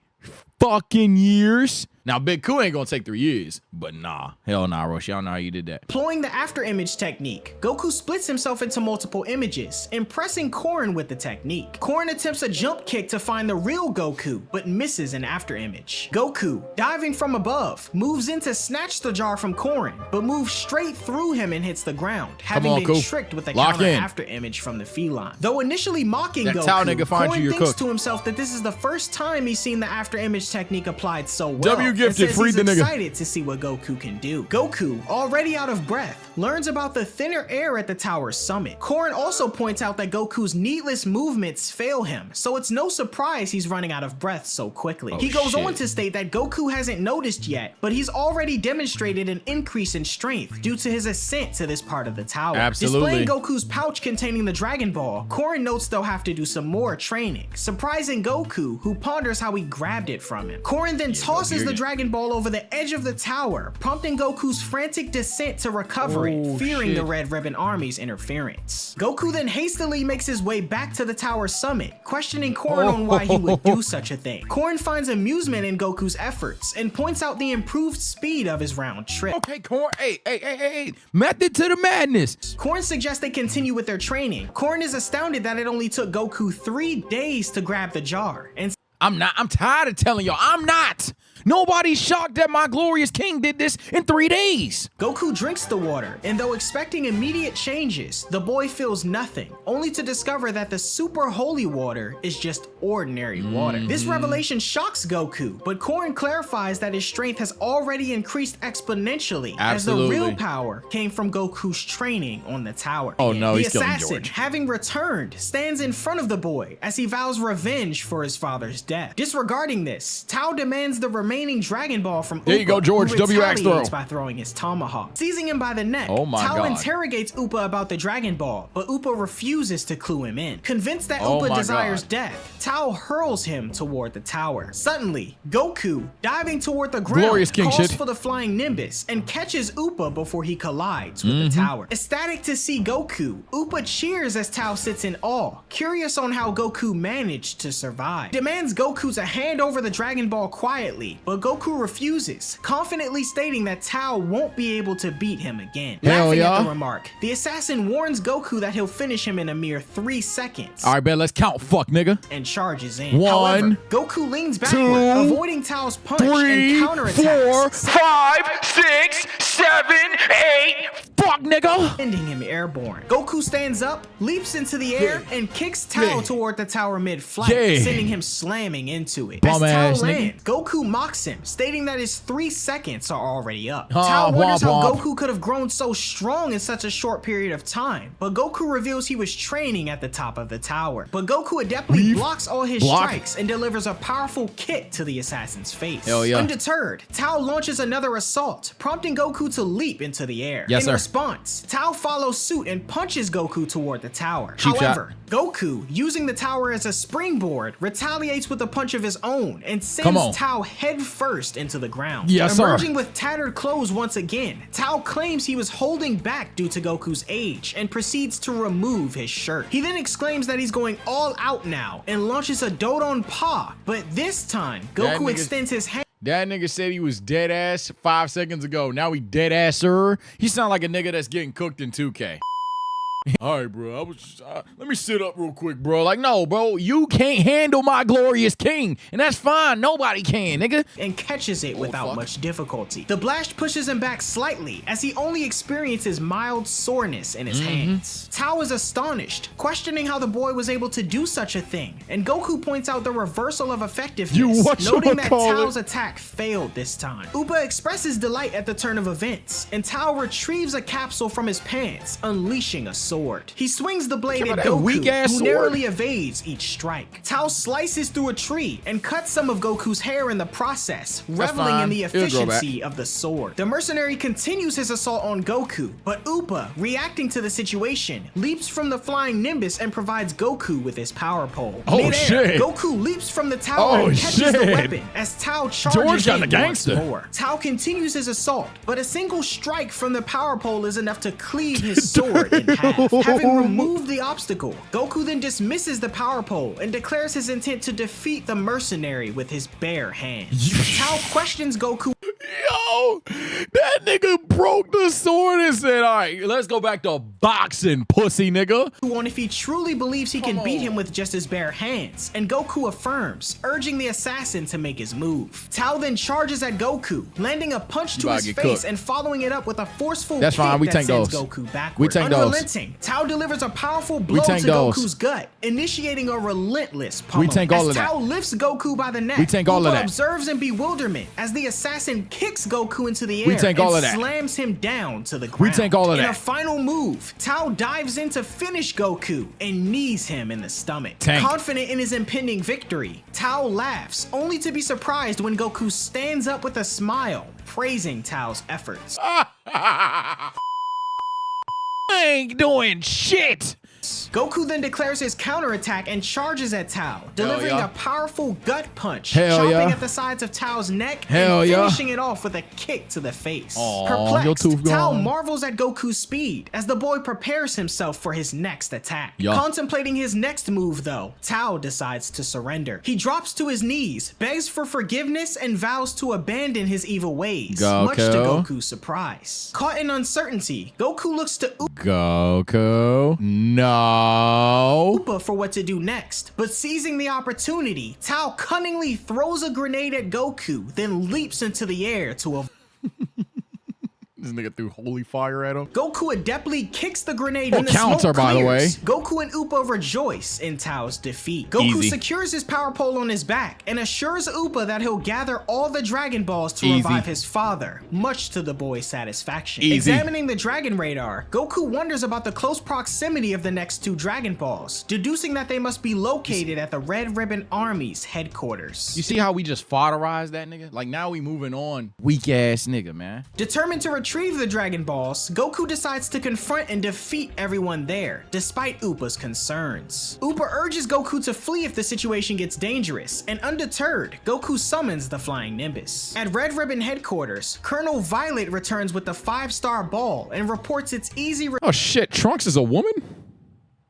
fucking years? Now, Big Ku ain't gonna take 3 years, but nah. Hell nah, Roshi. I don't know how you did that. Employing the after image technique, Goku splits himself into multiple images, impressing Korin with the technique. Korin attempts a jump kick to find the real Goku, but misses an after image. Goku, diving from above, moves in to snatch the jar from Korin, but moves straight through him and hits the ground, having been tricked with a counter after image from the feline. Though initially mocking Goku, Korin thinks to himself that this is the first time he's seen the after image technique applied so well. and gifted. says Free he's the nigga. excited to see what Goku can do. Goku, already out of breath, learns about the thinner air at the tower's summit. Korin also points out that Goku's needless movements fail him, so it's no surprise he's running out of breath so quickly. He goes on to state that Goku hasn't noticed yet, but he's already demonstrated an increase in strength due to his ascent to this part of the tower. Absolutely. Displaying Goku's pouch containing the Dragon Ball, Korin notes they'll have to do some more training, surprising Goku, who ponders how he grabbed it from him. Korin then tosses the Dragon Ball over the edge of the tower, prompting Goku's frantic descent to recover it, fearing the Red Ribbon Army's interference. Goku then hastily makes his way back to the tower's summit, questioning Korin on why he would do such a thing. Korin finds amusement in Goku's efforts and points out the improved speed of his round trip. Okay, Korin, hey, method to the madness. Korin suggests they continue with their training. Korin is astounded that it only took Goku 3 days to grab the jar, and I'm tired of telling y'all, I'm not. Nobody's shocked that my glorious king did this in 3 days. Goku drinks the water, and though expecting immediate changes, the boy feels nothing, only to discover that the super holy water is just ordinary water. This revelation shocks Goku, but Korin clarifies that his strength has already increased exponentially as the real power came from Goku's training on the tower. Oh no, he's killing assassin, George. having returned, stands in front of the boy as he vows revenge for his father's death. Disregarding this, Tao demands the remaining Dragon Ball from Upa, There you go, George. who W-Axe throw. retaliates by throwing his tomahawk. Seizing him by the neck, Oh my Tao God. interrogates Upa about the Dragon Ball, but Upa refuses to clue him in. Convinced that Oh Upa my desires God. death, Tao hurls him toward the tower. Suddenly, Goku, diving toward the ground, Glorious king calls shit. for the flying Nimbus and catches Upa before he collides with the tower. Ecstatic to see Goku, Upa cheers as Tao sits in awe, curious on how Goku managed to survive. Demands Goku to hand over the Dragon Ball quietly, but Goku refuses, confidently stating that Tao won't be able to beat him again. Hell Laughing yeah. at the remark, the assassin warns Goku that he'll finish him in a mere 3 seconds. All right, bet, let's count, fuck nigga. And charges in. 1, However, Goku leans backward, avoiding Tao's punch 3, and counterattacks, 4, 5, 6, 7, 8. Fuck nigga. sending him airborne. Goku stands up, leaps into the air, and kicks Tao toward the tower mid-flight, sending him slamming into it. As Bum Tao ass nigga. lands, Goku mocks him, stating that his 3 seconds are already up. Ah, Tao wonders womp how womp. Goku could have grown so strong in such a short period of time, but Goku reveals he was training at the top of the tower. But Goku adeptly blocks all his strikes and delivers a powerful kick to the assassin's face. Hell yeah. Undeterred, Tao launches another assault, prompting Goku to leap into the air. Yes, in sir. response, Tao follows suit and punches Goku toward the tower. Cheap However, Goku, using the tower as a springboard, retaliates with a punch of his own and Come on. sends Tao head first into the ground. Yes, sir. Emerging with tattered clothes once again, Tao claims he was holding back due to Goku's age and proceeds to remove his shirt. He then exclaims that he's going all out now and launches a Dodon Pa, but this time, That Goku nigga- extends his hand. That nigga said he was dead ass 5 seconds ago. Now he dead asser. He sound like a nigga that's getting cooked in 2K. All right, bro. Let me sit up real quick, bro. Like, no, bro. You can't handle my glorious king, and that's fine. Nobody can, nigga. And catches it without fuck. much difficulty. The blast pushes him back slightly as he only experiences mild soreness in his hands. Tao is astonished, questioning how the boy was able to do such a thing, and Goku points out the reversal of effectiveness, noting that Tao's attack failed this time. Upa expresses delight at the turn of events, and Tao retrieves a capsule from his pants, unleashing a sword. He swings the blade at that Goku, weak-ass who sword. narrowly evades each strike. Tao slices through a tree and cuts some of Goku's hair in the process, reveling in fine. the It'll grow back. efficiency of the sword. The mercenary continues his assault on Goku, but Upa, reacting to the situation, leaps from the flying Nimbus and provides Goku with his power pole. Oh, Midair, shit. Goku leaps from the tower Oh, and catches the shit. weapon as Tao charges George got in the once gangster. more. Tao continues his assault, but a single strike from the power pole is enough to cleave his sword in half. Having removed the obstacle, Goku then dismisses the power pole and declares his intent to defeat the mercenary with his bare hands. Tao questions Goku Yo, Yo, that nigga broke the sword and said, all right, let's go back to boxing, pussy nigga. On if he truly believes he can beat him with just his bare hands, and Goku affirms, urging the assassin to make his move. Tao then charges at Goku, landing a punch to his face cooked. and following it up with a forceful That's kick fine, we that tank sends those. Goku backward. We tank those. Unrelenting, Tao delivers a powerful blow to tank those. Goku's gut, initiating a relentless pummel. We tank all as of that. Tao lifts Goku by the neck, We tank all of Upa that. observes in bewilderment as the assassin kicks Goku into the air We tank and all of that. slams him down to the ground. We tank all of In that. a final move, Tao dives in to finish Goku and knees him in the stomach. Tank. Confident in his impending victory, Tao laughs, only to be surprised when Goku stands up with a smile, praising Tao's efforts. I ain't doing shit. Goku then declares his counterattack and charges at Tao, delivering yeah. a powerful gut punch, Hell chopping yeah. at the sides of Tao's neck Hell and yeah. finishing it off with a kick to the face. Aw, your Perplexed, tooth Tao gone. marvels at Goku's speed as the boy prepares himself for his next attack. Yeah. Contemplating his next move though, Tao decides to surrender. He drops to his knees, begs for forgiveness, and vows to abandon his evil ways, much to Goku. Goku's surprise. Caught in uncertainty, Goku looks to Goku. No. Upa for what to do next, but seizing the opportunity, Tao cunningly throws a grenade at Goku, then leaps into the air to avoid. This nigga threw holy fire at him. Goku adeptly kicks the grenade Oh, and the counter, smoke by the clears. way. Goku and Upa rejoice in Tao's defeat. Goku Easy. secures his power pole on his back and assures Upa that he'll gather all the Dragon Balls to Easy. revive his father, much to the boy's satisfaction. Easy. Examining the Dragon Radar, Goku wonders about the close proximity of the next two Dragon Balls, deducing that they must be located at the Red Ribbon Army's headquarters. You see how we just fodderized that nigga? Like now we moving on. Weak ass nigga, man. Determined to retrieve the Dragon Balls, Goku decides to confront and defeat everyone there, despite Upa's concerns. Upa urges Goku to flee if the situation gets dangerous, and undeterred, Goku summons the Flying Nimbus. At Red Ribbon headquarters, Colonel Violet returns with the 5-star ball and reports its easy Oh shit, Trunks is a woman?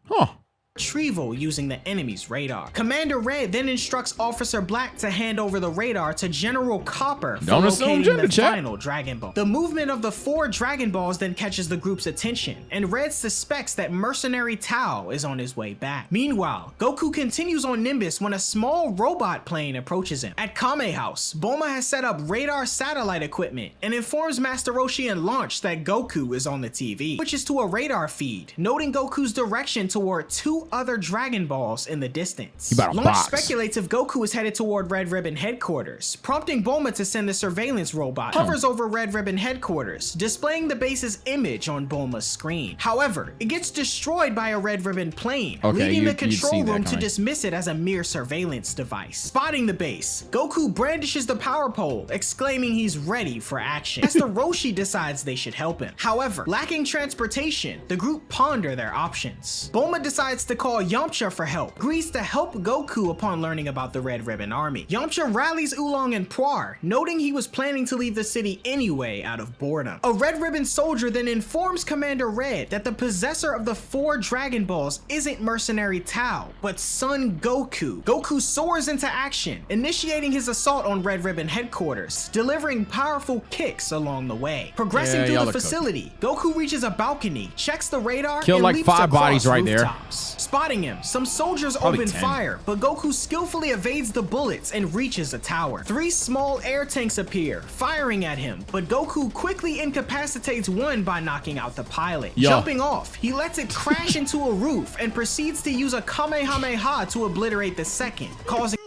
Huh. retrieval using the enemy's radar. Commander Red then instructs Officer Black to hand over the radar to General Copper for Don't assume locating gender, the chat. final Dragon Ball. The movement of the 4 Dragon Balls then catches the group's attention, and Red suspects that mercenary Tao is on his way back. Meanwhile, Goku continues on Nimbus when a small robot plane approaches him. At Kame House, Bulma has set up radar satellite equipment and informs Master Roshi and Launch that Goku is on the TV, which is to a radar feed, noting Goku's direction toward 2 other Dragon Balls in the distance. You better Launch box. speculates if Goku is headed toward Red Ribbon headquarters, prompting Bulma to send the surveillance robot. Hovers over Red Ribbon headquarters, displaying the base's image on Bulma's screen. However, it gets destroyed by a Red Ribbon plane, Okay, leaving the you'd see control that room to coming. dismiss it as a mere surveillance device. Spotting the base, Goku brandishes the power pole, exclaiming he's ready for action. Master Roshi decides they should help him. However, lacking transportation, the group ponder their options. Bulma decides to call Yamcha for help, agrees to help Goku upon learning about the Red Ribbon Army. Yamcha rallies Oolong and Puar, noting he was planning to leave the city anyway out of boredom. A Red Ribbon soldier then informs Commander Red that the possessor of the 4 Dragon Balls isn't mercenary Tao, but Son Goku. Goku soars into action, initiating his assault on Red Ribbon headquarters, delivering powerful kicks along the way. Progressing Yeah, through y'all the are cooked. facility, Goku reaches a balcony, checks the radar, Killed and like leaps 5 across bodies right there. rooftops. Spotting him, some soldiers Probably open 10. fire, but Goku skillfully evades the bullets and reaches a tower. 3 small air tanks appear, firing at him, but Goku quickly incapacitates one by knocking out the pilot. Yo. Jumping off, he lets it crash into a roof and proceeds to use a Kamehameha to obliterate the second, causing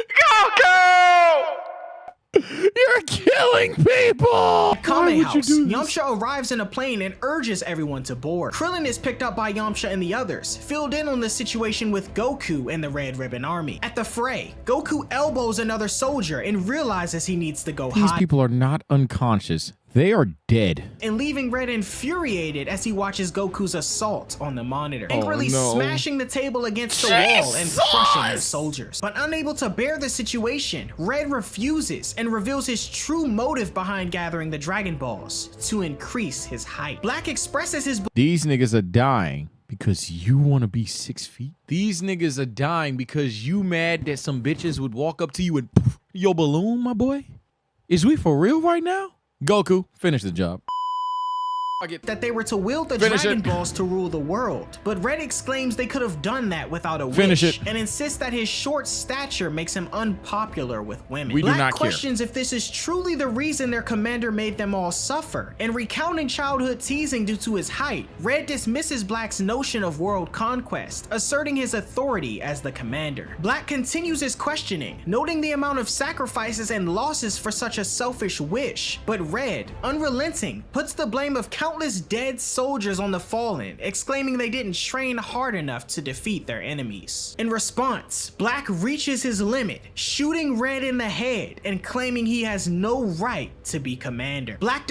Goku! You're killing people! Kame Why would you House. do this? Yamcha arrives in a plane and urges everyone to board. Krillin is picked up by Yamcha and the others, filled in on the situation with Goku and the Red Ribbon Army. At the fray, Goku elbows another soldier and realizes he needs to go These hide, people are not unconscious. They are dead. and leaving Red infuriated as he watches Goku's assault on the monitor, angrily no. smashing the table against the wall and crushing the soldiers. But unable to bear the situation, Red refuses and reveals his true motive behind gathering the Dragon Balls, to increase his height. Black expresses his These niggas are dying because you want to be 6 feet. These niggas are dying because you mad that some bitches would walk up to you and poof, your balloon, my boy. Is we for real right now? Goku, finish the job. That they were to wield the Finish Dragon it. Balls to rule the world. But Red exclaims they could have done that without a Finish wish, it. and insists that his short stature makes him unpopular with women. We do Black not care. questions if this is truly the reason their commander made them all suffer, and recounting childhood teasing due to his height, Red dismisses Black's notion of world conquest, asserting his authority as the commander. Black continues his questioning, noting the amount of sacrifices and losses for such a selfish wish, but Red, unrelenting, puts the blame of countless dead soldiers on the fallen, exclaiming they didn't train hard enough to defeat their enemies. In response, Black reaches his limit, shooting Red in the head and claiming he has no right to be commander. Black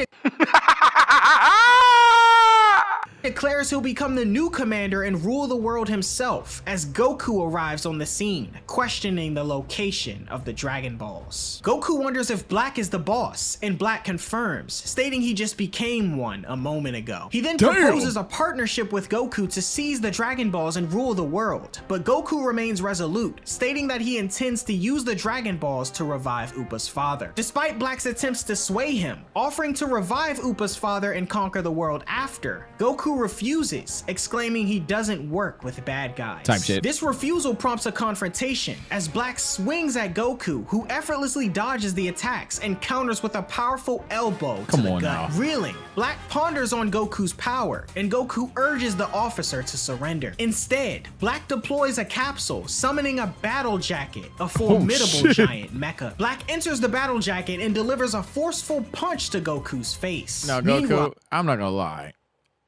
declares he'll become the new commander and rule the world himself as Goku arrives on the scene, questioning the location of the Dragon Balls. Goku wonders if Black is the boss, and Black confirms, stating he just became one a moment ago. He then proposes a partnership with Goku to seize the Dragon Balls and rule the world, but Goku remains resolute, stating that he intends to use the Dragon Balls to revive Upa's father. Despite Black's attempts to sway him, offering to revive Upa's father and conquer the world after, Goku refuses, exclaiming he doesn't work with bad guys. Type shit. This refusal prompts a confrontation as Black swings at Goku, who effortlessly dodges the attacks and counters with a powerful elbow to the gut. Reeling, Black ponders on Goku's power, and Goku urges the officer to surrender. Instead, Black deploys a capsule, summoning a battle jacket, a formidable giant mecha. Black enters the battle jacket and delivers a forceful punch to Goku's face. Now, Goku, I'm not gonna lie.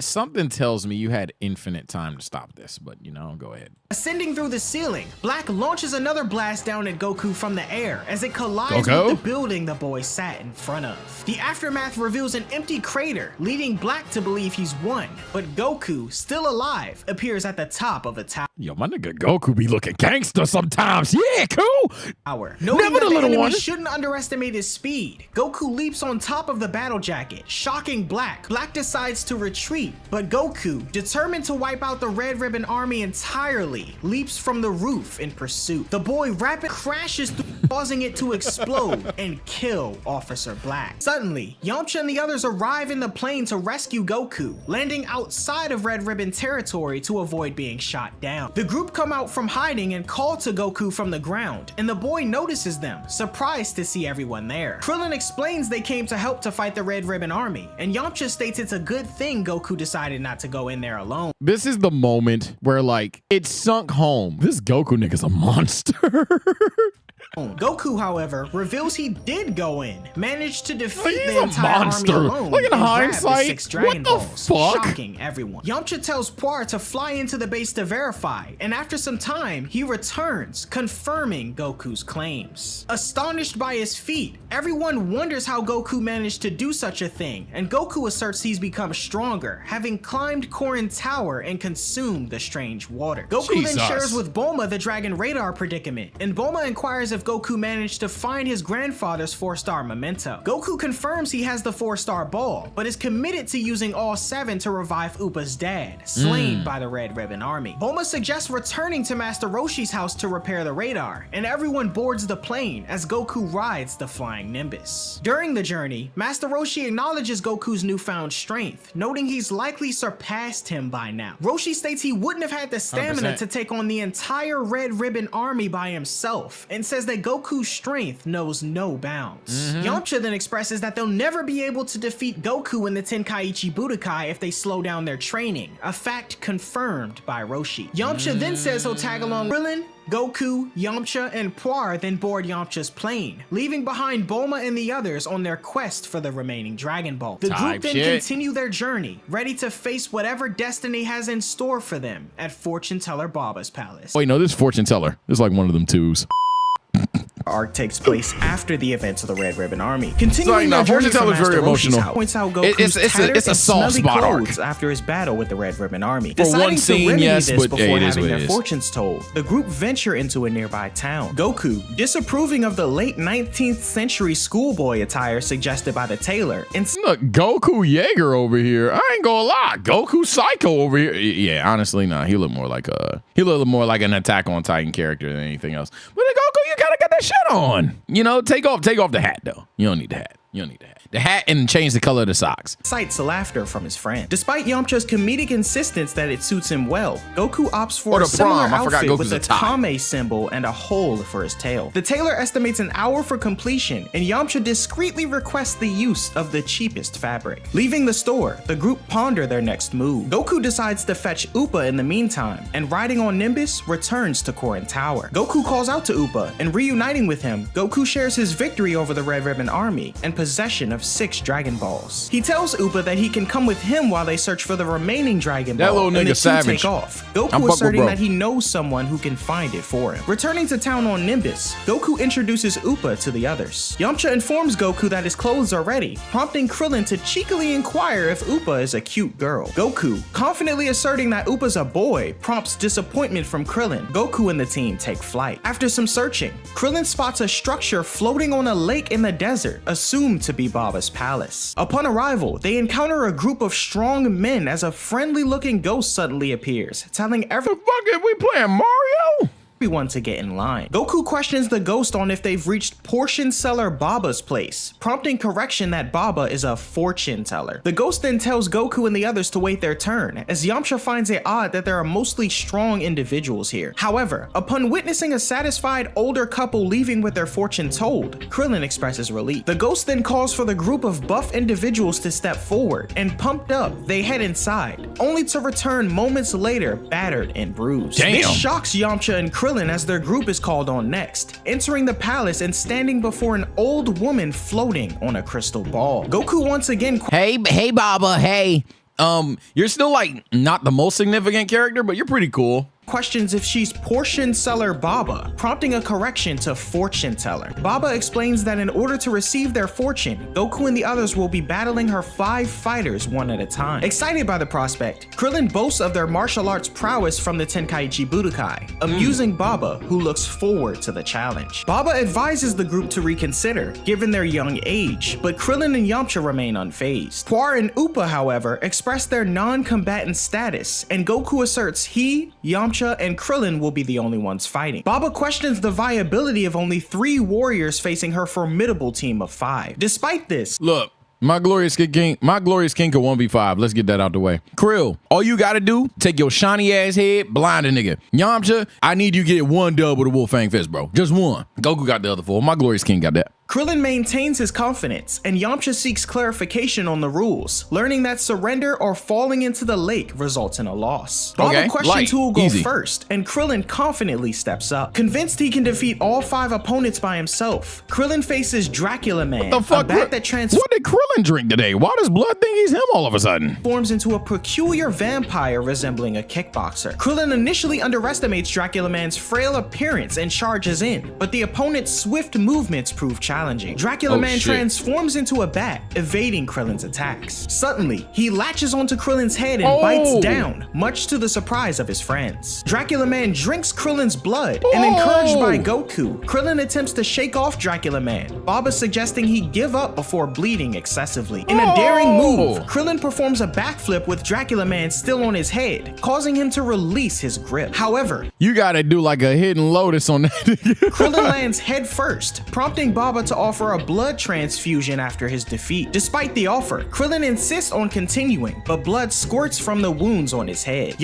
Something tells me you had infinite time to stop this, but you know, go ahead. Ascending through the ceiling, Black launches another blast down at Goku from the air as it collides with the building the boy sat in front of. The aftermath reveals an empty crater, leading Black to believe he's won, but Goku, still alive, appears at the top of a tower. Yo, my nigga Goku be looking gangster sometimes. Yeah, cool. Noting that the the little enemy one. shouldn't underestimate his speed, Goku leaps on top of the battle jacket, shocking Black. Black decides to retreat, but Goku, determined to wipe out the Red Ribbon Army entirely, leaps from the roof in pursuit. The boy rapidly crashes through, causing it to explode and kill Officer Black. Suddenly, Yamcha and the others arrive in the plane to rescue Goku, landing outside of Red Ribbon territory to avoid being shot down. The group come out from hiding and call to Goku from the ground, and the boy notices them, surprised to see everyone there. Krillin explains they came to help to fight the Red Ribbon Army, and Yamcha states it's a good thing Goku decided not to go in there alone. This is the moment where, like, it sunk home. This Goku nigga's a monster. Goku, however, reveals he did go in, managed to defeat He's the a entire monster. army alone, Look at and grab the hindsight. 6 Dragon What the Balls, fuck? shocking everyone. Yamcha tells Puar to fly into the base to verify, and after some time, he returns, confirming Goku's claims. Astonished by his feat, everyone wonders how Goku managed to do such a thing, and Goku asserts he's become stronger, having climbed Korin Tower and consumed the strange water. Goku then shares with Bulma the Dragon Radar predicament, and Bulma inquires if Goku managed to find his grandfather's 4-star memento. Goku confirms he has the 4-star ball, but is committed to using all 7 to revive Upa's dad, slain by the Red Ribbon Army. Bulma suggests returning to Master Roshi's house to repair the radar, and everyone boards the plane as Goku rides the flying Nimbus. During the journey, Master Roshi acknowledges Goku's newfound strength, noting he's likely surpassed him by now. Roshi states he wouldn't have had the stamina 100%. to take on the entire Red Ribbon Army by himself, and says that Goku's strength knows no bounds. Yamcha then expresses that they'll never be able to defeat Goku in the Tenkaichi Budokai if they slow down their training, a fact confirmed by Roshi. Yamcha then says he'll tag along Krillin, Goku, Yamcha, and Puar then board Yamcha's plane, leaving behind Bulma and the others on their quest for the remaining Dragon Ball. The group then continue their journey, ready to face whatever destiny has in store for them at Fortune Teller Baba's palace. Wait, no, this Fortune Teller. This is like one of them twos. Arc takes place after the events of the Red Ribbon Army. Continuing Sorry, no, their journey Fortune Teller's from very Master Roshi's emotional. house, points out Goku's It's a soft smelly spot arc. clothes after his battle with the Red Ribbon Army. For Deciding one scene, to remedy yes, this but before it is having what it their is. fortunes told, the group venture into a nearby town. Goku, disapproving of the late 19th century schoolboy attire suggested by the tailor, and Look, Goku Jaeger over here. I ain't gonna lie. Goku Psycho over here. Yeah, honestly, nah. He looked more like an Attack on Titan character than anything else. But then Goku, you gotta get that shit on. You know, take off the hat though. You don't need the hat. You don't need the hat. The hat and change the color of the socks. Cites laughter from his friend. Despite Yamcha's comedic insistence that it suits him well, Goku opts for a similar outfit with a Kame symbol and a hole for his tail. The tailor estimates an hour for completion, and Yamcha discreetly requests the use of the cheapest fabric. Leaving the store, the group ponder their next move. Goku decides to fetch Upa in the meantime, and riding on Nimbus, returns to Korin Tower. Goku calls out to Upa, and reuniting with him, Goku shares his victory over the Red Ribbon Army and possession of 6 Dragon Balls. He tells Upa that he can come with him while they search for the remaining Dragon Ball. That little and the nigga two savage. take off. Goku asserting that he knows someone who can find it for him. Returning to town on Nimbus, Goku introduces Upa to the others. Yamcha informs Goku that his clothes are ready, prompting Krillin to cheekily inquire if Upa is a cute girl. Goku, confidently asserting that Upa's a boy, prompts disappointment from Krillin. Goku and the team take flight. After some searching, Krillin spots a structure floating on a lake in the desert, assumed to be Baba's palace. Upon arrival, they encounter a group of strong men as a friendly-looking ghost suddenly appears, telling everyone, "The fuck are we playing, Mario?" everyone to get in line. Goku questions the ghost on if they've reached portion seller Baba's place, prompting correction that Baba is a fortune teller. The ghost then tells Goku and the others to wait their turn, as Yamcha finds it odd that there are mostly strong individuals here. However, upon witnessing a satisfied older couple leaving with their fortune told, Krillin expresses relief. The ghost then calls for the group of buff individuals to step forward, and pumped up, they head inside, only to return moments later battered and bruised. Damn. This shocks Yamcha and Krillin as their group is called on next, entering the palace and standing before an old woman floating on a crystal ball. Goku once again Hey Baba, hey. You're still like not the most significant character, but you're pretty cool. questions if she's portion seller Baba, prompting a correction to fortune teller. Baba explains that in order to receive their fortune, Goku and the others will be battling her 5 fighters one at a time. Excited by the prospect, Krillin boasts of their martial arts prowess from the Tenkaichi Budokai, amusing Baba, who looks forward to the challenge. Baba advises the group to reconsider, given their young age, but Krillin and Yamcha remain unfazed. Puar and Upa, however, express their non-combatant status, and Goku asserts he, Yamcha, and Krillin will be the only ones fighting. Baba questions the viability of only 3 warriors facing her formidable team of 5. Despite this, look, my glorious king can 1v5. Let's get that out the way. Krill, all you gotta do, take your shiny ass head, blind a nigga. Yamcha, I need you to get 1 dub with a Wolf Fang Fist, bro. Just 1. Goku got the other 4. My glorious king got that. Krillin maintains his confidence, and Yamcha seeks clarification on the rules, learning that surrender or falling into the lake results in a loss. Baba questions who will go first, and Krillin confidently steps up. Convinced he can defeat all 5 opponents by himself, Krillin faces Dracula Man, the fuck? a bat that What did Krillin drink today? Why does Blood think he's him all of a sudden? Forms into a peculiar vampire resembling a kickboxer. Krillin initially underestimates Dracula Man's frail appearance and charges in, but the opponent's swift movements prove challenging. Dracula Man transforms into a bat, evading Krillin's attacks. Suddenly, he latches onto Krillin's head and bites down, much to the surprise of his friends. Dracula Man drinks Krillin's blood, and encouraged by Goku, Krillin attempts to shake off Dracula Man, Baba suggesting he give up before bleeding excessively. In a daring move, Krillin performs a backflip with Dracula Man still on his head, causing him to release his grip. However, you gotta do like a hidden lotus on that. Krillin lands head first, prompting Baba to offer a blood transfusion after his defeat. Despite the offer, Krillin insists on continuing, but blood squirts from the wounds on his head.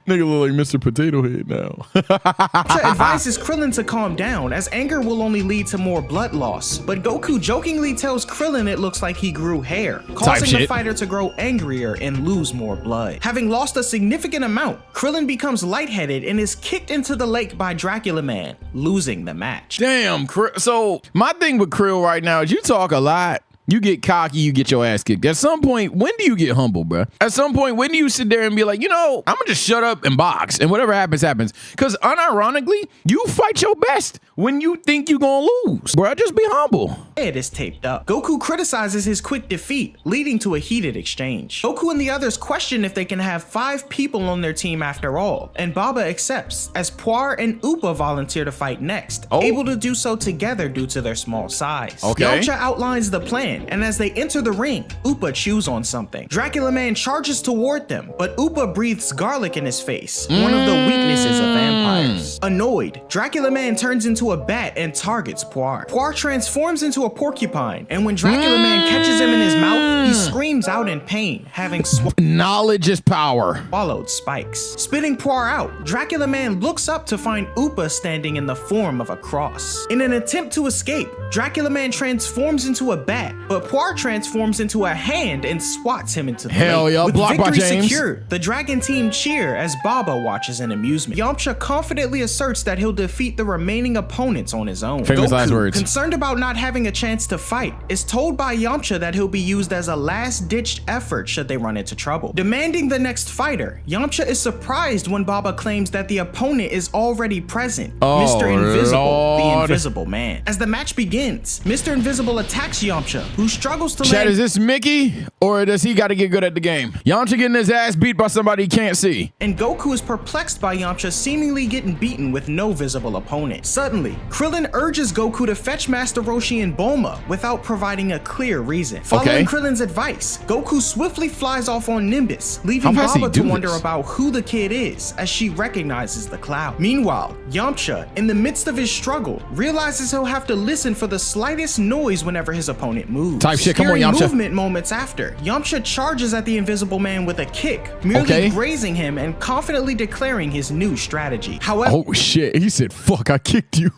Nigga look like Mr. Potato Head now. Yamcha advises Krillin to calm down, as anger will only lead to more blood loss, but Goku jokingly tells Krillin it looks like he grew hair, causing the fighter to grow angrier and lose more blood. Having lost a significant amount, Krillin becomes lightheaded and is kicked into the lake by Dracula Man, losing the match. Damn, so my thing with Krill right now is you talk a lot. You get cocky, you get your ass kicked. At some point, when do you get humble, bro? At some point, when do you sit there and be like, you know, I'm gonna just shut up and box, and whatever happens, happens? Because unironically, you fight your best when you think you're gonna lose, bro. Just be humble. It is taped up. Goku criticizes his quick defeat, leading to a heated exchange. Goku and the others question if they can have 5 people on their team after all, and Baba accepts, as Puar and Upa volunteer to fight next, able to do so together due to their small size. Yamcha outlines the plan, and as they enter the ring, Upa chews on something. Dracula Man charges toward them, but Upa breathes garlic in his face, one of the weaknesses of vampires. Annoyed, Dracula Man turns into into a bat and targets Poir. Poir transforms into a porcupine, and when Dracula Man catches him in his mouth, he screams out in pain, having knowledge is power. Swallowed spikes. Spitting Poir out, Dracula Man looks up to find Upa standing in the form of a cross. In an attempt to escape, Dracula Man transforms into a bat, but Poir transforms into a hand and swats him into the lake. Yeah, With blocked by victory James. secured, the Dragon team cheer as Baba watches in amusement. Yamcha confidently asserts that he'll defeat the remaining opponents on his own. Famous Goku, last words. concerned about not having a chance to fight, is told by Yamcha that he'll be used as a last-ditched effort should they run into trouble. Demanding the next fighter, Yamcha is surprised when Baba claims that the opponent is already present, Mr. Invisible, the Invisible Man. As the match begins, Mr. Invisible attacks Yamcha, who struggles to Chad, land. is this Mickey, or does he got to get good at the game? Yamcha getting his ass beat by somebody he can't see. And Goku is perplexed by Yamcha seemingly getting beaten with no visible opponent. Suddenly, Krillin urges Goku to fetch Master Roshi and Bulma without providing a clear reason. Following Krillin's advice, Goku swiftly flies off on Nimbus, leaving Baba to wonder about who the kid is as she recognizes the cloud. Meanwhile, Yamcha, in the midst of his struggle, realizes he'll have to listen for the slightest noise whenever his opponent moves. Type shit, come on, Yamcha. Movement moments after, Yamcha charges at the Invisible Man with a kick, merely grazing him and confidently declaring his new strategy. However, oh shit, he said, fuck, I kicked you.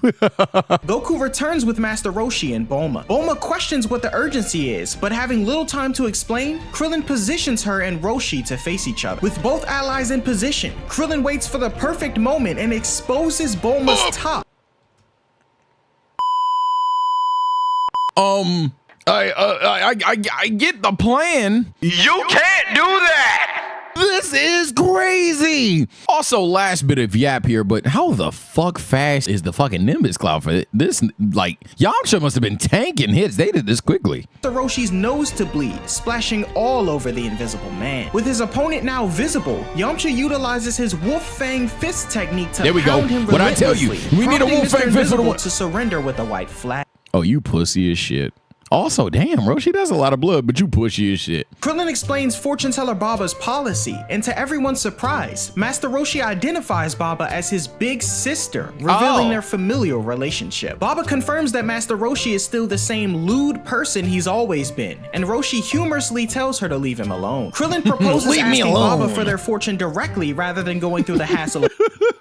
Goku returns with Master Roshi and Bulma. Bulma questions what the urgency is, but having little time to explain, Krillin positions her and Roshi to face each other. With both allies in position, Krillin waits for the perfect moment and exposes Bulma's top. I get the plan. You can't do that! This is crazy. Also, last bit of yap here, but how the fuck fast is the fucking Nimbus Cloud for this? Like, Yamcha must have been tanking hits. They did this quickly. Roshi's nose to bleed, splashing all over the Invisible Man. With his opponent now visible, Yamcha utilizes his Wolf Fang Fist technique to pound him relentlessly. What I tell you, we need a Wolf Fang Fist for the one to surrender with a white flag. Oh, you pussy as shit. Also, damn, Roshi, that's a lot of blood, but you pushy as shit. Krillin explains Fortune Teller Baba's policy, and to everyone's surprise, Master Roshi identifies Baba as his big sister, revealing their familial relationship. Baba confirms that Master Roshi is still the same lewd person he's always been, and Roshi humorously tells her to leave him alone. Krillin proposes asking Baba for their fortune directly rather than going through the hassle of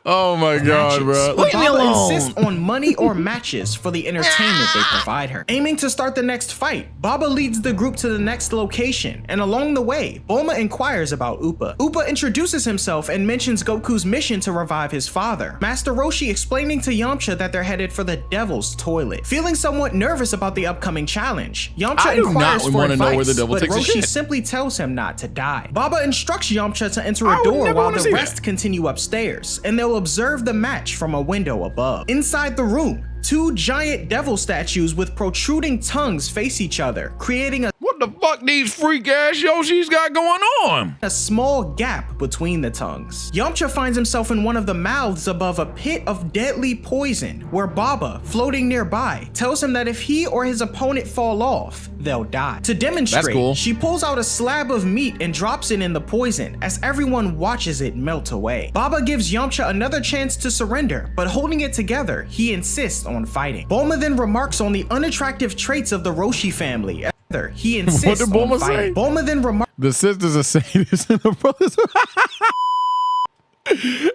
oh my god, bro. But Baba insists on money or matches for the entertainment they provide her. Aiming to start the next fight, Baba leads the group to the next location, and along the way, Bulma inquires about Upa. Upa introduces himself and mentions Goku's mission to revive his father. Master Roshi explaining to Yamcha that they're headed for the Devil's Toilet. Feeling somewhat nervous about the upcoming challenge, Yamcha inquires for advice, but Roshi simply tells him not to die. Baba instructs Yamcha to enter a door while the rest continue upstairs, and they'll observe the match from a window above. Inside the room, two giant devil statues with protruding tongues face each other, creating a what the fuck these freak ass Yoshis got going on? A small gap between the tongues. Yamcha finds himself in one of the mouths above a pit of deadly poison, where Baba, floating nearby, tells him that if he or his opponent fall off, they'll die. To demonstrate, she pulls out a slab of meat and drops it in the poison as everyone watches it melt away. Baba gives Yamcha another chance to surrender, but holding it together, he insists on fighting. Bulma then remarks on the unattractive traits of the Roshi family. He insists what did Bulma on fighting. say? Bulma then remarks the sisters are sadists and the brothers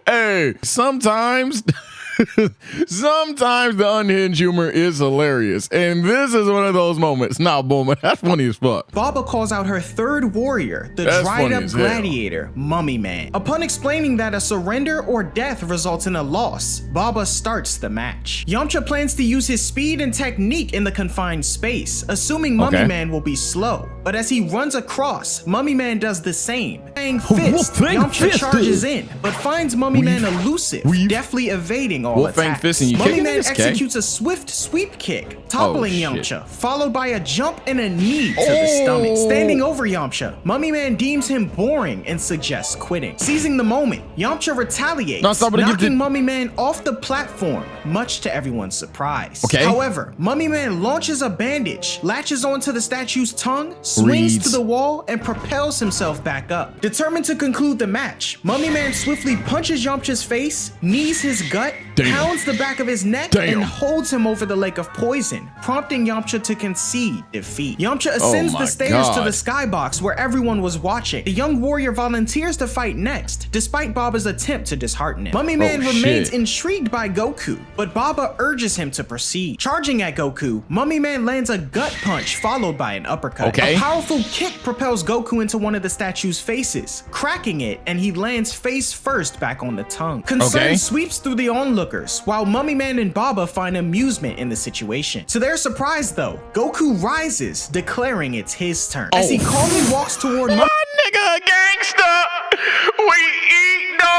hey, sometimes the unhinged humor is hilarious, and this is one of those moments. Nah, Bulma, that's funny as fuck. Baba calls out her third warrior, the dried-up gladiator, Mummy Man. Upon explaining that a surrender or death results in a loss, Baba starts the match. Yamcha plans to use his speed and technique in the confined space, assuming Mummy Man will be slow. But as he runs across, Mummy Man does the same. Fang Fist, Yamcha charges in, but finds Mummy Man elusive, deftly evading all attacks. Mummy Man executes a swift sweep kick, toppling Yamcha, followed by a jump and a knee to the stomach. Standing over Yamcha, Mummy Man deems him boring and suggests quitting. Seizing the moment, Yamcha retaliates, knocking Mummy Man off the platform, much to everyone's surprise. However, Mummy Man launches a bandage, latches onto the statue's tongue, swings to the wall, and propels himself back up. Determined to conclude the match, Mummy Man swiftly punches Yamcha's face, knees his gut, pounds the back of his neck, and holds him over the lake of poison, prompting Yamcha to concede defeat. Yamcha ascends the stairs to the skybox where everyone was watching. The young warrior volunteers to fight next, despite Baba's attempt to dishearten him. Mummy Man remains intrigued by Goku, but Baba urges him to proceed. Charging at Goku, Mummy Man lands a gut punch followed by an uppercut. A powerful kick propels Goku into one of the statue's faces, cracking it, and he lands face first back on the tongue. Concern sweeps through the onlookers, while Mummy Man and Baba find amusement in the situation. To their surprise though, Goku rises, declaring it's his turn. As he calmly walks toward Mummy Nigga, gangsta, we eat those.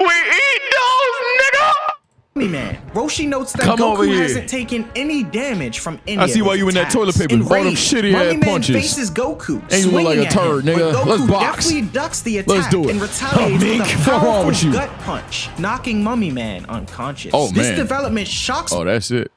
We eat those, nigga. Man, Roshi notes that Goku hasn't taken any damage from any I see of why his you in that attacks. toilet paper, all them shitty Mummy ass Man punches. faces Goku, And you look like a turd, nigga. Goku Let's box. deftly ducks the attack Let's do it. and retaliates with a What's wrong powerful with you? gut punch, knocking Mummy Man unconscious. Oh, This man. development shocks that's it.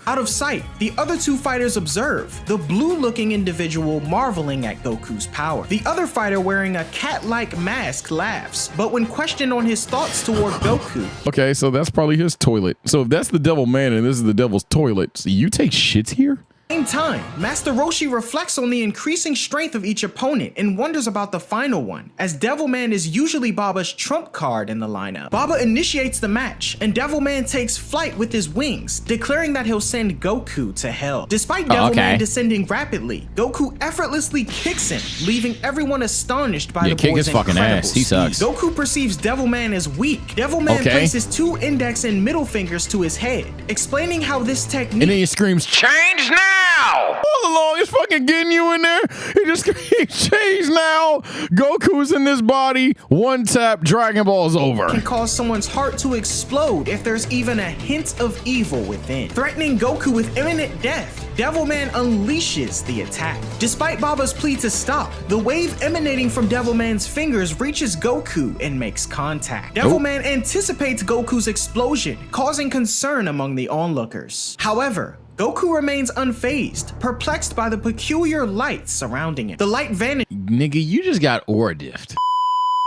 out of sight. The other two fighters observe, the blue-looking individual marveling at Goku's power. The other fighter wearing a cat-like mask laughs, but when questioned on his thoughts toward Goku, Okay, so that's probably his toilet. So if that's the devil man and this is the devil's toilet, so you take shits here? same time, Master Roshi reflects on the increasing strength of each opponent and wonders about the final one, as Devilman is usually Baba's trump card in the lineup. Baba initiates the match, and Devilman takes flight with his wings, declaring that he'll send Goku to hell. Despite Devilman descending rapidly, Goku effortlessly kicks him, leaving everyone astonished by the kick boy's his fucking incredible ass. He speed. sucks. Goku perceives Devilman as weak. Devilman places 2 index and middle fingers to his head, explaining how this technique And then he screams, Change now. all along, it's fucking getting you in there. He just screams, change now. Goku's in this body. One tap, Dragon Ball's over. can cause someone's heart to explode if there's even a hint of evil within. Threatening Goku with imminent death, Devilman unleashes the attack. Despite Baba's plea to stop, the wave emanating from Devilman's fingers reaches Goku and makes contact. Devilman anticipates Goku's explosion, causing concern among the onlookers. However, Goku remains unfazed, perplexed by the peculiar light surrounding him. The light vanishes. Nigga, you just got aura diffed.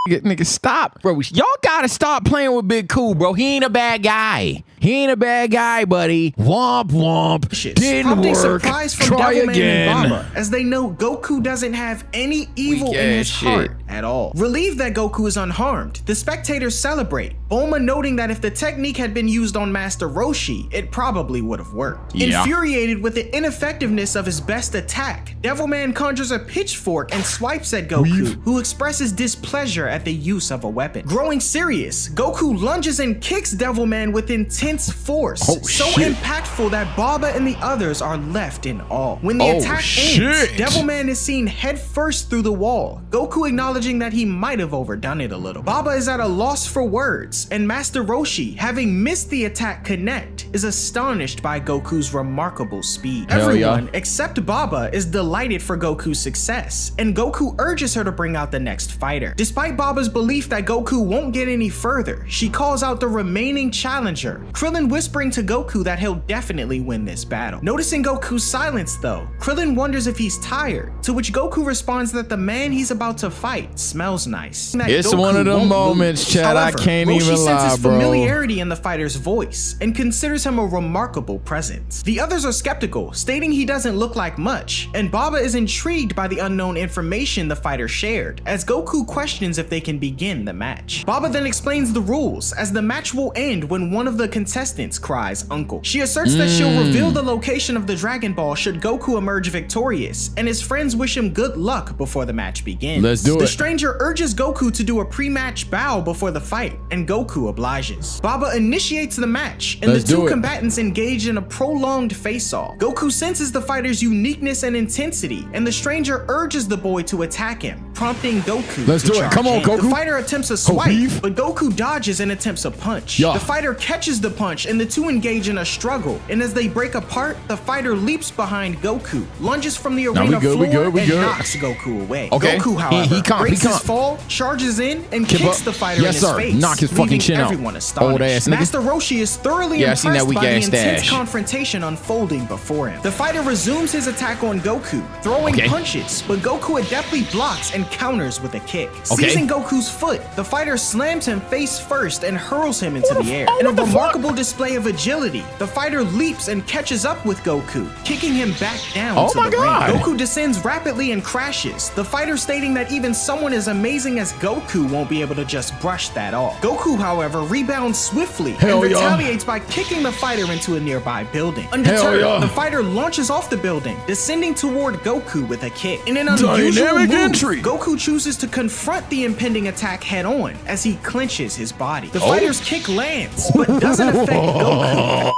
Nigga, stop. Bro, y'all gotta stop playing with Big Cool, bro. He ain't a bad guy. He ain't a bad guy, buddy. Womp womp. Didn't prompting work. surprise from Try Devilman again. and Baba, as they know Goku doesn't have any evil in his heart at all. Relieved that Goku is unharmed, the spectators celebrate, Bulma noting that if the technique had been used on Master Roshi, it probably would have worked. Yeah. Infuriated with the ineffectiveness of his best attack, Devilman conjures a pitchfork and swipes at Goku, who expresses displeasure at the use of a weapon. Growing serious, Goku lunges and kicks Devilman with intense force, so impactful that Baba and the others are left in awe. When the attack ends, Devilman is seen head first through the wall, Goku acknowledging that he might have overdone it a little. Baba is at a loss for words, and Master Roshi, having missed the attack connect, is astonished by Goku's remarkable speed. Everyone except Baba is delighted for Goku's success, and Goku urges her to bring out the next fighter. Despite Baba's belief that Goku won't get any further, she calls out the remaining challenger, Krillin whispering to Goku that he'll definitely win this battle. Noticing Goku's silence though, Krillin wonders if he's tired, to which Goku responds that the man he's about to fight smells nice. It's Goku one of them won't moments, lose. Chad, I However, can't Roshi even lie, senses bro. familiarity in the fighter's voice and considers him a remarkable presence. The others are skeptical, stating he doesn't look like much, and Baba is intrigued by the unknown information the fighter shared, as Goku questions if they can begin the match. Baba then explains the rules, as the match will end when one of the contestants cries uncle. She asserts that she'll reveal the location of the Dragon Ball should Goku emerge victorious, and his friends wish him good luck before the match begins. Let's do The it. stranger urges Goku to do a pre-match bow before the fight, and Goku obliges. Baba initiates the match, and Let's the do two it. combatants engage in a prolonged face-off. Goku senses the fighter's uniqueness and intensity, and the stranger urges the boy to attack him, prompting Goku Let's to do it. charge Come on, in. Goku. The fighter attempts a swipe, beef. but Goku dodges and attempts a punch. Yeah. The fighter catches the punch, and the two engage in a struggle, and as they break apart, the fighter leaps behind Goku, lunges from the arena floor, and knocks Goku away. Okay. Goku, however, He can't, breaks he his can't. fall, charges in, and Keep kicks up. the fighter Yes, in his sir. face, Knock his fucking leaving chin out. everyone Old astonished. ass nigga. Master Roshi is thoroughly Yeah, I seen that impressed weak by the ass intense stash. confrontation unfolding before him. The fighter resumes his attack on Goku, throwing punches, but Goku adeptly blocks and and counters with a kick. Seizing Goku's foot, the fighter slams him face first and hurls him into the air. In a remarkable display of agility, the fighter leaps and catches up with Goku, kicking him back down to the ring. Goku descends rapidly and crashes, the fighter stating that even someone as amazing as Goku won't be able to just brush that off. Goku, however, rebounds swiftly and retaliates by kicking the fighter into a nearby building. Undeterred, the fighter launches off the building, descending toward Goku with a kick. In an unusual move, Goku chooses to confront the impending attack head-on as he clenches his body. The fighter's kick lands, but doesn't affect Goku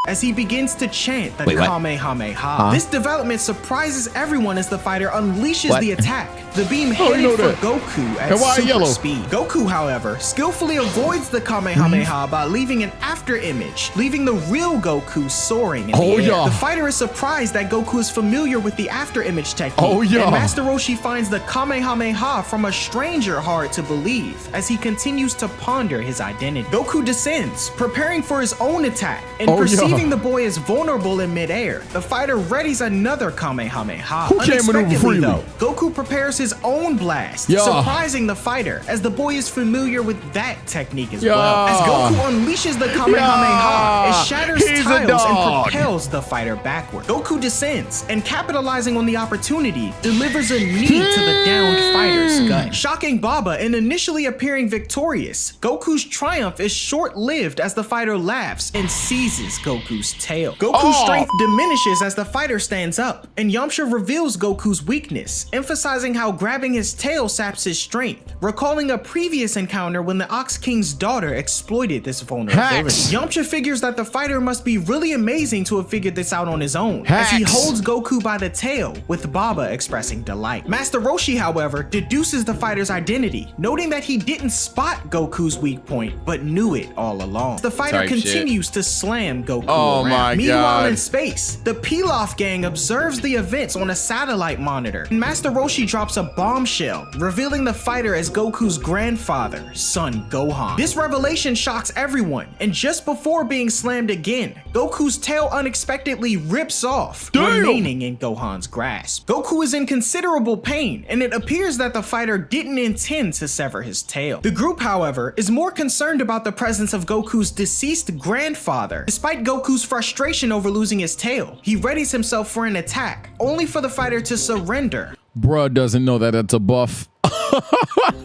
as he begins to chant the Kamehameha. This development surprises everyone as the fighter unleashes the attack, the beam headed for Goku at super speed. Goku, however, skillfully avoids the Kamehameha by leaving an after image, leaving the real Goku soaring in the air. The fighter is surprised that Goku is familiar with the after image technique, and Master Roshi finds the Kamehameha from a stranger hard to believe as he continues to ponder his identity. Goku descends, preparing for his own attack, and perceiving the boy is vulnerable in midair, the fighter readies another Kamehameha. Unexpectedly though, Goku prepares his own blast, surprising the fighter as the boy is familiar with that technique as well. As Goku unleashes the Kamehameha, it shatters tiles and propels the fighter backward. Goku descends and, capitalizing on the opportunity, delivers a knee to the downed fighter's gut, shocking Baba and initially appearing victorious. Goku's triumph is short-lived as the fighter laughs and seizes Goku's tail. Goku's strength diminishes as the fighter stands up, and Yamcha reveals Goku's weakness, emphasizing how grabbing his tail saps his strength, recalling a previous encounter when the Ox King's daughter exploited this vulnerability. Yamcha figures that the fighter must be really amazing to have figured this out on his own, as he holds Goku by the tail, with Baba expressing delight. Master Roshi, however, deduces the fighter's identity, noting that he didn't spot Goku's weak point, but knew it all along. The fighter continues to slam Goku around. Meanwhile, in space, the Pilaf gang observes the events on a satellite monitor, and Master Roshi drops a bombshell, revealing the fighter as Goku's grandfather, son Gohan. This revelation shocks everyone, and just before being slammed again, Goku's tail unexpectedly rips off, remaining in Gohan's grasp. Goku is in considerable pain, and it appears that the fighter didn't intend to sever his tail. The group, however, is more concerned about the presence of Goku's deceased grandfather. Despite Goku's frustration over losing his tail, he readies himself for an attack, only for the fighter to surrender. Bruh doesn't know that that's a buff.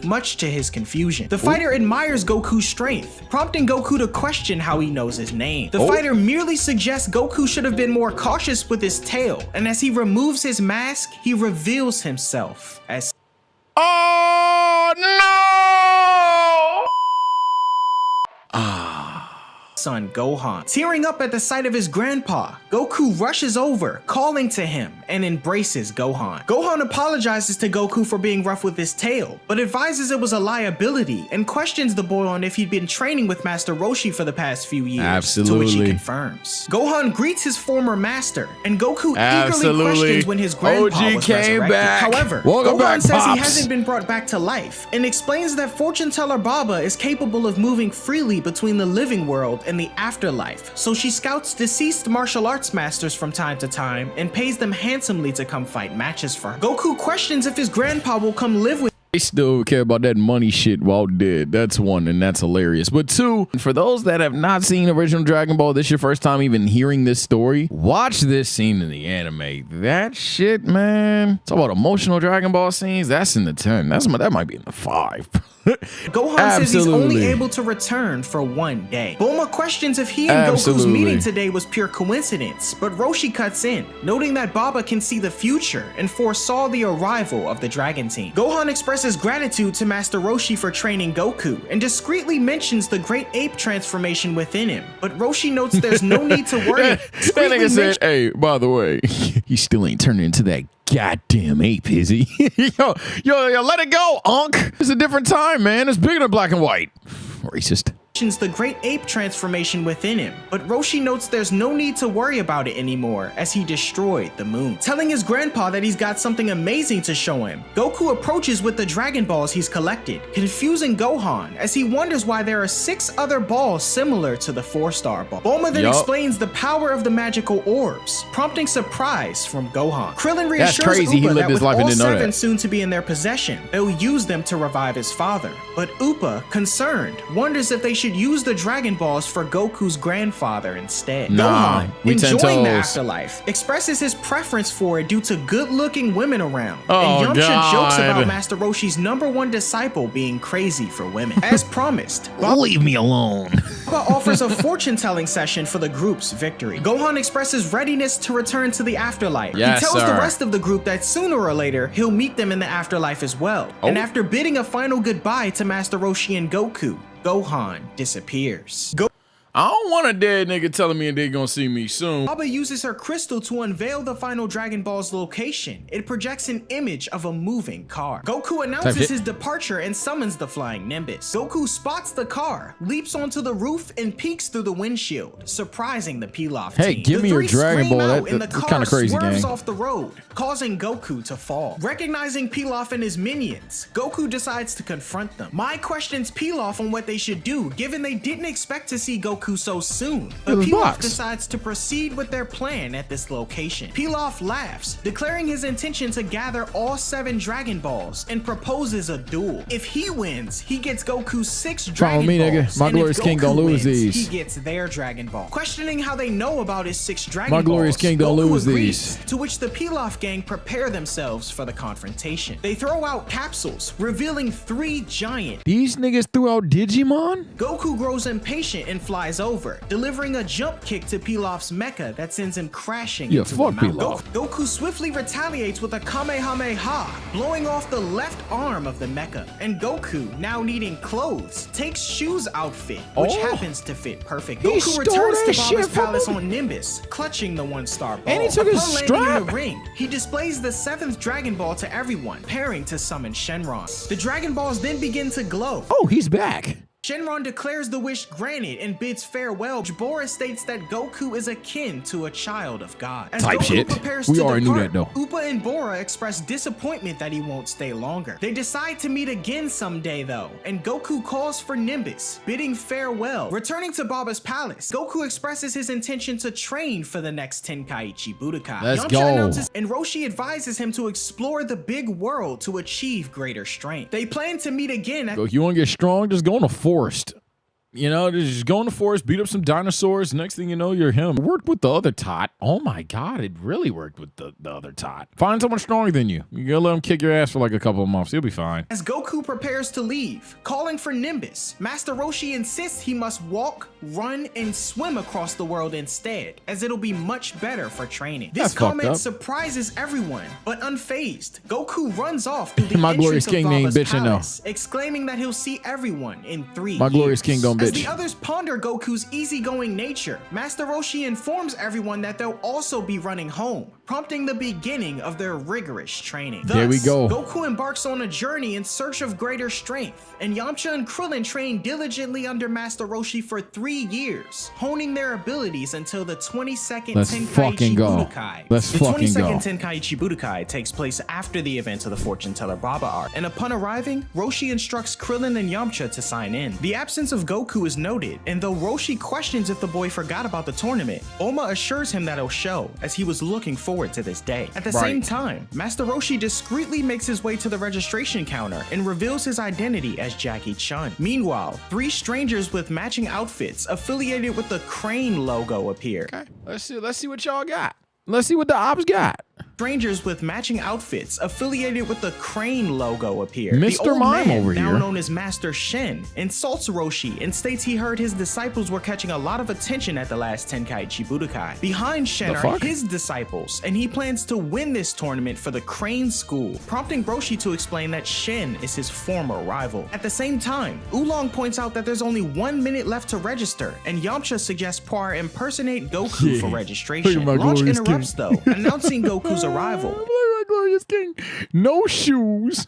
Much to his confusion, the fighter admires Goku's strength, prompting Goku to question how he knows his name. The fighter merely suggests Goku should have been more cautious with his tail, and as he removes his mask, he reveals himself as son Gohan. Tearing up at the sight of his grandpa, Goku rushes over, calling to him, and embraces Gohan. Gohan apologizes to Goku for being rough with his tail, but advises it was a liability and questions the boy on if he'd been training with Master Roshi for the past few years, to which he confirms. Gohan greets his former master, and Goku eagerly questions when his grandpa was resurrected. However, Gohan says he hasn't been brought back to life, and explains that fortune teller Baba is capable of moving freely between the living world and the afterlife, so she scouts deceased martial arts masters from time to time and pays them handsomely to come fight matches for her. Goku questions if his grandpa will come live with They still care about that money shit while dead. That's one, and that's hilarious. But two, for those that have not seen original Dragon Ball, this is your first time even hearing this story, watch this scene in the anime. That shit, man. Talk about emotional Dragon Ball scenes. That's in the 10. That might be in the 5. Gohan says he's only able to return for one day. Bulma questions if he and Goku's meeting today was pure coincidence, but Roshi cuts in, noting that Baba can see the future and foresaw the arrival of the Dragon Team. Gohan expresses gratitude to Master Roshi for training Goku and discreetly mentions the Great Ape transformation within him, but Roshi notes there's no need to worry. That nigga said, hey, by the way, he still ain't turning into that goddamn ape, is he? yo, let it go, Unc. It's a different time, man. It's bigger than black and white. Racist. the great ape transformation within him, but Roshi notes there's no need to worry about it anymore as he destroyed the moon. Telling his grandpa that he's got something amazing to show him, Goku approaches with the Dragon Balls he's collected, confusing Gohan as he wonders why there are 6 other balls similar to the 4-star ball. Bulma then explains the power of the magical orbs, prompting surprise from Gohan. Krillin reassures Upa that with all 7 soon to be in their possession, they'll use them to revive his father. But Upa, concerned, wonders if they should use the Dragon Balls for Goku's grandfather instead. Gohan, enjoying the afterlife, expresses his preference for it due to good-looking women around. And Yamcha jokes about Master Roshi's #1 disciple being crazy for women. As promised, leave me alone. Baba offers a fortune-telling session for the group's victory. Gohan expresses readiness to return to the afterlife. He tells the rest of the group that sooner or later, he'll meet them in the afterlife as well. And after bidding a final goodbye to Master Roshi and Goku, Gohan disappears. I don't want a dead nigga telling me they gonna see me soon. Baba uses her crystal to unveil the final Dragon Ball's location. It projects an image of a moving car. Goku announces his departure and summons the flying Nimbus. Goku spots the car, leaps onto the roof, and peeks through the windshield, surprising the Pilaf team. Hey, give me your Dragon Ball. That's kind of crazy, gang. Off the road, causing Goku to fall. Recognizing Pilaf and his minions, Goku decides to confront them. Mai questions Pilaf on what they should do, given they didn't expect to see Goku so soon. But Pilaf decides to proceed with their plan at this location. Pilaf laughs, declaring his intention to gather all 7 Dragon Balls and proposes a duel. If he wins, he gets Goku's 6 Dragon Balls. Nigga. My Glorious King don't lose these. He gets their Dragon Ball. Questioning how they know about his 6 Dragon Balls, My Glorious King don't Goku lose agrees, these. to which the Pilaf gang prepare themselves for the confrontation. They throw out capsules, revealing 3 giant. These niggas threw out Digimon? Goku grows impatient and flies over, delivering a jump kick to Pilaf's mecha that sends him crashing into the mountain. Goku swiftly retaliates with a Kamehameha, blowing off the left arm of the mecha. And Goku, now needing clothes, takes Shu's outfit, which happens to fit perfectly. Goku returns to Baba's palace on Nimbus, clutching the 1-star ball. And he took his strap. In the ring, he displays the 7th Dragon Ball to everyone, pairing to summon Shenron. The Dragon Balls then begin to glow. Oh, he's back. Shenron declares the wish granted and bids farewell. Bora states that Goku is akin to a child of God. As Goku prepares to depart, knew that though. Upa and Bora express disappointment that he won't stay longer. They decide to meet again someday though, and Goku calls for Nimbus, bidding farewell. Returning to Baba's palace, Goku expresses his intention to train for the next Tenkaichi Budokai. Let's Yamcha go. announces, and Roshi advises him to explore the big world to achieve greater strength. They plan to meet again at You want to get strong? Just go in the forest. You know, just go in the forest, beat up some dinosaurs. Next thing you know, you're him. Worked with the other tot. Oh my God, it really worked with the other tot. Find someone stronger than you. You gotta let him kick your ass for like a couple of months. You'll be fine. As Goku prepares to leave, calling for Nimbus, Master Roshi insists he must walk, run, and swim across the world instead, as it'll be much better for training. This comment surprises everyone, but unfazed, Goku runs off through the My Glorious entrance King of ain't Baba's bitching palace, exclaiming that he'll see everyone in 3 My years. Glorious King don't bitch. As the others ponder Goku's easygoing nature, Master Roshi informs everyone that they'll also be running home, prompting the beginning of their rigorous training. Thus, there we go. Goku embarks on a journey in search of greater strength, and Yamcha and Krillin train diligently under Master Roshi for 3 years, honing their abilities until the 22nd Tenkaichi Budokai. Let's the fucking 22nd Tenkaichi Budokai takes place after the events of the Fortune Teller Baba arc, and upon arriving, Roshi instructs Krillin and Yamcha to sign in. The absence of Goku is noted, and though Roshi questions if the boy forgot about the tournament, Bulma assures him that it'll show, as he was looking forward to this day. At the same time, Master Roshi discreetly makes his way to the registration counter and reveals his identity as Jackie Chun. Meanwhile, 3 strangers with matching outfits affiliated with the Crane logo appear. Okay, let's see what y'all got. Let's see what the ops got. Strangers with matching outfits affiliated with the Crane logo appear. Mr. The old Mime man, over now here, known as Master Shen, insults Roshi and states he heard his disciples were catching a lot of attention at the last Tenkaichi Budokai. Behind Shen are his disciples, and he plans to win this tournament for the Crane School, prompting Roshi to explain that Shen is his former rival. At the same time, Oolong points out that there's only 1 minute left to register, and Yamcha suggests Puar impersonate Goku for registration. Launch interrupts though, announcing Goku's arrival. this king. No shoes,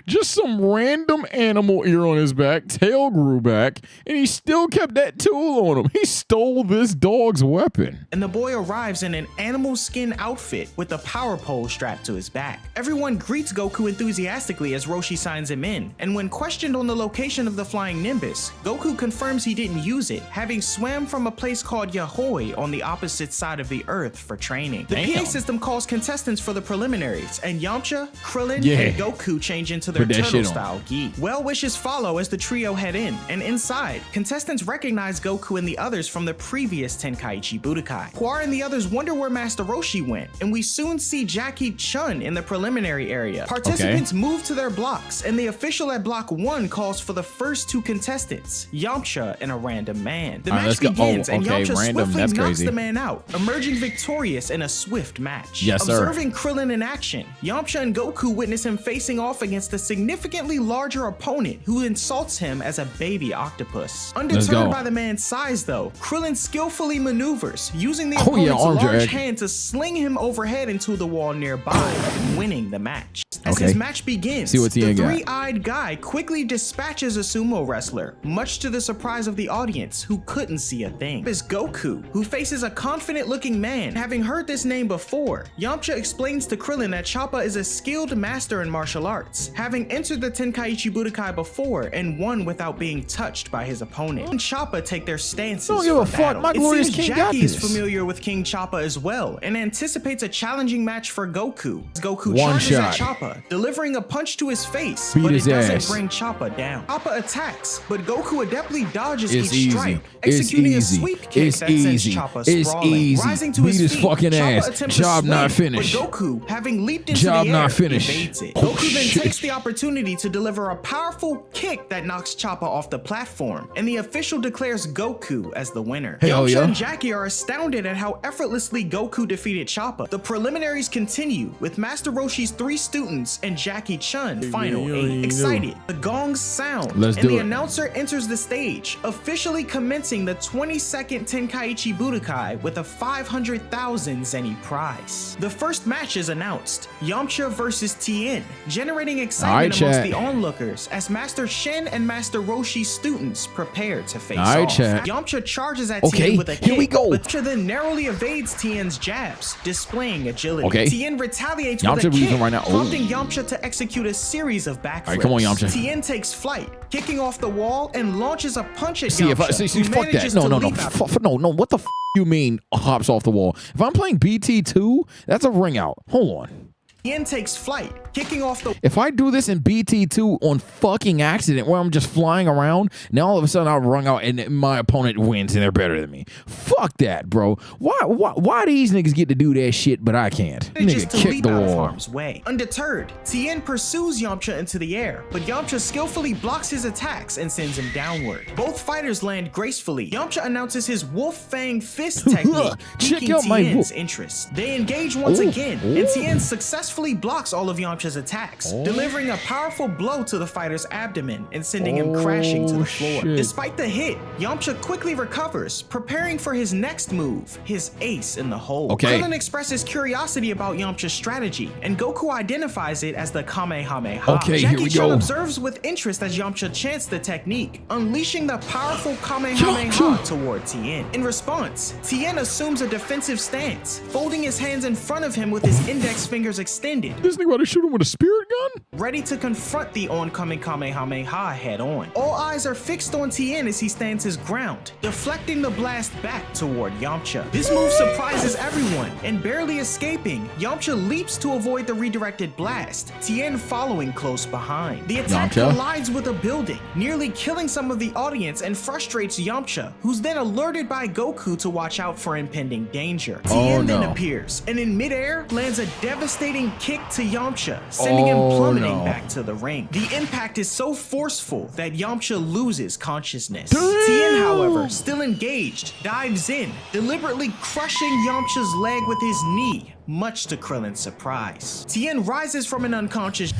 just some random animal ear on his back, tail grew back, and he still kept that tool on him. He stole this dog's weapon. And the boy arrives in an animal skin outfit with a power pole strapped to his back. Everyone greets Goku enthusiastically as Roshi signs him in, and when questioned on the location of the flying Nimbus, Goku confirms he didn't use it, having swam from a place called Yahoi on the opposite side of the Earth for training. The PA system calls contestants for the preliminaries, and Yamcha, Krillin, and Goku change into their turtle-style gi. Well wishes follow as the trio head in, and inside, contestants recognize Goku and the others from the previous Tenkaichi Budokai. Puar and the others wonder where Master Roshi went, and we soon see Jackie Chun in the preliminary area. Participants move to their blocks, and the official at block 1 calls for the first 2 contestants, Yamcha and a random man. The match begins, and Yamcha swiftly knocks the man out, emerging victorious in a swift match. Observing Krillin in action, Yamcha and Goku witness him facing off against a significantly larger opponent who insults him as a baby octopus. Undeterred by the man's size though, Krillin skillfully maneuvers, using the opponent's large hand to sling him overhead into the wall nearby, winning the match. As his match begins, the three-eyed guy quickly dispatches a sumo wrestler, much to the surprise of the audience who couldn't see a thing. It's Goku, who faces a confident-looking man. Having heard this name before, Yamcha explains to Krillin that Choppa is a skilled master in martial arts, having entered the Tenkaichi Budokai before and won without being touched by his opponent. And Choppa take their stances. Don't give a fuck. My glorious king Jackie is familiar with King Choppa as well and anticipates a challenging match for Goku. Goku charges at Choppa, delivering a punch to his face, but it doesn't bring Choppa down. Choppa attacks, but Goku adeptly dodges each strike, executing a sweep kick that sends Choppa sprawling. Rising to his feet, Choppa attempts a swing, but Goku, having leaped into the air, evades it. Goku then takes the opportunity to deliver a powerful kick that knocks Choppa off the platform, and the official declares Goku as the winner. Yamcha and Jackie are astounded at how effortlessly Goku defeated Choppa. The preliminaries continue, with Master Roshi's 3 students and Jackie Chun final 8. Excited, the gongs sound, and the announcer enters the stage, officially commencing the 22nd Tenkaichi Budokai with a 500,000 Zeni prize. The first match is announced, Yamcha versus Tien, generating excitement amongst the onlookers as Master Shen and Master Roshi's students prepare to face off. Yamcha charges at Tien with a kick, but Yamcha then narrowly evades Tien's jabs, displaying agility. Tien retaliates with a kick, prompting Yamcha to execute a series of backflips. Tien takes flight, kicking off the wall and launches a punch at Yamcha, who manages to leap out. No, what the f you mean hops off the wall? If I'm playing BT2, that's a ring out. Hold on. Tien takes flight, kicking off the... If I do this in BT2 on fucking accident where I'm just flying around, now all of a sudden I'll rung out and my opponent wins and they're better than me. Fuck that, bro. Why these niggas get to do that shit but I can't? Nigga, kick the wall. Way. Undeterred, Tien pursues Yamcha into the air, but Yamcha skillfully blocks his attacks and sends him downward. Both fighters land gracefully. Yamcha announces his Wolf Fang Fist technique, piquing Tien's interest. They engage once again, and Tien successfully blocks all of Yamcha's attacks, delivering a powerful blow to the fighter's abdomen and sending him crashing to the floor. Despite the hit, Yamcha quickly recovers, preparing for his next move, his ace in the hole. Krillin expresses curiosity about Yamcha's strategy, and Goku identifies it as the Kamehameha. Jackie Chun observes with interest as Yamcha chants the technique, unleashing the powerful Kamehameha toward Tien. In response, Tien assumes a defensive stance, folding his hands in front of him with his index fingers extended. This nigga about to shoot him with a spirit gun? Ready to confront the oncoming Kamehameha head on. All eyes are fixed on Tien as he stands his ground, deflecting the blast back toward Yamcha. This move surprises everyone, and barely escaping, Yamcha leaps to avoid the redirected blast, Tien following close behind. The attack collides with a building, nearly killing some of the audience and frustrates Yamcha, who's then alerted by Goku to watch out for impending danger. Tien then appears, and in midair lands a devastating kick to Yamcha, sending him plummeting back to the ring. The impact is so forceful that Yamcha loses consciousness. Tien, however, still engaged, dives in, deliberately crushing Yamcha's leg with his knee, much to Krillin's surprise. Tien rises from an unconscious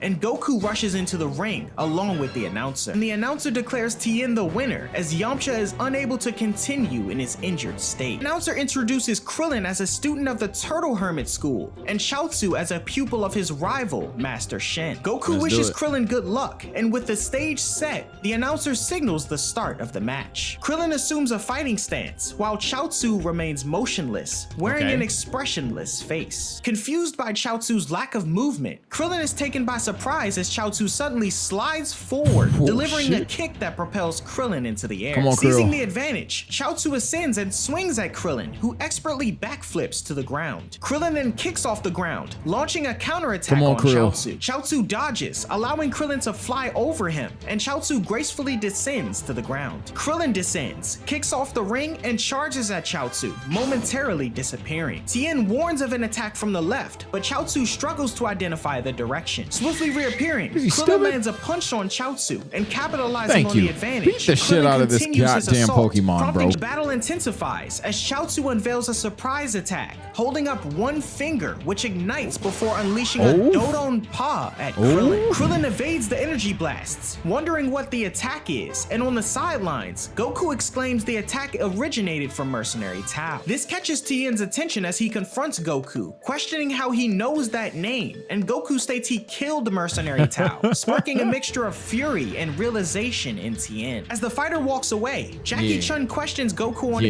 and Goku rushes into the ring along with the announcer. And the announcer declares Tien the winner as Yamcha is unable to continue in his injured state. The announcer introduces Krillin as a student of the Turtle Hermit School and Chaozu as a pupil of his rival, Master Shen. Goku wishes Krillin good luck, and with the stage set, the announcer signals the start of the match. Krillin assumes a fighting stance, while Chaozu remains motionless, wearing an expressionless face. Confused by Chaozu's lack of movement, Krillin is taken by surprise as Chaozu suddenly slides forward, delivering a kick that propels Krillin into the air. Seizing the advantage, Chaozu ascends and swings at Krillin, who expertly backflips to the ground. Krillin then kicks off the ground, launching a counterattack on Chaozu. Chaozu dodges, allowing Krillin to fly over him, and Chaozu gracefully descends to the ground. Krillin descends, kicks off the ring, and charges at Chaozu, momentarily disappearing. Tien warns of an attack from the left, but Chaozu struggles to identify the direction. Swiftly reappearing, Krillin lands a punch on Chaozu, and capitalizing on the advantage, beat the shit out of this goddamn Pokemon, bro. The battle intensifies as Chaozu unveils a surprise attack, holding up one finger, which ignites before unleashing a Dodon Pa at Krillin. Krillin evades the energy blasts, wondering what the attack is, and on the sidelines, Goku exclaims the attack originated from Mercenary Tao. This catches Tien's attention as he confronts Goku, questioning how he knows that name, and Goku states he killed Mercenary Tao, sparking a mixture of fury and realization in Tien. As the fighter walks away, Jackie Chun questions Goku on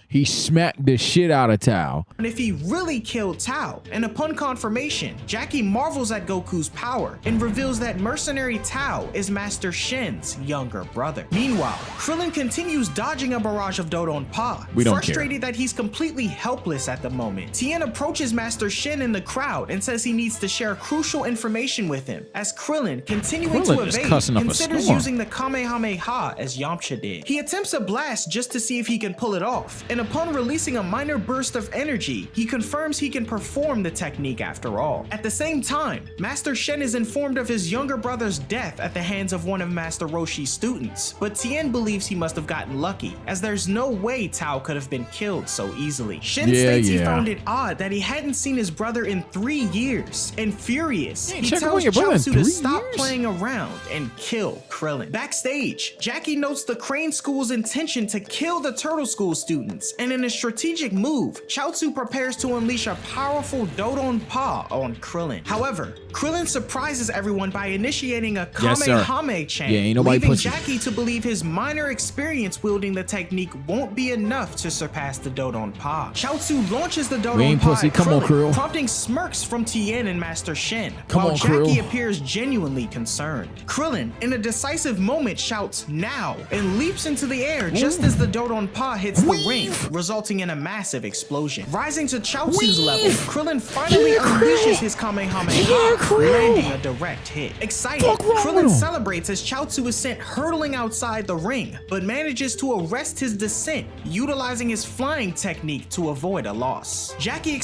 he smacked the shit out of Tao. and if he really killed Tao, and upon confirmation, Jackie marvels at Goku's power and reveals that Mercenary Tao is Master Shen's younger brother. Meanwhile, Krillin continues dodging a barrage of Dodon Pa, frustrated that he's completely helpless at the moment. Tien approaches Master Shen in the crowd and says he needs to share crucial information with him, as Krillin, continuing to evade, considers using the Kamehameha as Yamcha did. He attempts a blast just to see if he can pull it off, and upon releasing a minor burst of energy, he confirms he can perform the technique after all. At the same time, Master Shen is informed of his younger brother's death at the hands of one of Master Roshi's students, but Tien believes he must have gotten lucky, as there's no way Tao could have been killed so easily. Shen states he found it odd that he hadn't seen his brother in 3 years, and furious, he tells Chaozu to stop playing around and kill Krillin. Backstage, Jackie notes the Crane School's intention to kill the Turtle School students, and in a strategic move, Chaozu prepares to unleash a powerful Dodon Pa on Krillin. However, Krillin surprises everyone by initiating a Kamehameha chain, leaving Jackie to believe his minor experience wielding the technique won't be enough to surpass the Dodon Pa. Chaozu launches the Dodon Pa at Krillin, prompting smirks from Tien and Master Shen, while Jackie appears genuinely concerned. Krillin, in a decisive moment, shouts "now" and leaps into the air just as the Dodon Pa hits the ring, resulting in a massive explosion. Rising to Chaozu's level, Krillin finally unleashes his Kamehameha, landing a direct hit. Excited, Krillin celebrates as Chaozu is sent hurtling outside the ring, but manages to arrest his descent, utilizing his flying technique to avoid a loss. Jackie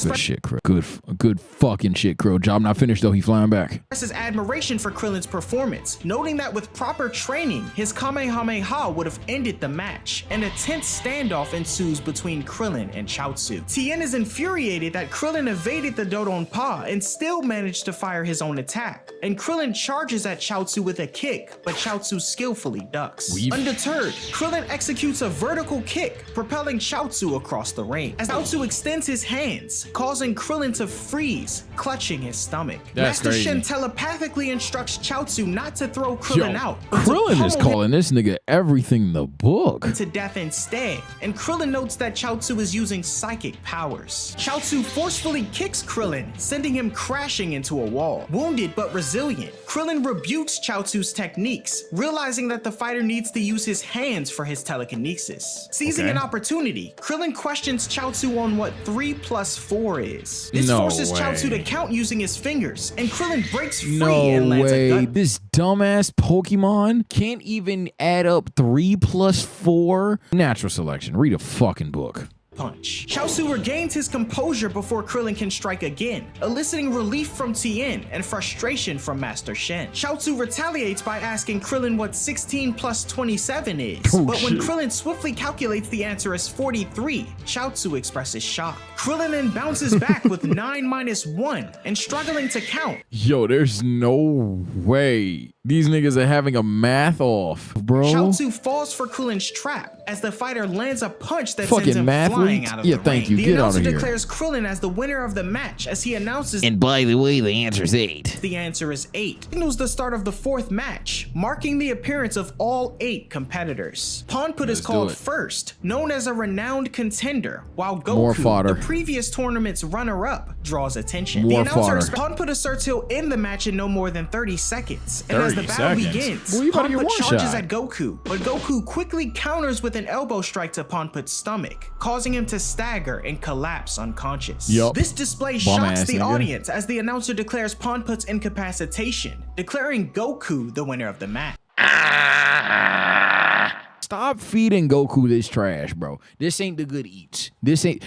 Good fucking shit, Crow. Job not finished though, he flying back. Expresses admiration for Krillin's performance, noting that with proper training, his Kamehameha would have ended the match, and a tense standoff ensues between Krillin and Chaozu. Tien is infuriated that Krillin evaded the Dodon Pa and still managed to fire his own attack, and Krillin charges at Chaozu with a kick, but Chaozu skillfully ducks. Undeterred, Krillin executes a vertical kick, propelling Chaozu across the ring, as Chaozu extends his hands, causing Krillin to freeze, clutching his stomach. Master Shen telepathically instructs Chaozu not to throw Krillin out, but Krillin is calling this nigga everything in the book to death instead, and Krillin notes that Chaozu is using psychic powers. Chaozu forcefully kicks Krillin, sending him crashing into a wall. Wounded but resilient, Krillin rebukes Chaozu's techniques, realizing that the fighter needs to use his hands for his telekinesis. Seizing an opportunity, Krillin questions Chaozu on what 3 + 4 is. This forces Chaozu to count using his fingers, and Krillin breaks free and lands a gut. This dumbass Pokemon can't even add up 3 + 4. Natural selection. Read a fucking book. punch. Chaozu regains his composure before Krillin can strike again, eliciting relief from Tien and frustration from Master Shen. Chaozu retaliates by asking Krillin what 16 plus 27 is, but when Krillin swiftly calculates the answer as 43, Chaozu expresses shock. Krillin then bounces back with 9 minus 1 and struggling to count. Yo, there's no way these niggas are having a math off, bro. Chaozu falls for Krillin's trap as the fighter lands a punch that Fucking sends him math flying leaks? out of Yeah, the thank ring. you. The Get out announcer of here. declares Krillin as the winner of the match as he announces And by the way, the answer's 8. the answer is 8. Signals the start of the 4th match, marking the appearance of all 8 competitors. Ponput is called first, known as a renowned contender, while More Goku, fodder. the previous tournament's runner-up, draws attention. More the announcer fodder. Ponput asserts he'll end the match in no more than 30 seconds, and as the 30 battle seconds? begins, Well, you about to get Ponput one charges shot. at Goku, but Goku quickly counters with an elbow strike to Ponput's stomach, causing him to stagger and collapse unconscious. Yup. This display Bum shocks ass the nigga. audience as the announcer declares Ponput's incapacitation, declaring Goku the winner of the match. Stop feeding Goku this trash, bro. This ain't the good eats. This ain't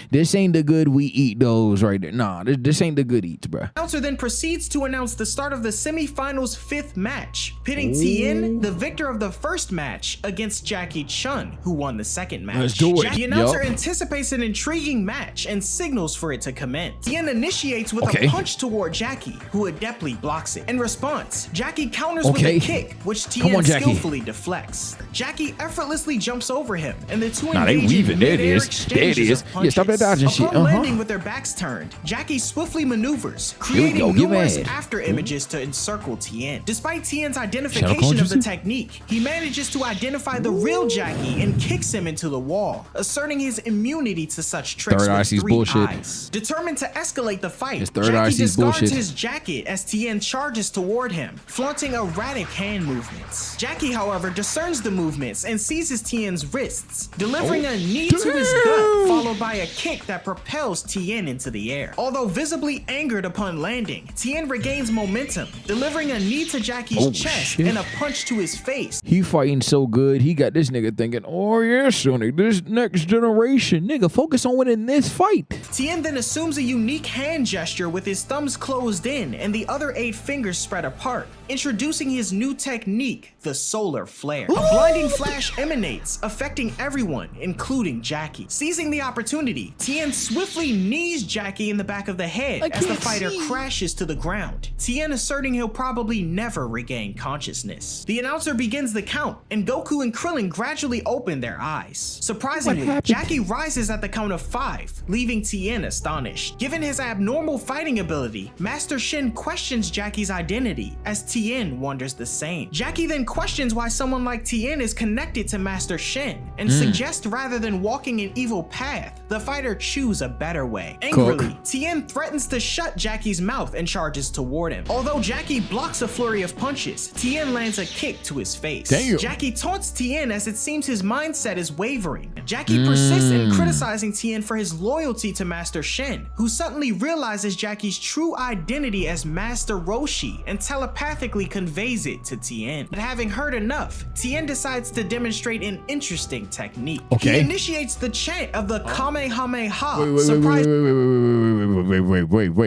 the good we eat those right there. Nah, this ain't the good eats, bro. The announcer then proceeds to announce the start of the semifinals 5th match, pitting Tien, the victor of the first match, against Jackie Chun, who won the second match. Let's do it. The announcer Yup. anticipates an intriguing match and signals for it to commence. Tien initiates with Okay. a punch toward Jackie, who adeptly blocks it. In response, Jackie counters Okay. with a kick, which Come Tien on, Jackie. skillfully deflects. Jackie effortlessly jumps over him, and the two Nah, they engage weaving. in There it mid-air is. There it exchanges is. of Yeah, stop that punches. dodging shit. Upon Uh-huh. landing with their backs turned, Jackie swiftly maneuvers, Here we go. creating Get numerous mad. after images to encircle Tien. Despite Tien's Shadow identification clone of the jutsu? technique, he manages to identify the real Jackie and kicks him into the wall, asserting his immunity to such tricks Third eye with sees 3 bullshit. eyes. Determined to escalate the fight, His third eye Jackie sees discards bullshit. his jacket as Tien charges toward him, flaunting erratic hand movements. Jackie, however, discerns the movements and seizes Tien's wrists, delivering a knee to his gut, followed by a kick that propels Tien into the air. Although visibly angered upon landing, Tien regains momentum, delivering a knee to Jackie's chest shit. and a punch to his face. He fighting so good, he got this nigga thinking, oh yeah, Sonny, this next generation. Nigga, focus on winning this fight. Tien then assumes a unique hand gesture with his thumbs closed in and the other 8 fingers spread apart, introducing his new technique, the solar flare. A blinding flash emanates, affecting everyone, including Jackie. Seizing the opportunity, Tien swiftly knees Jackie in the back of the head as the fighter crashes to the ground, Tien asserting he'll probably never regain consciousness. The announcer begins the count, and Goku and Krillin gradually open their eyes. Surprisingly, Jackie rises at the count of 5, leaving Tien astonished. Given his abnormal fighting ability, Master Shen questions Jackie's identity, as Tien wonders the same. Jackie then questions why someone like Tien is connected to Master Shen, and suggests rather than walking an evil path, the fighter choose a better way. Angrily, Tien threatens to shut Jackie's mouth and charges toward him. Although Jackie blocks a flurry of punches, Tien lands a kick to his face. Damn. Jackie taunts Tien as it seems his mindset is wavering. Jackie persists in criticizing Tien for his loyalty to Master Shen, who suddenly realizes Jackie's true identity as Master Roshi and telepathically conveys it to Tien. But having heard enough, Tien decides to demonstrate an interesting technique. Okay. He initiates the chant of the Kamehameha.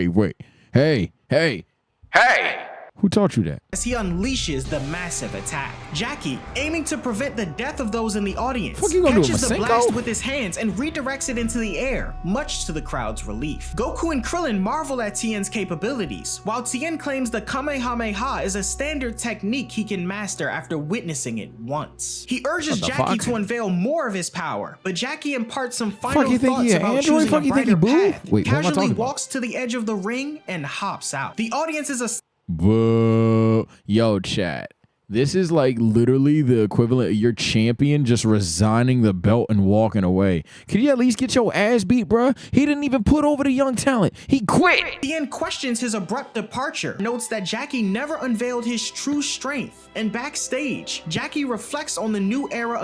Wait. Hey. Who taught you that? As he unleashes the massive attack. Jackie, aiming to prevent the death of those in the audience, Fuck you gonna do, catches the Masenko? blast with his hands and redirects it into the air, much to the crowd's relief. Goku and Krillin marvel at Tien's capabilities, while Tien claims the Kamehameha is a standard technique he can master after witnessing it once. He urges What the Jackie fuck? to unveil more of his power, but Jackie imparts some Fuck final you think thoughts he an about android? choosing Fuck a you think he brighter boo? path, Wait, what am I casually talking about? walks to the edge of the ring and hops out. The audience is a Boo. Yo, chat. This is like literally the equivalent of your champion just resigning the belt and walking away. Could you at least get your ass beat, bruh? He didn't even put over the young talent. He quit. Tien questions his abrupt departure, notes that Jackie never unveiled his true strength, and backstage, Jackie reflects on the new era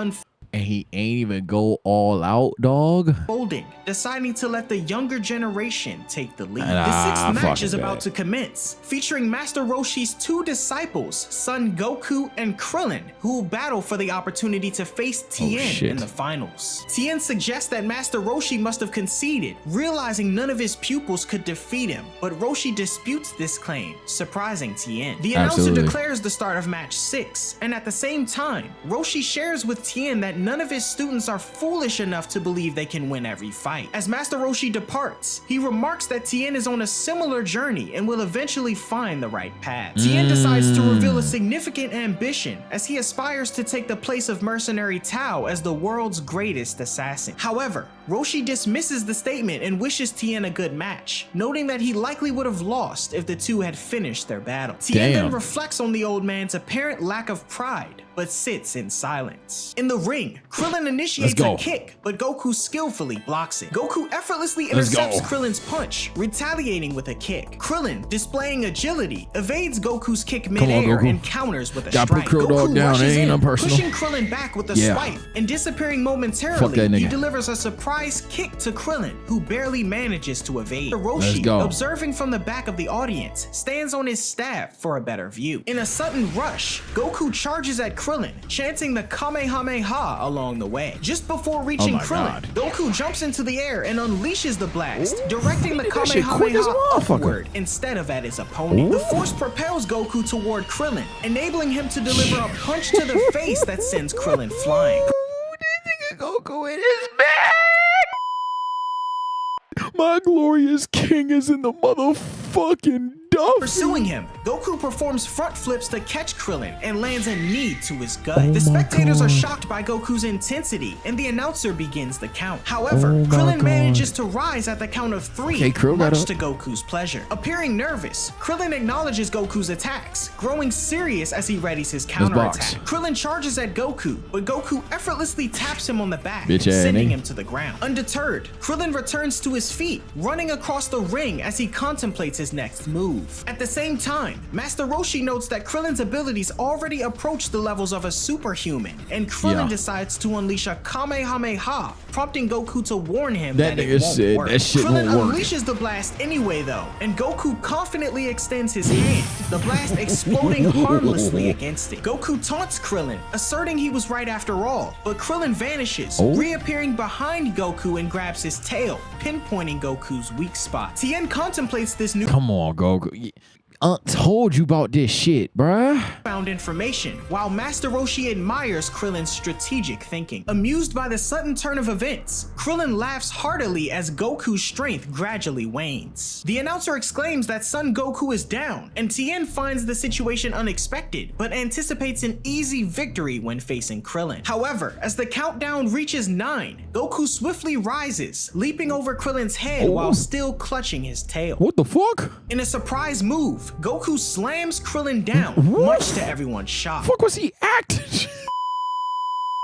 And he ain't even go all out, dog. Folding, deciding to let the younger generation take the lead. Nah, The sixth match fuck is about that. to commence, featuring Master Roshi's two disciples, Son Goku and Krillin, who will battle for the opportunity to face Tien shit. in the finals. Tien suggests that Master Roshi must have conceded, realizing none of his pupils could defeat him, but Roshi disputes this claim, surprising Tien. The announcer Absolutely. declares the start of match 6, and at the same time, Roshi shares with Tien that none of his students are foolish enough to believe they can win every fight. As Master Roshi departs, he remarks that Tien is on a similar journey and will eventually find the right path. Tien decides to reveal a significant ambition as he aspires to take the place of mercenary Tao as the world's greatest assassin. However, Roshi dismisses the statement and wishes Tien a good match, noting that he likely would have lost if the two had finished their battle. Tien then reflects on the old man's apparent lack of pride, but sits in silence. In the ring, Krillin initiates a kick, but Goku skillfully blocks it. Goku effortlessly intercepts Krillin's punch, retaliating with a kick. Krillin, displaying agility, evades Goku's kick mid-air and counters with a strike. Goku rushes in, pushing Krillin back with a swipe, and disappearing momentarily, he delivers a surprise kick to Krillin, who barely manages to evade. Roshi, observing from the back of the audience, stands on his staff for a better view. In a sudden rush, Goku charges at Krillin, chanting the Kamehameha along the way. Just before reaching Krillin, Goku jumps into the air and unleashes the blast, directing the Kamehameha upward instead of at his opponent. The force propels Goku toward Krillin, enabling him to deliver a punch to the face that sends Krillin flying. Goku in his bag. My glorious king is in the motherfucking duff. Pursuing him, Goku performs front flips to catch Krillin and lands a knee to his gut. The spectators are shocked by Goku's intensity, and the announcer begins the count. However, Krillin manages to rise at the count of 3, much to Goku's pleasure. Appearing nervous, Krillin acknowledges Goku's attacks, growing serious as he readies his counterattack. Krillin charges at Goku, but Goku effortlessly taps him on the back, sending him to the ground. Undeterred, Krillin returns to his feet, running across the ring as he contemplates his next move. At the same time, Master Roshi notes that Krillin's abilities already approach the levels of a superhuman, and Krillin decides to unleash a Kamehameha, prompting Goku to warn him that it won't work. Krillin unleashes the blast anyway though, and Goku confidently extends his hand, the blast exploding harmlessly against it. Goku taunts Krillin, asserting he was right after all, but Krillin vanishes, reappearing behind Goku and grabs his tail, pinpointing Goku's weak spot. Tien contemplates this new— Come on, Goku. Told you about this shit, bruh. Found information, while Master Roshi admires Krillin's strategic thinking. Amused by the sudden turn of events, Krillin laughs heartily as Goku's strength gradually wanes. The announcer exclaims that Son Goku is down, and Tien finds the situation unexpected, but anticipates an easy victory when facing Krillin. However, as the countdown reaches 9, Goku swiftly rises, leaping over Krillin's head while still clutching his tail. What the fuck? In a surprise move, Goku slams Krillin down, much to everyone's shock. Fuck was he acting?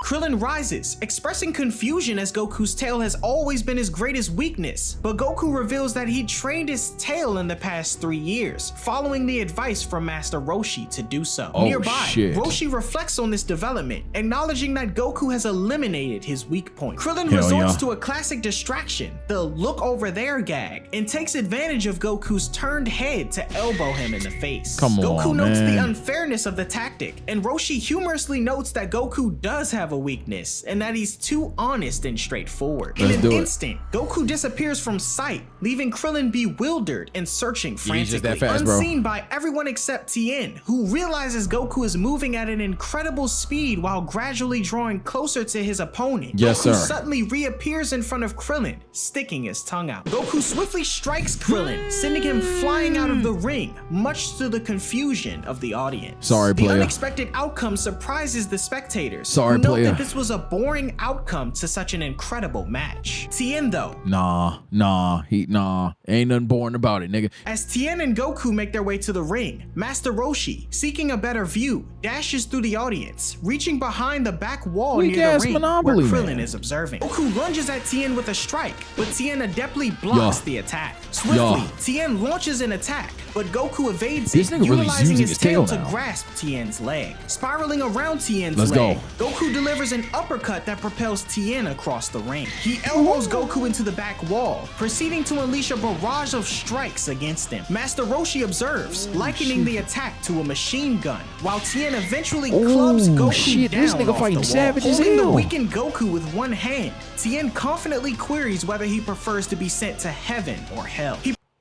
Krillin rises, expressing confusion as Goku's tail has always been his greatest weakness, but Goku reveals that he trained his tail in the past 3 years, following the advice from Master Roshi to do so. Nearby, Roshi reflects on this development, acknowledging that Goku has eliminated his weak point. Krillin resorts to a classic distraction, the look over there gag, and takes advantage of Goku's turned head to elbow him in the face. Goku notes the unfairness of the tactic, and Roshi humorously notes that Goku does have a weakness and that he's too honest and straightforward. In an instant, Goku disappears from sight, leaving Krillin bewildered and searching frantically, unseen by everyone except Tien, who realizes Goku is moving at an incredible speed while gradually drawing closer to his opponent. Goku suddenly reappears in front of Krillin, sticking his tongue out. Goku swiftly strikes Krillin, sending him flying out of the ring, much to the confusion of the audience. The unexpected outcome surprises the spectators, who note that this was a boring outcome to such an incredible match. Tien though, ain't nothing boring about it, nigga. As Tien and Goku make their way to the ring, Master Roshi, seeking a better view, dashes through the audience, reaching behind the back wall near the ring where Krillin is observing. Goku lunges at Tien with a strike, but Tien adeptly blocks the attack. Swiftly, Tien launches an attack, but Goku evades it, utilizing his tail to grasp Tien's leg. Spiraling around Tien's leg, Goku delivers delivers an uppercut that propels Tien across the ring. He elbows Goku into the back wall, proceeding to unleash a barrage of strikes against him. Master Roshi observes, likening the attack to a machine gun, while Tien eventually clubs Goku down this nigga off fighting the wall. savage as Holding the hell. weakened Goku with one hand, Tien confidently queries whether he prefers to be sent to heaven or hell.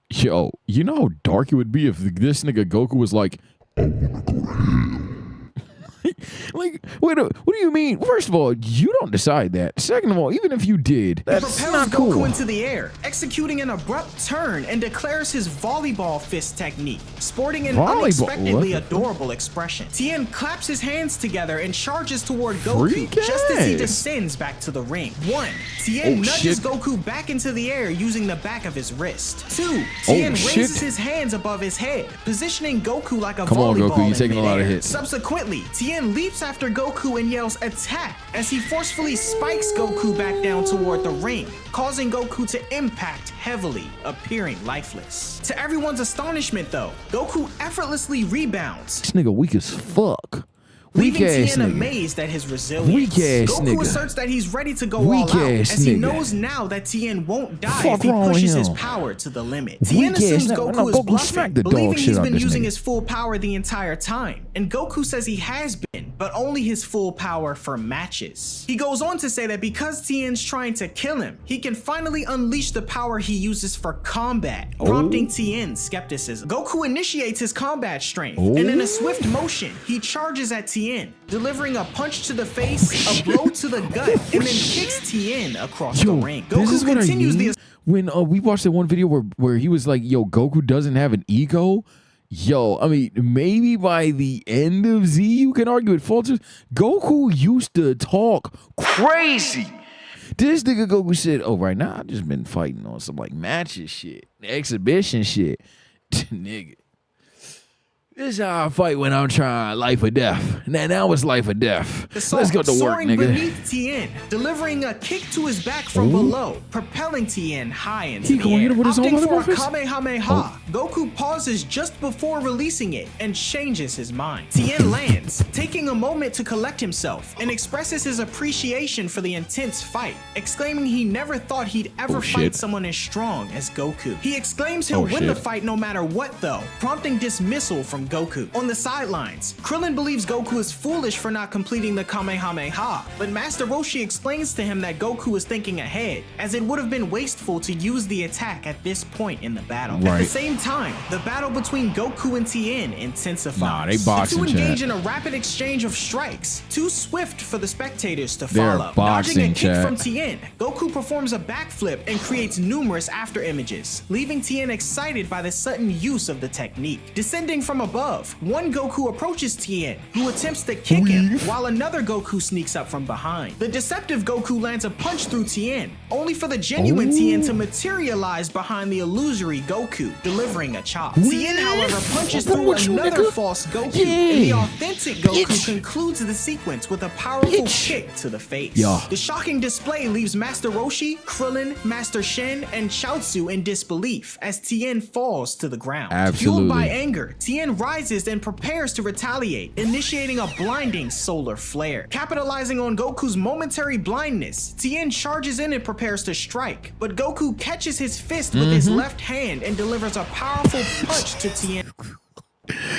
Yo, you know how dark it would be if this nigga Goku was like, like, wait, what do you mean? First of all, you don't decide that. Second of all, even if you did, that's propels not Goku cool. into the air, executing an abrupt turn and declares his volleyball fist technique, sporting an unexpectedly adorable expression. Tien claps his hands together and charges toward Goku Freak just as he ass. descends back to the ring. 1. Tien nudges shit. Goku back into the air using the back of his wrist. 2. Tien raises shit. his hands above his head, positioning Goku like a Come on, volleyball Goku, you're in taking a lot of midair. hits. Subsequently, Tien leaps after Goku and yells attack as he forcefully spikes Goku back down toward the ring, causing Goku to impact heavily, appearing lifeless. To everyone's astonishment though, Goku effortlessly rebounds, This nigga weak as fuck. leaving Weak ass Tien nigga. amazed at his resilience. Weak ass Goku nigga. asserts that he's ready to go Weak all out, ass as he nigga. knows now that Tien won't die Fuck if he wrong with pushes his him. power to the limit. Weak Tien ass assumes nigga. Goku No, is Goku bluffing, smack the dog believing shit he's out been this using nigga. his full power the entire time, and Goku says he has been, but only his full power for matches. He goes on to say that because Tien's trying to kill him, he can finally unleash the power he uses for combat, prompting Tien's skepticism. Goku initiates his combat strength, and in a swift motion, he charges at Tien, delivering a punch to the face, a blow to the gut, and then kicks Tien across the ring. This is Goku what I continues mean. When we watched that one video where he was like, yo, Goku doesn't have an ego. Yo, I mean, maybe by the end of Z, you can argue it falters. Goku used to talk crazy. This nigga Goku said, oh, right now, I've just been fighting on some like matches shit, exhibition shit. Nigga. This is how I fight when I'm trying life or death. Now it's life or death. Let's go to work, soaring nigga. beneath Tien, delivering a kick to his back from below, propelling Tien high into He the gonna hit air. him with his own Opting for a motherfuckers? Kamehameha, Goku pauses just before releasing it and changes his mind. Tien lands, taking a moment to collect himself, and expresses his appreciation for the intense fight, exclaiming he never thought he'd ever fight someone as strong as Goku. He exclaims he'll win the fight no matter what though, prompting dismissal from Goku. On the sidelines, Krillin believes Goku is foolish for not completing the Kamehameha, but Master Roshi explains to him that Goku is thinking ahead, as it would have been wasteful to use the attack at this point in the battle. At the same time, the battle between Goku and Tien intensifies. Nah, they boxing, The two engage chat. in a rapid exchange of strikes, too swift for the spectators to They're follow. boxing, Dodging a kick chat. from Tien, Goku performs a backflip and creates numerous after images, leaving Tien excited by the sudden use of the technique. Descending from above, one Goku approaches Tien, who attempts to kick him, while another Goku sneaks up from behind. The deceptive Goku lands a punch through Tien, only for the genuine Tien to materialize behind the illusory Goku, delivering a chop. Tien, however, punches through another false Goku, and the authentic Goku concludes the sequence with a powerful kick to the face. The shocking display leaves Master Roshi, Krillin, Master Shen, and Chaozu in disbelief as Tien falls to the ground. Fueled by anger, Tien rises and prepares to retaliate, initiating a blinding solar flare. Capitalizing on Goku's momentary blindness, Tien charges in and prepares to strike, but Goku catches his fist with his left hand and delivers a powerful punch to Tien.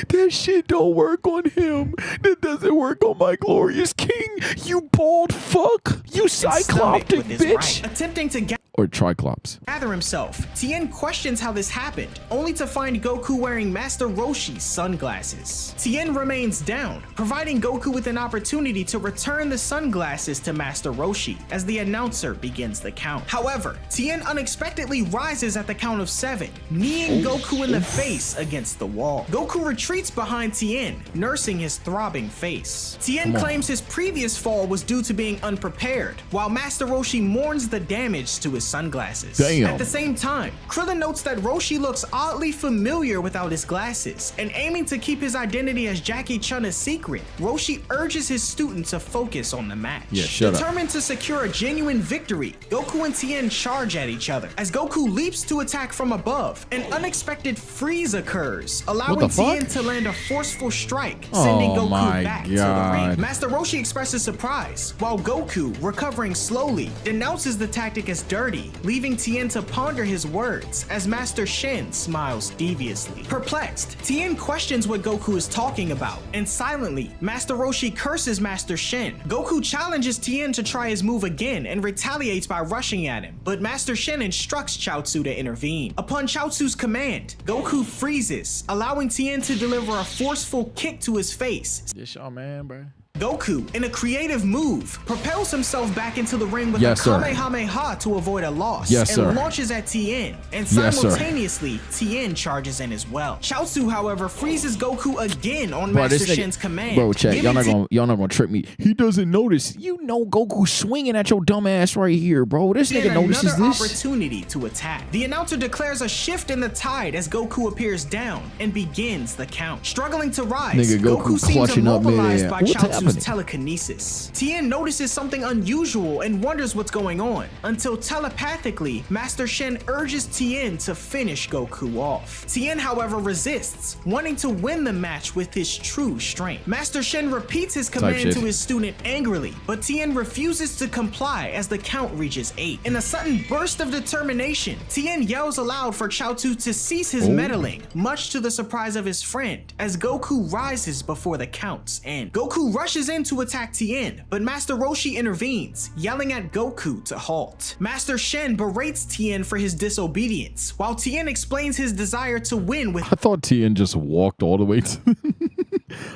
That shit don't work on him. That doesn't work on my glorious king. You bald fuck. You cycloptic bitch. Attempting to Or Triclops. gather himself, Tien questions how this happened, only to find Goku wearing Master Roshi's sunglasses. Tien remains down, providing Goku with an opportunity to return the sunglasses to Master Roshi as the announcer begins the count. However, Tien unexpectedly rises at the count of 7, kneeing Goku in the face against the wall. Goku retreats behind Tien, nursing his throbbing face. Tien claims his previous fall was due to being unprepared scared, while Master Roshi mourns the damage to his sunglasses. Damn. At the same time, Krillin notes that Roshi looks oddly familiar without his glasses, and aiming to keep his identity as Jackie Chun a secret, Roshi urges his student to focus on the match. Yeah, shut up. Determined to secure a genuine victory, Goku and Tien charge at each other. As Goku leaps to attack from above, an unexpected freeze occurs, allowing Tien to land a forceful strike, sending Goku back to the ring. Master Roshi expresses surprise, while Goku, recovering slowly, denounces the tactic as dirty, leaving Tien to ponder his words as Master Shin smiles deviously. Perplexed, Tien questions what Goku is talking about, and silently, Master Roshi curses Master Shin. Goku challenges Tien to try his move again and retaliates by rushing at him, but Master Shin instructs Chaozu to intervene. Upon Chaozu's command, Goku freezes, allowing Tien to deliver a forceful kick to his face. This y'all man, bro. Goku, in a creative move, propels himself back into the ring with a Kamehameha to avoid a loss, and launches at Tien, and simultaneously, Tien charges in as well. Chaozu, however, freezes Goku again on Master Shin's command. Bro, check, y'all not gonna trick me. He doesn't notice. You know Goku swinging at your dumb ass right here, bro. This nigga notices this. Opportunity to attack. The announcer declares a shift in the tide as Goku appears down and begins the count. Struggling to rise, Nigga, Goku seems clutching up immobilized by Chaozu's happening? telekinesis. Tien notices something unusual and wonders what's going on, until telepathically, Master Shin urges Tien to finish Goku off. Tien, however, resists, wanting to win the match with his true strength. Master Shin repeats his command to his student angrily, but Tien refuses to comply as the count reaches 8. In a sudden burst of determination, Tien yells aloud for Chaozu to cease his meddling, much to the surprise of his friend, as Goku rises before the counts end. Goku rushes in to attack Tien, but Master Roshi intervenes, yelling at Goku to halt. Master Shin berates Tien for his disobedience, while Tien explains his desire to win with— I thought Tien just walked all the way to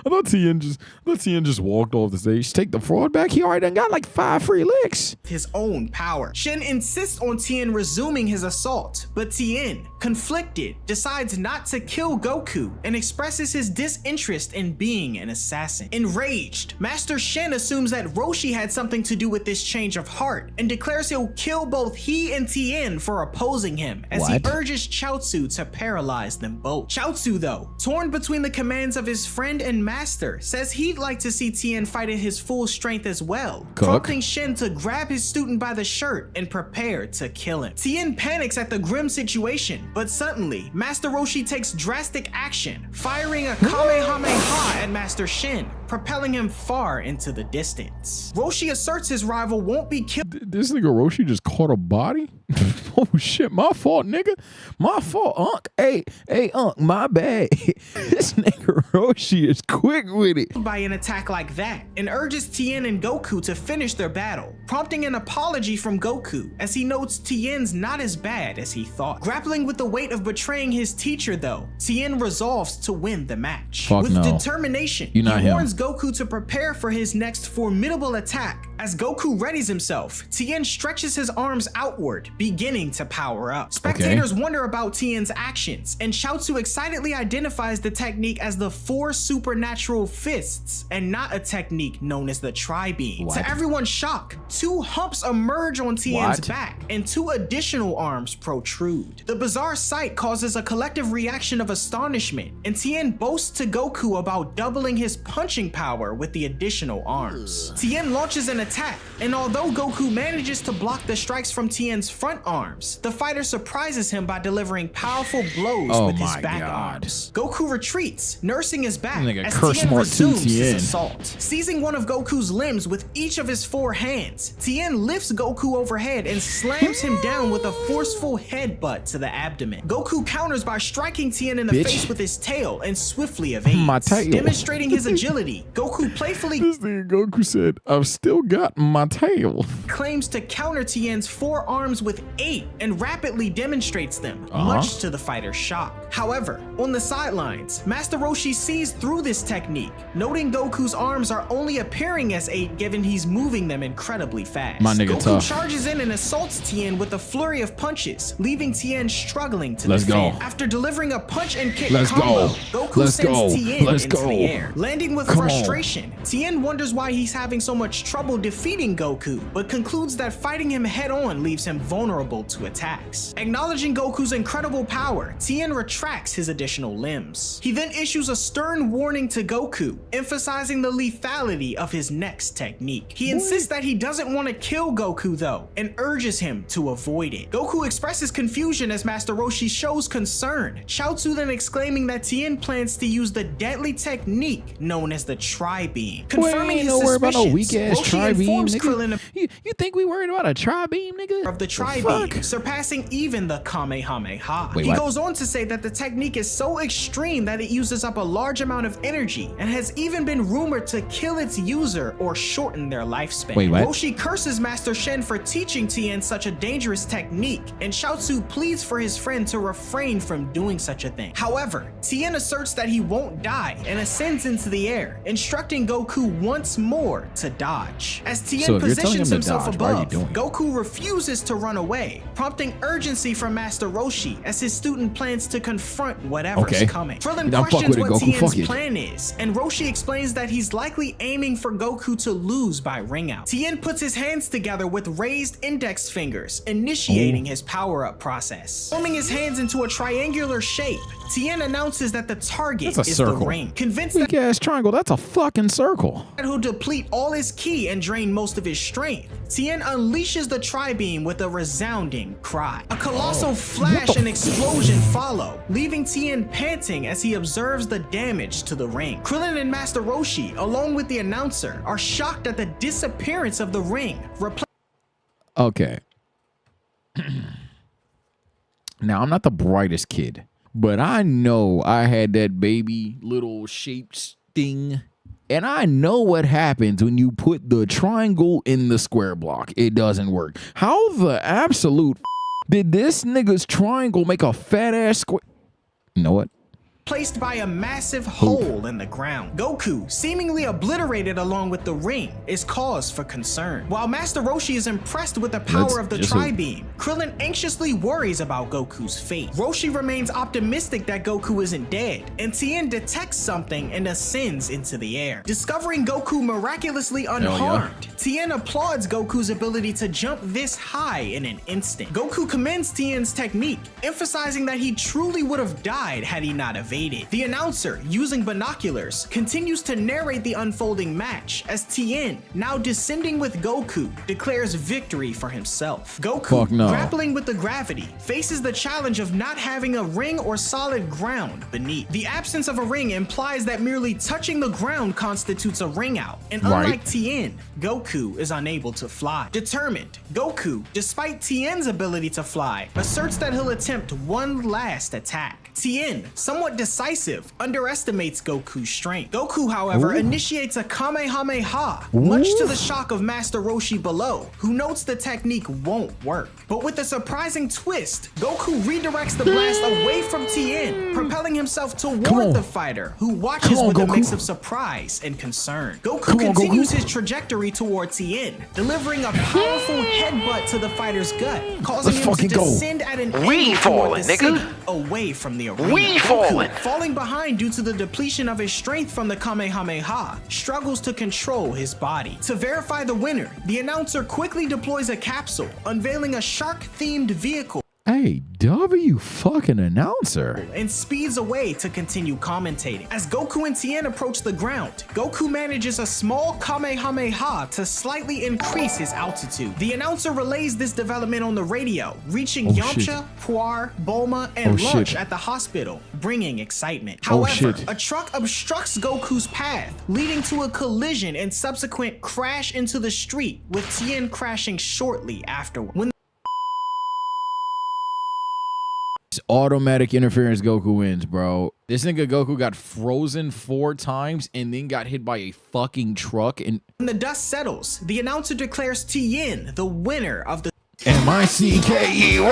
I thought Tien just walked off the stage. Take the fraud back. He already done got like 5 free licks. his own power. Shin insists on Tien resuming his assault, but Tien, conflicted, decides not to kill Goku and expresses his disinterest in being an assassin. Enraged, Master Shin assumes that Roshi had something to do with this change of heart and declares he'll kill both he and Tien for opposing him, as he urges Chaozu to paralyze them both. Chaozu, though, torn between the commands of his friend and master, says he'd like to see Tien fight at his full strength as well, prompting Shin to grab his student by the shirt and prepare to kill him. Tien panics at the grim situation, but suddenly, Master Roshi takes drastic action, firing a Kamehameha at Master Shin, propelling him far into the distance. Roshi asserts his rival won't be killed. This nigga Roshi just caught a body? Oh shit, my fault, nigga. My fault, Unc. Hey, Unc, my bad. This nigga Roshi is quick with it. By an attack like that, and urges Tien and Goku to finish their battle, prompting an apology from Goku, as he notes Tien's not as bad as he thought. Grappling with the weight of betraying his teacher, though, Tien resolves to win the match. With determination, he warns Goku to prepare for his next formidable attack. As Goku readies himself, Tien stretches his arms outward, beginning to power up. Spectators wonder about Tien's actions, and Chaozu excitedly identifies the technique as the 4 supernatural fists, and not a technique known as the tri-beam. To everyone's shock, 2 humps emerge on Tien's back, and 2 additional arms protrude. The bizarre sight causes a collective reaction of astonishment, and Tien boasts to Goku about doubling his punching power with the additional arms. Tien launches an attack, and although Goku manages to block the strikes from Tien's front arms, the fighter surprises him by delivering powerful blows with his back arms. Goku retreats, nursing his back, as Tien resumes his assault. Seizing one of Goku's limbs with each of his 4 hands, Tien lifts Goku overhead and slams him down with a forceful headbutt to the abdomen. Goku counters by striking Tien in the face with his tail and swiftly evades. Demonstrating his agility, Goku playfully— This nigga Goku said, I've still got my tail. Claims to counter Tien's 4 arms with 8 and rapidly demonstrates them, much to the fighter's shock. However, on the sidelines, Master Roshi sees through this technique, noting Goku's arms are only appearing as 8 given he's moving them incredibly fast. Goku charges in and assaults Tien with a flurry of punches, leaving Tien struggling to defend. After delivering a punch and kick combo, Goku sends Tien into the air. Landing with frustration, Tien wonders why he's having so much trouble defeating Goku, but concludes that fighting him head-on leaves him vulnerable to attacks. Acknowledging Goku's incredible power, Tien retracts his additional limbs. He then issues a stern warning to Goku, emphasizing the lethality of his next technique. He insists that he doesn't want to kill Goku though, and urges him to avoid it. Goku expresses confusion as Master Roshi shows concern, Chaozu then exclaiming that Tien plans to use the deadly technique known as the Tri-Beam. Confirming his suspicions, Roshi informs Krillin You think we worried about a Tri-Beam, nigga? of the Tri-Beam, surpassing even the Kamehameha. He goes on to say that the technique is so extreme that it uses up a large amount of energy and has even been rumored to kill its user or shorten their lifespan. Roshi curses Master Shen for teaching Tien such a dangerous technique, and Chaozu pleads for his friend to refrain from doing such a thing. However, Tien asserts that he won't die and ascends into the air, instructing Goku once more to dodge. As Tien positions himself above, Goku refuses to run away, prompting urgency from Master Roshi as his student plans to confront whatever's coming. Krillin questions what Tien's plan is, and Roshi explains that he's likely aiming for Goku to lose by ring out. Tien puts his hands together with raised index fingers, initiating his power-up process. Forming his hands into a triangular shape, Tien announces that the target is the ring. Convinced that ass triangle, that's a fucking circle. He'll deplete all his ki and drain most of his strength, Tien unleashes the Tri-Beam with a resounding cry. A colossal flash and explosion follow, leaving Tien panting as he observes the damage to the ring. Krillin and Master Roshi, along with the announcer, are shocked at the disappearance of the ring. Okay. Now, I'm not the brightest kid, but I know I had that baby little shaped thing. And I know what happens when you put the triangle in the square block. It doesn't work. How the absolute did this nigga's triangle make a fat ass square? You know what? Placed by a massive hole in the ground. Goku, seemingly obliterated along with the ring, is cause for concern. While Master Roshi is impressed with the power of the Tri-Beam, Krillin anxiously worries about Goku's fate. Roshi remains optimistic that Goku isn't dead, and Tien detects something and ascends into the air. Discovering Goku miraculously unharmed, Tien applauds Goku's ability to jump this high in an instant. Goku commends Tien's technique, emphasizing that he truly would have died had he not evaded. The announcer, using binoculars, continues to narrate the unfolding match as Tien, now descending with Goku, declares victory for himself. Goku, grappling with the gravity, faces the challenge of not having a ring or solid ground beneath. The absence of a ring implies that merely touching the ground constitutes a ring out, and unlike Tien, Goku is unable to fly. Determined, Goku, despite Tien's ability to fly, asserts that he'll attempt one last attack. Tien, somewhat decisive, underestimates Goku's strength. Goku, however, initiates a Kamehameha, much to the shock of Master Roshi below, who notes the technique won't work. But with a surprising twist, Goku redirects the blast away from Tien, propelling himself toward the fighter, who watches with a mix of surprise and concern. Goku continues his trajectory toward Tien, delivering a powerful headbutt to the fighter's gut, causing him to descend at an angle toward the city, away from the arena. Goku, falling behind due to the depletion of his strength from the Kamehameha, struggles to control his body. To verify the winner, the announcer quickly deploys a capsule, unveiling a shark-themed vehicle. Hey, W fucking announcer. And speeds away to continue commentating. As Goku and Tien approach the ground, Goku manages a small Kamehameha to slightly increase his altitude. The announcer relays this development on the radio, reaching Yamcha, Puar, Bulma, and Lunch at the hospital, bringing excitement. However, a truck obstructs Goku's path, leading to a collision and subsequent crash into the street, with Tien crashing shortly afterward. Automatic interference, Goku wins, bro. This nigga Goku got frozen 4 times and then got hit by a fucking truck. And when the dust settles, the announcer declares Tien the winner of the MICKEYMOUSE.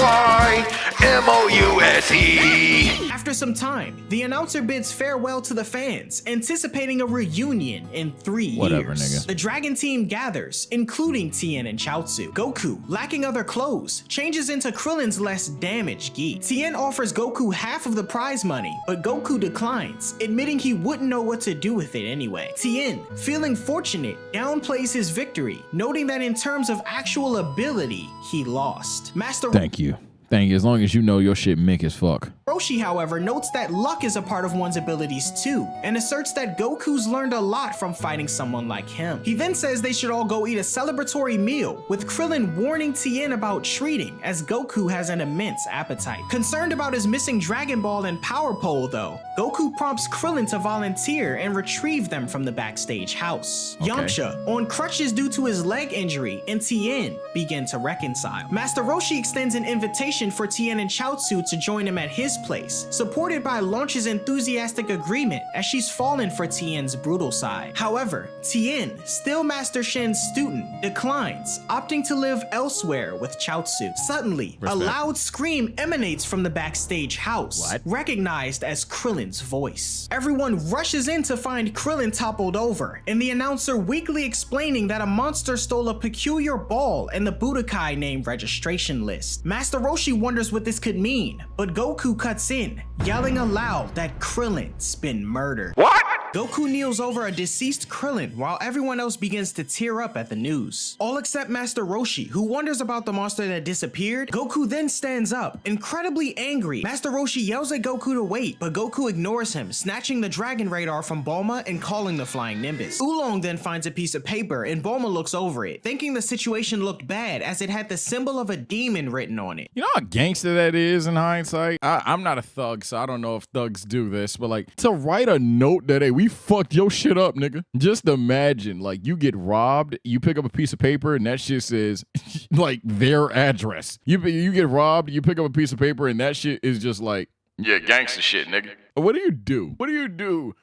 After some time, the announcer bids farewell to the fans, anticipating a reunion in 3 Whatever, years. nigga. The Dragon Team gathers, including Tien and Chaozu. Goku, lacking other clothes, changes into Krillin's less damaged gi. Tien offers Goku half of the prize money, but Goku declines, admitting he wouldn't know what to do with it anyway. Tien, feeling fortunate, downplays his victory, noting that in terms of actual ability, he lost. Master Thank you. As long as you know your shit mick as fuck. Roshi, however, notes that luck is a part of one's abilities too, and asserts that Goku's learned a lot from fighting someone like him. He then says they should all go eat a celebratory meal, with Krillin warning Tien about treating, as Goku has an immense appetite. Concerned about his missing Dragon Ball and Power Pole though, Goku prompts Krillin to volunteer and retrieve them from the backstage house. Yamcha, on crutches due to his leg injury, and Tien begin to reconcile. Master Roshi extends an invitation for Tien and Chaozu to join him at his place, supported by Launch's enthusiastic agreement as she's fallen for Tien's brutal side. However, Tien, still Master Shen's student, declines, opting to live elsewhere with Chaozu. Suddenly, a loud scream emanates from the backstage house, recognized as Krillin's voice. Everyone rushes in to find Krillin toppled over, and the announcer weakly explaining that a monster stole a peculiar ball in the Budokai name registration list. Master Roshi wonders what this could mean, but Goku cuts in, yelling aloud that Krillin's been murdered. What? Goku kneels over a deceased Krillin while everyone else begins to tear up at the news. All except Master Roshi, who wonders about the monster that disappeared. Goku then stands up, incredibly angry. Master Roshi yells at Goku to wait, but Goku ignores him, snatching the Dragon Radar from Bulma and calling the Flying Nimbus. Oolong then finds a piece of paper and Bulma looks over it, thinking the situation looked bad as it had the symbol of a demon written on it. You know how gangster that is in hindsight? I'm not a thug, so I don't know if thugs do this, but like to write a note that, hey, we fucked your shit up, nigga. Just imagine, like, you get robbed, you pick up a piece of paper, and that shit says, like, their address. You get robbed, you pick up a piece of paper, and that shit is just like, Yeah, gangster shit, nigga. what do you do? What do you do?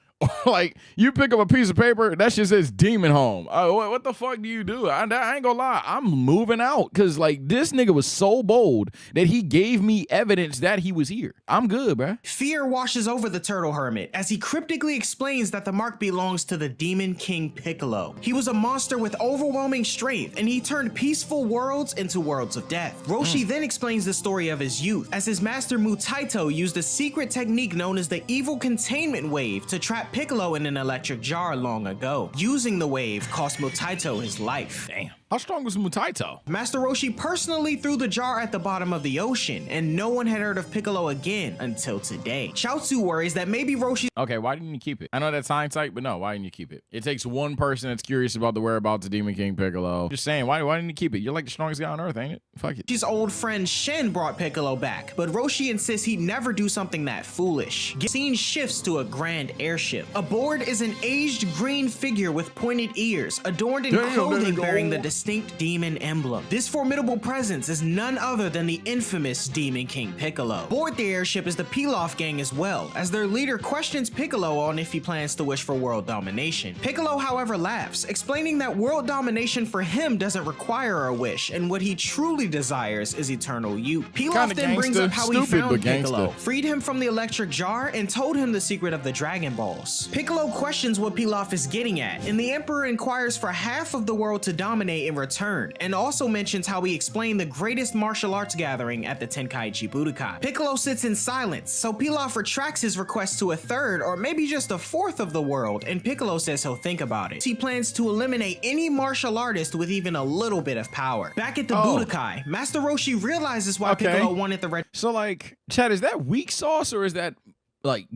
Like, you pick up a piece of paper, that shit says demon home. What the fuck do you do? I ain't gonna lie, I'm moving out. Cause like, this nigga was so bold that he gave me evidence that he was here. I'm good, bruh. Fear washes over the Turtle Hermit as he cryptically explains that the mark belongs to the Demon King Piccolo. He was a monster with overwhelming strength, and he turned peaceful worlds into worlds of death. Roshi then explains the story of his youth, as his master Mutaito used a secret technique known as the Evil Containment Wave to trap Piccolo in an electric jar long ago. Using the wave cost Mutaito his life. Damn. How strong was Mutaito? Master Roshi personally threw the jar at the bottom of the ocean, and no one had heard of Piccolo again until today. Chaozu worries that maybe Roshi... Okay, why didn't you keep it? I know that's hindsight, but no, why didn't you keep it? It takes one person that's curious about the whereabouts of Demon King Piccolo. Just saying, why didn't you keep it? You're like the strongest guy on Earth, ain't it? Fuck it. His old friend Shen brought Piccolo back, but Roshi insists he'd never do something that foolish. Scene shifts to a grand airship. Aboard is an aged green figure with pointed ears, adorned in clothing bearing the distinct demon emblem. This formidable presence is none other than the infamous Demon King Piccolo. Aboard the airship is the Pilaf gang as well, as their leader questions Piccolo on if he plans to wish for world domination. Piccolo, however, laughs, explaining that world domination for him doesn't require a wish, and what he truly desires is eternal youth. Pilaf then brings up how he found Piccolo, freed him from the electric jar, and told him the secret of the Dragon Balls. Piccolo questions what Pilaf is getting at, and the Emperor inquires for half of the world to dominate in return, and also mentions how he explained the greatest martial arts gathering at the Tenkaichi Budokai. Piccolo sits in silence, so Pilaf retracts his request to a third or maybe just a fourth of the world, and Piccolo says he'll think about it. He plans to eliminate any martial artist with even a little bit of power. Back at the Budokai, Master Roshi realizes why Piccolo wanted the red. So like, Chad, is that weak sauce or is that like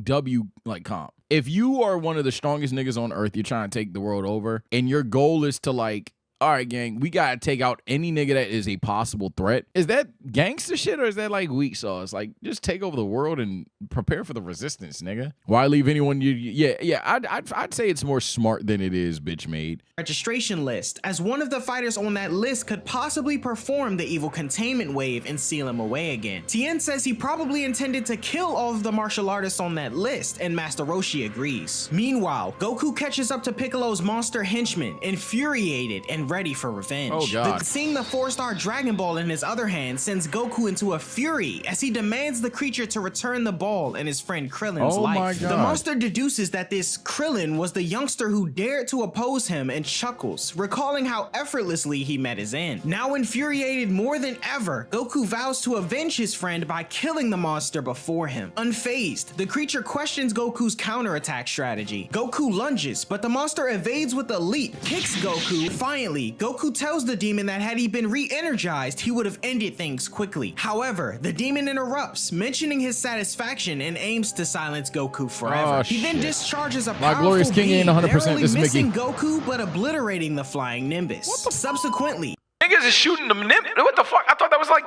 comp? If you are one of the strongest niggas on Earth, you're trying to take the world over, and your goal is to like, all right, gang, we gotta take out any nigga that is a possible threat. Is that gangster shit or is that like weak sauce? Like, just take over the world and prepare for the resistance, nigga. Why leave anyone? I'd say it's more smart than it is bitch made. Registration list, as one of the fighters on that list could possibly perform the evil containment wave and seal him away again. Tien says he probably intended to kill all of the martial artists on that list, and Master Roshi agrees. Meanwhile, Goku catches up to Piccolo's monster henchman, infuriated and ready for revenge. Oh, God. Seeing the 4-star Dragon Ball in his other hand sends Goku into a fury as he demands the creature to return the ball in his friend Krillin's Oh life. my God. The monster deduces that this Krillin was the youngster who dared to oppose him and chuckles, recalling how effortlessly he met his end. Now infuriated more than ever, Goku vows to avenge his friend by killing the monster before him. Unfazed, the creature questions Goku's counterattack strategy. Goku lunges, but the monster evades with a leap, kicks Goku. Finally, Goku tells the demon that had he been re-energized, he would have ended things quickly. However, the demon interrupts, mentioning his satisfaction and aims to silence Goku forever. Oh, he then shit. discharges a My powerful Glorious King ain't beam, 100% narrowly this missing Mickey. Goku but obliterating the flying Nimbus. Subsequently, Niggas is shooting them. What the fuck? I thought that was like,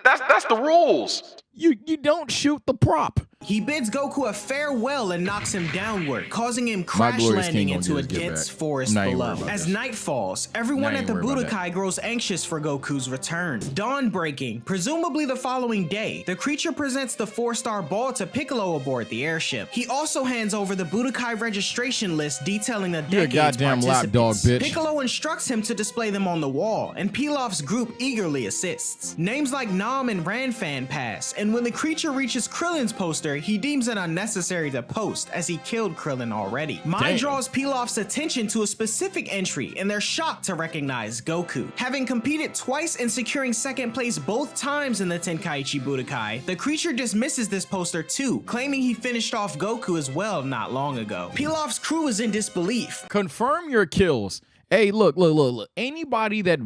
that's the rules. You don't shoot the prop. he bids Goku a farewell and knocks him downward, causing him My crash Glorious landing King into a gonna get his get dense back. forest Nah, I ain't below. worried about As that. night falls, everyone Nah, I at the ain't worried about Budokai grows anxious for Goku's return. Dawn breaking, presumably the following day, the creature presents the 4-star ball to Piccolo aboard the airship. He also hands over the Budokai registration list detailing the You're a decade's goddamn lapdog, participants. bitch. Piccolo instructs him to display them on the wall, and Pilaf's group eagerly assists. Names like Nam and Ranfan pass, and when the creature reaches Krillin's poster, he deems it unnecessary to post as he killed Krillin already. Mind Damn. draws Pilaf's attention to a specific entry, and they're shocked to recognize Goku. Having competed twice and securing second place both times in the Tenkaichi Budokai, the creature dismisses this poster too, claiming he finished off Goku as well not long ago. Pilaf's crew is in disbelief. Confirm your kills. Hey, look. Anybody that,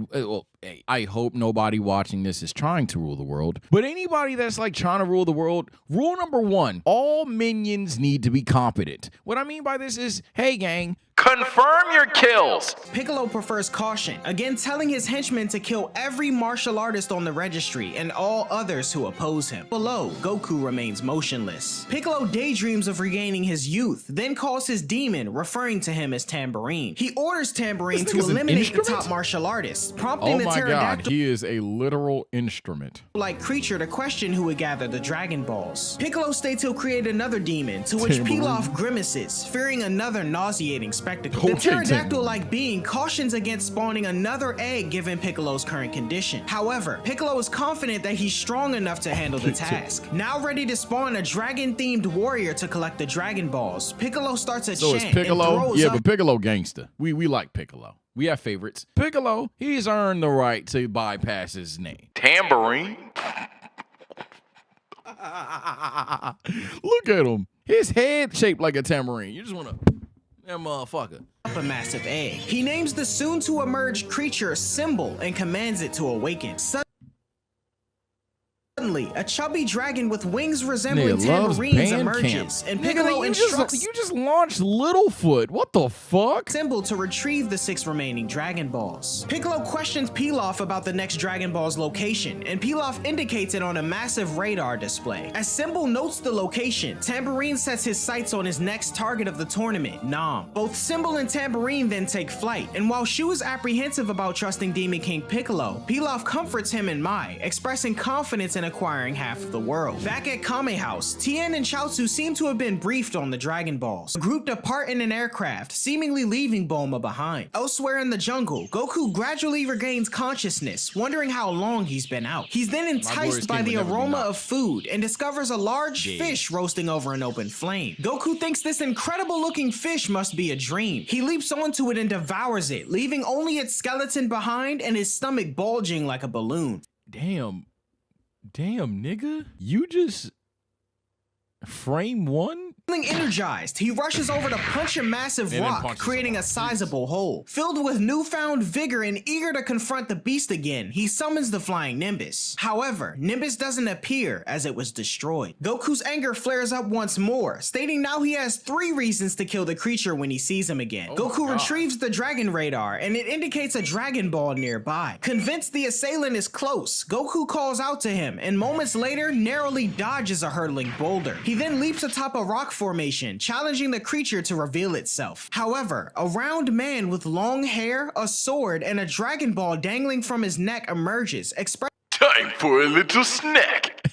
hey, I hope nobody watching this is trying to rule the world, but anybody that's like trying to rule the world, rule number 1, all minions need to be competent. What I mean by this is, hey gang, Confirm your kills. Piccolo prefers caution, again telling his henchmen to kill every martial artist on the registry and all others who oppose him. Below, Goku remains motionless. Piccolo daydreams of regaining his youth, then calls his demon, referring to him as Tambourine. He orders Tambourine This to nigga's an eliminate the instrument? top martial artists, prompting oh the my god, pterodactyl he is a literal instrument. like creature to question who would gather the Dragon Balls. Piccolo states he'll create another demon, to which Tambourine. Pilaf grimaces, fearing another nauseating spectacle. The Okay, pterodactyl-like being cautions against spawning another egg given Piccolo's current condition. However, Piccolo is confident that he's strong enough to handle the task. Now ready to spawn a dragon-themed warrior to collect the Dragon Balls, Piccolo starts a So chant it's Piccolo? and throws Yeah, up but Piccolo gangster. We like Piccolo. We have favorites. Piccolo, he's earned the right to bypass his name. Tambourine. Look at him. His head shaped like a tambourine. You just want to... That motherfucker. a massive egg. He names the soon-to-emerge creature Symbol and commands it to awaken. Suddenly, a chubby dragon with wings resembling Nigga loves tambourines band emerges, camp. and Nigga, Piccolo instructs you just launched Littlefoot. What the fuck? Symbol to retrieve the 6 remaining Dragon Balls. Piccolo questions Pilaf about the next Dragon Ball's location, and Pilaf indicates it on a massive radar display. As Symbol notes the location, Tambourine sets his sights on his next target of the tournament, Nam. Both Symbol and Tambourine then take flight, and while Shu is apprehensive about trusting Demon King Piccolo, Pilaf comforts him and Mai, expressing confidence in acquiring half of the world. Back at Kame House, Tien and Chaozu seem to have been briefed on the Dragon Balls. The group depart in an aircraft, seemingly leaving Bulma behind. Elsewhere in the jungle, Goku gradually regains consciousness, wondering how long he's been out. He's then enticed by the aroma of food and discovers a large fish roasting over an open flame. Goku thinks this incredible looking fish must be a dream. He leaps onto it and devours it, leaving only its skeleton behind and his stomach bulging like a balloon. Damn, nigga. You just frame one? Feeling energized, he rushes over to punch a massive And then rock, punches creating a sizable hole. Filled with newfound vigor and eager to confront the beast again, he summons the flying Nimbus. However, Nimbus doesn't appear as it was destroyed. Goku's anger flares up once more, stating now he has 3 reasons to kill the creature when he sees him again. Goku retrieves the Dragon Radar, and it indicates a Dragon Ball nearby. Convinced the assailant is close, Goku calls out to him, and moments later narrowly dodges a hurtling boulder. He then leaps atop a rock formation, challenging the creature to reveal itself. However, a round man with long hair, a sword, and a Dragon Ball dangling from his neck emerges, Time for a little snack.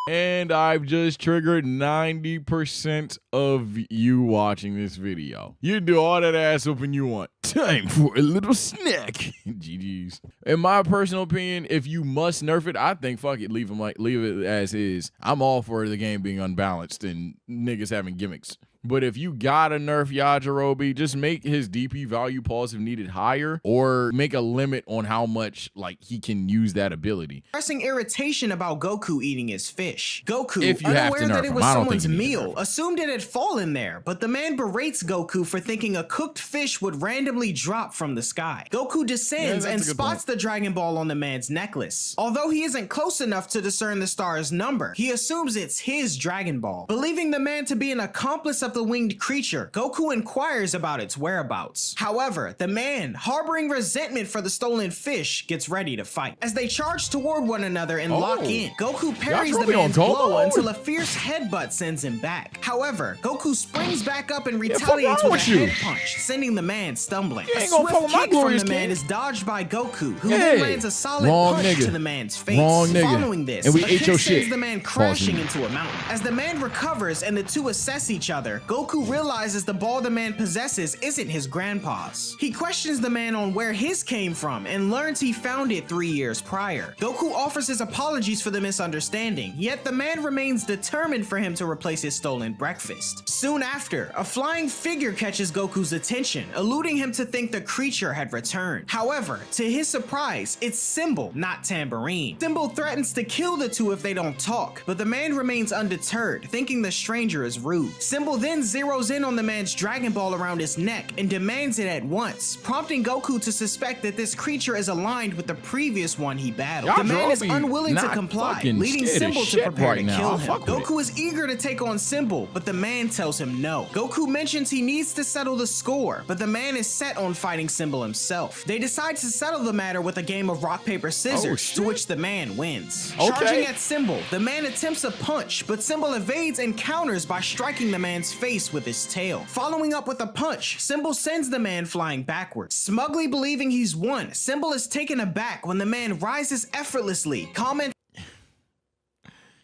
And I've just triggered 90% of you watching this video. You can do all that ass whooping you want. Time for a little snack. GG's. In my personal opinion, if you must nerf it, I think fuck it, leave it as is. I'm all for the game being unbalanced and niggas having gimmicks. But if you gotta nerf Yajirobe, just make his DP value pause if needed higher, or make a limit on how much like he can use that ability. Expressing irritation about Goku eating his fish. Goku, If you have to unaware nerf that it him, was I don't think someone's you need to meal, assumed it had fallen there, but the man berates Goku for thinking a cooked fish would randomly drop from the sky. Goku descends and spots the Dragon Ball on the man's necklace. Although he isn't close enough to discern the star's number, he assumes it's his Dragon Ball. Believing the man to be an accomplice of the winged creature, Goku inquires about its whereabouts. However, the man, harboring resentment for the stolen fish, gets ready to fight. As they charge toward one another and lock in, Goku parries the man's blow until a fierce headbutt sends him back. However, Goku springs back up and retaliates with a head punch, sending the man stumbling. A swift kick from the man is dodged by Goku, who then lands a solid punch to the man's face. Following this, a kick sends the man crashing into a mountain. As the man recovers and the two assess each other, Goku realizes the ball the man possesses isn't his grandpa's. He questions the man on where his came from and learns he found it 3 years prior. Goku offers his apologies for the misunderstanding, yet the man remains determined for him to replace his stolen breakfast. Soon after, a flying figure catches Goku's attention, eluding him to think the creature had returned. However, to his surprise, it's Symbol, not Tambourine. Symbol threatens to kill the two if they don't talk, but the man remains undeterred, thinking the stranger is rude. Symbol then zeroes in on the man's Dragon Ball around his neck and demands it at once, prompting Goku to suspect that this creature is aligned with the previous one he battled. The man is unwilling to comply, leading Symbol to prepare to kill him. Goku is eager to take on Symbol, but the man tells him no. Goku mentions he needs to settle the score, but the man is set on fighting Symbol himself. They decide to settle the matter with a game of rock, paper, scissors, to which the man wins. Charging at Symbol, the man attempts a punch, but Symbol evades and counters by striking the man's face with his tail. Following up with a punch, Symbol sends the man flying backwards. Smugly believing he's won, Symbol is taken aback when the man rises effortlessly, commenting,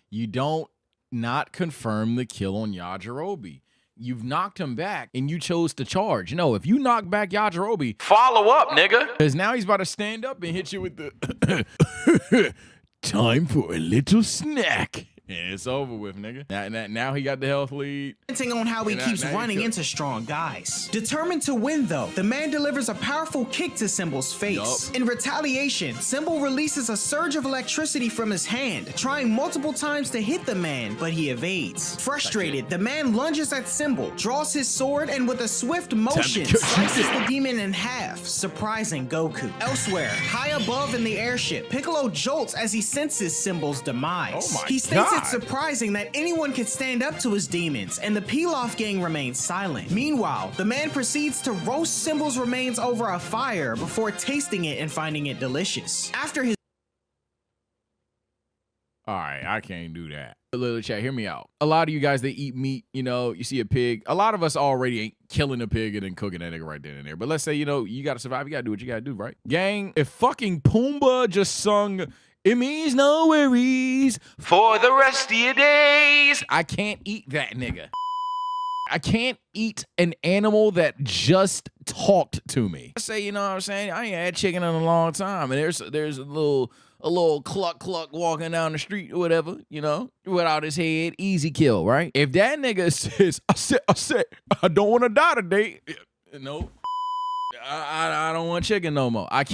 "You don't not confirm the kill on Yajirobe. You've knocked him back and you chose to charge. No, if you knock back Yajirobe, Follow up, nigga. because now he's about to stand up and hit you with the time for a little snack. And it's over with, nigga. Now he got the health lead. On how he keeps running into strong guys. Determined to win though, the man delivers a powerful kick to Symbol's face. In retaliation, Symbol releases a surge of electricity from his hand, trying multiple times to hit the man, but he evades. Frustrated, the man lunges at Symbol, draws his sword, and with a swift motion, slices the demon in half, surprising Goku. Elsewhere, high above in the airship, Piccolo jolts as he senses Symbol's demise. He states it's surprising that anyone could stand up to his demons, and the Pilaf gang remains silent. Meanwhile, the man proceeds to roast Symbol's remains over a fire before tasting it and finding it delicious. After his All right, I can't do that. Little chat, hear me out. A lot of you guys, they eat meat, you know, you see a pig. A lot of us already ain't killing a pig and then cooking that nigga right then and there. But let's say, you know, you gotta survive, you gotta do what you gotta do, right? Gang, if fucking Pumbaa just sung "It Means No Worries for the rest of your days," I can't eat that nigga. I can't eat an animal that just talked to me. I say, you know what I'm saying? I ain't had chicken in a long time, and there's a little cluck walking down the street or whatever, you know, without his head, easy kill, right? If that nigga says, I said, I don't want to die today, no. I don't want chicken no more. I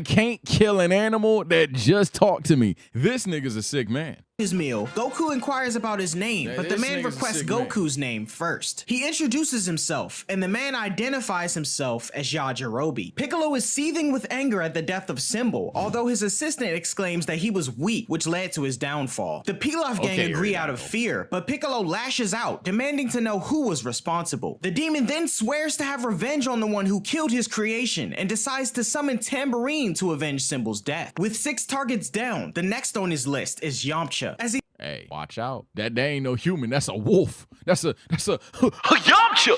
can't kill an animal that just talked to me. This nigga's a sick man. His meal, Goku inquires about his name, but the man requests Goku's name first. He introduces himself, and the man identifies himself as Yajirobe. Piccolo is seething with anger at the death of Symbol, although his assistant exclaims that he was weak, which led to his downfall. The Pilaf gang agree out of fear, but Piccolo lashes out, demanding to know who was responsible. The demon then swears to have revenge on the one who killed his creation, and decides to summon Tambourine to avenge Symbol's death. With 6 targets down, the next on his list is Yamcha. Hey, watch out. That ain't no human. That's a wolf. That's a Yamcha!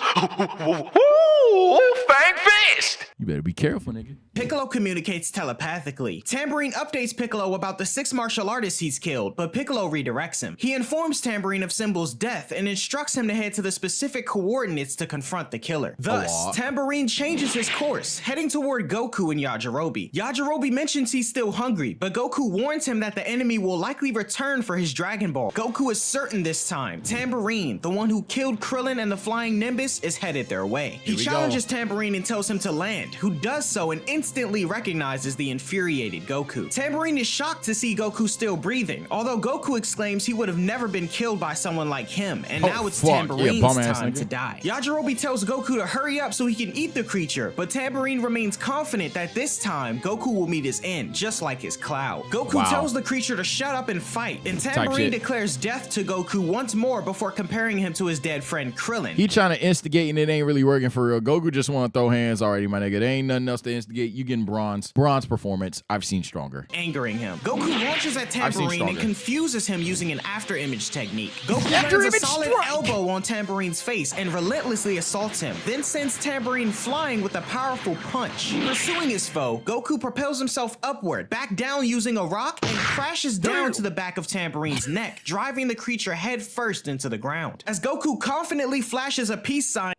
Woo! Fang fist! You You better be careful, nigga. Piccolo communicates telepathically. Tambourine updates Piccolo about the 6 martial artists he's killed, but Piccolo redirects him. He informs Tambourine of Symbol's death and instructs him to head to the specific coordinates to confront the killer. Thus, Tambourine changes his course, heading toward Goku and Yajirobe. Yajirobe mentions he's still hungry, but Goku warns him that the enemy will likely return for his Dragon Ball. Goku is certain this time. Tambourine, the one who killed Krillin and the Flying Nimbus, is headed their way. He challenges Tambourine and tells him to land, who does so and instantly recognizes the infuriated Goku. Tambourine is shocked to see Goku still breathing, although Goku exclaims he would have never been killed by someone like him, and now it's Tambourine's time to die. Yajirobe tells Goku to hurry up so he can eat the creature, but Tambourine remains confident that this time Goku will meet his end, just like his Cloud. Goku tells the creature to shut up and fight, and Tambourine declares death to Goku once more before comparing him to his dead friend Krillin. He trying to instigate and it ain't really working for real. Goku just want to throw hands already, my nigga. There ain't nothing else to instigate. You getting bronze. Bronze performance. I've seen stronger. Angering him. Goku launches at Tambourine and confuses him using an after image technique. Goku lands a solid elbow on Tambourine's face and relentlessly assaults him, then sends Tambourine flying with a powerful punch. Pursuing his foe, Goku propels himself upward, back down using a rock, and crashes down to the back of Tambourine's neck, driving the creature head first into the ground. As Goku confidently flashes a peace sign,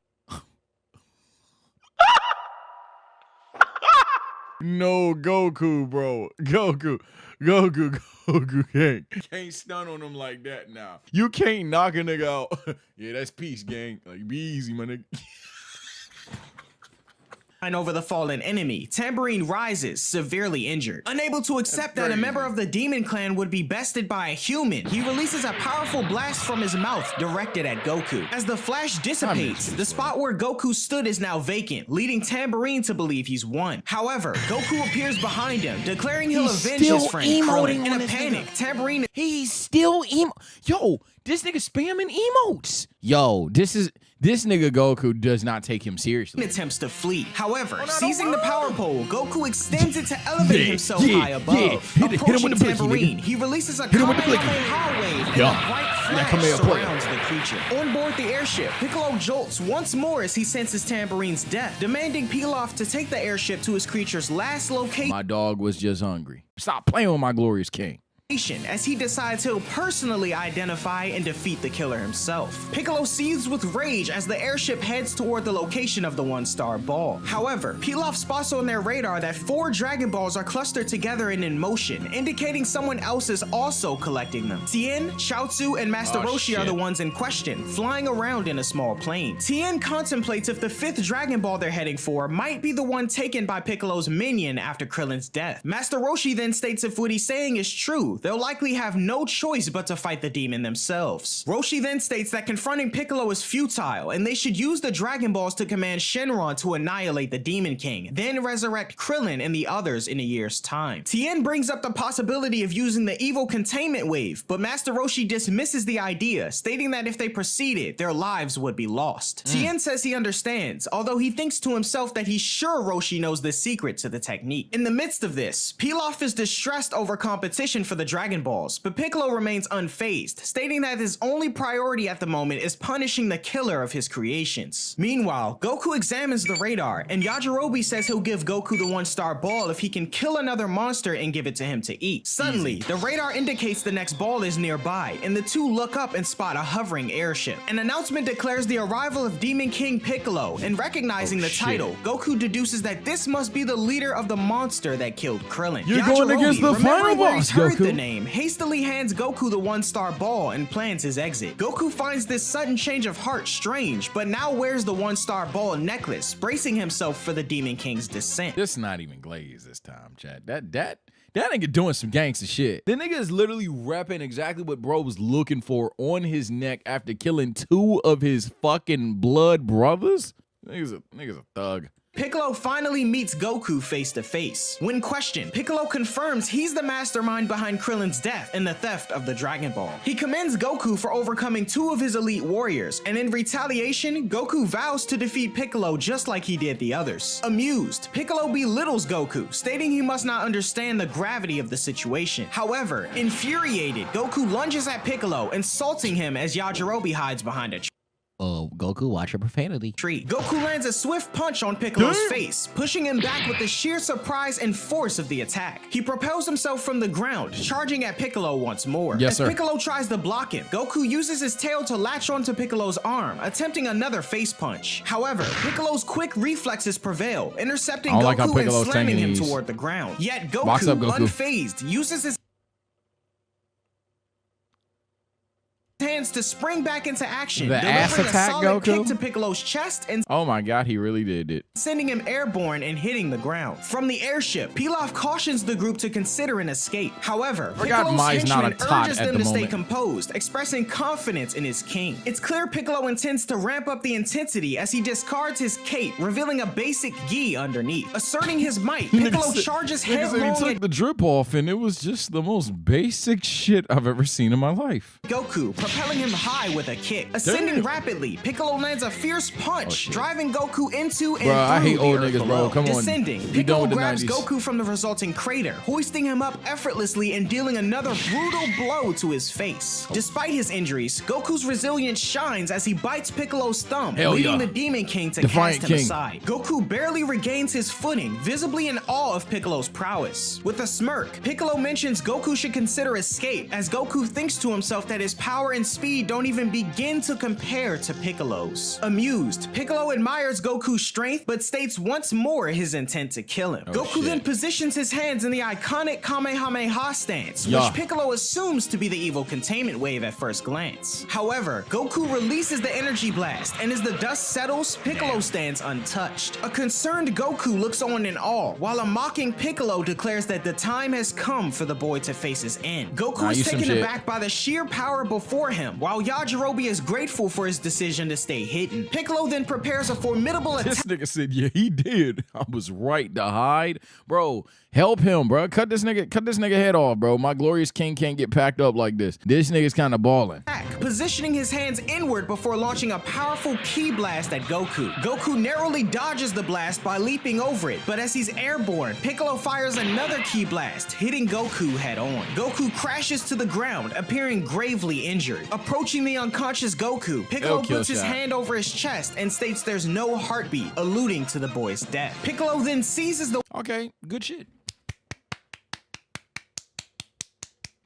no, Goku, bro. Goku can't stun on him like that now. You can't knock a nigga out. Yeah, that's peace, gang. Like, be easy, my nigga. over the fallen enemy, Tambourine rises, severely injured. Unable to accept that a member of the Demon Clan would be bested by a human, he releases a powerful blast from his mouth directed at Goku. As the flash dissipates, the spot where Goku stood is now vacant, leading Tambourine to believe he's won. However, Goku appears behind him, declaring he'll avenge his friend Krillin. In a panic, Tambourine... He's still Yo, this nigga spamming emotes. Yo, this nigga Goku does not take him seriously. Attempts to flee. However, seizing the power pole, Goku extends it to elevate himself high above. Approaching Tambourine, he releases a Kamehameha wave and a bright flash surrounds the creature. On board the airship, Piccolo jolts once more as he senses Tambourine's death, demanding Pilaf to take the airship to his creature's last location. My dog was just hungry. Stop playing with my glorious king. As he decides he'll personally identify and defeat the killer himself. Piccolo seethes with rage as the airship heads toward the location of the one-star ball. However, Pilaf spots on their radar that 4 Dragon Balls are clustered together and in motion, indicating someone else is also collecting them. Tien, Chaozu, and Master Roshi are the ones in question, flying around in a small plane. Tien contemplates if the 5th Dragon Ball they're heading for might be the one taken by Piccolo's minion after Krillin's death. Master Roshi then states if what he's saying is true, they'll likely have no choice but to fight the demon themselves. Roshi then states that confronting Piccolo is futile, and they should use the Dragon Balls to command Shenron to annihilate the Demon King, then resurrect Krillin and the others in a year's time. Tien brings up the possibility of using the evil containment wave, but Master Roshi dismisses the idea, stating that if they proceeded, their lives would be lost. Tien says he understands, although he thinks to himself that he's sure Roshi knows the secret to the technique. In the midst of this, Pilaf is distressed over competition for the Dragon Balls, but Piccolo remains unfazed, stating that his only priority at the moment is punishing the killer of his creations. Meanwhile, Goku examines the radar, and Yajirobe says he'll give Goku the one-star ball if he can kill another monster and give it to him to eat. Suddenly, the radar indicates the next ball is nearby, and the two look up and spot a hovering airship. An announcement declares the arrival of Demon King Piccolo, and recognizing the title, Goku deduces that this must be the leader of the monster that killed Krillin. You're going against the final boss, Goku. Name, hastily hands Goku the one-star ball and plans his exit. Goku finds this sudden change of heart strange, but now wears the one-star ball necklace, bracing himself for the Demon King's descent. This not even glazed this time, Chad. That nigga doing some gangster shit. The nigga is literally repping exactly what bro was looking for on his neck after killing 2 of his fucking blood brothers. Nigga's a thug. Piccolo finally meets Goku face to face. When questioned, Piccolo confirms he's the mastermind behind Krillin's death and the theft of the Dragon Ball. He commends Goku for overcoming 2 of his elite warriors, and in retaliation, Goku vows to defeat Piccolo just like he did the others. Amused, Piccolo belittles Goku, stating he must not understand the gravity of the situation. However, infuriated, Goku lunges at Piccolo, insulting him as Yajirobe hides behind a tree. Goku, watch your profanity. Goku lands a swift punch on Piccolo's face, pushing him back with the sheer surprise and force of the attack. He propels himself from the ground, charging at Piccolo once more. Yes, sir. Piccolo tries to block him, Goku uses his tail to latch onto Piccolo's arm, attempting another face punch. However, Piccolo's quick reflexes prevail, intercepting Goku and slamming him toward the ground. Yet Goku, unfazed, uses his hands to spring back into action, delivering a solid kick to Piccolo's chest and oh my god, he really did it, sending him airborne and hitting the ground. From the airship, Pilaf cautions the group to consider an escape. However, Piccolo's henchman urges them to stay composed, expressing confidence in his king. It's clear Piccolo intends to ramp up the intensity as he discards his cape, revealing a basic gi underneath. Asserting his might, Piccolo charges headlong. He took the drip off and it was just the most basic shit I've ever seen in my life. Goku, propelling him high with a kick. Ascending rapidly, Piccolo lands a fierce punch, driving Goku into and through I hate old niggas, below. bro. Come on. Descending, Piccolo grabs Goku from the resulting crater, hoisting him up effortlessly and dealing another brutal blow to his face. Despite his injuries, Goku's resilience shines as he bites Piccolo's thumb, leading the Demon King to cast him aside. Goku barely regains his footing, visibly in awe of Piccolo's prowess. With a smirk, Piccolo mentions Goku should consider escape, as Goku thinks to himself that his power and speed don't even begin to compare to Piccolo's. Amused, Piccolo admires Goku's strength, but states once more his intent to kill him. Goku then positions his hands in the iconic Kamehameha stance, which Piccolo assumes to be the evil containment wave at first glance. However, Goku releases the energy blast, and as the dust settles, Piccolo stands untouched. A concerned Goku looks on in awe, while a mocking Piccolo declares that the time has come for the boy to face his end. Goku is taken aback by the sheer power before him, while Yajirobe is grateful for his decision to stay hidden. Piccolo then prepares a formidable attack. This nigga said, yeah, he did. I was right to hide. Bro, help him, bro. Cut this nigga head off, bro. My glorious king can't get packed up like this. This nigga's kind of balling. Positioning his hands inward before launching a powerful ki blast at Goku. Goku narrowly dodges the blast by leaping over it, but as he's airborne, Piccolo fires another ki blast, hitting Goku head on. Goku crashes to the ground, appearing gravely injured. Approaching the unconscious Goku, Piccolo puts his hand over his chest and states there's no heartbeat, alluding to the boy's death. Piccolo then seizes the— okay, good shit.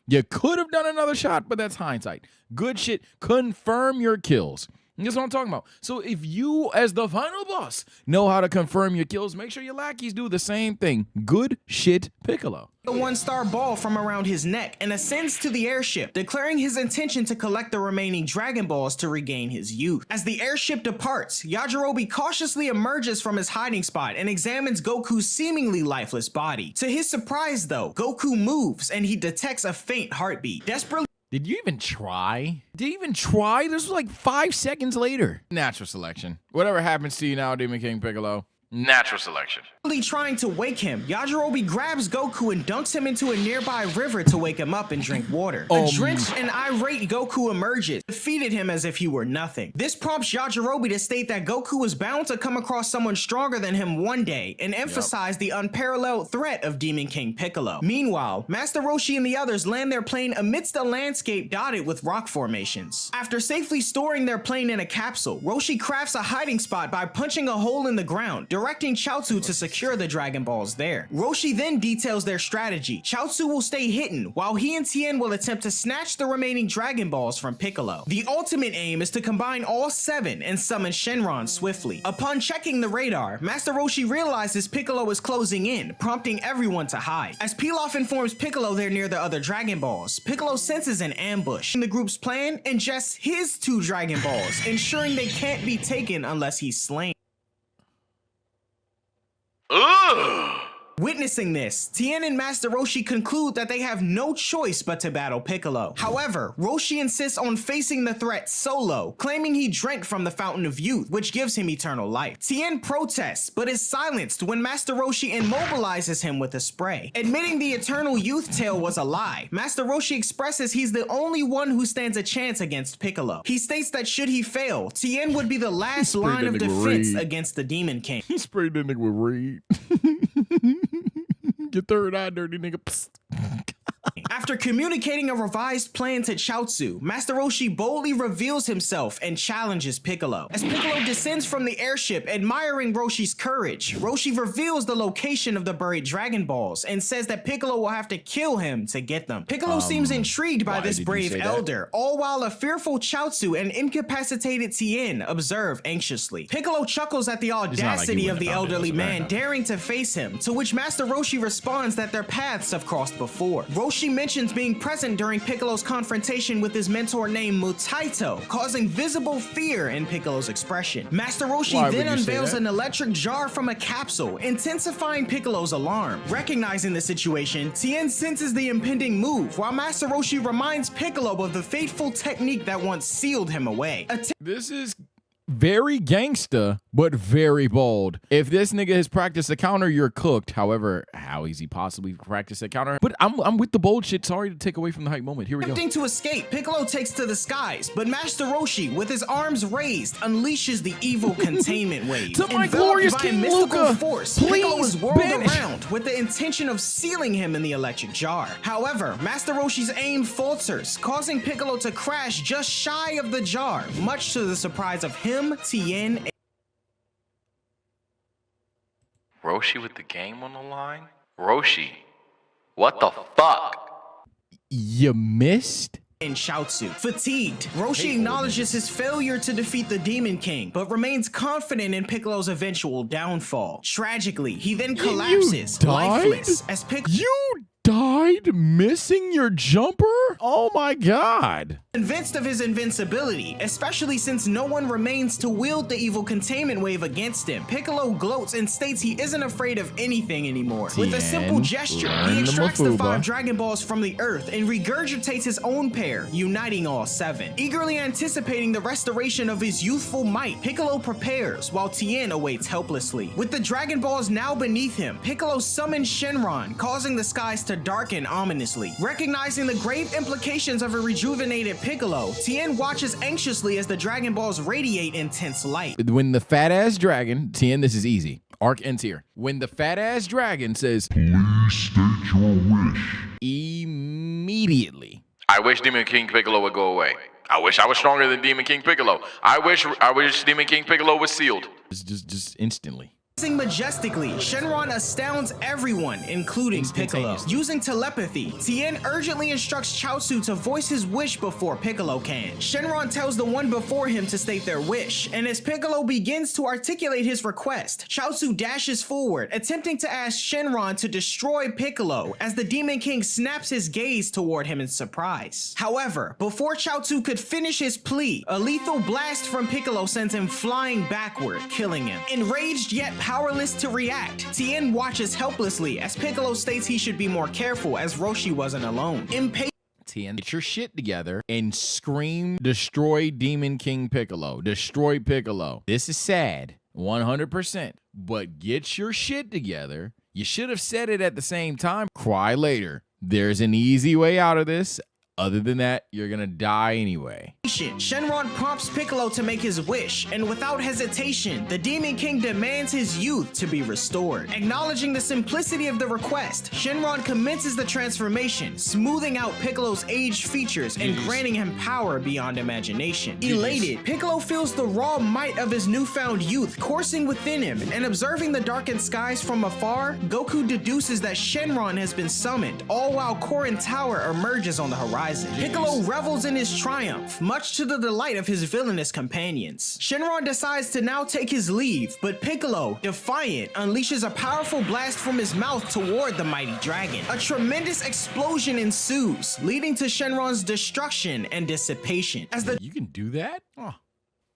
You could have done another shot, but that's hindsight. Good shit. Confirm your kills. That's what I'm talking about. So if you, as the final boss, know how to confirm your kills, make sure your lackeys do the same thing. Good shit, Piccolo. The one-star ball from around his neck and ascends to the airship, declaring his intention to collect the remaining Dragon Balls to regain his youth. As the airship departs, Yajirobe cautiously emerges from his hiding spot and examines Goku's seemingly lifeless body. To his surprise, though, Goku moves and he detects a faint heartbeat. Desperately— Did you even try? Did you even try? This was like 5 seconds later. Natural selection. Whatever happens to you now, Demon King Piccolo. Natural selection. Trying to wake him, Yajirobe grabs Goku and dunks him into a nearby river to wake him up and drink water. A drenched and irate Goku emerges, defeated him as if he were nothing. This prompts Yajirobe to state that Goku was bound to come across someone stronger than him one day and emphasize the unparalleled threat of Demon King Piccolo. Meanwhile, Master Roshi and the others land their plane amidst a landscape dotted with rock formations. After safely storing their plane in a capsule, Roshi crafts a hiding spot by punching a hole in the ground, directing Chaozu to secure the Dragon Balls there. Roshi then details their strategy. Chaozu will stay hidden, while he and Tien will attempt to snatch the remaining Dragon Balls from Piccolo. The ultimate aim is to combine all 7 and summon Shenron swiftly. Upon checking the radar, Master Roshi realizes Piccolo is closing in, prompting everyone to hide. As Pilaf informs Piccolo they're near the other Dragon Balls, Piccolo senses an ambush in the group's plan and ingests his 2 Dragon Balls, ensuring they can't be taken unless he's slain. Ugh! Witnessing this, Tien and Master Roshi conclude that they have no choice but to battle Piccolo. However, Roshi insists on facing the threat solo, claiming he drank from the Fountain of Youth, which gives him eternal life. Tien protests, but is silenced when Master Roshi immobilizes him with a spray. Admitting the Eternal Youth tale was a lie, Master Roshi expresses he's the only one who stands a chance against Piccolo. He states that should he fail, Tien would be the last line of defense against the Demon King. He sprayed that nigga with Reed. Your third eye, dirty nigga. Psst. After communicating a revised plan to Chaozu, Master Roshi boldly reveals himself and challenges Piccolo. As Piccolo descends from the airship, admiring Roshi's courage, Roshi reveals the location of the buried Dragon Balls and says that Piccolo will have to kill him to get them. Piccolo seems intrigued by this brave elder, all while a fearful Chaozu and incapacitated Tien observe anxiously. Piccolo chuckles at the audacity of the elderly man daring to face him, to which Master Roshi responds that their paths have crossed before. Roshi mentions being present during Piccolo's confrontation with his mentor named Mutaito, causing visible fear in Piccolo's expression. Master Roshi then unveils an electric jar from a capsule, intensifying Piccolo's alarm. Recognizing the situation, Tien senses the impending move, while Master Roshi reminds Piccolo of the fateful technique that once sealed him away. This is very gangsta, but very bold. If this nigga has practiced a counter, you're cooked. However, how easy possibly practice a counter? But I'm with the bold shit. Sorry to take away from the hype moment. Here we go. Attempting to escape, Piccolo takes to the skies, but Master Roshi, with his arms raised, unleashes the evil containment wave. To my glorious King Luca, force, Piccolo is whirled around with the intention of sealing him in the electric jar. However, Master Roshi's aim falters, causing Piccolo to crash just shy of the jar, much to the surprise of him, Tien, Roshi with the game on the line? Roshi, what the fuck? You missed? and Chaozu. Fatigued, Roshi acknowledges his failure to defeat the Demon King, but remains confident in Piccolo's eventual downfall. Tragically, he then collapses, lifeless, as Piccolo— You died missing your jumper? Oh my god. Convinced of his invincibility, especially since no one remains to wield the evil containment wave against him, Piccolo gloats and states he isn't afraid of anything anymore. With a simple gesture, he extracts the 5 Dragon Balls from the earth and regurgitates his own pair, uniting all 7. Eagerly anticipating the restoration of his youthful might, Piccolo prepares while Tien awaits helplessly. With the Dragon Balls now beneath him, Piccolo summons Shenron, causing the skies to darken ominously. Recognizing the grave implications of a rejuvenated Piccolo, Tien watches anxiously as the Dragon Balls radiate intense light. When the fat ass dragon, Tien, this is easy. Arc ends here. When the fat ass dragon says, "Please state your wish," immediately, I wish Demon King Piccolo would go away. I wish I was stronger than Demon King Piccolo. I wish Demon King Piccolo was sealed. Just instantly. Majestically, Shenron astounds everyone, including Piccolo. Using telepathy, Tien urgently instructs Chaozu to voice his wish before Piccolo can. Shenron tells the one before him to state their wish, and as Piccolo begins to articulate his request, Chaozu dashes forward, attempting to ask Shenron to destroy Piccolo as the Demon King snaps his gaze toward him in surprise. However, before Chaozu could finish his plea, a lethal blast from Piccolo sends him flying backward, killing him. Enraged yet powerless to react, Tien watches helplessly as Piccolo states he should be more careful as Roshi wasn't alone. Impatient, Tien, get your shit together and scream, "Destroy Demon King Piccolo. Destroy Piccolo." This is sad, 100%, but get your shit together. You should have said it at the same time. Cry later. There's an easy way out of this. Other than that, you're gonna die anyway. Shenron prompts Piccolo to make his wish, and without hesitation, the Demon King demands his youth to be restored. Acknowledging the simplicity of the request, Shenron commences the transformation, smoothing out Piccolo's aged features and granting him power beyond imagination. Elated, Piccolo feels the raw might of his newfound youth coursing within him, and observing the darkened skies from afar, Goku deduces that Shenron has been summoned, all while Korin Tower emerges on the horizon. Piccolo revels in his triumph, much to the delight of his villainous companions. Shenron decides to now take his leave, but Piccolo, defiant, unleashes a powerful blast from his mouth toward the mighty dragon. A tremendous explosion ensues, leading to Shenron's destruction and dissipation. As the— You can do that? Oh.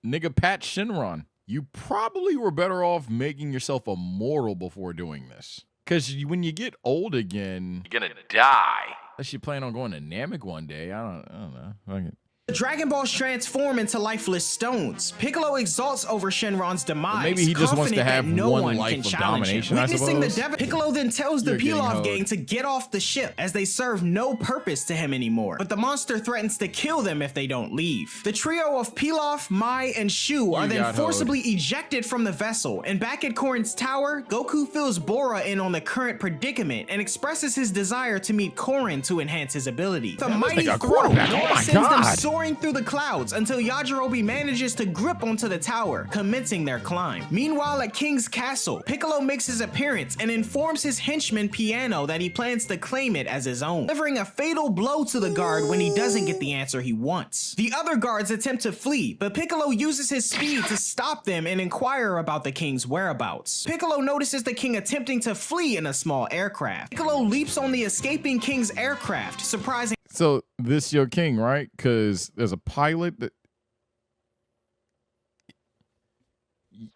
Nigga Pat Shenron. You probably were better off making yourself immortal before doing this. Because when you get old again, You're gonna die. unless you plan on going to Namek one day, I don't know. The Dragon Balls transform into lifeless stones. Piccolo exalts over Shenron's demise. Maybe he just wants to confident have that no one one life can of challenge him. domination, I Witnessing the suppose. Piccolo then tells the You're getting Pilaf hoed. gang to get off the ship as they serve no purpose to him anymore. But the monster threatens to kill them if they don't leave. The trio of Pilaf, Mai, and Shu are then got hoed. forcibly ejected from the vessel, and back at Korin's tower, Goku fills Bora in on the current predicament and expresses his desire to meet Korin to enhance his ability. The mighty nigga a throw quarterback. Oh my sends them God. soaring through the clouds until Yajirobe manages to grip onto the tower, commencing their climb. Meanwhile, at King's Castle, Piccolo makes his appearance and informs his henchman Piano that he plans to claim it as his own, delivering a fatal blow to the guard when he doesn't get the answer he wants. The other guards attempt to flee, but Piccolo uses his speed to stop them and inquire about the king's whereabouts. Piccolo notices the king attempting to flee in a small aircraft. Piccolo leaps on the escaping king's aircraft, surprising. So this your king, right? Because there's a pilot that.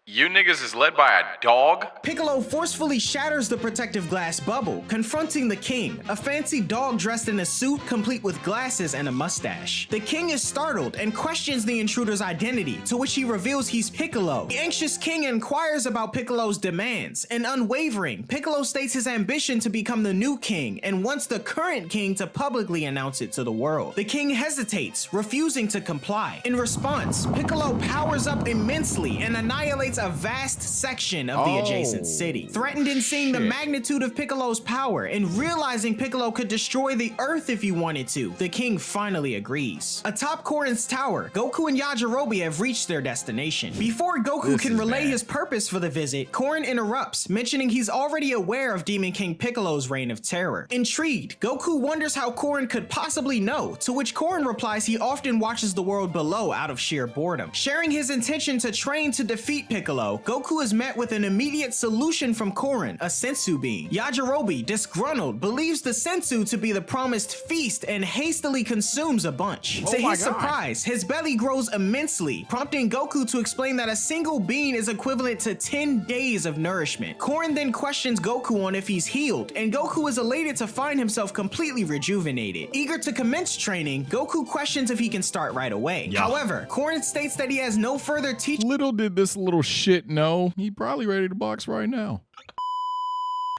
You niggas is led by a dog? Piccolo forcefully shatters the protective glass bubble, confronting the king, a fancy dog dressed in a suit complete with glasses and a mustache. The king is startled and questions the intruder's identity, to which he reveals he's Piccolo. The anxious king inquires about Piccolo's demands, and unwavering, Piccolo states his ambition to become the new king and wants the current king to publicly announce it to the world. The king hesitates, refusing to comply. In response, Piccolo powers up immensely and annihilates a vast section of the adjacent city. Threatened in seeing the magnitude of Piccolo's power and realizing Piccolo could destroy the earth if he wanted to, the king finally agrees. Atop Korin's tower, Goku and Yajirobe have reached their destination. Before Goku can relay his purpose for the visit, Korin interrupts, mentioning he's already aware of Demon King Piccolo's reign of terror. Intrigued, Goku wonders how Korin could possibly know, to which Korin replies he often watches the world below out of sheer boredom. Sharing his intention to train to defeat Piccolo, Goku is met with an immediate solution from Korin, a sensu bean. Yajirobe, disgruntled, believes the sensu to be the promised feast and hastily consumes a bunch. To his surprise, his belly grows immensely, prompting Goku to explain that a single bean is equivalent to 10 days of nourishment. Korin then questions Goku on if he's healed, and Goku is elated to find himself completely rejuvenated. Eager to commence training, Goku questions if he can start right away. However, Korin states that he has no further teaching. Little did this little shit know, he probably ready to box right now.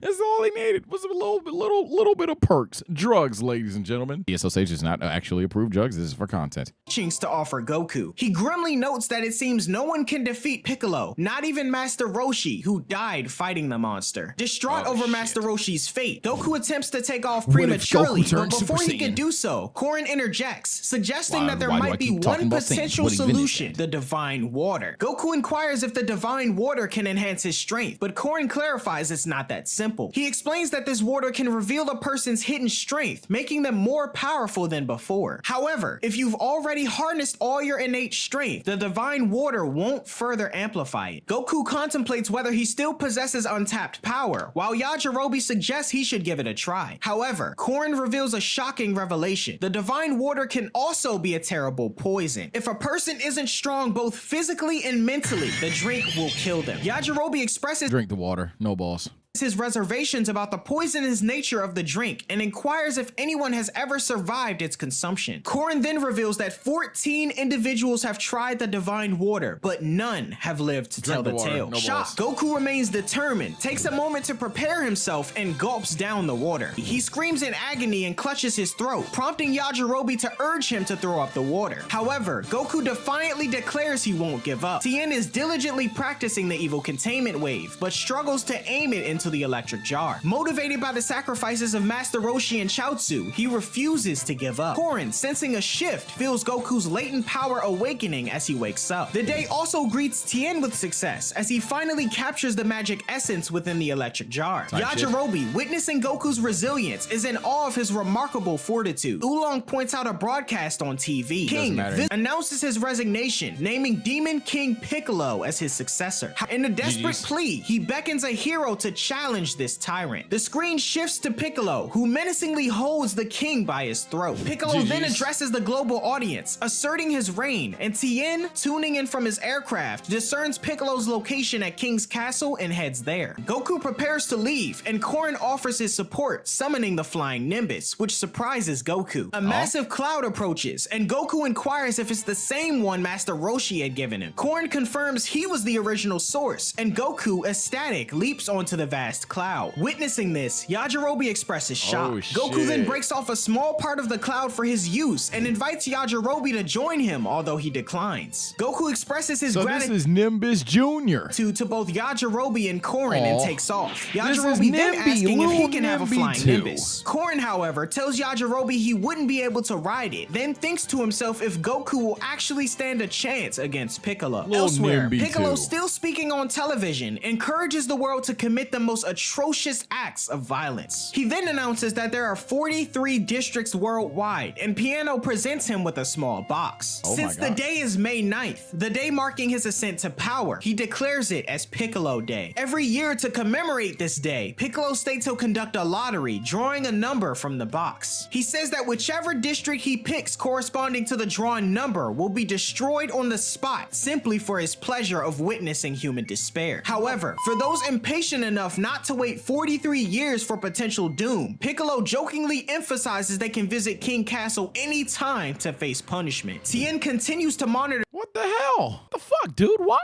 That's all he needed was a little bit of perks. Drugs, ladies and gentlemen. ESOH is not actually approved drugs. This is for content. To offer Goku. He grimly notes that it seems no one can defeat Piccolo, not even Master Roshi, who died fighting the monster. Distraught over Master Roshi's fate, Goku attempts to take off prematurely, but before he can do so, Korin interjects, suggesting that there might be one potential solution, the Divine Water. Goku inquires if the Divine Water can enhance his strength, but Korin clarifies it's not that simple. He explains that this water can reveal a person's hidden strength, making them more powerful than before. However, if you've already harnessed all your innate strength, the Divine Water won't further amplify it. Goku contemplates whether he still possesses untapped power, while Yajirobe suggests he should give it a try. However, Korin reveals a shocking revelation. The Divine Water can also be a terrible poison. If a person isn't strong both physically and mentally, the drink will kill them. Yajirobe expresses Drink the water, no balls. his reservations about the poisonous nature of the drink and inquires if anyone has ever survived its consumption. Korin then reveals that 14 individuals have tried the Divine Water, but none have lived to tell the tale. Shocked, Goku remains determined, takes a moment to prepare himself, and gulps down the water. He screams in agony and clutches his throat, prompting Yajirobe to urge him to throw up the water. However, Goku defiantly declares he won't give up. Tien is diligently practicing the evil containment wave, but struggles to aim it into the electric jar. Motivated by the sacrifices of Master Roshi and Chaozu, he refuses to give up. Korin, sensing a shift, feels Goku's latent power awakening as he wakes up. The day also greets Tien with success as he finally captures the magic essence within the electric jar. Yajirobe, witnessing Goku's resilience, is in awe of his remarkable fortitude. Oolong points out a broadcast on TV. King announces his resignation, naming Demon King Piccolo as his successor. In a desperate plea, he beckons a hero to challenge this tyrant. The screen shifts to Piccolo, who menacingly holds the king by his throat. Piccolo then addresses the global audience, asserting his reign, and Tien, tuning in from his aircraft, discerns Piccolo's location at King's Castle and heads there. Goku prepares to leave, and Korin offers his support, summoning the flying Nimbus, which surprises Goku. A massive cloud approaches, and Goku inquires if it's the same one Master Roshi had given him. Korin confirms he was the original source, and Goku, ecstatic, leaps onto the vast cloud. Witnessing this, Yajirobe expresses shock. Goku then breaks off a small part of the cloud for his use and invites Yajirobe to join him, although he declines. Goku expresses his gratitude this is Nimbus Jr. to both Yajirobe and Korin and takes off. Yajirobe then asking if he can have a flying Nimbus. Korin, however, tells Yajirobe he wouldn't be able to ride it, then thinks to himself if Goku will actually stand a chance against Piccolo. Elsewhere, Piccolo, still speaking on television, encourages the world to commit the most atrocious acts of violence. He then announces that there are 43 districts worldwide, and Piano presents him with a small box. Since the day is May 9th, the day marking his ascent to power, he declares it as Piccolo Day. Every year to commemorate this day, Piccolo states he'll conduct a lottery, drawing a number from the box. He says that whichever district he picks corresponding to the drawn number will be destroyed on the spot, simply for his pleasure of witnessing human despair. However, for those impatient enough not to wait 43 years for potential doom, Piccolo jokingly emphasizes they can visit King Castle anytime to face punishment. Tien continues to monitor. What the hell? The fuck, dude? Why?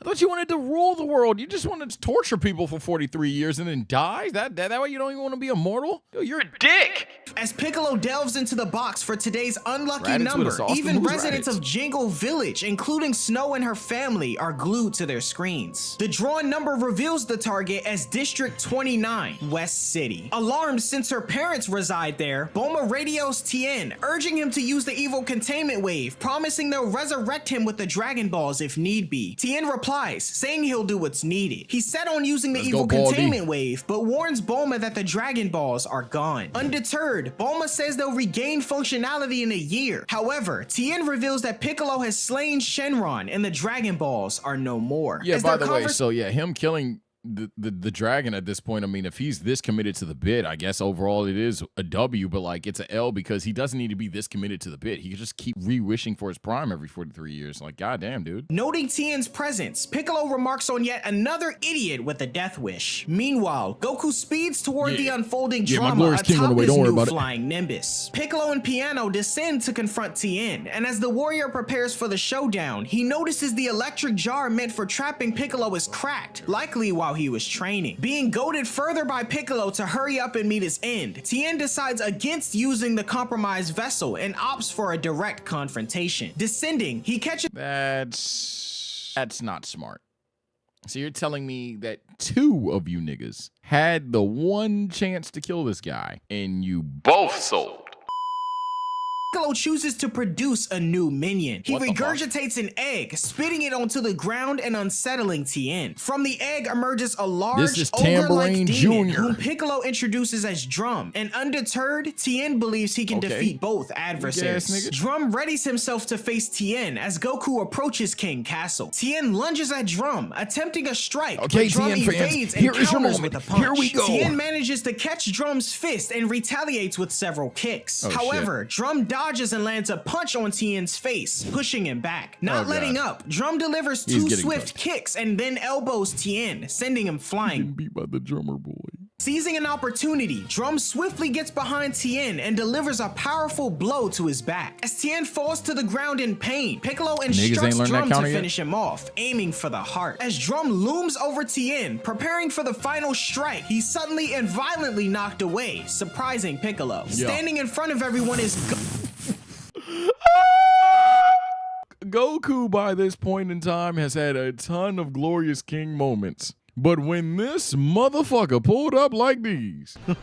I thought you wanted to rule the world. You just wanted to torture people for 43 years and then die? That way you don't even want to be immortal? Dude, you're a dick! As Piccolo delves into the box for today's unlucky number, even residents of Jingle Village, including Snow and her family, are glued to their screens. The drawn number reveals the target as District 29, West City. Alarmed since her parents reside there, Bulma radios Tien, urging him to use the evil containment wave, promising they'll resurrect him with the Dragon Balls if need be. Tien replies, saying he'll do what's needed. He's set on using the evil containment wave, but warns Bulma that the Dragon Balls are gone. Undeterred, Bulma says they'll regain functionality in a year. However, Tien reveals that Piccolo has slain Shenron and the Dragon Balls are no more. Yeah, by the way, so yeah, him killing the dragon at this point, I mean, if he's this committed to the bit, I guess overall it is a W, but like it's an L because he doesn't need to be this committed to the bit. He can just keep re-wishing for his prime every 43 years. Like, goddamn, dude. Noting Tien's presence, Piccolo remarks on yet another idiot with a death wish. Meanwhile, Goku speeds toward the unfolding drama atop his new flying Nimbus. Piccolo and Piano descend to confront Tien, and as the warrior prepares for the showdown, he notices the electric jar meant for trapping Piccolo is cracked, likely while he was training. Being goaded further by Piccolo to hurry up and meet his end, Tien decides against using the compromised vessel and opts for a direct confrontation. Descending, he catches— That's not smart. So you're telling me that two of you niggas had the one chance to kill this guy and you both sold? Piccolo chooses to produce a new minion. He regurgitates an egg, spitting it onto the ground and unsettling Tien. From the egg emerges a large ogre-like demon whom Piccolo introduces as Drum, and undeterred, Tien believes he can defeat both adversaries. Drum readies himself to face Tien as Goku approaches King Castle. Tien lunges at Drum, attempting a strike, but Drum evades and counters with a punch. Here we go. Tien manages to catch Drum's fist and retaliates with several kicks. However, Drum dodges and lands a punch on Tien's face, pushing him back. Not letting up, Drum delivers two swift kicks and then elbows Tien, sending him flying. Beat by the drummer boy. Seizing an opportunity, Drum swiftly gets behind Tien and delivers a powerful blow to his back. As Tien falls to the ground in pain, Piccolo instructs Drum to finish him off, aiming for the heart. As Drum looms over Tien, preparing for the final strike, he's suddenly and violently knocked away, surprising Piccolo. Standing in front of everyone is Goku, by this point in time, has had a ton of Glorious King moments. But when this motherfucker pulled up like these, he's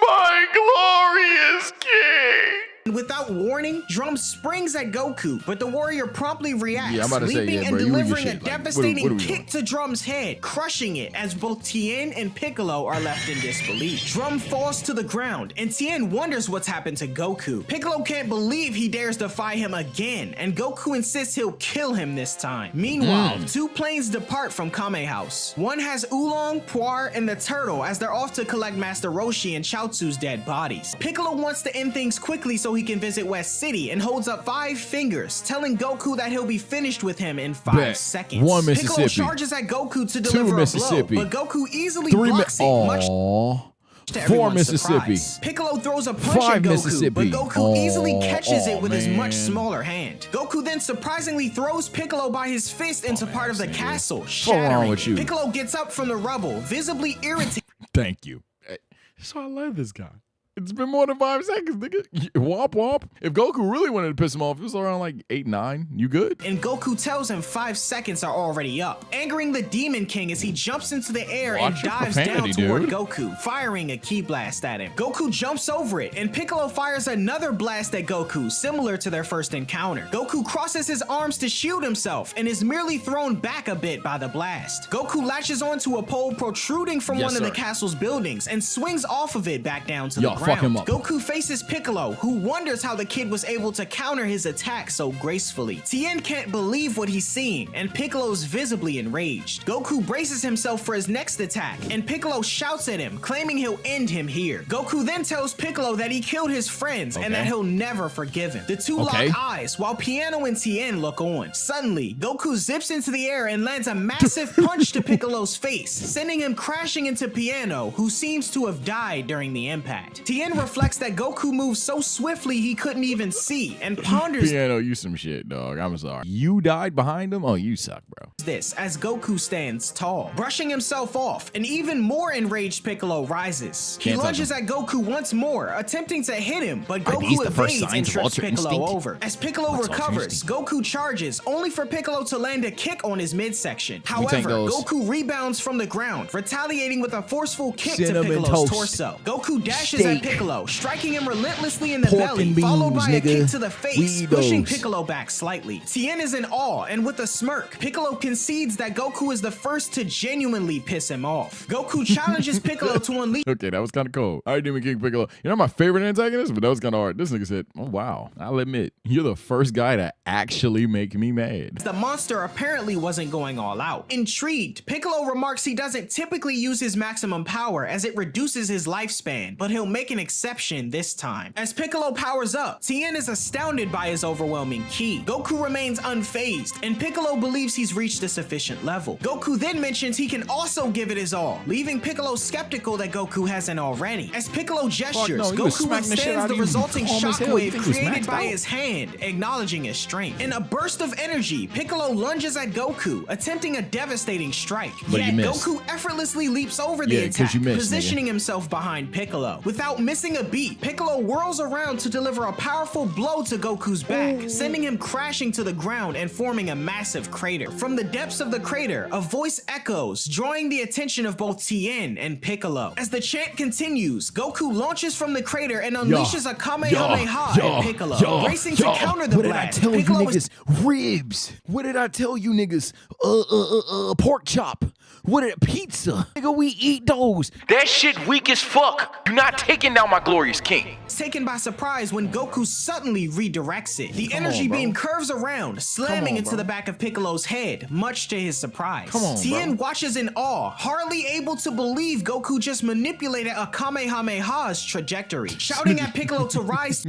my glorious king. Without warning, Drum springs at Goku, but the warrior promptly reacts, Yeah, I'm about to say, leaping yeah, and bro, you and your delivering a shit. Like, devastating what are we kick doing? to Drum's head, crushing it as both Tien and Piccolo are left in disbelief. Drum falls to the ground, and Tien wonders what's happened to Goku. Piccolo can't believe he dares defy him again, and Goku insists he'll kill him this time. Meanwhile, two planes depart from Kame House. One has Oolong, Puar, and the turtle as they're off to collect Master Roshi and Chaozu's dead bodies. Piccolo wants to end things quickly so he can visit West City and holds up 5 fingers, telling Goku that he'll be finished with him in 5 Bet. seconds. 1 Piccolo Mississippi. charges at Goku to 2 deliver a blow, Mississippi. but Goku easily 3 blocks it, much Aww. to 4 everyone's Mississippi. surprise. Piccolo throws a punch 5 at Goku, Mississippi. but Goku easily catches it with his man. much smaller hand. Goku then surprisingly throws Piccolo by his fist into part of the castle, wrong shattering with it. you? Piccolo gets up from the rubble, visibly irritated. Thank you. So I love this guy. It's been more than 5 seconds, nigga. Womp womp. If Goku really wanted to piss him off, it was around like 8, 9. You good? And Goku tells him 5 seconds are already up, angering the Demon King as he jumps into the air and Watch your dives down profanity, toward dude. Goku, firing a ki blast at him. Goku jumps over it, and Piccolo fires another blast at Goku, similar to their first encounter. Goku crosses his arms to shield himself and is merely thrown back a bit by the blast. Goku latches onto a pole protruding from Yes, one of the sir. castle's buildings and swings off of it back down to Yo, the ground. fuck him up. Goku faces Piccolo, who wonders how the kid was able to counter his attack so gracefully. Tien can't believe what he's seeing, and Piccolo's visibly enraged. Goku braces himself for his next attack, and Piccolo shouts at him, claiming he'll end him here. Goku then tells Piccolo that he killed his friends and that he'll never forgive him. The two Okay. lock eyes, while Piano and Tien look on. Suddenly, Goku zips into the air and lands a massive punch to Piccolo's face, sending him crashing into Piano, who seems to have died during the impact. Tien reflects that Goku moves so swiftly he couldn't even see, and ponders Piano, you some shit, dog. I'm sorry. You died behind him? Oh, you suck, bro. this as Goku stands tall. Brushing himself off, an even more enraged Piccolo rises. He Can't touch lunges at Goku once more, attempting to hit him, but Are these Goku the first evades and signs of trips Ultra Piccolo Instinct? over. As Piccolo What's Ultra recovers, Instinct? Goku charges, only for Piccolo to land a kick on his midsection. However, those. Goku rebounds from the ground, retaliating with a forceful kick Cinnamon to Piccolo's toast. torso. Goku dashes Steak. at Piccolo, striking him relentlessly in the Pork belly, and followed beans, by a kick nigga. to the face, Weedos. pushing Piccolo back slightly. Tien is in awe, and with a smirk, Piccolo concedes that Goku is the first to genuinely piss him off. Goku challenges Piccolo to unleash Okay, that was kind of cold. All right, Demon King Piccolo. You're not my favorite antagonist, but that was kind of hard. This nigga said, oh, wow. I'll admit, you're the first guy to actually make me mad. the monster apparently wasn't going all out. Intrigued, Piccolo remarks he doesn't typically use his maximum power as it reduces his lifespan, but he'll make an exception this time. As Piccolo powers up, Tien is astounded by his overwhelming ki. Goku remains unfazed, and Piccolo believes he's reached a sufficient level. Goku then mentions he can also give it his all, leaving Piccolo skeptical that Goku hasn't already. As Piccolo gestures, no, he was Goku smacking the shit withstands out the of you. resulting Calm as hell. You shockwave think he was created maxed by out? his hand, acknowledging his strength. In a burst of energy, Piccolo lunges at Goku, attempting a devastating strike. But Yet you missed. Goku effortlessly leaps over the Yeah, 'cause attack, you missed, positioning himself behind Piccolo. Without missing a beat, Piccolo whirls around to deliver a powerful blow to Goku's back, sending him crashing to the ground and forming a massive crater. From the depths of the crater, a voice echoes, drawing the attention of both Tien and Piccolo. As the chant continues, Goku launches from the crater and unleashes a Kamehameha at Piccolo, racing to counter the What did I blast. tell Piccolo you is niggas? Ribs. What did I tell you niggas? Pork chop. What did pizza? Nigga, we eat those. That shit weak as fuck. You're not taking down my glorious king. taken by surprise when Goku suddenly redirects it. The energy beam curves around, slamming into the back of Piccolo's head, much to his surprise. Tien watches in awe, hardly able to believe Goku just manipulated a Kamehameha's trajectory. Shouting at Piccolo to rise,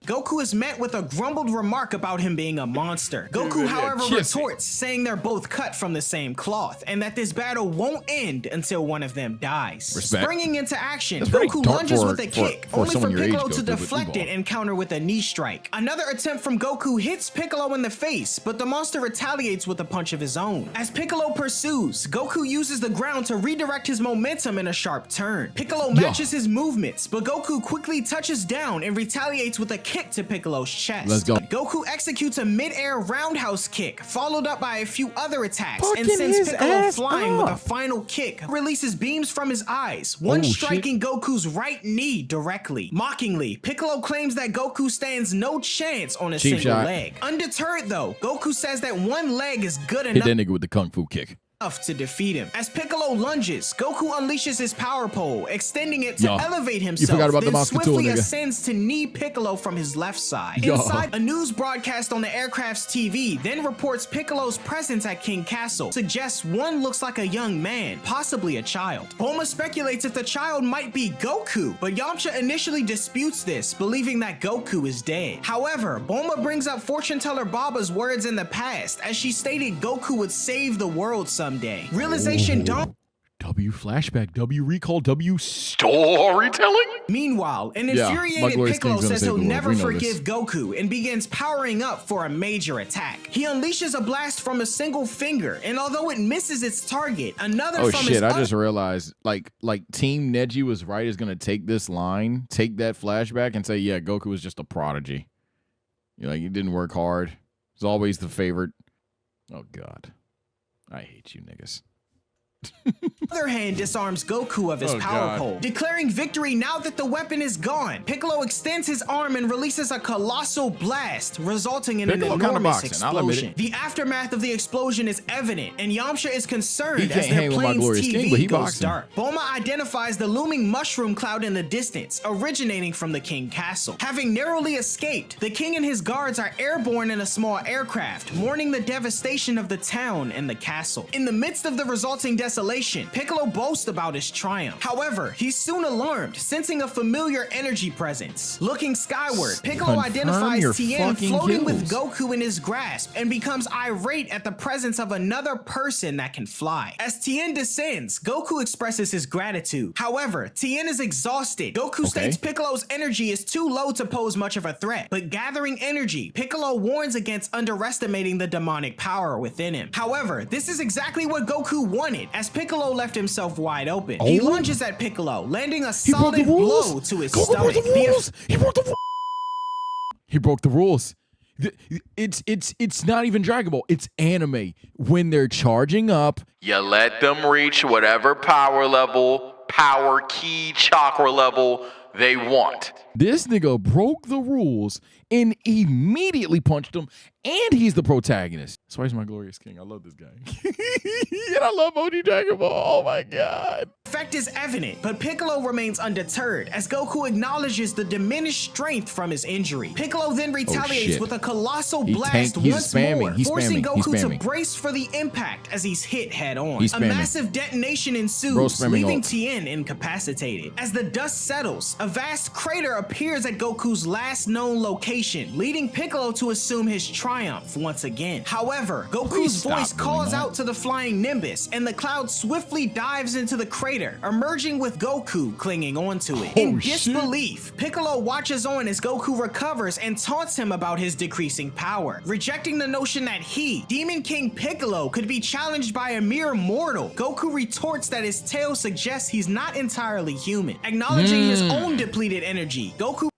Goku is met with a grumbled remark about him being a monster. Goku, however, retorts, saying they're both cut from the same cloth, and that this battle won't end until one of them dies. Springing into action, Goku lunges with a kick, only for Piccolo to deflect it and counter with a knee strike. Another attempt from Goku hits Piccolo in the face, but the monster retaliates with a punch of his own. As Piccolo pursues, Goku uses the ground to redirect his momentum in a sharp turn. Piccolo matches his movements, but Goku quickly touches down and retaliates with a kick to Piccolo's chest. Let's go. Goku executes a mid-air roundhouse kick, followed up by a few other attacks, and Fucking sends his Piccolo ass flying with a up. final kick. Releases beams from his eyes, one striking Goku's right knee directly. Mockingly, Piccolo claims that Goku stands no chance on a Cheap single shot. leg. Undeterred though, Goku says that one leg is good Hit enough that nigga with the kung fu kick. to defeat him. As Piccolo lunges, Goku unleashes his power pole, extending it to elevate himself, forgot about the then Monster Tool, swiftly nigga. ascends to knee Piccolo from his left side. Yo. Inside, a news broadcast on the aircraft's TV then reports Piccolo's presence at King Castle, suggests one looks like a young man, possibly a child. Bulma speculates if the child might be Goku, but Yamcha initially disputes this, believing that Goku is dead. However, Bulma brings up fortune teller Baba's words in the past, as she stated Goku would save the world someday. Realization dawned. W flashback, W recall, W Storytelling? Meanwhile, an Yeah, infuriated my glorious Piccolo king's gonna says save he'll the world. never We know forgive Goku and begins powering up for a major attack. He unleashes a blast from a single finger, and although it misses its target, another Oh from shit, his I just realized like Team Neji was right, is gonna take this line, take that flashback and say, yeah, Goku was just a prodigy. You know, like, he didn't work hard. He's always the favorite. Oh god. I hate you niggas. other hand disarms Goku of his Oh, power God. pole, declaring victory now that the weapon is gone. Piccolo extends his arm and releases a colossal blast, resulting in Piccolo an kinda enormous boxing, I'll admit explosion. it. The aftermath of the explosion is evident, and Yamcha is concerned He as can't their hang with my plane's glorious TV king, but he goes boxing. dark. Bulma identifies the looming mushroom cloud in the distance, originating from the King Castle. Having narrowly escaped, the king and his guards are airborne in a small aircraft, mourning the devastation of the town and the castle. In the midst of the resulting desolation, Piccolo boasts about his triumph. However, he's soon alarmed, sensing a familiar energy presence. Looking skyward, Piccolo Confirm identifies your Tien fucking floating with kills. Goku in his grasp and becomes irate at the presence of another person that can fly. As Tien descends, Goku expresses his gratitude. However, Tien is exhausted. Goku states Piccolo's energy is too low to pose much of a threat, but gathering energy, Piccolo warns against underestimating the demonic power within him. However, this is exactly what Goku wanted, as Piccolo left himself wide open. He lunges at Piccolo, landing a solid blow to his stomach. He broke the rules. He broke the rules. It's not even Dragon Ball. It's anime. When they're charging up, You let them reach whatever power level, power key, chakra level they want. this nigga broke the rules and immediately punched him, and he's the protagonist. That's why he's my glorious king. I love this guy. And I love OG Dragon Ball. Oh my god. Effect is evident, but Piccolo remains undeterred as Goku acknowledges the diminished strength from his injury. Piccolo then retaliates shit. with a colossal He blast he's once spamming, more, he's forcing spamming, he's Goku to spamming. brace for the impact as he's hit head on. He's A spamming. massive detonation Bro, ensues, spamming leaving ult. Tien incapacitated. As the dust settles, a vast crater appears at Goku's last known location, leading Piccolo to assume his triumph once again. However, Goku's stop voice doing calls that. out to the flying Nimbus, and the cloud swiftly dives into the crater, emerging with Goku clinging onto it. In shit. disbelief, Piccolo watches on as Goku recovers and taunts him about his decreasing power, rejecting the notion that he, Demon King Piccolo, could be challenged by a mere mortal. Goku retorts that his tail suggests he's not entirely human. Acknowledging his own depleted energy, Goku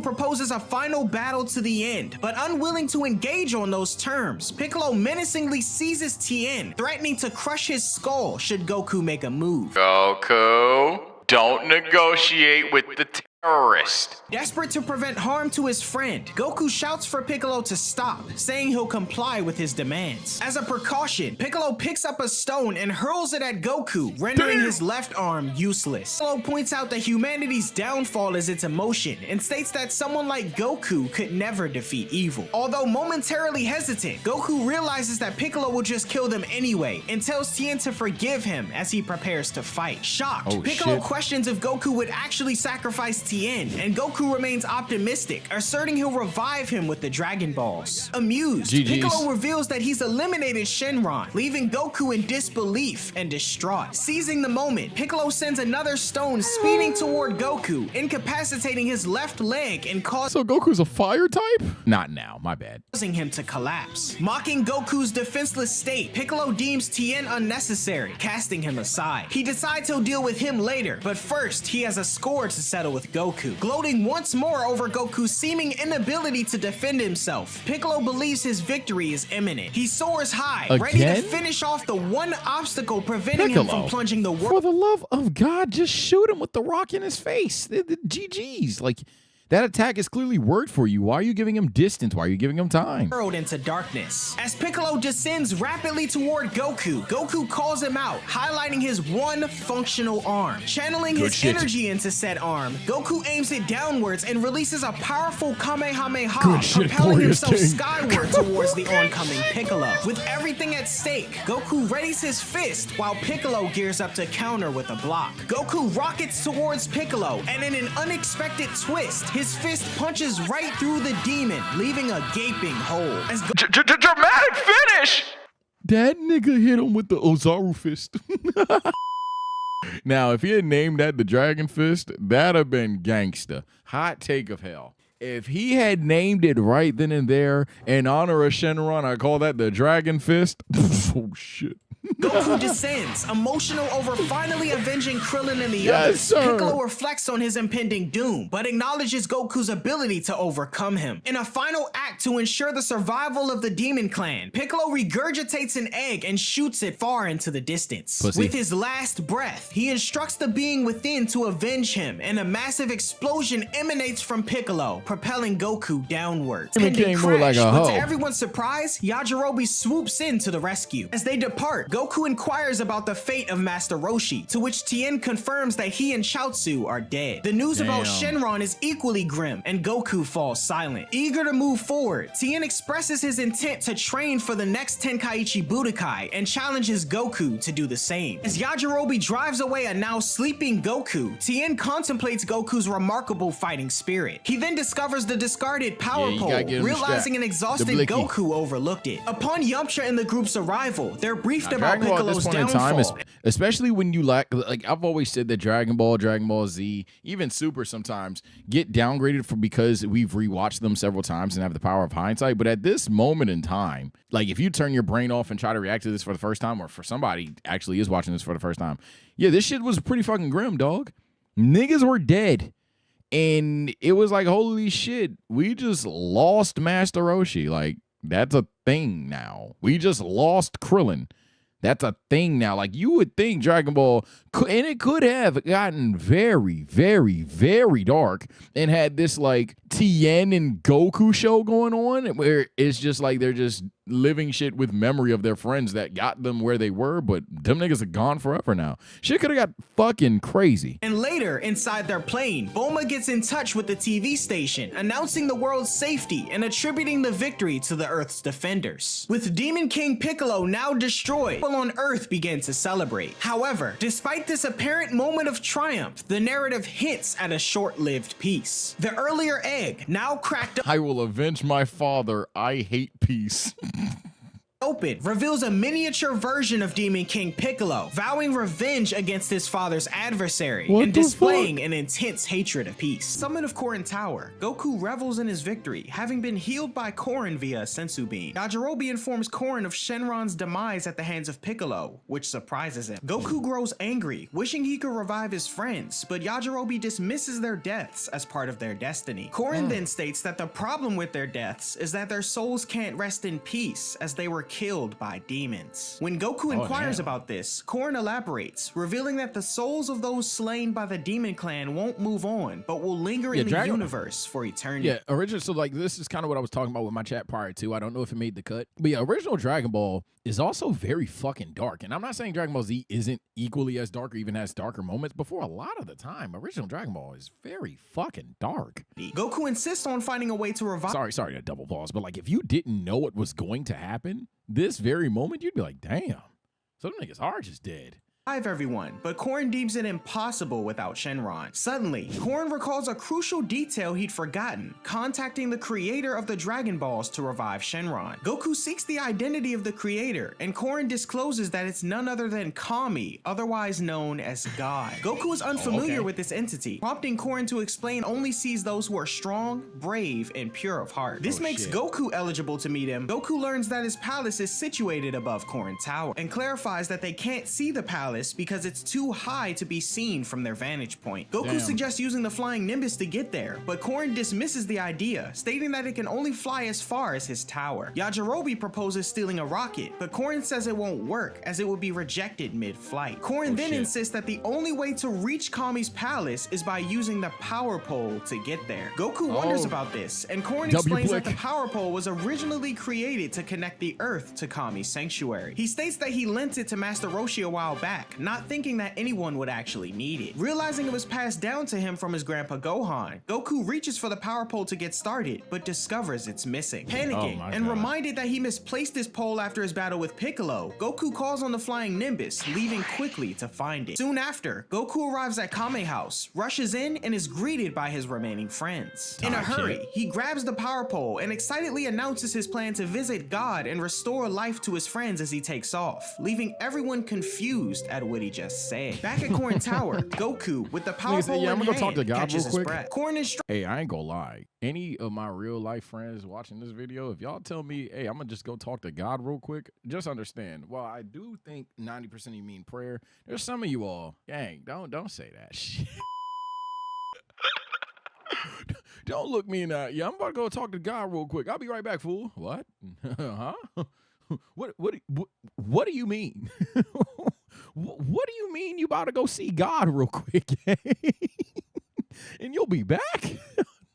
proposes a final battle to the end, but unwilling to engage on those terms, Piccolo menacingly seizes Tien, threatening to crush his skull should Goku make a move. Goku, don't negotiate with the terrorist. Desperate to prevent harm to his friend, Goku shouts for Piccolo to stop, saying he'll comply with his demands. As a precaution, Piccolo picks up a stone and hurls it at Goku, rendering his left arm useless. Piccolo points out that humanity's downfall is its emotion and states that someone like Goku could never defeat evil. Although momentarily hesitant, Goku realizes that Piccolo will just kill them anyway and tells Tien to forgive him as he prepares to fight. Shocked, Oh, Piccolo shit. questions if Goku would actually sacrifice Tien, and Goku remains optimistic, asserting he'll revive him with the Dragon Balls. Amused, GG's. Piccolo reveals that he's eliminated Shenron, leaving Goku in disbelief and distraught. Seizing the moment, Piccolo sends another stone speeding toward Goku, incapacitating his left leg and So Goku's a fire type? Not now, my bad. causing him to collapse. Mocking Goku's defenseless state, Piccolo deems Tien unnecessary, casting him aside. He decides he'll deal with him later, but first, he has a score to settle with Goku. Gloating once more over Goku's seeming inability to defend himself, Piccolo believes his victory is imminent. He soars high, ready to Again? finish off the one obstacle preventing him from plunging the For world. the love of God, just shoot him with the rock in his face. The GG's. Like, that attack has clearly worked for you. Why are you giving him distance? Why are you giving him time? World into darkness. As Piccolo descends rapidly toward Goku, Goku calls him out, highlighting his one functional arm. Channeling Good his shit. energy into said arm, Goku aims it downwards and releases a powerful Kamehameha, Good shit, propelling Glorious himself King. skyward towards the oncoming Piccolo. With everything at stake, Goku readies his fist while Piccolo gears up to counter with a block. Goku rockets towards Piccolo, and in an unexpected twist, his fist punches right through the demon, leaving a gaping hole. As Dramatic finish! That nigga hit him with the Ozaru fist. Now, if he had named that the Dragon Fist, that'd have been gangsta. Hot take of hell. If he had named it right then and there in honor of Shenron, I call that the Dragon Fist. Oh, shit. Goku descends, emotional over finally avenging Krillin and the Yes, others. sir. Piccolo reflects on his impending doom, but acknowledges Goku's ability to overcome him. In a final act to ensure the survival of the Demon Clan, Piccolo regurgitates an egg and shoots it far into the distance. Pussy. With his last breath, he instructs the being within to avenge him, and a massive explosion emanates from Piccolo, propelling Goku downwards. It Pending became more like a but to hoe. everyone's surprise, Yajirobe swoops in to the rescue. As they depart, Goku inquires about the fate of Master Roshi, to which Tien confirms that he and Chaozu are dead. The news about Damn. Shenron is equally grim, and Goku falls silent. Eager to move forward, Tien expresses his intent to train for the next Tenkaichi Budokai and challenges Goku to do the same. As Yajirobe drives away a now sleeping Goku, Tien contemplates Goku's remarkable fighting spirit. He then discovers the discarded power you pole, gotta get him realizing strapped. an exhausted The blicky. Goku overlooked it. Upon Yamcha and the group's arrival, they're briefed about Dragon Ball at this Piccolo's point in downfall. time, especially when you like I've always said that Dragon Ball Z, even Super sometimes get downgraded because we've rewatched them several times and have the power of hindsight. But at this moment in time, like if you turn your brain off and try to react to this for the first time, or for somebody actually is watching this for the first time, yeah, this shit was pretty fucking grim, dog. Niggas were dead. And it was like, holy shit, we just lost Master Roshi. Like, that's a thing now. We just lost Krillin. That's a thing now. Like, you would think Dragon Ball, and it could have gotten very, very, very dark and had this, like, Tien and Goku show going on where it's just like they're just living shit with memory of their friends that got them where they were, but them niggas are gone forever now. Shit could have got fucking crazy. And later, inside their plane, Bulma gets in touch with the TV station, announcing the world's safety and attributing the victory to the Earth's defenders. With Demon King Piccolo now destroyed, people on Earth begin to celebrate. However, despite this apparent moment of triumph, the narrative hints at a short-lived peace. The earlier egg, now cracked I will avenge my father. I hate peace. open, reveals a miniature version of Demon King Piccolo, vowing revenge against his father's adversary What and the displaying fuck? an intense hatred of peace. Summon of Korin Tower, Goku revels in his victory, having been healed by Korin via a Sensu Bean. Yajirobe informs Korin of Shenron's demise at the hands of Piccolo, which surprises him. Goku grows angry, wishing he could revive his friends, but Yajirobe dismisses their deaths as part of their destiny. Korin then states that the problem with their deaths is that their souls can't rest in peace, as they were killed by demons. When Goku inquires damn. about this, Korin elaborates, revealing that the souls of those slain by the Demon Clan won't move on, but will linger in the Dragon- universe for eternity. Yeah, original. So like, this is kind of what I was talking about with my chat prior to. I don't know if it made the cut, but yeah, original Dragon Ball is also very fucking dark. And I'm not saying Dragon Ball Z isn't equally as dark or even has darker moments, but for a lot of the time, original Dragon Ball is very fucking dark. Goku insists on finding a way to revive. Sorry to double pause, but like, if you didn't know what was going to happen, this very moment, you'd be like, damn, some niggas are just dead. everyone, but Korin deems it impossible without Shenron. Suddenly, Korin recalls a crucial detail he'd forgotten, contacting the creator of the Dragon Balls to revive Shenron. Goku seeks the identity of the creator, and Korin discloses that it's none other than Kami, otherwise known as God. Goku is unfamiliar with this entity, prompting Korin to explain only sees those who are strong, brave, and pure of heart. This makes Goku eligible to meet him. Goku learns that his palace is situated above Korin Tower, and clarifies that they can't see the palace because it's too high to be seen from their vantage point. Goku suggests using the flying Nimbus to get there, but Korin dismisses the idea, stating that it can only fly as far as his tower. Yajirobe proposes stealing a rocket, but Korin says it won't work as it would be rejected mid-flight. Korin then insists that the only way to reach Kami's palace is by using the power pole to get there. Goku wonders about this, and Korin explains that the power pole was originally created to connect the Earth to Kami's sanctuary. He states that he lent it to Master Roshi a while back, not thinking that anyone would actually need it. Realizing it was passed down to him from his grandpa Gohan, Goku reaches for the power pole to get started, but discovers it's missing. Panicking, and reminded that he misplaced his pole after his battle with Piccolo, Goku calls on the flying Nimbus, leaving quickly to find it. Soon after, Goku arrives at Kame House, rushes in, and is greeted by his remaining friends. In a hurry, he grabs the power pole and excitedly announces his plan to visit God and restore life to his friends as he takes off, leaving everyone confused at what he just said. Back at Korin Tower, Goku, with the power pole in hand, catches his breath. Korin is Hey, I ain't gonna lie. Any of my real life friends watching this video, if y'all tell me, hey, I'm gonna just go talk to God real quick, just understand. While I do think 90% of you mean prayer, there's some of you all, gang, don't say that shit. Don't look me in the eye. Yeah, I'm about to go talk to God real quick. I'll be right back, fool. What? Huh? What do you mean? What do you mean you about to go see God real quick? And you'll be back?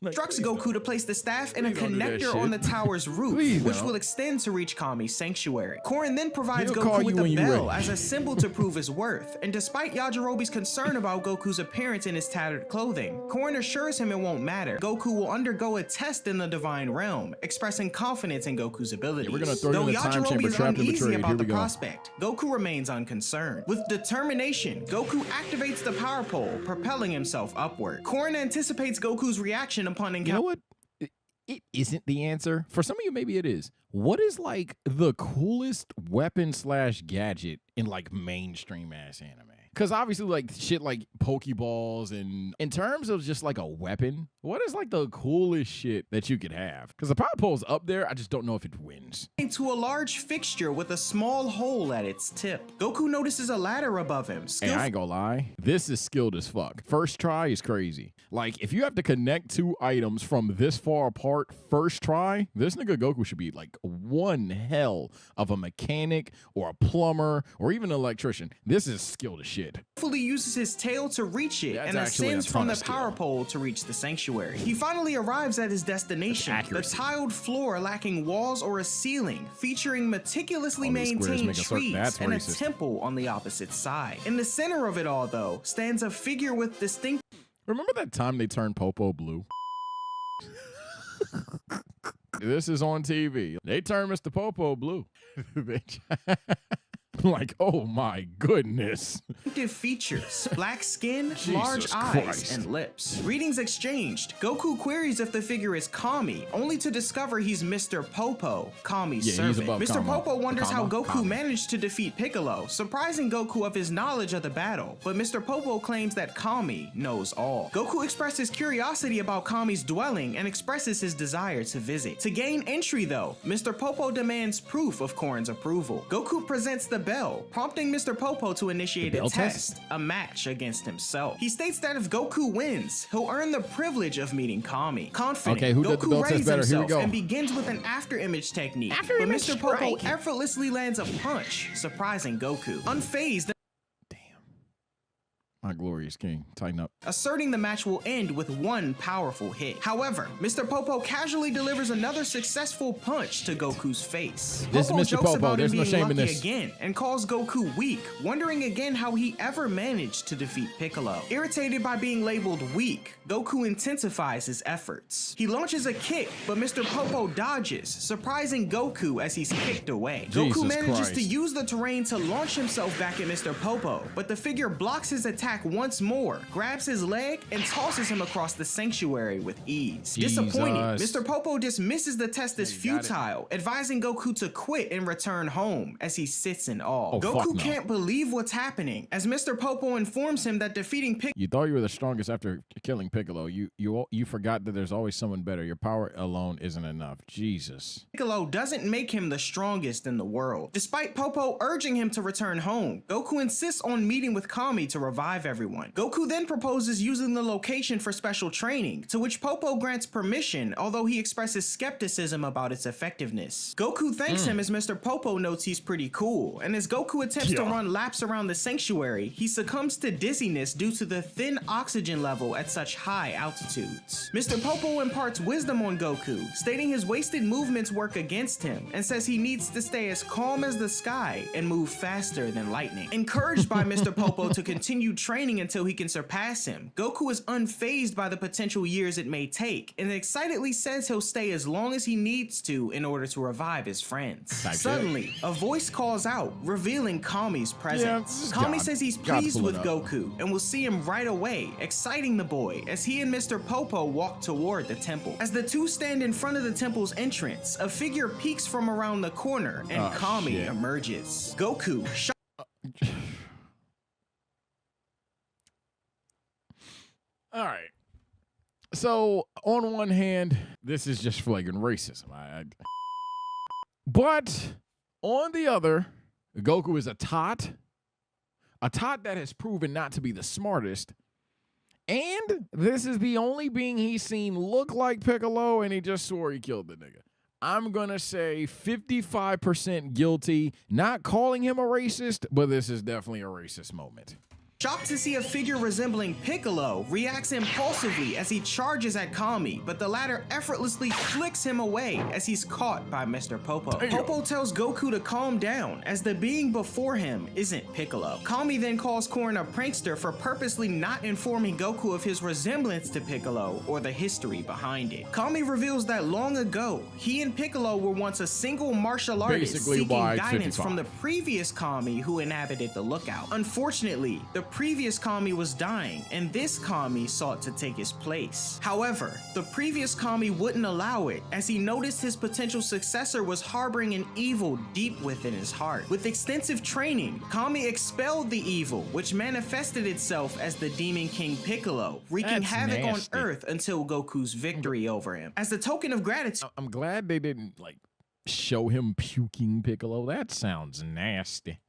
instructs Goku to place the staff in a connector on the tower's roof, which will extend to reach Kami's sanctuary. Korin then provides Goku with the bell as a symbol to prove his worth, and despite Yajirobe's concern about Goku's appearance in his tattered clothing, Korin assures him it won't matter. Goku will undergo a test in the divine realm, expressing confidence in Goku's abilities. Though Yajirobe is uneasy about the prospect, Goku remains unconcerned. With determination, Goku activates the power pole, propelling himself upward. Korin anticipates Goku's reaction upon encountering. You know what? It isn't the answer. For some of you, maybe it is. What is like the coolest weapon / gadget in like mainstream ass anime? Because obviously like shit like Pokeballs, and in terms of just like a weapon, what is like the coolest shit that you could have? Because the power pole's up there, I just don't know if it wins. To a large fixture with a small hole at its tip. Goku notices a ladder above him. Hey, I ain't gonna lie, this is skilled as fuck. First try is crazy. Like if you have to connect 2 items from this far apart first try, this nigga Goku should be like one hell of a mechanic or a plumber or even an electrician. This is skilled as shit. Fully uses his tail to reach it and ascends from the power pole to reach the sanctuary. He finally arrives at his destination, the tiled floor lacking walls or a ceiling, featuring meticulously maintained trees and a temple on the opposite side. In the center of it all, though, stands a figure with distinct... Remember that time they turned Popo blue? This is on TV. They turned Mr. Popo blue. Like, oh my goodness. Features, black skin, large eyes, and lips. Greetings exchanged. Goku queries if the figure is Kami, only to discover he's Mr. Popo, Kami's servant. Mr. Popo wonders how Goku managed to defeat Piccolo, surprising Goku of his knowledge of the battle, but Mr. Popo claims that Kami knows all. Goku expresses curiosity about Kami's dwelling and expresses his desire to visit. To gain entry though, Mr. Popo demands proof of Korin's approval. Goku presents the bell, prompting Mr. Popo to initiate a test, a match against himself. He states that if Goku wins, he'll earn the privilege of meeting Kami. Confident, Goku raises himself and begins with an after-image technique, but Mr. Popo effortlessly lands a punch, surprising Goku. Unfazed, My glorious king. Tighten up. asserting the match will end with one powerful hit. However, Mr. Popo casually delivers another successful punch to Goku's face. This is Popo Mr. jokes Popo. about him There's no being shame in lucky this. again and calls Goku weak, wondering again how he ever managed to defeat Piccolo. Irritated by being labeled weak, Goku intensifies his efforts. He launches a kick, but Mr. Popo dodges, surprising Goku as he's kicked away. Jesus Goku manages Christ. to use the terrain to launch himself back at Mr. Popo, but the figure blocks his attack once more, grabs his leg, and tosses him across the sanctuary with ease. Disappointed, Mr. Popo dismisses the test as futile, advising Goku to quit and return home as he sits in awe. Oh, fuck Goku no. can't believe what's happening as Mr. Popo informs him that defeating You thought you were the strongest after killing Piccolo. You forgot that there's always someone better. Your power alone isn't enough. Jesus. Piccolo doesn't make him the strongest in the world. Despite Popo urging him to return home, Goku insists on meeting with Kami to revive everyone. Goku then proposes using the location for special training, to which Popo grants permission, although he expresses skepticism about its effectiveness. Goku thanks him as Mr. Popo notes he's pretty cool, and as Goku attempts to run laps around the sanctuary, he succumbs to dizziness due to the thin oxygen level at such high altitudes. Mr. Popo imparts wisdom on Goku, stating his wasted movements work against him, and says he needs to stay as calm as the sky and move faster than lightning. Encouraged by Mr. Popo to continue training until he can surpass him, Goku is unfazed by the potential years it may take, and excitedly says he'll stay as long as he needs to in order to revive his friends. Suddenly, a voice calls out, revealing Kami's presence. Kami says he's pleased with Goku and will see him right away, exciting the boy as he and Mr. Popo walk toward the temple. As the two stand in front of the temple's entrance, a figure peeks from around the corner and Kami emerges. Goku, All right. So, on one hand, this is just flagrant racism. But, on the other, Goku is a tot that has proven not to be the smartest, and this is the only being he's seen look like Piccolo, and he just swore he killed the nigga. I'm going to say 55% guilty, not calling him a racist, but this is definitely a racist moment. shocked to see a figure resembling Piccolo, reacts impulsively as he charges at Kami, but the latter effortlessly flicks him away as he's caught by Mr. Popo. Popo tells Goku to calm down as the being before him isn't Piccolo. Kami then calls Korin a prankster for purposely not informing Goku of his resemblance to Piccolo or the history behind it. Kami reveals that long ago, he and Piccolo were once a single martial artist seeking guidance from the previous Kami who inhabited the lookout. Unfortunately, the previous Kami was dying, and this Kami sought to take his place. However, the previous Kami wouldn't allow it, as he noticed his potential successor was harboring an evil deep within his heart. With extensive training, Kami expelled the evil, which manifested itself as the Demon King Piccolo, wreaking havoc on Earth until Goku's victory over him. As a token of gratitude, I'm glad they didn't show him puking Piccolo. That sounds nasty.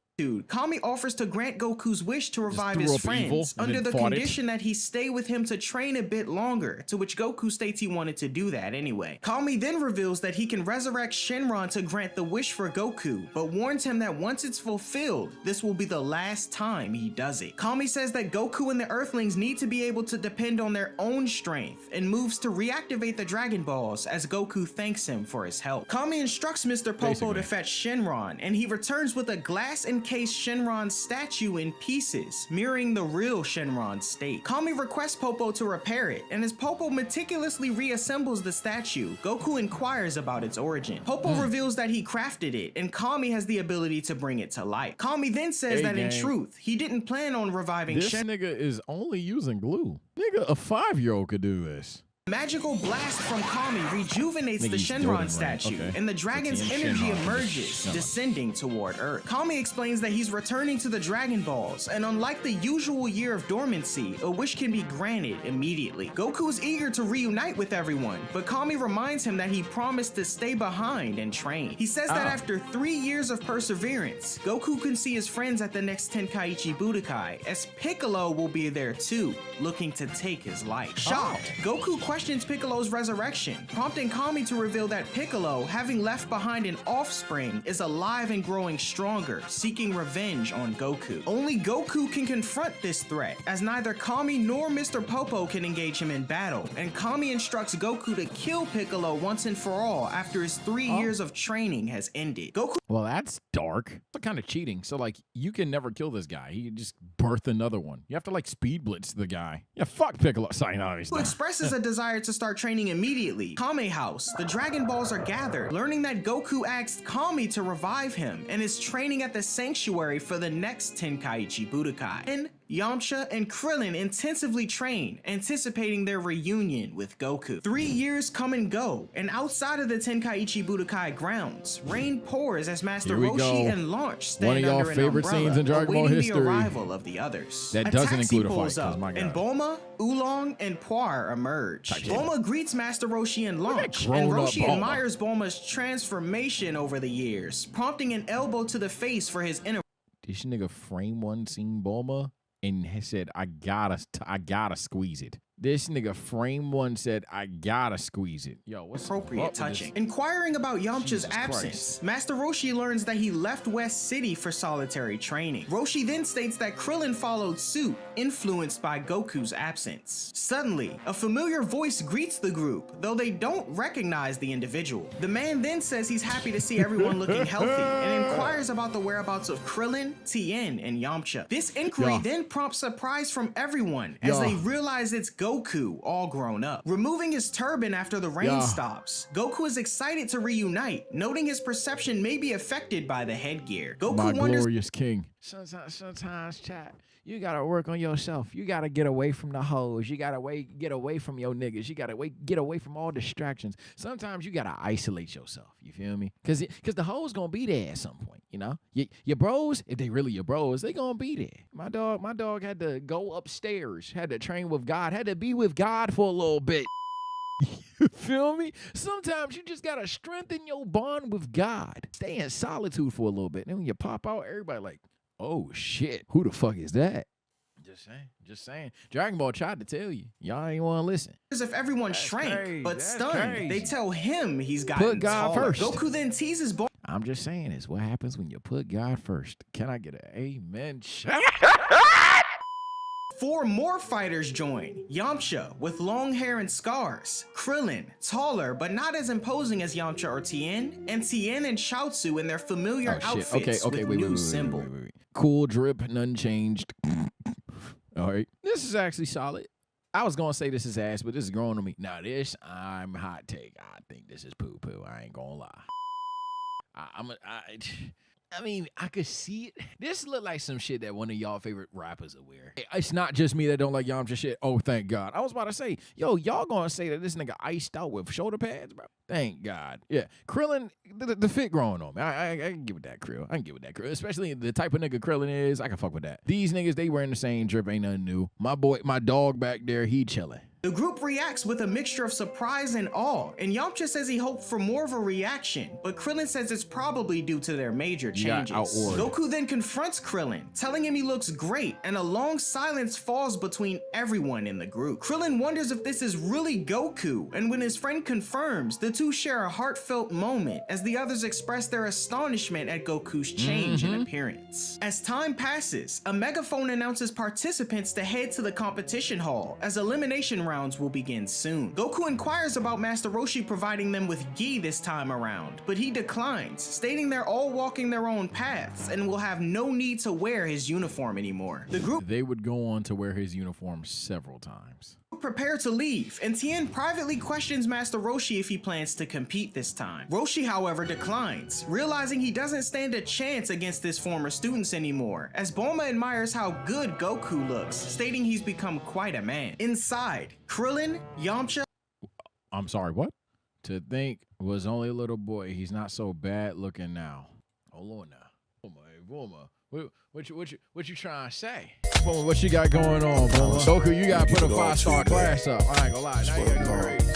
Kami offers to grant Goku's wish to revive his friends under the condition that he stay with him to train a bit longer, to which Goku states he wanted to do that anyway. Kami then reveals that he can resurrect Shenron to grant the wish for Goku, but warns him that once it's fulfilled, this will be the last time he does it. Kami says that Goku and the Earthlings need to be able to depend on their own strength, and moves to reactivate the Dragon Balls as Goku thanks him for his help. Kami instructs Mr. Popo to fetch Shenron, and he returns with a glass encased Shenron's statue in pieces, mirroring the real Shenron's state. Kami requests Popo to repair it, and as Popo meticulously reassembles the statue, Goku inquires about its origin. Popo reveals that he crafted it, and Kami has the ability to bring it to life. Kami then says that in truth, he didn't plan on reviving This nigga is only using glue. Nigga, a 5-year-old could do this. Magical blast from Kami rejuvenates the Shenron statue, and the dragon's energy emerges, descending toward Earth. Kami explains that he's returning to the Dragon Balls, and unlike the usual year of dormancy, a wish can be granted immediately. Goku is eager to reunite with everyone, but Kami reminds him that he promised to stay behind and train. He says that after 3 years of perseverance, Goku can see his friends at the next Tenkaichi Budokai, as Piccolo will be there too, looking to take his life. Shocked, Goku questions questions Piccolo's resurrection, prompting Kami to reveal that Piccolo, having left behind an offspring, is alive and growing stronger, seeking revenge on Goku. Only Goku can confront this threat, as neither Kami nor Mr. Popo can engage him in battle, and Kami instructs Goku to kill Piccolo once and for all after his 3 years of training has ended. Goku. Well, that's dark. It's kind of cheating. So, like, you can never kill this guy. He can just birth another one. You have to, like, speed blitz the guy. Yeah, fuck Piccolo. Sorry, no, he's not. Expresses a desire to start training immediately. Kame House. The Dragon Balls are gathered, learning that Goku asked Kami to revive him and is training at the sanctuary for the next Tenkaichi Budokai. And Yamcha and Krillin intensively train, anticipating their reunion with Goku. 3 years come and go, and outside of the Tenkaichi Budokai grounds, rain pours as Master Roshi and Launch stand One of under y'all favorite an umbrella, scenes in Dragon Ball awaiting history. the arrival of the others. That A doesn't taxi include a fight, pulls 'cause up, my and God. Bulma, Oolong, and Puar emerge. Bulma greets Master Roshi and Launch, and grown-up Roshi Bulma. admires Bulma's transformation over the years, prompting an elbow to the face for his inner. This nigga frame one scene Bulma and he said, I gotta squeeze it. This nigga frame one said, I gotta squeeze it. Yo, what's appropriate up with touching. this? Inquiring about Yamcha's Jesus absence, Christ. Master Roshi learns that he left West City for solitary training. Roshi then states that Krillin followed suit, influenced by Goku's absence. Suddenly, a familiar voice greets the group, though they don't recognize the individual. The man then says he's happy to see everyone looking healthy and inquires about the whereabouts of Krillin, Tien, and Yamcha. This inquiry then prompts surprise from everyone as they realize it's Goku, all grown up. Removing his turban after the rain stops, Goku is excited to reunite, noting his perception may be affected by the headgear. Goku My wonders. glorious king. Sometimes, chat, you gotta work on yourself. You gotta get away from the hoes. You gotta get away from your niggas. You gotta get away from all distractions. Sometimes you gotta isolate yourself. You feel me? Cause the hoes gonna be there at some point. You know, your bros, if they really your bros, they gonna be there. My dog had to go upstairs, had to train with God, had to be with God for a little bit. You feel me? Sometimes you just gotta strengthen your bond with God. Stay in solitude for a little bit. Then when you pop out, everybody like, oh shit, who the fuck is that? Just saying. Dragon Ball tried to tell you. Y'all ain't want to listen. As if everyone shrank, crazy. but That's stunned, crazy. they tell him he's gotten Put God taller. first. Goku then teases Bulma. I'm just saying, it's what happens when you put God first. Can I get an amen? 4 more fighters join. Yamcha, with long hair and scars. Krillin, taller but not as imposing as Yamcha or Tien. And Tien and Chaozu in their familiar outfits with new symbol. Wait. Cool drip, none changed. All right. This is actually solid. I was going to say this is ass, but this is growing on me. Now this, I'm hot take. I think this is poo-poo. I ain't going to lie. I mean, I could see it. This look like some shit that one of y'all favorite rappers will wear. It's not just me that don't like Yamcha shit. Oh, thank God. I was about to say, yo, y'all gonna say that this nigga iced out with shoulder pads, bro? Thank God. Yeah, Krillin, the fit growing on me. I can give it that, Krill. I can give it that, Krill. Especially the type of nigga Krillin is. I can fuck with that. These niggas, they wearing the same drip. Ain't nothing new. My dog back there, he chilling. The group reacts with a mixture of surprise and awe, and Yamcha says he hoped for more of a reaction, but Krillin says it's probably due to their major changes. Goku then confronts Krillin, telling him he looks great, and a long silence falls between everyone in the group. Krillin wonders if this is really Goku, and when his friend confirms, the two share a heartfelt moment as the others express their astonishment at Goku's change in appearance. As time passes, a megaphone announces participants to head to the competition hall, as elimination rounds will begin soon. Goku inquires about Master Roshi providing them with gi this time around, but he declines, stating they're all walking their own paths and will have no need to wear his uniform anymore. The group They would go on to wear his uniform several times. prepare to leave, and Tien privately questions Master Roshi if he plans to compete this time. Roshi, however, declines, realizing he doesn't stand a chance against his former students anymore, as Bulma admires how good Goku looks, stating he's become quite a man. Inside, Krillin, Yamcha, I'm sorry, what? To think was only a little boy. He's not so bad looking now. Hold on now. Bulma. What you trying to say? Bulma, what you got going on, Bulma? Goku, you gotta put a 5-star class up. I ain't gonna lie. Now you gotta go crazy.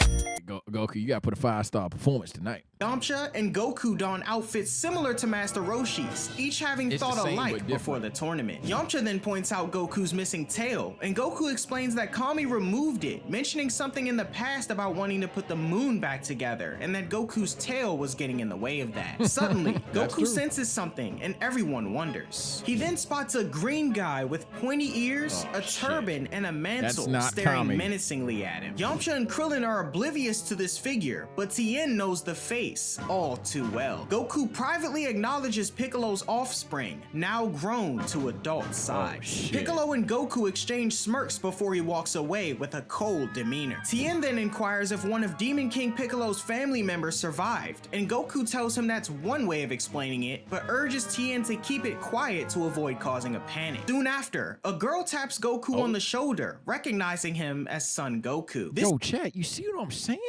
Goku, you gotta put a 5-star performance tonight. Yamcha and Goku don outfits similar to Master Roshi's, each having It's the thought same, alike but before the tournament. Yamcha then points out Goku's missing tail, and Goku explains that Kami removed it, mentioning something in the past about wanting to put the moon back together, and that Goku's tail was getting in the way of that. Suddenly, Goku senses something, and everyone wonders. He then spots a green guy with pointy ears, a turban, and a mantle staring Kami. menacingly at him. Yamcha and Krillin are oblivious to this figure, but Tien knows the face all too well. Goku privately acknowledges Piccolo's offspring, now grown to adult size. Piccolo and Goku exchange smirks before he walks away with a cold demeanor. Tien then inquires if one of Demon King Piccolo's family members survived, and Goku tells him that's one way of explaining it, but urges Tien to keep it quiet to avoid causing a panic. Soon after, a girl taps Goku on the shoulder, recognizing him as Son Goku. Yo, chat, you see what I'm saying?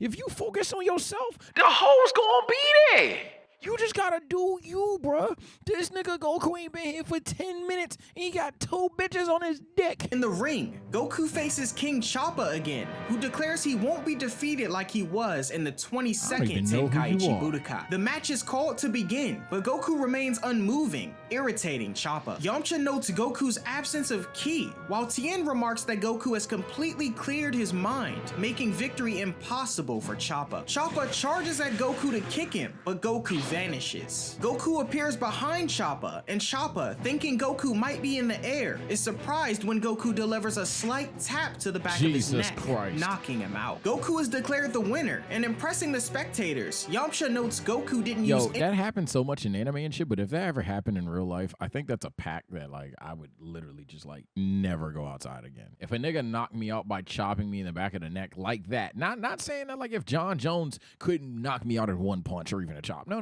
If you focus on yourself, The hoes gonna be there. you just gotta do you, bruh. This nigga Goku ain't been here for 10 minutes and he got 2 bitches on his dick. In the ring, Goku faces King Choppa again, who declares he won't be defeated like he was in the 22nd Tenkaichi Budokai. The match is called to begin, but Goku remains unmoving, irritating Choppa. Yamcha notes Goku's absence of ki, while Tien remarks that Goku has completely cleared his mind, making victory impossible for Choppa. Choppa charges at Goku to kick him, but Goku vanishes. Goku appears behind Choppa, and Choppa, thinking Goku might be in the air, is surprised when Goku delivers a slight tap to the back of his neck, knocking him out. Goku is declared the winner, and impressing the spectators, Yamcha notes Goku didn't use that happens so much in anime and shit, but if that ever happened in real life, I think that's a pact that like I would literally just like never go outside again. If a nigga knocked me out by chopping me in the back of the neck like that, not saying that like if John Jones couldn't knock me out in one punch or even a chop. No.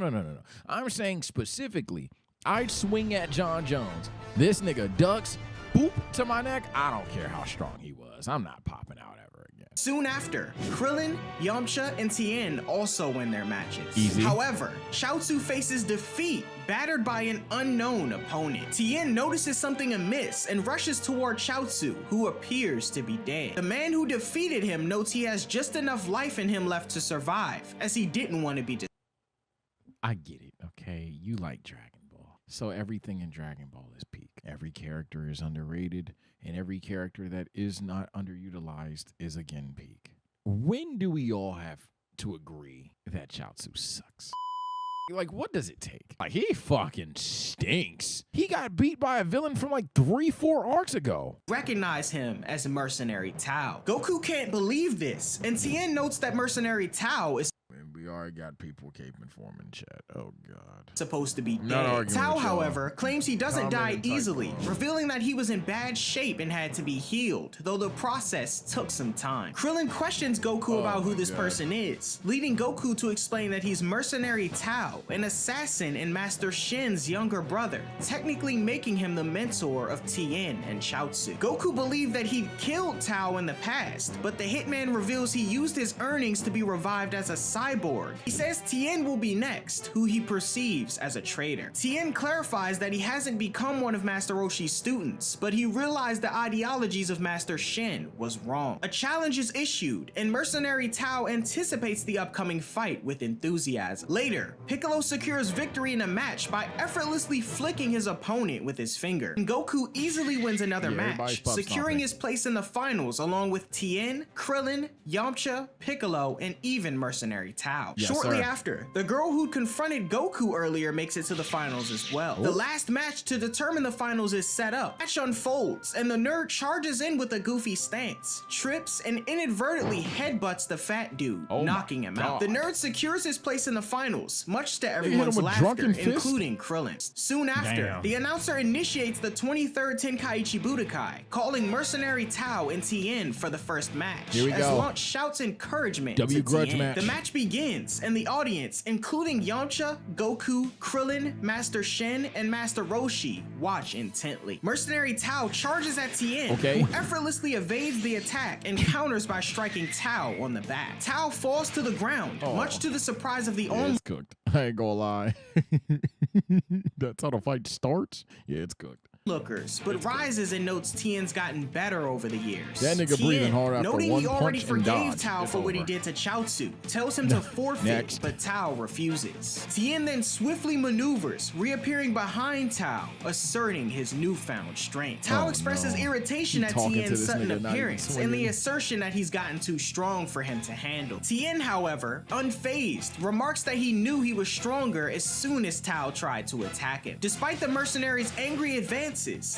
I'm saying specifically, I'd swing at John Jones. This nigga ducks, boop to my neck. I don't care how strong he was. I'm not popping out ever again. Soon after, Krillin, Yamcha, and Tien also win their matches. Easy. However, Chaozu faces defeat, battered by an unknown opponent. Tien notices something amiss and rushes toward Chaozu, who appears to be dead. The man who defeated him notes he has just enough life in him left to survive, as he didn't want to be I get it, okay? You like Dragon Ball. So everything in Dragon Ball is peak. Every character is underrated, and every character that is not underutilized is again peak. When do we all have to agree that Chaozu sucks? Like, what does it take? Like, he fucking stinks. He got beat by a villain from like 3-4 arcs ago. recognize him as Mercenary Tao. Goku can't believe this, and Tien notes that Mercenary Tao is We already got people caping for him in chat. Oh, God. supposed to be Not dead. arguing Tao, with y'all. however, claims he doesn't Comment die and type easily, below. revealing that he was in bad shape and had to be healed, though the process took some time. Krillin questions Goku about who this person is, leading Goku to explain that he's Mercenary Tao, an assassin and Master Shin's younger brother, technically making him the mentor of Tien and Chaozu. Goku believed that he'd killed Tao in the past, but the hitman reveals he used his earnings to be revived as a cyborg. He says Tien will be next, who he perceives as a traitor. Tien clarifies that he hasn't become one of Master Roshi's students, but he realized the ideologies of Master Shin was wrong. A challenge is issued, and Mercenary Tao anticipates the upcoming fight with enthusiasm. Later, Piccolo secures victory in a match by effortlessly flicking his opponent with his finger. And Goku easily wins another match, securing his place in the finals along with Tien, Krillin, Yamcha, Piccolo, and even Mercenary Tao. Shortly after, the girl who'd confronted Goku earlier makes it to the finals as well. The last match to determine the finals is set up. Match unfolds, and the nerd charges in with a goofy stance, trips, and inadvertently headbutts the fat dude, knocking him out. The nerd secures his place in the finals, much to everyone's laughter, including Krillin's. Soon after, the announcer initiates the 23rd Tenkaichi Budokai, calling Mercenary Tao and Tien for the first match. Here we as go. Launch shouts encouragement W to grudge Tien. match. The match begins, and the audience, including Yamcha, Goku, Krillin, Master Shin, and Master Roshi, watch intently. Mercenary Tao charges at Tien, who effortlessly evades the attack and counters by striking Tao on the back. Tao falls to the ground, much to the surprise of the only It's cooked. I ain't gonna lie. That's how the fight starts? Yeah, it's cooked. lookers, but rises and notes Tien's gotten better over the years. That nigga breathing hard after noting one he already punch and forgave dodge. Tao It's for what he over. did to Chaozu, tells him to forfeit, Next. but Tao refuses. Tien then swiftly maneuvers, reappearing behind Tao, asserting his newfound strength. Tao expresses irritation at talking to Tien's this sudden nigga, not even appearance and the swinging. assertion that he's gotten too strong for him to handle. Tien, however, unfazed, remarks that he knew he was stronger as soon as Tao tried to attack him. Despite the mercenary's angry advances,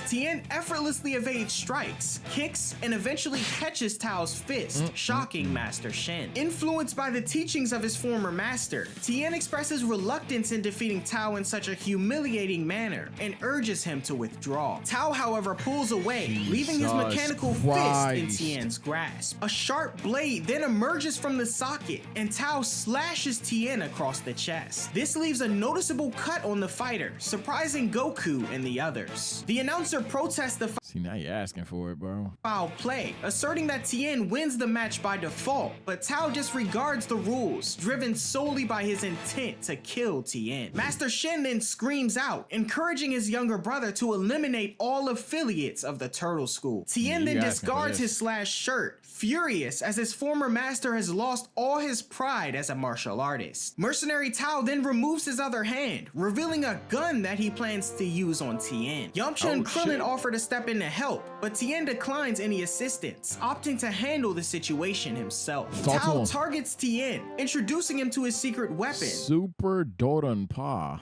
Tien effortlessly evades strikes, kicks, and eventually catches Tao's fist, shocking Master Shen. Influenced by the teachings of his former master, Tien expresses reluctance in defeating Tao in such a humiliating manner and urges him to withdraw. Tao, however, pulls away, leaving his Jesus mechanical fist in Christ. Tien's grasp. A sharp blade then emerges from the socket, and Tao slashes Tien across the chest. This leaves a noticeable cut on the fighter, surprising Goku and the others. The announcer protests the See, now you're asking for it, bro. foul play, asserting that Tien wins the match by default, but Tao disregards the rules, driven solely by his intent to kill Tien. Master Shen then screams out, encouraging his younger brother to eliminate all affiliates of the Turtle School. Tien then you asking for discards this. his slashed shirt, furious as his former master has lost all his pride as a martial artist. Mercenary Tao then removes his other hand, revealing a gun that he plans to use on Tien. Yamcha and Krillin shit. offer to step in to help, but Tien declines any assistance, opting to handle the situation himself. Talk to Tao him. targets Tien, introducing him to his secret weapon. Super Doran Pa.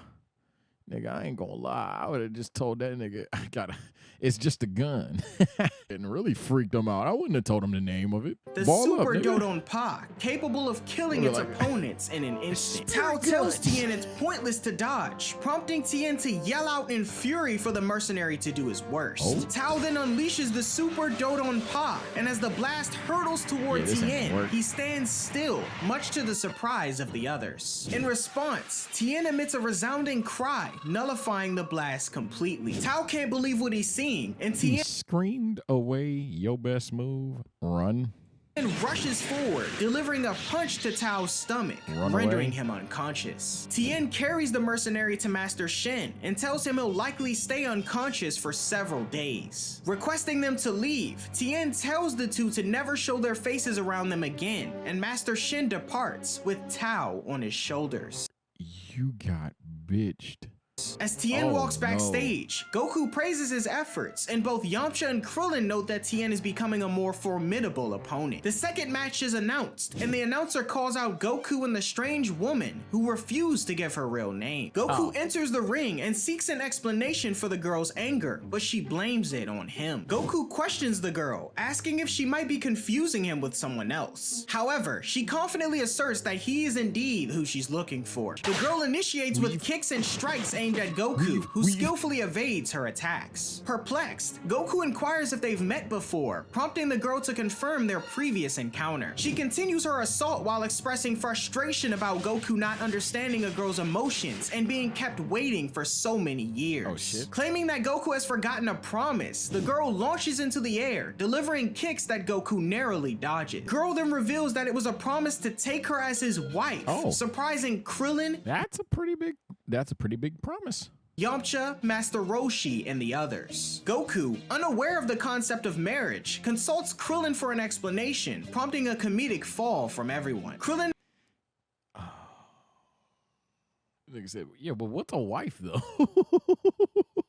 Nigga, I ain't gonna lie. I would have just told that nigga, it's just a gun. And really freaked him out. I wouldn't have told him the name of it. The Ball Super up, nigga. Dodon Pa, capable of killing its opponents in an instant. Tao Spirit tells guns. Tien it's pointless to dodge, prompting Tien to yell out in fury for the mercenary to do his worst. Oh. Tao then unleashes the Super Dodon Pa, and as the blast hurtles toward this ain't Tien, gonna work. he stands still, much to the surprise of the others. In response, Tien emits a resounding cry, nullifying the blast completely. Tao can't believe what he's seeing, and He Tien screamed away your best move. Run. rushes forward, delivering a punch to Tao's stomach, Run rendering away. him unconscious. Tien carries the mercenary to Master Shen and tells him he'll likely stay unconscious for several days. Requesting them to leave, Tien tells the two to never show their faces around them again, and Master Shen departs with Tao on his shoulders. You got bitched. As Tien Oh, walks no. backstage, Goku praises his efforts, and both Yamcha and Krillin note that Tien is becoming a more formidable opponent. The second match is announced, and the announcer calls out Goku and the strange woman, who refused to give her real name. Goku enters the ring and seeks an explanation for the girl's anger, but she blames it on him. Goku questions the girl, asking if she might be confusing him with someone else. However, she confidently asserts that he is indeed who she's looking for. The girl initiates with kicks and strikes aimed at Goku, who skillfully evades her attacks. Perplexed, Goku inquires if they've met before, prompting the girl to confirm their previous encounter. She continues her assault while expressing frustration about Goku not understanding a girl's emotions and being kept waiting for so many years. Oh, shit. Claiming that Goku has forgotten a promise, the girl launches into the air, delivering kicks that Goku narrowly dodges. Girl then reveals that it was a promise to take her as his wife, surprising Krillin, That's a pretty big promise. Yamcha, Master Roshi, and the others. Goku, unaware of the concept of marriage, consults Krillin for an explanation, prompting a comedic fall from everyone. Krillin Nigga said, yeah, but what's a wife though?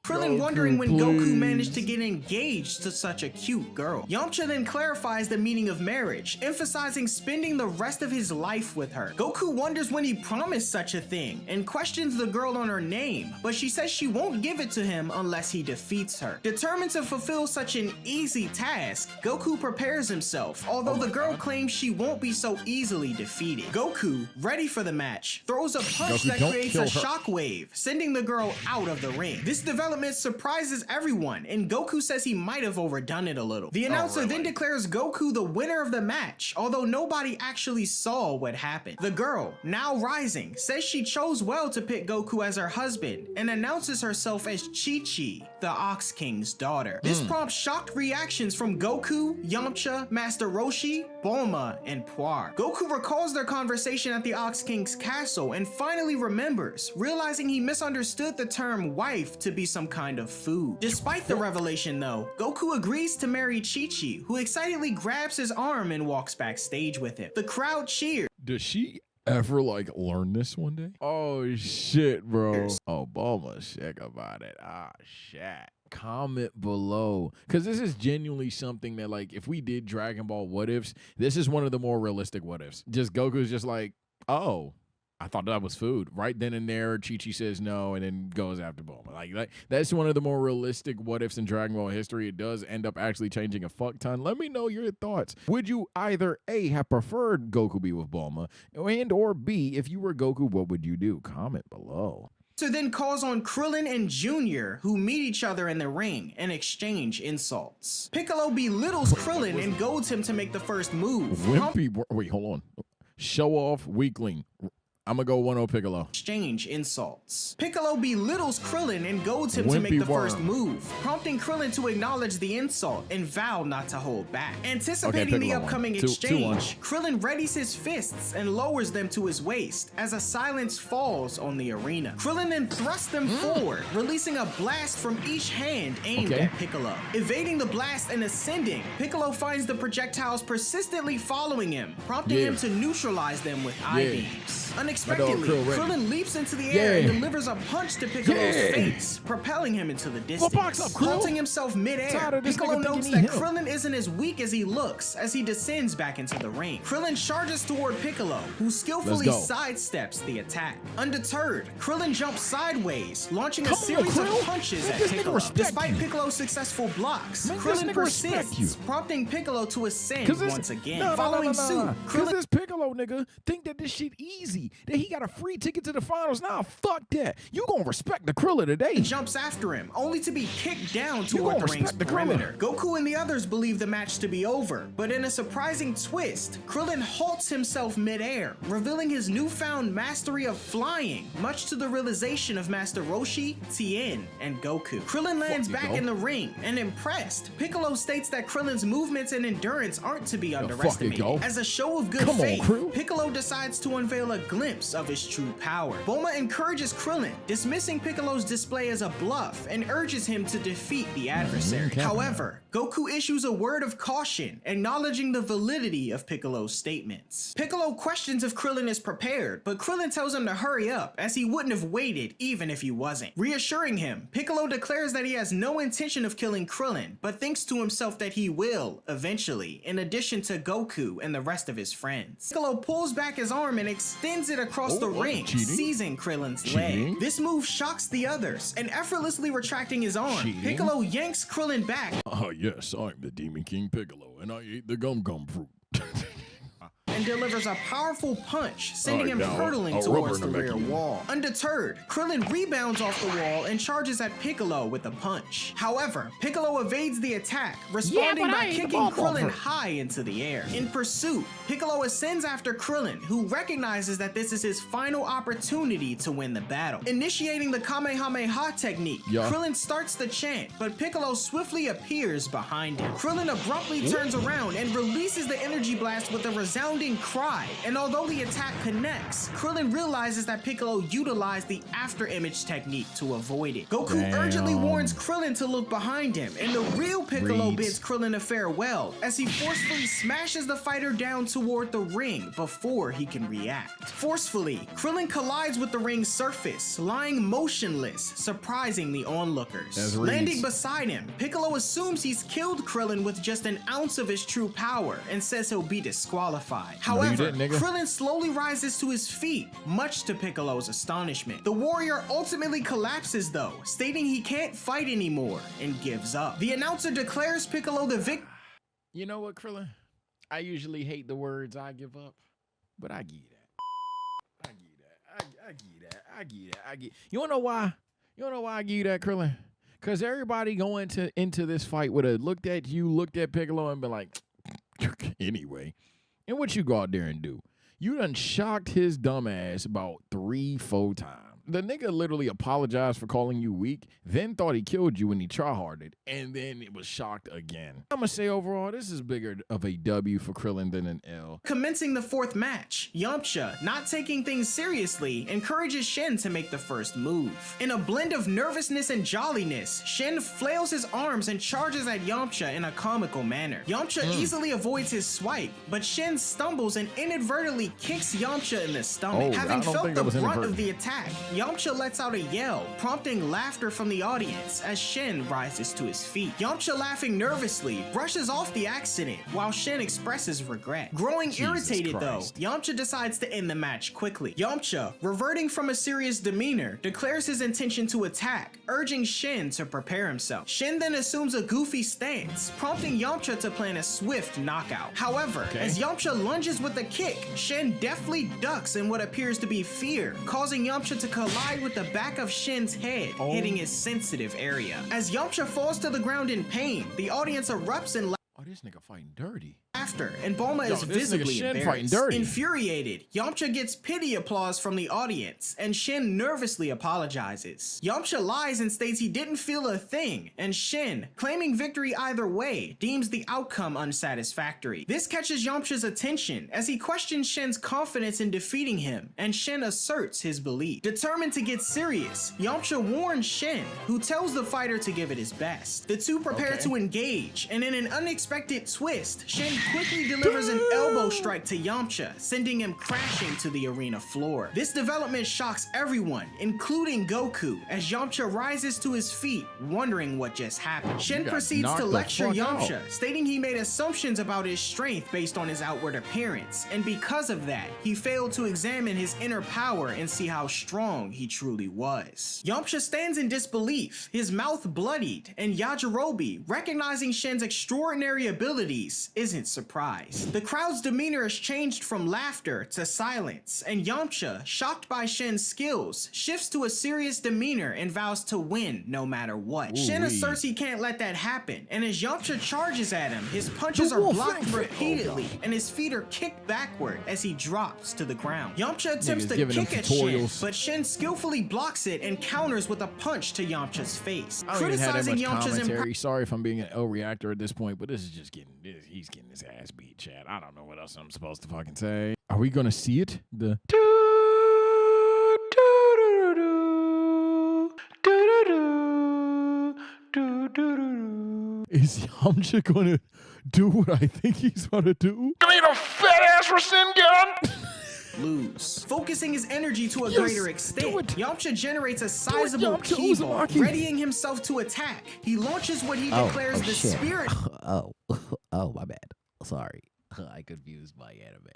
Krillin Goku, wondering when Goku please. managed to get engaged to such a cute girl. Yamcha then clarifies the meaning of marriage, emphasizing spending the rest of his life with her. Goku wonders when he promised such a thing and questions the girl on her name, but she says she won't give it to him unless he defeats her. Determined to fulfill such an easy task, Goku prepares himself, although the girl claims she won't be so easily defeated. Goku, ready for the match, throws a punch Goku, that don't creates kill a her. shockwave, sending the girl out of the ring. This development surprises everyone, and Goku says he might have overdone it a little. The announcer then declares Goku the winner of the match, although nobody actually saw what happened. The girl, now rising, says she chose well to pick Goku as her husband and announces herself as Chi-Chi, the Ox King's daughter. This prompts shocked reactions from Goku, Yamcha, Master Roshi, Bulma, and Puar. Goku recalls their conversation at the Ox King's castle and finally remembers, realizing he misunderstood the term wife to be some kind of food. Despite the revelation though, Goku agrees to marry Chi-Chi, who excitedly grabs his arm and walks backstage with him. The crowd cheers. Does she ever like learn this one day? Oh shit, bro. Oh, Bulma, sick about it. Ah, shit. Comment below, because this is genuinely something that, like, if we did Dragon Ball what ifs, this is one of the more realistic what ifs. Just Goku's just like, oh, I thought that was food. Right then and there, Chi-Chi says no and then goes after Bulma. Like that's one of the more realistic what ifs in Dragon Ball history. It does end up actually changing a fuck ton. Let me know your thoughts. Would you either A, have preferred Goku be with Bulma, and or B, if you were Goku, what would you do? Comment below. So then calls on Krillin and Junior, who meet each other in the ring and exchange insults. Piccolo belittles Krillin and goads him to make the first move. Wait, hold on. Show off weakling. I'm gonna go 1-0 Piccolo. Exchange insults. Piccolo belittles Krillin and goads him to make the first move, prompting Krillin to acknowledge the insult and vow not to hold back. Anticipating the upcoming exchange, Krillin readies his fists and lowers them to his waist as a silence falls on the arena. Krillin then thrusts them forward, releasing a blast from each hand aimed at Piccolo. Evading the blast and ascending, Piccolo finds the projectiles persistently following him, prompting him to neutralize them with I-beams. Unexpectedly, Krillin leaps into the air and delivers a punch to Piccolo's face, propelling him into the distance. Halting himself mid-air, Piccolo notes that Krillin isn't as weak as he looks as he descends back into the ring. Krillin charges toward Piccolo, who skillfully sidesteps the attack. Undeterred, Krillin jumps sideways, launching a series of punches at Piccolo. Despite Piccolo's successful blocks, Krillin persists, prompting Piccolo to ascend once again. Following suit, Krillin, this Piccolo nigga think that this shit easy, that he got a free ticket to the finals. Nah, fuck that. You gonna respect the Krillin today. Jumps after him, only to be kicked down toward the ring's perimeter. Goku and the others believe the match to be over, but in a surprising twist, Krillin halts himself mid-air, revealing his newfound mastery of flying, much to the realization of Master Roshi, Tien, and Goku. Krillin lands back in the ring, and impressed, Piccolo states that Krillin's movements and endurance aren't to be underestimated. As a show of good faith, Piccolo decides to unveil a glimpse of his true power. Bulma encourages Krillin, dismissing Piccolo's display as a bluff and urges him to defeat the adversary. However, Goku issues a word of caution, acknowledging the validity of Piccolo's statements. Piccolo questions if Krillin is prepared, but Krillin tells him to hurry up, as he wouldn't have waited even if he wasn't. Reassuring him, Piccolo declares that he has no intention of killing Krillin, but thinks to himself that he will, eventually, in addition to Goku and the rest of his friends. Piccolo pulls back his arm and extends it across the ring, seizing Krillin's leg. This move shocks the others, and effortlessly retracting his arm, Piccolo yanks Krillin back. Yes, I'm the Demon King Piccolo, and I ate the gum fruit. And delivers a powerful punch, sending him hurtling towards the rear wall. Undeterred, Krillin rebounds off the wall and charges at Piccolo with a punch. However, Piccolo evades the attack, responding by kicking Krillin high into the air. In pursuit, Piccolo ascends after Krillin, who recognizes that this is his final opportunity to win the battle. Initiating the Kamehameha technique, Krillin starts the chant, but Piccolo swiftly appears behind him. Krillin abruptly turns around and releases the energy blast with a resounding cry, and although the attack connects, Krillin realizes that Piccolo utilized the after image technique to avoid it. Goku urgently warns Krillin to look behind him, and the real Piccolo bids Krillin a farewell as he forcefully smashes the fighter down toward the ring before he can react. Forcefully, Krillin collides with the ring's surface, lying motionless, surprising the onlookers. Landing beside him, Piccolo assumes he's killed Krillin with just an ounce of his true power and says he'll be disqualified. However, Krillin slowly rises to his feet, much to Piccolo's astonishment. The warrior ultimately collapses though, stating he can't fight anymore and gives up. The announcer declares Piccolo the victor. You know what, Krillin? I usually hate the words "I give up," but I give you that. I give you that. I give you that. I give you that. I give. You wanna know why? You wanna know why I give you that, Krillin? Because everybody going into this fight would have looked at you, looked at Piccolo, and been like, anyway. And what you go out there and do? You done shocked his dumb ass about 3-4 times. The nigga literally apologized for calling you weak, then thought he killed you when he tryharded, and then it was shocked again. I'm gonna say overall, this is bigger of a W for Krillin than an L. Commencing the fourth match, Yamcha, not taking things seriously, encourages Shen to make the first move. In a blend of nervousness and jolliness, Shen flails his arms and charges at Yamcha in a comical manner. Yamcha easily avoids his swipe, but Shen stumbles and inadvertently kicks Yamcha in the stomach. Having felt the brunt of the attack, Yamcha lets out a yell, prompting laughter from the audience as Shen rises to his feet. Yamcha, laughing nervously, brushes off the accident while Shen expresses regret. Growing irritated though, Yamcha decides to end the match quickly. Yamcha, reverting from a serious demeanor, declares his intention to attack, urging Shen to prepare himself. Shen then assumes a goofy stance, prompting Yamcha to plan a swift knockout. However, as Yamcha lunges with a kick, Shen deftly ducks in what appears to be fear, causing Yamcha to collide with the back of Shen's head, hitting his sensitive area. As Yamcha falls to the ground in pain, the audience erupts in Oh, this nigga fighting dirty. laughter, and Bulma is this nigga visibly Shen embarrassed. fighting dirty. Infuriated, Yamcha gets pity applause from the audience, and Shen nervously apologizes. Yamcha lies and states he didn't feel a thing, and Shen, claiming victory either way, deems the outcome unsatisfactory. This catches Yamcha's attention as he questions Shen's confidence in defeating him, and Shen asserts his belief. Determined to get serious, Yamcha warns Shen, who tells the fighter to give it his best. The two prepare to engage, and in an unexpected twist, Shen quickly delivers an elbow strike to Yamcha, sending him crashing to the arena floor. This development shocks everyone, including Goku, as Yamcha rises to his feet, wondering what just happened. Shen proceeds to lecture Yamcha, stating he made assumptions about his strength based on his outward appearance, and because of that, he failed to examine his inner power and see how strong he truly was. Yamcha stands in disbelief, his mouth bloodied, and Yajirobe, recognizing Shen's extraordinary abilities, isn't surprised. The crowd's demeanor is changed from laughter to silence, and Yamcha, shocked by Shen's skills, shifts to a serious demeanor and vows to win no matter what. Shen asserts he can't let that happen, and as Yamcha charges at him, his punches are blocked repeatedly, and his feet are kicked backward as he drops to the ground. Yamcha attempts to kick at Shen, but Shen skillfully blocks it and counters with a punch to Yamcha's face. Criticizing Yamcha's Sorry if I'm being an L reactor at this point, but this is just he's getting his ass beat, Chad. I don't know what else I'm supposed to fucking say. Are we gonna see it? The is Yamcha gonna do what I think he's gonna do? I mean, a fat ass Rasengan. Lose. Focusing his energy to a greater extent, Yamcha generates a sizable ki ball, readying himself to attack. He launches what he declares the spirit. Oh, my bad. Sorry. I confused my anime.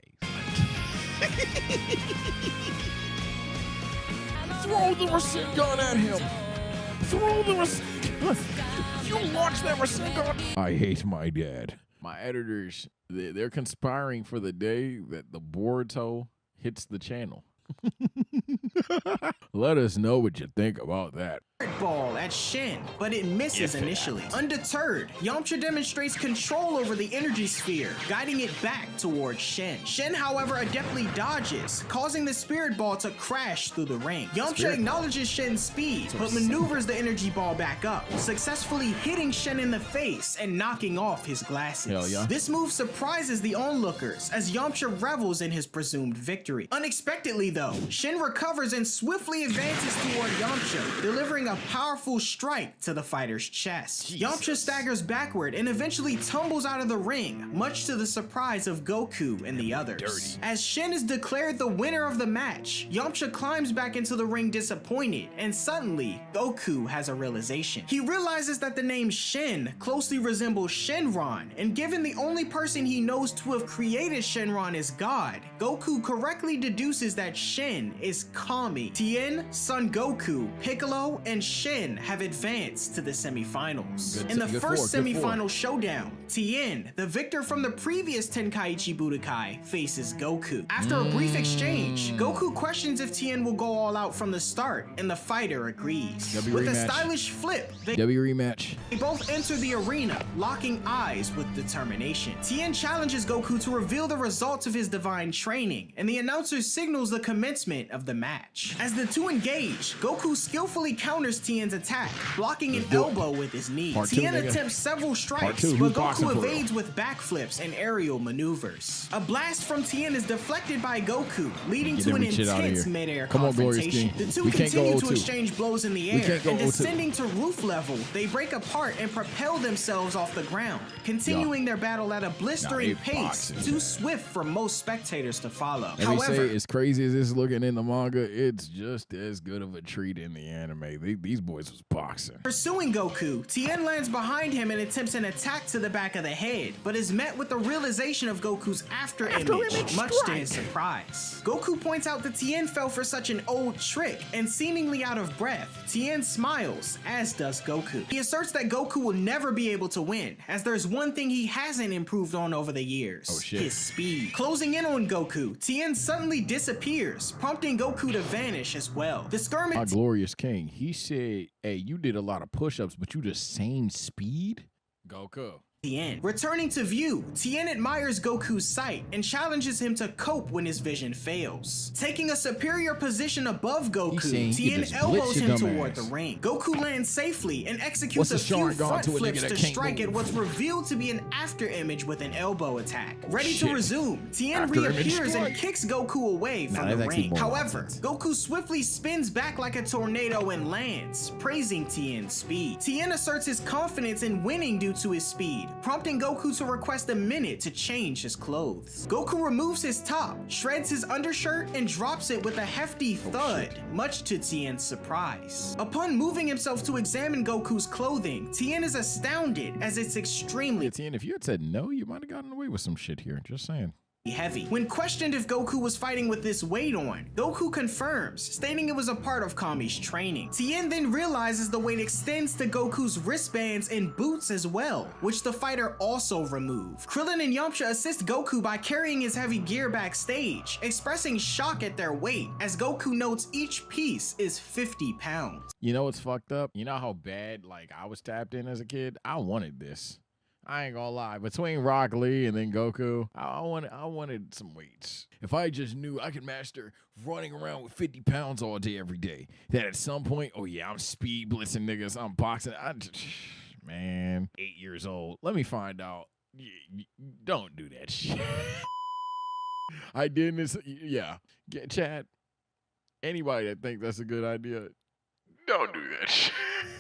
Throw the Rasengan at him. Throw the Rasengan. You launch that Rasengan. I hate my dad. My editors, they're conspiring for the day that the Boruto hits the channel. Let us know what you think about that. Ball at Shen, but it misses initially. Undeterred, Yamcha demonstrates control over the energy sphere, guiding it back towards Shen. Shen, however, adeptly dodges, causing the spirit ball to crash through the ring. Yamcha acknowledges Shen's speed, but maneuvers the energy ball back up, successfully hitting Shen in the face and knocking off his glasses. This move surprises the onlookers as Yamcha revels in his presumed victory. Unexpectedly though, Shen recovers and swiftly advances toward Yamcha, delivering a powerful strike to the fighter's chest. Yamcha staggers backward and eventually tumbles out of the ring, much to the surprise of Goku and the others. As Shen is declared the winner of the match, Yamcha climbs back into the ring disappointed, and suddenly, Goku has a realization. He realizes that the name Shen closely resembles Shenron, and given the only person he knows to have created Shenron is God, Goku correctly deduces that Shen is Kami. Tien, Son Goku, Piccolo, and and Shin have advanced to the semifinals. Good In the good first four, good four. semifinal showdown, Tien, the victor from the previous Tenkaichi Budokai, faces Goku. After a brief exchange, Goku questions if Tien will go all out from the start, and the fighter agrees. With a rematch. stylish flip, they rematch. both enter the arena, locking eyes with determination. Tien challenges Goku to reveal the results of his divine training, and the announcer signals the commencement of the match. As the two engage, Goku skillfully counters Tien's attack, blocking an elbow with his knee. Part two, Tien nigga. attempts several strikes, two, but who's boxing Goku for real? evades with backflips and aerial maneuvers. A blast from Tien is deflected by Goku, leading Get to an that shit outta intense here. mid-air Come on, Glorious confrontation. King. The two We can't go continue to 0-2. exchange blows in the We air, can't go and 0-2. descending to roof level, they break apart and propel themselves off the ground, continuing their battle at a blistering they pace, boxing, too man. swift for most spectators to follow. Let me However, say, as crazy as it's looking in the manga, it's just as good of a treat in the anime. These boys was boxing. pursuing Goku, Tien lands behind him and attempts an attack to the back of the head, but is met with the realization of Goku's after image, much to his surprise. Goku points out that Tien fell for such an old trick, and seemingly out of breath, Tien smiles, as does Goku. He asserts that Goku will never be able to win, as there's one thing he hasn't improved on over the years: Oh, shit. his speed. Closing in on Goku, Tien suddenly disappears, prompting Goku to vanish as well. The skirmish My Glorious King, he said, hey, you did a lot of push-ups, but you the same speed? Goku. Tien. Returning to view, Tien admires Goku's sight and challenges him to cope when his vision fails. Taking a superior position above He's saying Goku, he Tien can just elbows blitz your him dumb toward ass. the ring. Goku lands safely and executes What's a the few Sharingan front to a nigga flips that to can't strike at move? what's revealed to be an after image with an elbow attack. Ready Shit. to resume, Tien After image reappears and strike. kicks Goku away from that's the actually ring. more However, nonsense. Goku swiftly spins back like a tornado and lands, praising Tien's speed. Tien asserts his confidence in winning due to his speed, prompting Goku to request a minute to change his clothes. Goku removes his top, shreds his undershirt, and drops it with a hefty thud, much to Tien's surprise. Upon moving himself to examine Goku's clothing, Tien is astounded as it's extremely Tien, if you had said no, you might have gotten away with some shit here. Just saying. heavy. When questioned if Goku was fighting with this weight on, Goku confirms, stating it was a part of Kami's training. Tien then realizes the weight extends to Goku's wristbands and boots as well, which the fighter also removed. Krillin and Yamcha assist Goku by carrying his heavy gear backstage, expressing shock at their weight, as Goku notes each piece is 50 pounds. You know what's fucked up? You know how bad, like, I was tapped in as a kid? I wanted this. I ain't gonna lie. Between Rock Lee and then Goku, I wanted some weights. If I just knew I could master running around with 50 pounds all day, every day, that at some point, oh yeah, I'm speed blitzing niggas, I'm boxing. Man, 8 years old. Let me find out. Don't do that shit. I did this. Yeah. Get Chad. Anybody that thinks that's a good idea, don't do that shit.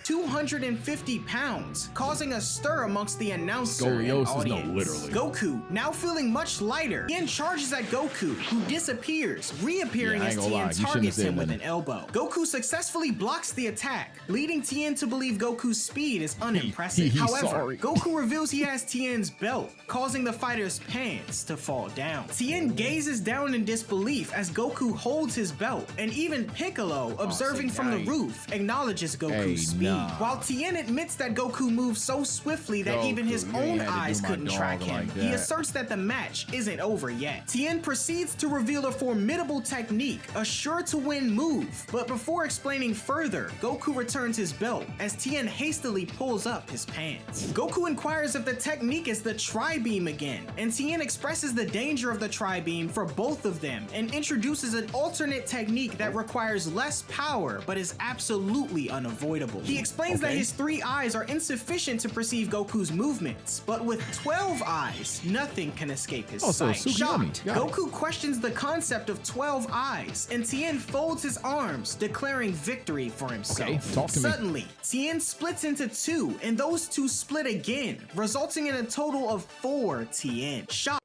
250 pounds, causing a stir amongst the announcer and Scoliosis, no, audience. literally. Goku, now feeling much lighter, Tien charges at Goku, who disappears, reappearing Yeah, I as ain't gonna lie, Tien you shouldn't targets have said him with nothing. an elbow. Goku successfully blocks the attack, leading Tien to believe Goku's speed is unimpressive. He's However, sorry. Goku reveals he has Tien's belt, causing the fighter's pants to fall down. Tien gazes down in disbelief as Goku holds his belt, and even Piccolo, observing from the roof, acknowledges Goku's Hey, speed. nah. While Tien admits that Goku moves so swiftly that Goku, even his you ain't own had to do eyes my couldn't dog track him, like he that. asserts that the match isn't over yet. Tien proceeds to reveal a formidable technique, a sure-to-win move. But before explaining further, Goku returns his belt as Tien hastily pulls up his pants. Goku inquires if the technique is the tri-beam again, and Tien expresses the danger of the tri-beam for both of them and introduces an alternate technique that requires less power but is absolutely unavoidable. He explains that his 3 eyes are insufficient to perceive Goku's movements, but with 12 eyes, nothing can escape his so sight. Sugiyami. Shocked, Got it. Goku questions the concept of 12 eyes, and Tien folds his arms, declaring victory for himself. Okay, talk to me. Suddenly, Tien splits into 2, and those 2 split again, resulting in a total of 4 Tien. Shocked,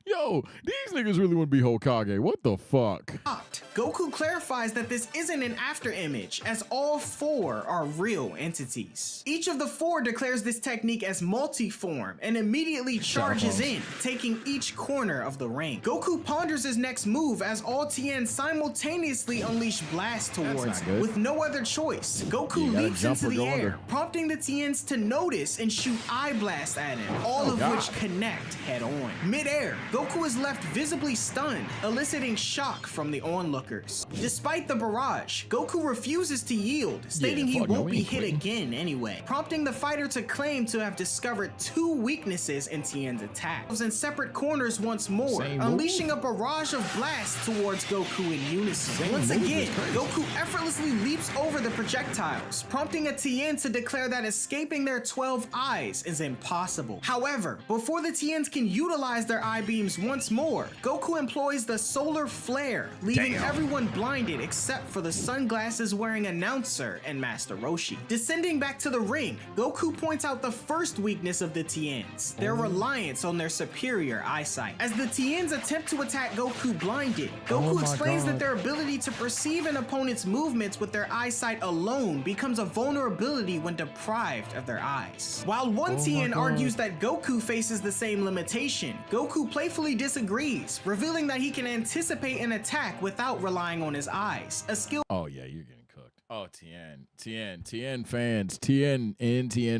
Yo, Yo, these niggas really want to be Hokage. What the fuck? Goku clarifies that this isn't an after image, as all 4 are real entities. Each of the 4 declares this technique as multi-form and immediately charges in, taking each corner of the ring. Goku ponders his next move as all Tien simultaneously unleash blast towards him. With no other choice, Goku leaps into the air, prompting the Tiens to notice and shoot eye blasts at him, all of which connect head on. Mid-air, Goku is left visibly stunned, eliciting shock from the onlookers. Despite the barrage, Goku refuses to yield, stating he won't be hit again anyway, prompting the fighter to claim to have discovered 2 weaknesses in Tien's attack. In separate corners once more, unleashing a barrage of blasts towards Goku in unison. Once again, Goku effortlessly leaps over the projectiles, prompting a Tien to declare that escaping their 12 eyes is impossible. However, before the Tiens can utilize their eye beams once more, Goku employs the solar flare, leaving everyone blinded except for the sunglasses wearing announcer and Master Roshi. Descending back to the ring, Goku points out the first weakness of the Tiens, their reliance on their superior eyesight. As the Tiens attempt to attack Goku blinded, Goku explains that their ability to perceive an opponent's movements with their eyesight alone becomes a vulnerability when deprived of their eyes. While one Tien argues that Goku faces the same limitation, Goku playfully disagrees, revealing that he can anticipate an attack without relying on his eyes, a skill. Oh yeah, you're getting cooked. Oh, Tien fans, Tien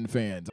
fans.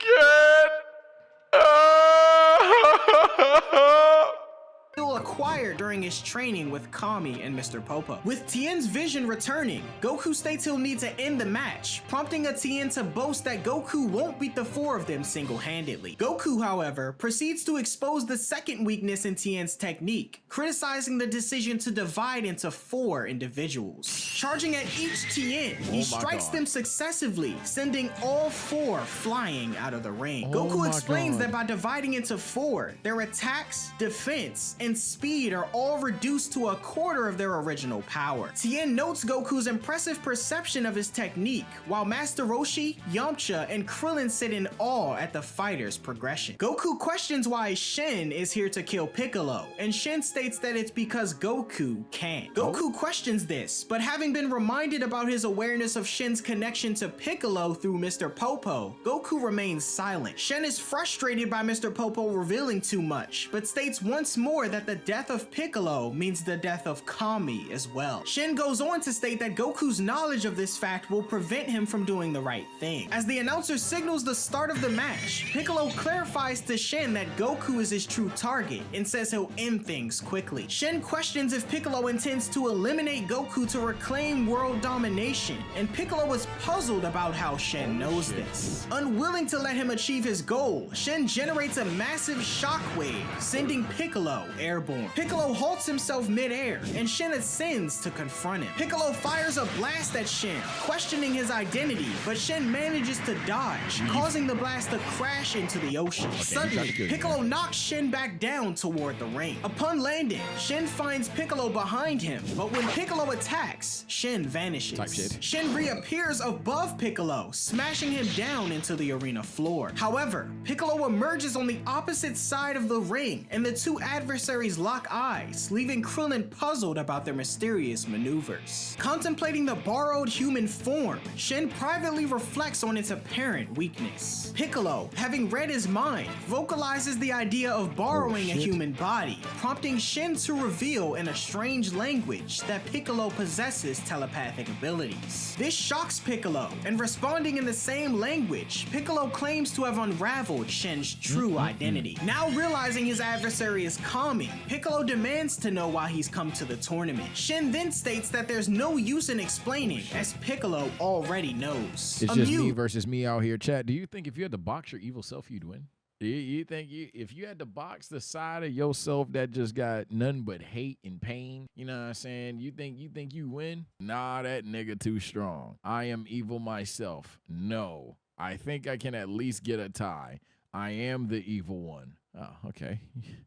Acquired during his training with Kami and Mr. Popo. With Tien's vision returning, Goku states he'll need to end the match, prompting a Tien to boast that Goku won't beat the 4 of them single-handedly. Goku, however, proceeds to expose the second weakness in Tien's technique, criticizing the decision to divide into 4 individuals. Charging at each Tien, he strikes them successively, sending all 4 flying out of the ring. Goku explains that by dividing into 4, their attacks, defense, and speed are all reduced to a quarter of their original power. Tien notes Goku's impressive perception of his technique, while Master Roshi, Yamcha, and Krillin sit in awe at the fighter's progression. Goku questions why Shen is here to kill Piccolo, and Shen states that it's because Goku can. Goku questions this, but having been reminded about his awareness of Shen's connection to Piccolo through Mr. Popo, Goku remains silent. Shen is frustrated by Mr. Popo revealing too much, but states once more that the death of Piccolo means the death of Kami as well. Shen goes on to state that Goku's knowledge of this fact will prevent him from doing the right thing. As the announcer signals the start of the match, Piccolo clarifies to Shen that Goku is his true target and says he'll end things quickly. Shen questions if Piccolo intends to eliminate Goku to reclaim world domination, and Piccolo is puzzled about how Shen knows this. Unwilling to let him achieve his goal, Shen generates a massive shockwave, sending Piccolo airborne. Piccolo halts himself mid-air, and Shen ascends to confront him. Piccolo fires a blast at Shen, questioning his identity, but Shen manages to dodge, causing the blast to crash into the ocean. Suddenly, Piccolo knocks Shen back down toward the ring. Upon landing, Shen finds Piccolo behind him, but when Piccolo attacks, Shen vanishes. Shen reappears above Piccolo, smashing him down into the arena floor. However, Piccolo emerges on the opposite side of the ring, and the 2 adversaries lock eyes, leaving Krillin puzzled about their mysterious maneuvers. Contemplating the borrowed human form, Shen privately reflects on its apparent weakness. Piccolo, having read his mind, vocalizes the idea of borrowing a human body, prompting Shen to reveal in a strange language that Piccolo possesses telepathic abilities. This shocks Piccolo, and responding in the same language, Piccolo claims to have unraveled Shen's true identity. Now realizing his adversary is Kami, Piccolo demands to know why he's come to the tournament. Shen then states that there's no use in explaining, as Piccolo already knows. It's just me versus me out here, chat. Do you think if you had to box your evil self, you'd win? You think if you had to box the side of yourself that just got nothing but hate and pain, you know what I'm saying? You think you win? Nah, that nigga too strong. I am evil myself. No, I think I can at least get a tie. I am the evil one. Oh, okay.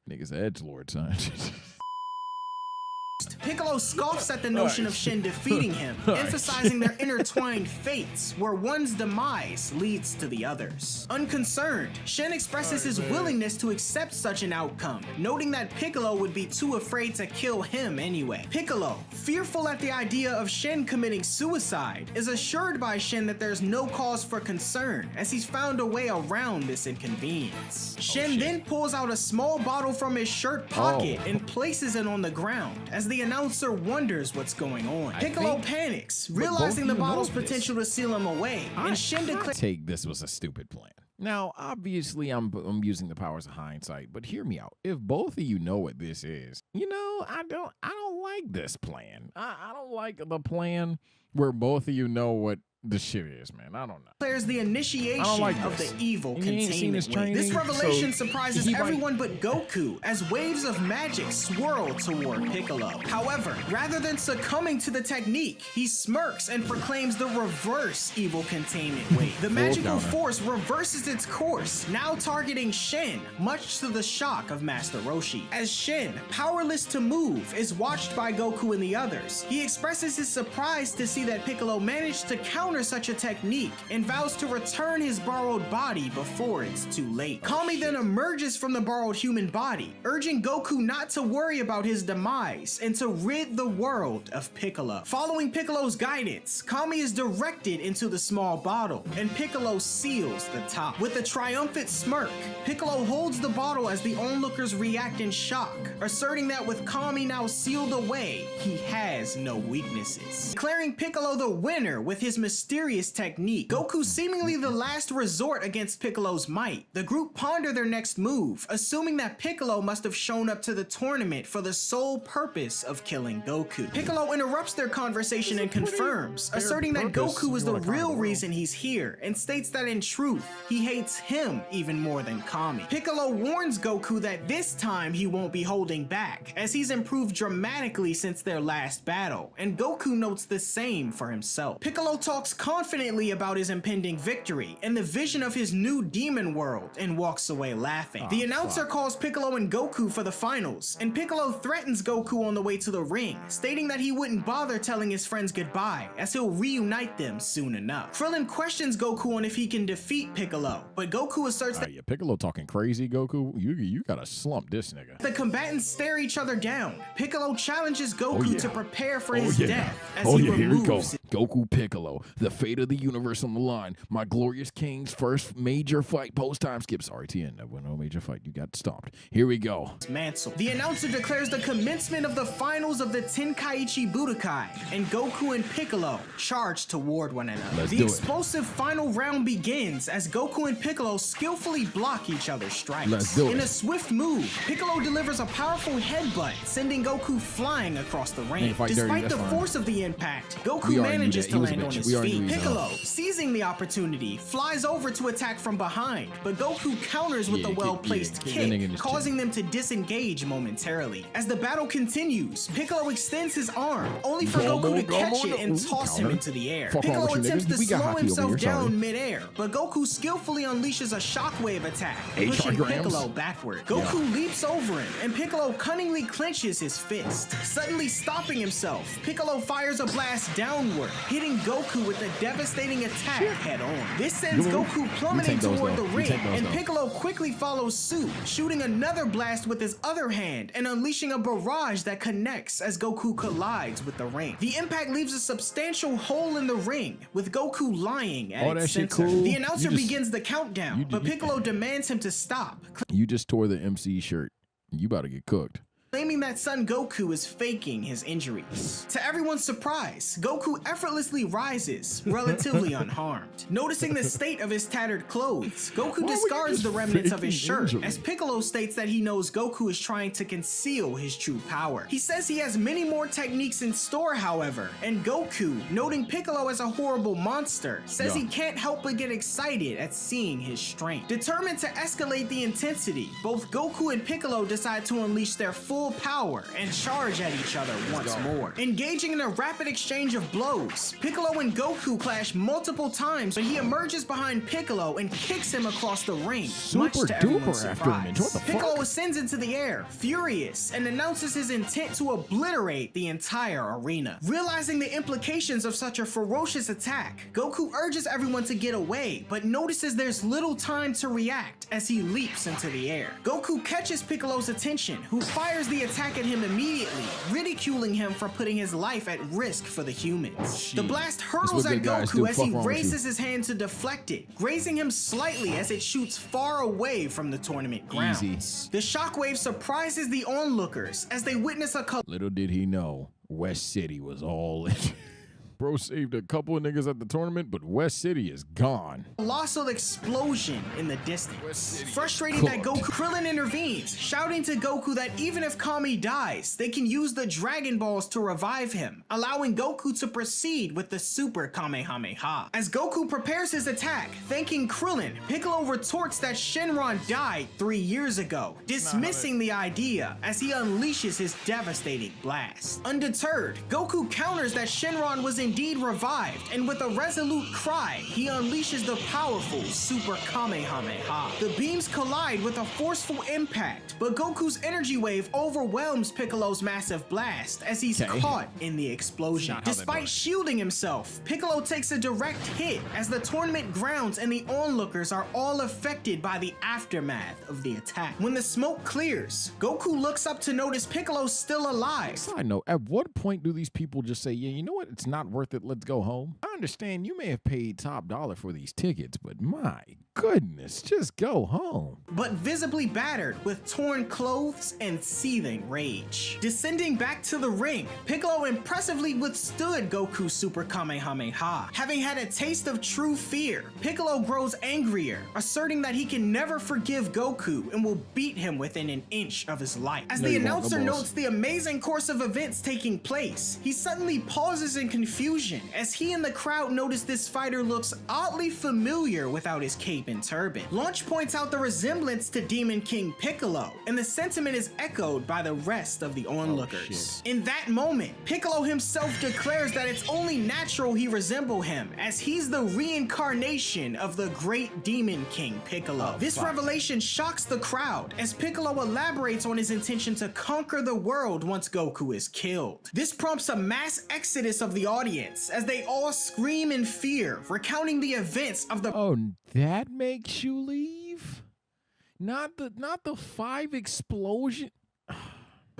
Nigga's an edgelord, son. Piccolo scoffs at the notion of Shin defeating him, emphasizing their intertwined fates, where one's demise leads to the other's. Unconcerned, Shin expresses his willingness to accept such an outcome, noting that Piccolo would be too afraid to kill him anyway. Piccolo, fearful at the idea of Shin committing suicide, is assured by Shin that there's no cause for concern, as he's found a way around this inconvenience. Shin then pulls out a small bottle from his shirt pocket and places it on the ground, as the announcer wonders what's going on. Piccolo panics, realizing the bottle's potential to seal him away, and Shin declares this was a stupid plan. Now, obviously, I'm using the powers of hindsight, but hear me out. If both of you know what this is, you know, I don't like this plan. I don't like the plan where both of you know what the shit is, man. I don't know. Declares the initiation of the evil containment wave. This revelation surprises everyone but Goku, as waves of magic swirl toward Piccolo. However, rather than succumbing to the technique, he smirks and proclaims the reverse evil containment wave. The magical force reverses its course, now targeting Shin, much to the shock of Master Roshi. As Shin, powerless to move, is watched by Goku and the others, he expresses his surprise to see that Piccolo managed to counter such a technique and vows to return his borrowed body before it's too late. Kami then emerges from the borrowed human body, urging Goku not to worry about his demise and to rid the world of Piccolo. Following Piccolo's guidance, Kami is directed into the small bottle, and Piccolo seals the top. With a triumphant smirk, Piccolo holds the bottle as the onlookers react in shock, asserting that with Kami now sealed away, he has no weaknesses. Declaring Piccolo the winner with his mysterious technique, Goku seemingly the last resort against Piccolo's might. The group ponder their next move, assuming that Piccolo must have shown up to the tournament for the sole purpose of killing Goku. Piccolo interrupts their conversation and confirms, asserting that Goku is the real reason he's here, and states that in truth, he hates him even more than Kami. Piccolo warns Goku that this time he won't be holding back, as he's improved dramatically since their last battle, and Goku notes the same for himself. Piccolo talks confidently about his impending victory and the vision of his new demon world and walks away laughing. The announcer calls Piccolo and Goku for the finals, and Piccolo threatens Goku on the way to the ring, stating that he wouldn't bother telling his friends goodbye as he'll reunite them soon enough. Krillin questions Goku on if he can defeat Piccolo, but Goku asserts that Piccolo talking crazy, Goku. You gotta slump this nigga. The combatants stare each other down. Piccolo challenges Goku to prepare for his death as he removes here we go. Goku Piccolo, the fate of the universe on the line. My glorious king's first major fight post-time skip. Sorry, TN, that wasn't no major fight. You got stomped. Here we go. Mantle. The announcer declares the commencement of the finals of the Tenkaichi Budokai, and Goku and Piccolo charge toward one another. The explosive final round begins as Goku and Piccolo skillfully block each other's strikes. In a swift move, Piccolo delivers a powerful headbutt, sending Goku flying across the ring. Despite the force of the impact, Goku manages to land on his feet. Piccolo, seizing the opportunity, flies over to attack from behind, but Goku counters with a well-placed kick, causing them to disengage momentarily. As the battle continues, Piccolo extends his arm, only for Goku to catch it and toss him into the air. Piccolo attempts to slow himself down mid-air, but Goku skillfully unleashes a shockwave attack, pushing Piccolo backward. Goku leaps over him, and Piccolo cunningly clenches his fist. Suddenly stopping himself, Piccolo fires a blast downward, hitting Goku with a devastating attack head-on. This sends Goku plummeting toward the ring, and Piccolo quickly follows suit, shooting another blast with his other hand and unleashing a barrage that connects as Goku collides with the ring. The impact leaves a substantial hole in the ring, with Goku lying at its center. The announcer begins the countdown, but Piccolo demands him to stop. You just tore the MC shirt. You about to get cooked. Claiming that Son Goku is faking his injuries. To everyone's surprise, Goku effortlessly rises, relatively unharmed. Noticing the state of his tattered clothes, Goku discards the remnants of his shirt, as Piccolo states that he knows Goku is trying to conceal his true power. He says he has many more techniques in store, however, and Goku, noting Piccolo as a horrible monster, says he can't help but get excited at seeing his strength. Determined to escalate the intensity, both Goku and Piccolo decide to unleash their full full power and charge at each other once more. Engaging in a rapid exchange of blows, Piccolo and Goku clash multiple times, but he emerges behind Piccolo and kicks him across the ring, much to everyone's surprise. Piccolo ascends into the air, furious, and announces his intent to obliterate the entire arena. Realizing the implications of such a ferocious attack, Goku urges everyone to get away, but notices there's little time to react as he leaps into the air. Goku catches Piccolo's attention, who fires the attack at him immediately, ridiculing him for putting his life at risk for the humans. The blast hurls at Goku as he raises his hand to deflect it, grazing him slightly as it shoots far away from the tournament grounds. The shockwave surprises the onlookers as they witness a Little did he know, West City was all in. Bro saved a couple of niggas at the tournament, but West City is gone. Colossal explosion in the distance. Frustrated that Goku, Krillin intervenes, shouting to Goku that even if Kami dies, they can use the Dragon Balls to revive him, allowing Goku to proceed with the Super Kamehameha. As Goku prepares his attack, thanking Krillin, Piccolo retorts that Shenron died 3 years ago, dismissing the idea as he unleashes his devastating blast. Undeterred, Goku counters that Shenron was indeed revived, and with a resolute cry, he unleashes the powerful Super Kamehameha. The beams collide with a forceful impact, but Goku's energy wave overwhelms Piccolo's massive blast as he's caught in the explosion. Despite shielding himself, Piccolo takes a direct hit as the tournament grounds and the onlookers are all affected by the aftermath of the attack. When the smoke clears, Goku looks up to notice Piccolo's still alive. Side note, at what point do these people just say, yeah, you know what, it's not worth it, let's go home? I understand you may have paid top dollar for these tickets, but my goodness, just go home. But visibly battered with torn clothes and seething rage. Descending back to the ring, Piccolo impressively withstood Goku's Super Kamehameha. Having had a taste of true fear, Piccolo grows angrier, asserting that he can never forgive Goku and will beat him within an inch of his life. As the announcer notes the amazing course of events taking place, he suddenly pauses in confusion as he and the crowd notice this fighter looks oddly familiar without his cape and turban. Launch points out the resemblance to Demon King Piccolo, and the sentiment is echoed by the rest of the onlookers. In that moment, Piccolo himself declares that it's only natural he resemble him, as he's the reincarnation of the great Demon King Piccolo. This revelation shocks the crowd, as Piccolo elaborates on his intention to conquer the world once Goku is killed. This prompts a mass exodus of the audience, as they all scream in fear, recounting the events of the— Oh, that makes you leave? Not the 5 explosion.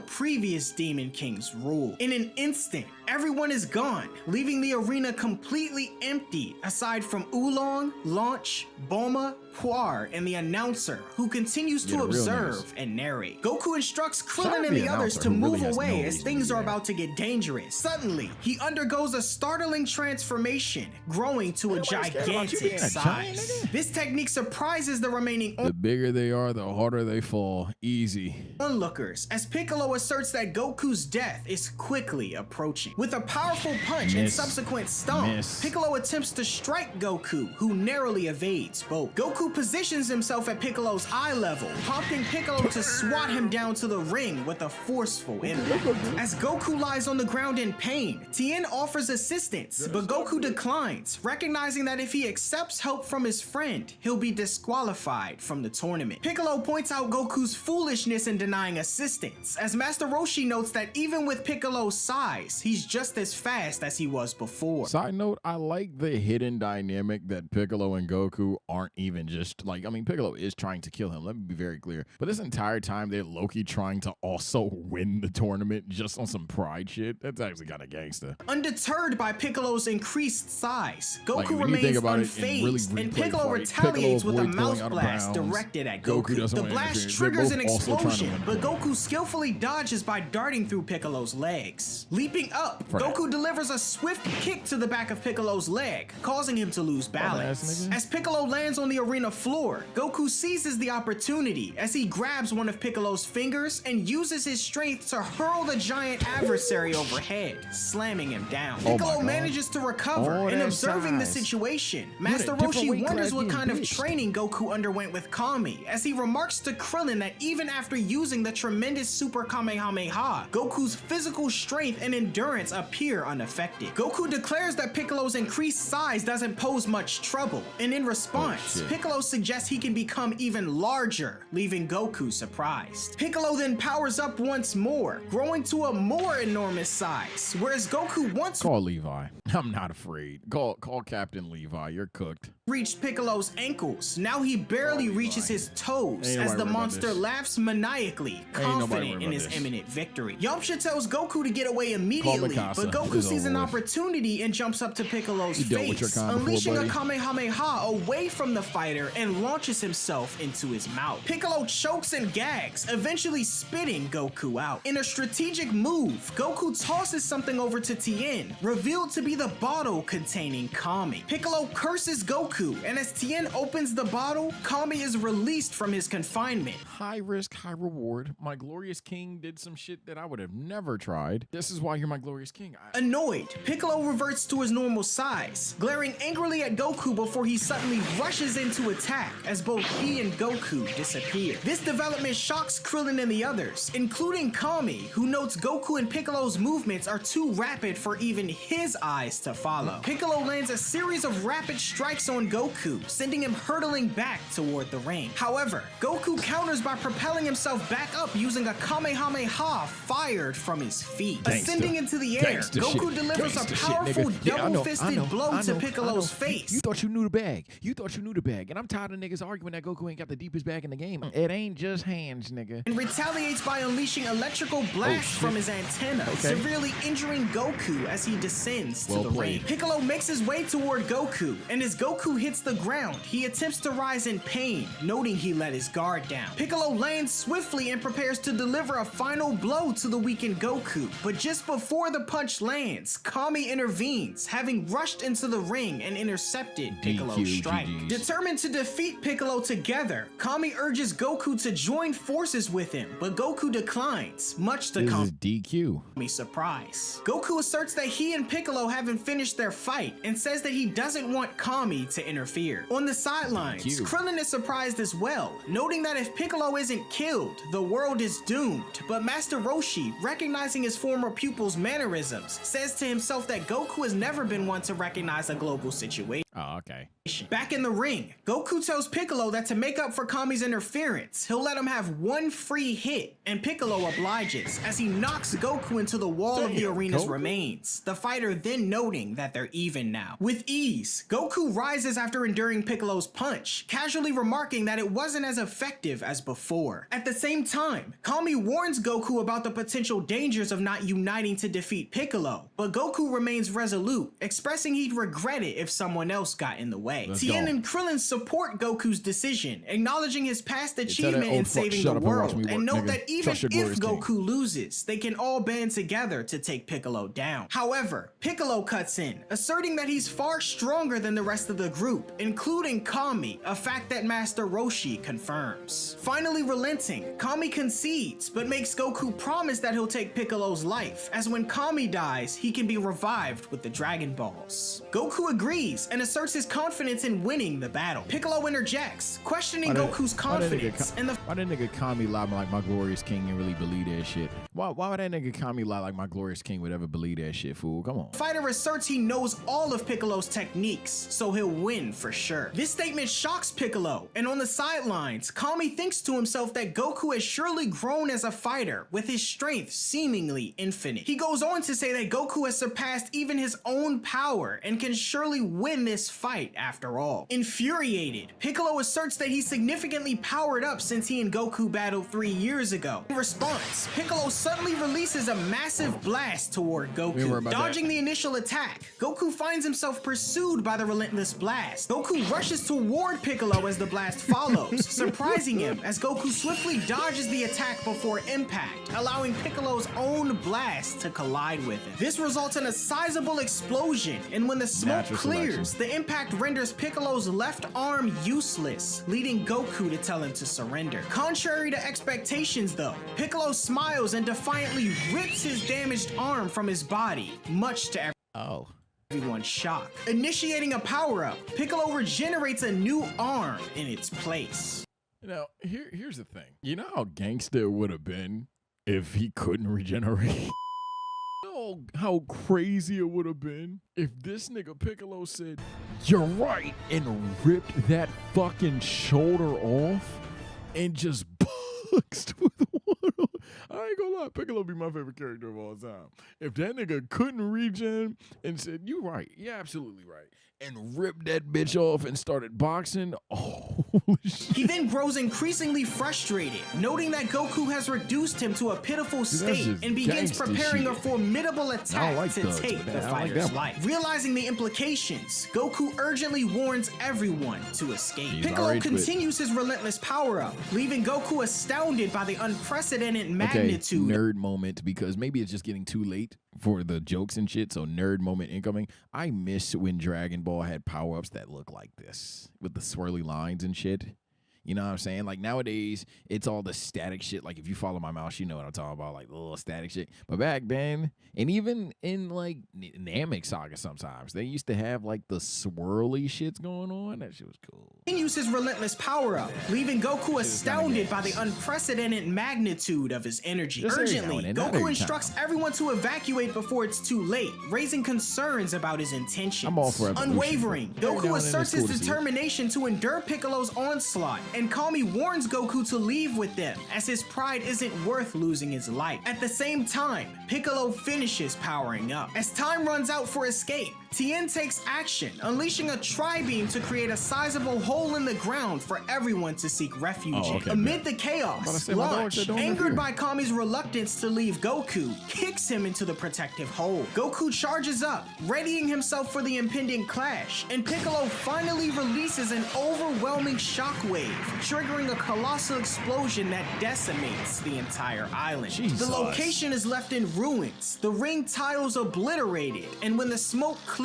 previous Demon King's rule. In an instant, everyone is gone, leaving the arena completely empty aside from Oolong, Launch, Bulma, Puar, and the announcer, who continues to observe and narrate. Goku instructs Krillin and the others to move away as things are about to get dangerous. Suddenly, he undergoes a startling transformation, growing to a gigantic size. This technique surprises the remaining The bigger they are, the harder they fall. Easy. onlookers, as Piccolo asserts that Goku's death is quickly approaching. With a powerful punch and subsequent stomp, Piccolo attempts to strike Goku, who narrowly evades both. Goku positions himself at Piccolo's eye level, prompting Piccolo to swat him down to the ring with a forceful impact. As Goku lies on the ground in pain, Tien offers assistance, but Goku declines, recognizing that if he accepts help from his friend, he'll be disqualified from the tournament. Piccolo points out Goku's foolishness in denying assistance, as Master Roshi notes that even with Piccolo's size, he's just as fast as he was before. Side note, I like the hidden dynamic that Piccolo and Goku aren't even just like, I mean, Piccolo is trying to kill him, let me be very clear, but this entire time they're low-key trying to also win the tournament just on some pride shit. That's actually kind of gangster. Undeterred by Piccolo's increased size, Goku remains unfazed, and Piccolo retaliates with a mouth blast directed at Goku. The blast triggers an explosion, but Goku skillfully dodges by darting through Piccolo's legs. Leaping up, Goku delivers a swift kick to the back of Piccolo's leg, causing him to lose balance. As Piccolo lands on the arena a floor, Goku seizes the opportunity as he grabs one of Piccolo's fingers and uses his strength to hurl the giant adversary overhead, slamming him down. Piccolo manages to recover, and observing the situation, Master Roshi wonders what kind of training Goku underwent with Kami, as he remarks to Krillin that even after using the tremendous Super Kamehameha, Goku's physical strength and endurance appear unaffected. Goku declares that Piccolo's increased size doesn't pose much trouble, and in response, Piccolo suggests he can become even larger, leaving Goku surprised. Piccolo then powers up once more, growing to a more enormous size, whereas Goku once Call Levi. I'm not afraid. Call Captain Levi. You're cooked. reached Piccolo's ankles. Now he barely reaches his toes as the monster laughs maniacally, confident in his imminent victory. Yamcha tells Goku to get away immediately, but Goku sees an opportunity and jumps up to Piccolo's face, unleashing a Kamehameha away from the fighter and launches himself into his mouth. Piccolo chokes and gags, eventually spitting Goku out. In a strategic move, Goku tosses something over to Tien, revealed to be the bottle containing Kami. Piccolo curses Goku, and as Tien opens the bottle, Kami is released from his confinement. High risk, high reward. My glorious king did some shit that I would have never tried. This is why you're my glorious king. Annoyed, Piccolo reverts to his normal size, glaring angrily at Goku before he suddenly rushes in to attack as both he and Goku disappear. This development shocks Krillin and the others, including Kami, who notes Goku and Piccolo's movements are too rapid for even his eyes to follow. Piccolo lands a series of rapid strikes on Goku, sending him hurtling back toward the ring. However, Goku counters by propelling himself back up using a Kamehameha fired from his feet. Ascending into the air, Goku delivers a powerful double-fisted blow to Piccolo's face. You thought you knew the bag. You thought you knew the bag. And I'm tired of niggas arguing that Goku ain't got the deepest bag in the game. It ain't just hands, nigga. And retaliates by unleashing electrical blasts from his antenna, severely injuring Goku as he descends to the ring. Piccolo makes his way toward Goku, and as Goku hits the ground, he attempts to rise in pain, noting he let his guard down. Piccolo lands swiftly and prepares to deliver a final blow to the weakened Goku, but just before the punch lands, Kami intervenes, having rushed into the ring and intercepted Piccolo's strike. Determined to defeat Piccolo together, Kami urges Goku to join forces with him, but Goku declines, much to Kami's surprise. Goku asserts that he and Piccolo haven't finished their fight and says that he doesn't want Kami to interfere. On the sidelines, Krillin is surprised as well, noting that if Piccolo isn't killed, the world is doomed. But Master Roshi, recognizing his former pupil's mannerisms, says to himself that Goku has never been one to recognize a global situation. Back in the ring, Goku tells Piccolo that to make up for Kami's interference, he'll let him have one free hit, and Piccolo obliges as he knocks Goku into the wall of the arena's remains, the fighter then noting that they're even now. With ease, Goku rises after enduring Piccolo's punch, casually remarking that it wasn't as effective as before. At the same time, Kami warns Goku about the potential dangers of not uniting to defeat Piccolo, but Goku remains resolute, expressing he'd regret it if someone else got in the way. Tien and Krillin support Goku's decision, acknowledging his past achievement in saving the world, and note that even if Goku loses, they can all band together to take Piccolo down. However, Piccolo cuts in, asserting that he's far stronger than the rest of the group, including Kami, a fact that Master Roshi confirms. Finally relenting, Kami concedes, but makes Goku promise that he'll take Piccolo's life, as when Kami dies, he can be revived with the Dragon Balls. Goku agrees and asserts his confidence in winning the battle. Piccolo interjects, questioning Goku's confidence, and why that nigga Kami lie like my glorious king and really believe that shit? Why would that nigga Kami lie like my glorious king would ever believe that shit, fool? Come on. Fighter asserts he knows all of Piccolo's techniques, so he'll win for sure. This statement shocks Piccolo, and on the sidelines, Kami thinks to himself that Goku has surely grown as a fighter, with his strength seemingly infinite. He goes on to say that Goku has surpassed even his own power and can surely win this fight after all. Infuriated, Piccolo asserts that he's significantly powered up since he and Goku battled 3 years ago. In response, Piccolo suddenly releases a massive blast toward Goku. Dodging the initial attack, Goku finds himself pursued by the relentless blast. Goku rushes toward Piccolo as the blast follows, surprising him as Goku swiftly dodges the attack before impact, allowing Piccolo's own blast to collide with it. This results in a sizable explosion, and when the smoke clears, the impact renders Piccolo's left arm useless, leading Goku to tell him to surrender. Contrary to expectations though, Piccolo smiles and defiantly rips his damaged arm from his body, much to everyone's shock. Initiating a power-up, Piccolo regenerates a new arm in its place. Now, here's the thing. You know how gangsta it would have been if he couldn't regenerate? How crazy it would have been if this nigga Piccolo said, "You're right," and ripped that fucking shoulder off and just boxed with one. I ain't gonna lie, Piccolo be my favorite character of all time. If that nigga couldn't regen and said, "You right, you're absolutely right," and ripped that bitch off and started boxing, oh shit. He then grows increasingly frustrated, noting that Goku has reduced him to a pitiful state and begins preparing a formidable attack to take the fighter's life. Realizing the implications, Goku urgently warns everyone to escape. Piccolo continues his relentless power-up, leaving Goku astounded by the unprecedented magnitude. Nerd moment, because maybe it's just getting too late for the jokes and shit, so nerd moment incoming. I miss when Dragon Ball had power-ups that look like this with the swirly lines and shit. You know what I'm saying? Like nowadays, it's all the static shit. Like if you follow my mouse, you know what I'm talking about, like the little static shit. But back then, and even in like Namek Saga sometimes, they used to have like the swirly shits going on. That shit was cool. Continues his relentless power-up, leaving Goku astounded by the unprecedented magnitude of his energy. Urgently, Goku instructs everyone to evacuate before it's too late, raising concerns about his intentions. I'm all for evolution. Unwavering, Goku asserts his determination to endure Piccolo's onslaught, and Kami warns Goku to leave with them, as his pride isn't worth losing his life. At the same time, Piccolo finishes powering up. As time runs out for escape, Tien takes action, unleashing a tri-beam to create a sizable hole in the ground for everyone to seek refuge in. Amid the chaos, Launch, angered by Kami's reluctance to leave Goku, kicks him into the protective hole. Goku charges up, readying himself for the impending clash, and Piccolo finally releases an overwhelming shockwave, triggering a colossal explosion that decimates the entire island. The location is left in ruins, the ring tiles obliterated, and when the smoke clears,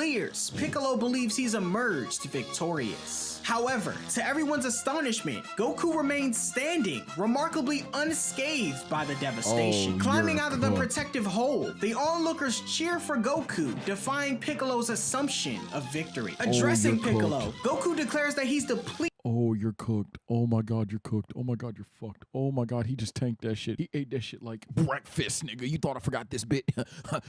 Piccolo believes he's emerged victorious. However, to everyone's astonishment, Goku remains standing, remarkably unscathed by the devastation. Climbing out of the protective hole, the onlookers cheer for Goku, defying Piccolo's assumption of victory. Addressing Piccolo, Goku declares that he's depleted. Oh, you're cooked. Oh my God, you're cooked. Oh my God, you're fucked. Oh my God, he just tanked that shit. He ate that shit like breakfast, nigga. You thought I forgot this bit?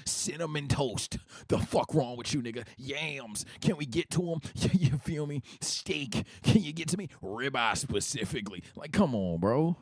Cinnamon toast. The fuck wrong with you, nigga? Yams. Can we get to him? You feel me? Steak. Can you get to me? Ribeye specifically. Like, come on, bro.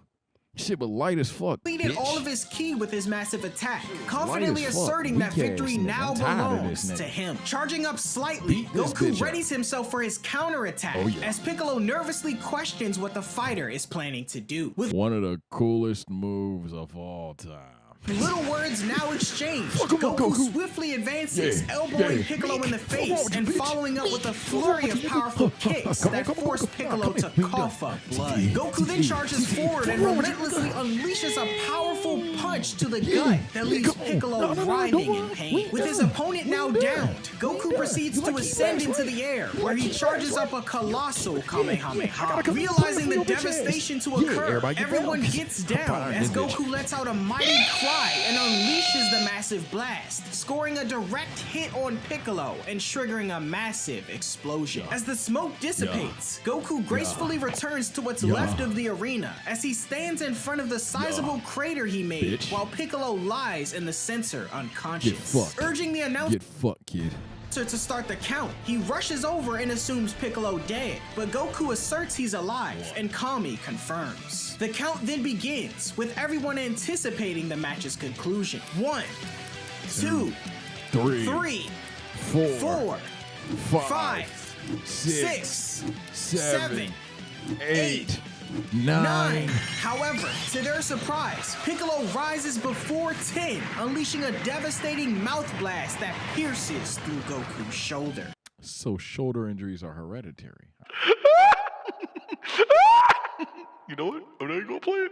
Shit was light as fuck. Completed all of his ki with his massive attack, confidently asserting that victory now belongs to him. Charging up slightly, Goku readies himself for his counterattack as Piccolo nervously questions what the fighter is planning to do. With one of the coolest moves of all time. Little words now exchanged. Goku swiftly advances, elbowing Piccolo in the face and following up with a flurry of powerful kicks that force Piccolo to cough up blood. Goku then charges forward and relentlessly unleashes a powerful punch to the gut that leaves Piccolo writhing in pain. With his opponent now downed, Goku proceeds to ascend into the air, where he charges up a colossal Kamehameha. Realizing the devastation to occur, everyone gets down as Goku lets out a mighty cry and unleashes the massive blast, scoring a direct hit on Piccolo and triggering a massive explosion. As the smoke dissipates, Goku gracefully returns to what's left of the arena as he stands in front of the sizable crater he made, while Piccolo lies in the center unconscious. Urging the announcer to start the count, he rushes over and assumes Piccolo dead, but Goku asserts he's alive, and Kami confirms. The count then begins, with everyone anticipating the match's conclusion. 1, 2, 3, 4, 5, 6, 7, 8, 9. However, to their surprise, Piccolo rises before 10, unleashing a devastating mouth blast that pierces through Goku's shoulder. So shoulder injuries are hereditary. You know what? I'm not gonna play it.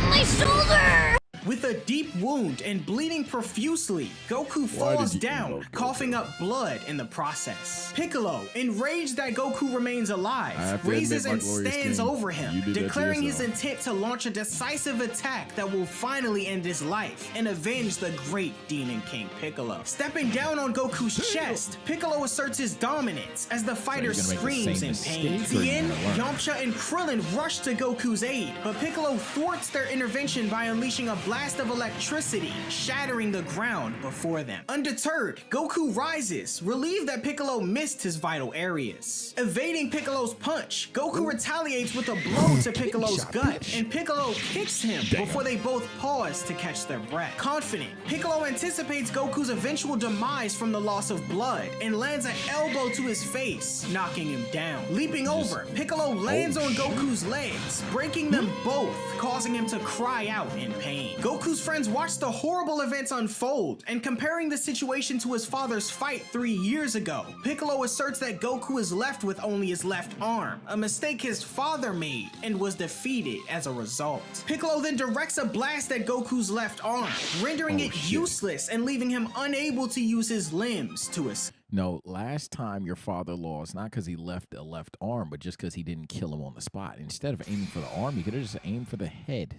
My shoulder! With a deep wound and bleeding profusely, Goku falls down, coughing up blood in the process. Piccolo, enraged that Goku remains alive, raises and stands over him, declaring his intent to launch a decisive attack that will finally end his life and avenge the great Demon King Piccolo. Stepping down on Goku's chest, Piccolo asserts his dominance as the fighter screams in pain. Tien, Yamcha, and Krillin rush to Goku's aid, but Piccolo thwarts their intervention by unleashing a blast of electricity, shattering the ground before them. Undeterred, Goku rises, relieved that Piccolo missed his vital areas. Evading Piccolo's punch, Goku retaliates with a blow to Piccolo's gut, and Piccolo kicks him before they both pause to catch their breath. Confident, Piccolo anticipates Goku's eventual demise from the loss of blood and lands an elbow to his face, knocking him down. Leaping over, Piccolo lands on Goku's legs, breaking them both, causing him to cry out in pain. Goku's friends watch the horrible events unfold, and comparing the situation to his father's fight 3 years ago, Piccolo asserts that Goku is left with only his left arm, a mistake his father made and was defeated as a result. Piccolo then directs a blast at Goku's left arm, rendering it useless and leaving him unable to use his limbs to escape. No, last time your father lost, not because he left a left arm, but just because he didn't kill him on the spot. Instead of aiming for the arm, you could have just aimed for the head.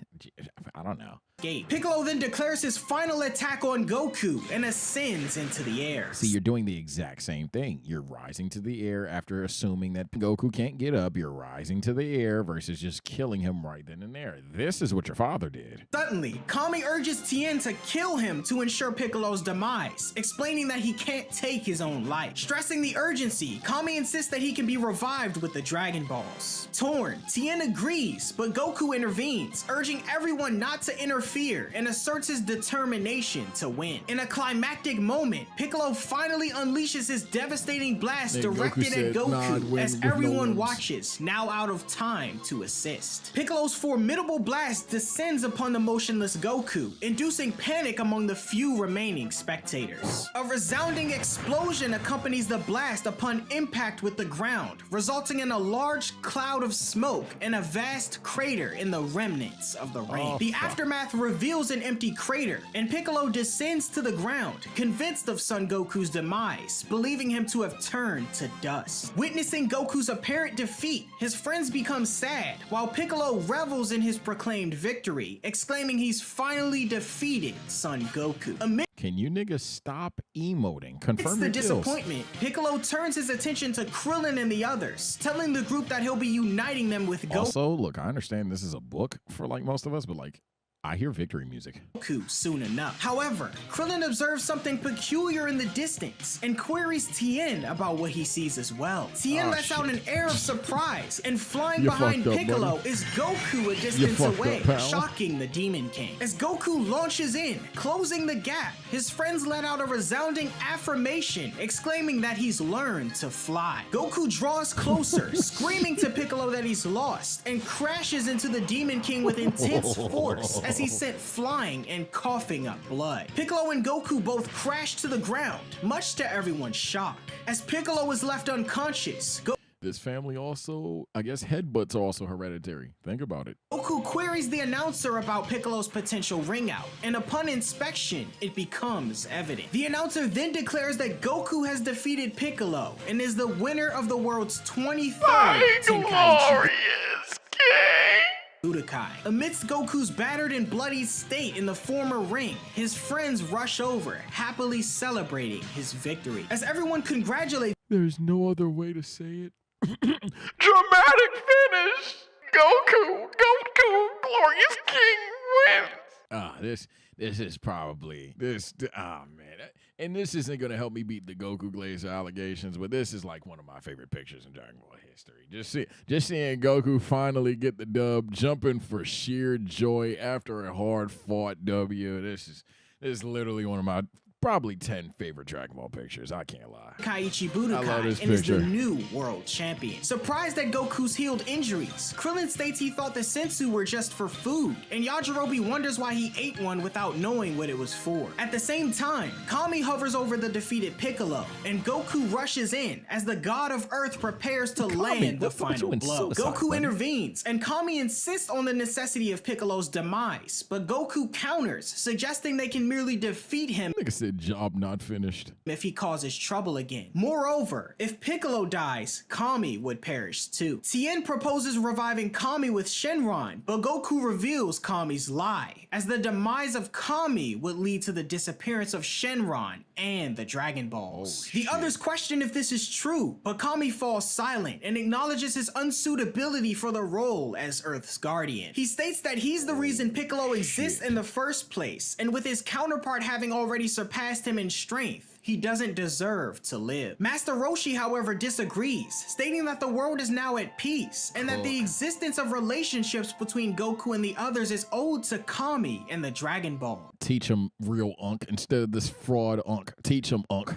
I don't know. Piccolo then declares his final attack on Goku and ascends into the air. See, you're doing the exact same thing. You're rising to the air after assuming that Goku can't get up. You're rising to the air versus just killing him right then and there. This is what your father did. Suddenly, Kami urges Tien to kill him to ensure Piccolo's demise, explaining that he can't take his own life. Stressing the urgency, Kami insists that he can be revived with the Dragon Balls. Torn, Tien agrees, but Goku intervenes, urging everyone not to interfere and asserts his determination to win. In a climactic moment, Piccolo finally unleashes his devastating blast directed at Goku as everyone watches, now out of time to assist. Piccolo's formidable blast descends upon the motionless Goku, inducing panic among the few remaining spectators. A resounding explosion accompanies the blast upon impact with the ground, resulting in a large cloud of smoke and a vast crater in the remnants of the ring. The aftermath reveals an empty crater, and Piccolo descends to the ground, convinced of Son Goku's demise, believing him to have turned to dust. Witnessing Goku's apparent defeat, his friends become sad, while Piccolo revels in his proclaimed victory, exclaiming he's finally defeated Son Goku. Can you niggas stop emoting? Confirm the your kills. Disappointment, Piccolo turns his attention to Krillin and the others, telling the group that he'll be uniting them with Goku. Also, look, I understand this is a book for like most of us, but like, I hear victory music. Soon enough. However, Krillin observes something peculiar in the distance and queries Tien about what he sees as well. Tien lets out an air of surprise, and flying behind Piccolo is Goku a distance away, shocking the Demon King. As Goku launches in, closing the gap, his friends let out a resounding affirmation, exclaiming that he's learned to fly. Goku draws closer, screaming to Piccolo that he's lost, and crashes into the Demon King with intense force as he's sent flying and coughing up blood. Piccolo and Goku both crash to the ground, much to everyone's shock. As Piccolo is left unconscious, this family also, I guess headbutts are also hereditary. Think about it. Goku queries the announcer about Piccolo's potential ring out, and upon inspection, it becomes evident. The announcer then declares that Goku has defeated Piccolo and is the winner of the world's 23rd Tenkaichi Budokai. Amidst Goku's battered and bloodied state in the former ring, his friends rush over, happily celebrating his victory. As everyone congratulates, there's no other way to say it. Dramatic finish! Goku, glorious king wins! This is probably man. And this isn't gonna help me beat the Goku Glazer allegations, but this is like one of my favorite pictures in Dragon Ball history. Just seeing Goku finally get the dub, jumping for sheer joy after a hard fought W. This is literally one of my probably 10 favorite Dragon Ball pictures. I can't lie. Kaiichi I love Budokai this and is the picture. new world champion. Surprised that Goku's healed injuries, Krillin states he thought the sensu were just for food, and Yajirobe wonders why he ate one without knowing what it was for. At the same time, Kami hovers over the defeated Piccolo, and Goku rushes in as the god of Earth prepares to land the final blow. Goku intervenes, and Kami insists on the necessity of Piccolo's demise, but Goku counters, suggesting they can merely defeat him Nigga said job not finished. if he causes trouble again. Moreover, if Piccolo dies, Kami would perish too. Tien proposes reviving Kami with Shenron, but Goku reveals Kami's lie, as the demise of Kami would lead to the disappearance of Shenron and the Dragon Balls. The others question if this is true, but Kami falls silent and acknowledges his unsuitability for the role as Earth's guardian. He states that he's the reason Piccolo exists in the first place, and with his counterpart having already surpassed him in strength, he doesn't deserve to live. Master Roshi, however, disagrees, stating that the world is now at peace, and that the existence of relationships between Goku and the others is owed to Kami and the Dragon Ball. Teach him real Unk instead of this fraud Unk. Teach him Unk.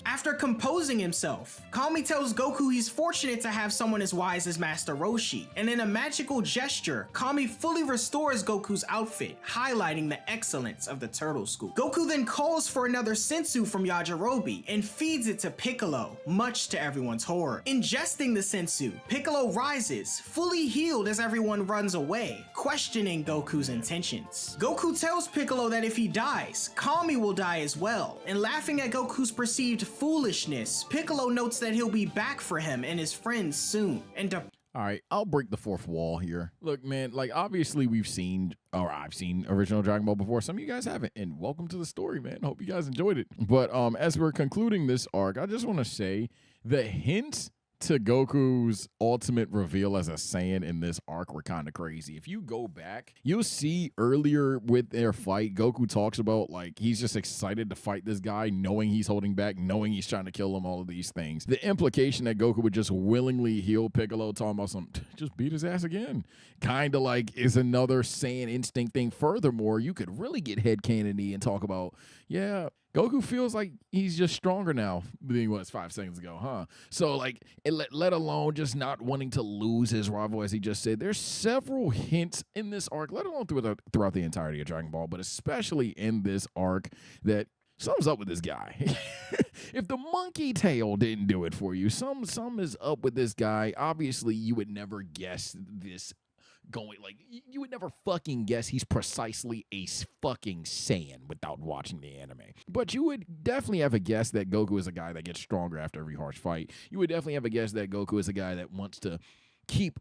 After composing himself, Kami tells Goku he's fortunate to have someone as wise as Master Roshi, and in a magical gesture, Kami fully restores Goku's outfit, highlighting the excellence of the Turtle School. Goku then calls for another sensu from Yajirobe and feeds it to Piccolo, much to everyone's horror. Ingesting the sensu, Piccolo rises, fully healed as everyone runs away, questioning Goku's intentions. Goku tells Piccolo that if he dies, Kami will die as well, and laughing at Goku's perceived foolishness, Piccolo notes that he'll be back for him and his friends soon, and All right, I'll break the fourth wall here. Look, man, like obviously I've seen original Dragon Ball before. Some of you guys haven't, and welcome to the story, man. Hope you guys enjoyed it. But as we're concluding this arc, I just want to say the hints to Goku's ultimate reveal as a Saiyan in this arc were kind of crazy. If you go back, you'll see earlier with their fight, Goku talks about like he's just excited to fight this guy, knowing he's holding back, knowing he's trying to kill him, all of these things. The implication that Goku would just willingly heal Piccolo, talking about just beat his ass again, kind of like is another Saiyan instinct thing. Furthermore, you could really get headcanon-y and talk about, yeah, Goku feels like he's just stronger now than he was 5 seconds ago, huh? So, like, let alone just not wanting to lose his rival, as he just said. There's several hints in this arc, let alone throughout the entirety of Dragon Ball, but especially in this arc, that something's up with this guy. If the monkey tail didn't do it for you, some is up with this guy. Obviously, you would never guess this going, like, you would never fucking guess he's precisely a fucking Saiyan without watching the anime. But you would definitely have a guess that Goku is a guy that gets stronger after every harsh fight. You would definitely have a guess that Goku is a guy that wants to keep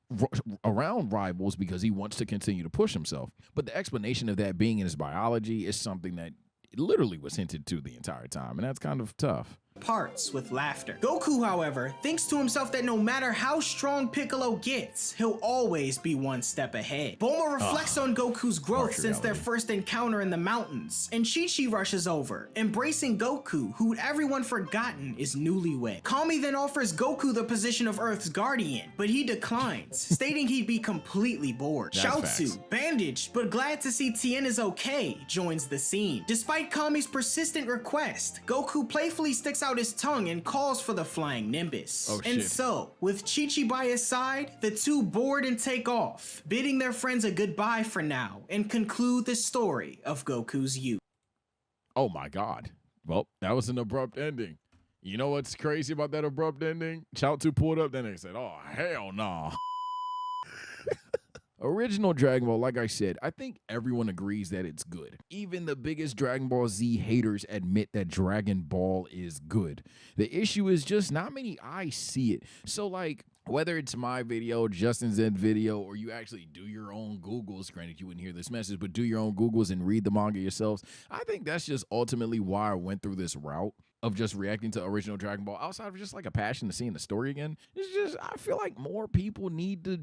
around rivals because he wants to continue to push himself. But the explanation of that being in his biology is something that literally was hinted to the entire time, and that's kind of tough. Parts with laughter. Goku, however, thinks to himself that no matter how strong Piccolo gets, he'll always be one step ahead. Bulma reflects on Goku's growth since their first encounter in the mountains, and Chi-Chi rushes over, embracing Goku, who everyone forgotten is newlywed. Kami then offers Goku the position of Earth's guardian, but he declines, stating he'd be completely bored. Chaozu, bandaged but glad to see Tien is okay, joins the scene. Despite Kami's persistent request, Goku playfully sticks out his tongue and calls for the flying Nimbus. And so, with Chi-Chi by his side, the two board and take off, bidding their friends a goodbye for now, and conclude the story of Goku's youth. Oh my god. Well, that was an abrupt ending. You know what's crazy about that abrupt ending? Chaozu pulled up, then they said, oh, hell no. Original Dragon Ball, like I said, I think everyone agrees that it's good. Even the biggest Dragon Ball Z haters admit that Dragon Ball is good. The issue is just not many eyes see it. So, like, whether it's my video, Justin's video, or you actually do your own Googles, granted you wouldn't hear this message, but do your own Googles and read the manga yourselves, I think that's just ultimately why I went through this route of just reacting to original Dragon Ball. Outside of just like a passion to seeing the story again, it's just, I feel like more people need to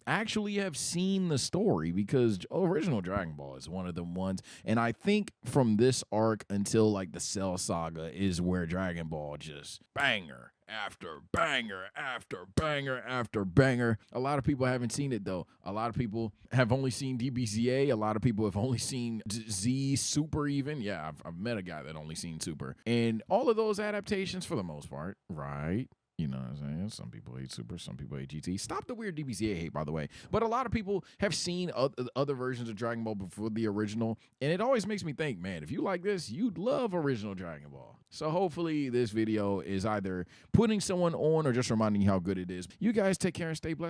actually have seen the story, because original Dragon Ball is one of the ones, and I think from this arc until like the Cell Saga is where Dragon Ball just banger after banger after banger after banger. A lot of people haven't seen it though. A lot of people have only seen DBZA. A lot of people have only seen Z Super even. Yeah, I've met a guy that only seen Super. And all of those adaptations for the most part, right? You know what I'm saying? Some people hate Super, some people hate GT. Stop the weird DBZA hate, by the way. But a lot of people have seen other versions of Dragon Ball before the original. And it always makes me think, man, if you like this, you'd love original Dragon Ball. So hopefully this video is either putting someone on or just reminding you how good it is. You guys take care and stay blessed.